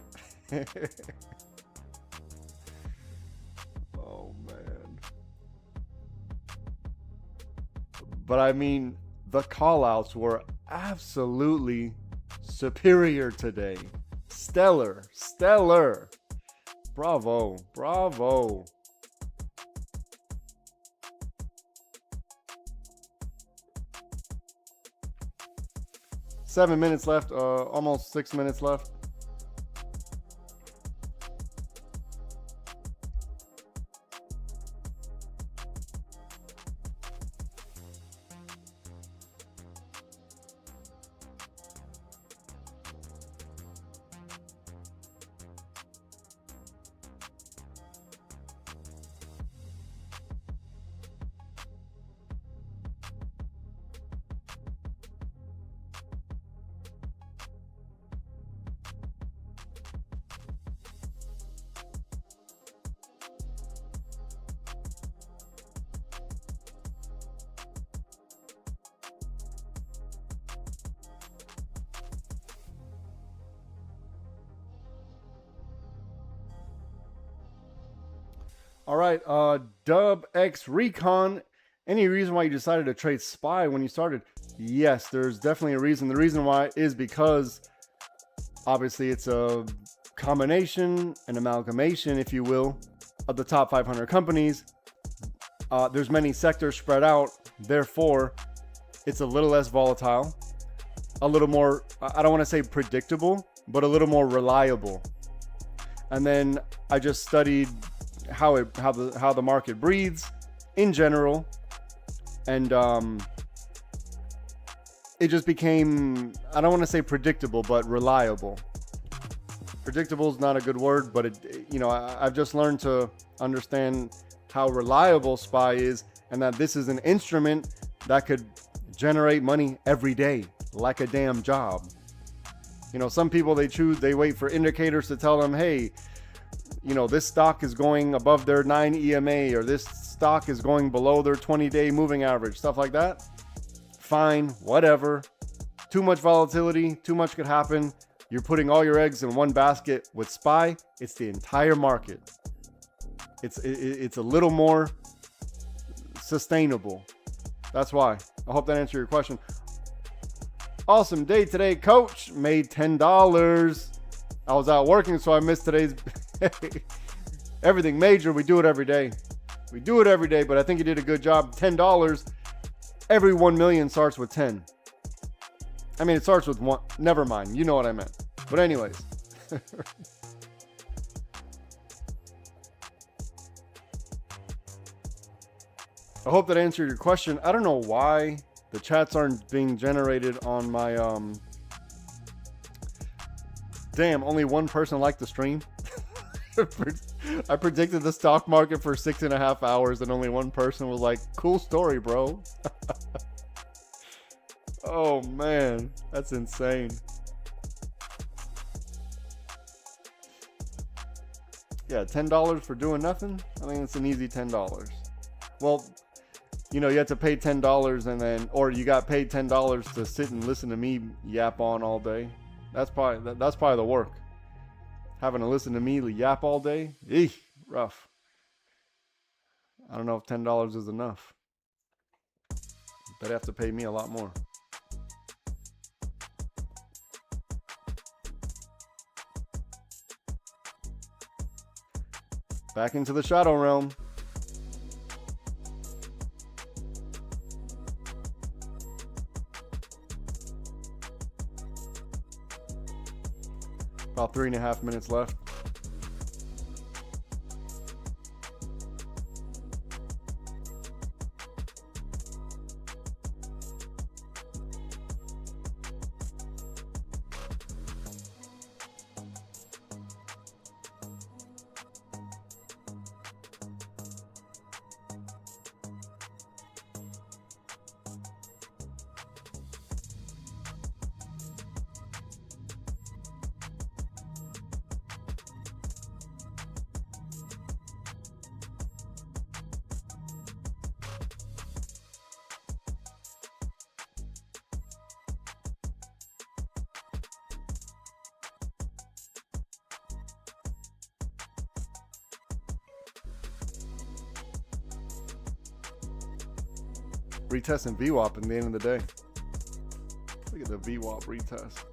Oh, man. But I mean, the callouts were absolutely superior today. Stellar. Stellar. Bravo. Bravo. Seven minutes left, almost 6 minutes left. All right, Dub X Recon. Any reason why you decided to trade SPY when you started? Yes, there's definitely a reason. The reason why is because obviously it's a combination, an amalgamation, if you will, of the top 500 companies. There's many sectors spread out, therefore, it's a little less volatile, a little more, I don't want to say predictable, but a little more reliable. And then I just studied how the market breathes in general, and it just became, I don't want to say predictable, but reliable. Predictable is not a good word, but I've just learned to understand how reliable SPY is, and that this is an instrument that could generate money every day, like a damn job. Some people, they wait for indicators to tell them, hey, this stock is going above their 9 EMA, or this stock is going below their 20-day moving average, stuff like that. Fine, whatever. Too much volatility, too much could happen. You're putting all your eggs in one basket. With SPY, it's the entire market. It's a little more sustainable. That's why. I hope that answered your question. Awesome day today, coach. Made $10. I was out working, so I missed today's. Everything major. We do it every day. But I think you did a good job. $10. Every 1 million starts with 10. I mean, it starts with 1. Never mind. You know what I meant. But anyways. I hope that answered your question. I don't know why the chats aren't being generated on my Damn, only one person liked the stream. I predicted the stock market for 6.5 hours and only one person was like, cool story, bro. Oh man, that's insane. Yeah, $10 for doing nothing? I think it's an easy $10. Well, you have to pay $10 and then, or you got paid $10 to sit and listen to me yap on all day. That's probably the work. Having to listen to me yap all day, rough. I don't know if $10 is enough. They'd have to pay me a lot more. Back into the shadow realm. About 3.5 minutes left. Retesting VWAP in the end of the day. Look at the VWAP retest.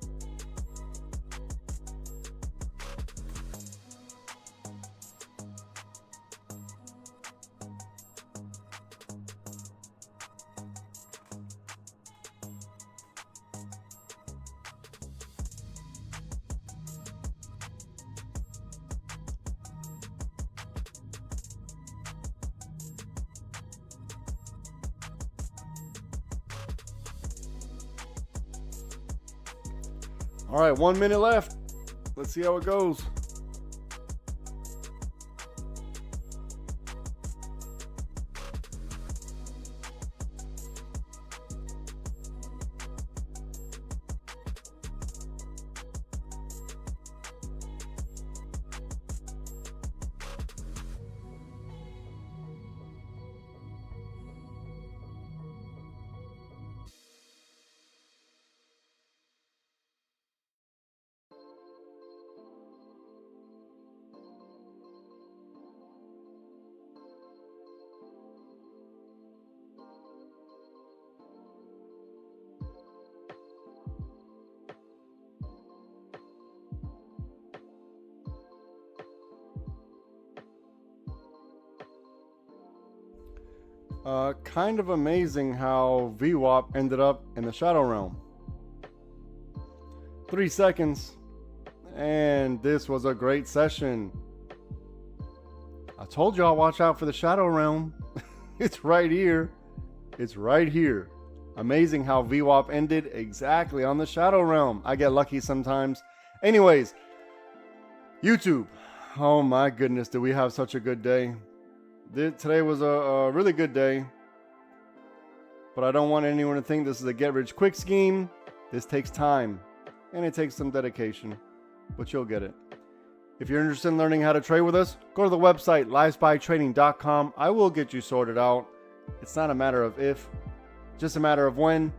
All right, 1 minute left. Let's see how it goes. Kind of amazing how VWAP ended up in the Shadow Realm. 3 seconds, and this was a great session. I told y'all watch out for the Shadow Realm. It's right here. It's right here. Amazing how VWAP ended exactly on the Shadow Realm. I get lucky sometimes. Anyways, YouTube. Oh my goodness, did we have such a good day. Today was a really good day. But I don't want anyone to think this is a get-rich-quick scheme. This takes time. And it takes some dedication. But you'll get it. If you're interested in learning how to trade with us, go to the website, livespytrading.com. I will get you sorted out. It's not a matter of if, just a matter of when.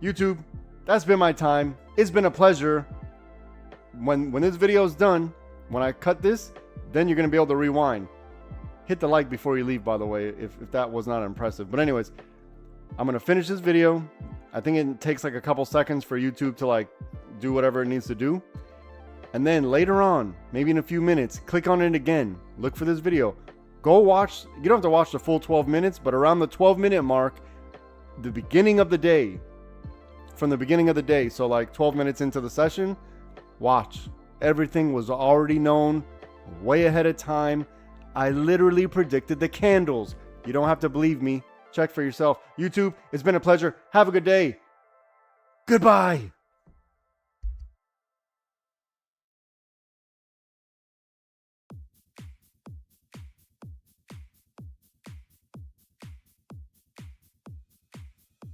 YouTube, that's been my time. It's been a pleasure. When this video is done, when I cut this, then you're going to be able to rewind. Hit the like before you leave, by the way, if that was not impressive. But anyways, I'm going to finish this video. I think it takes like a couple seconds for YouTube to like do whatever it needs to do. And then later on, maybe in a few minutes, click on it again. Look for this video. Go watch. You don't have to watch the full 12 minutes, but around the 12-minute mark, the beginning of the day, from the beginning of the day, so like 12 minutes into the session, watch. Everything was already known way ahead of time. I literally predicted the candles. You don't have to believe me. Check for yourself. YouTube, it's been a pleasure. Have a good day. Goodbye.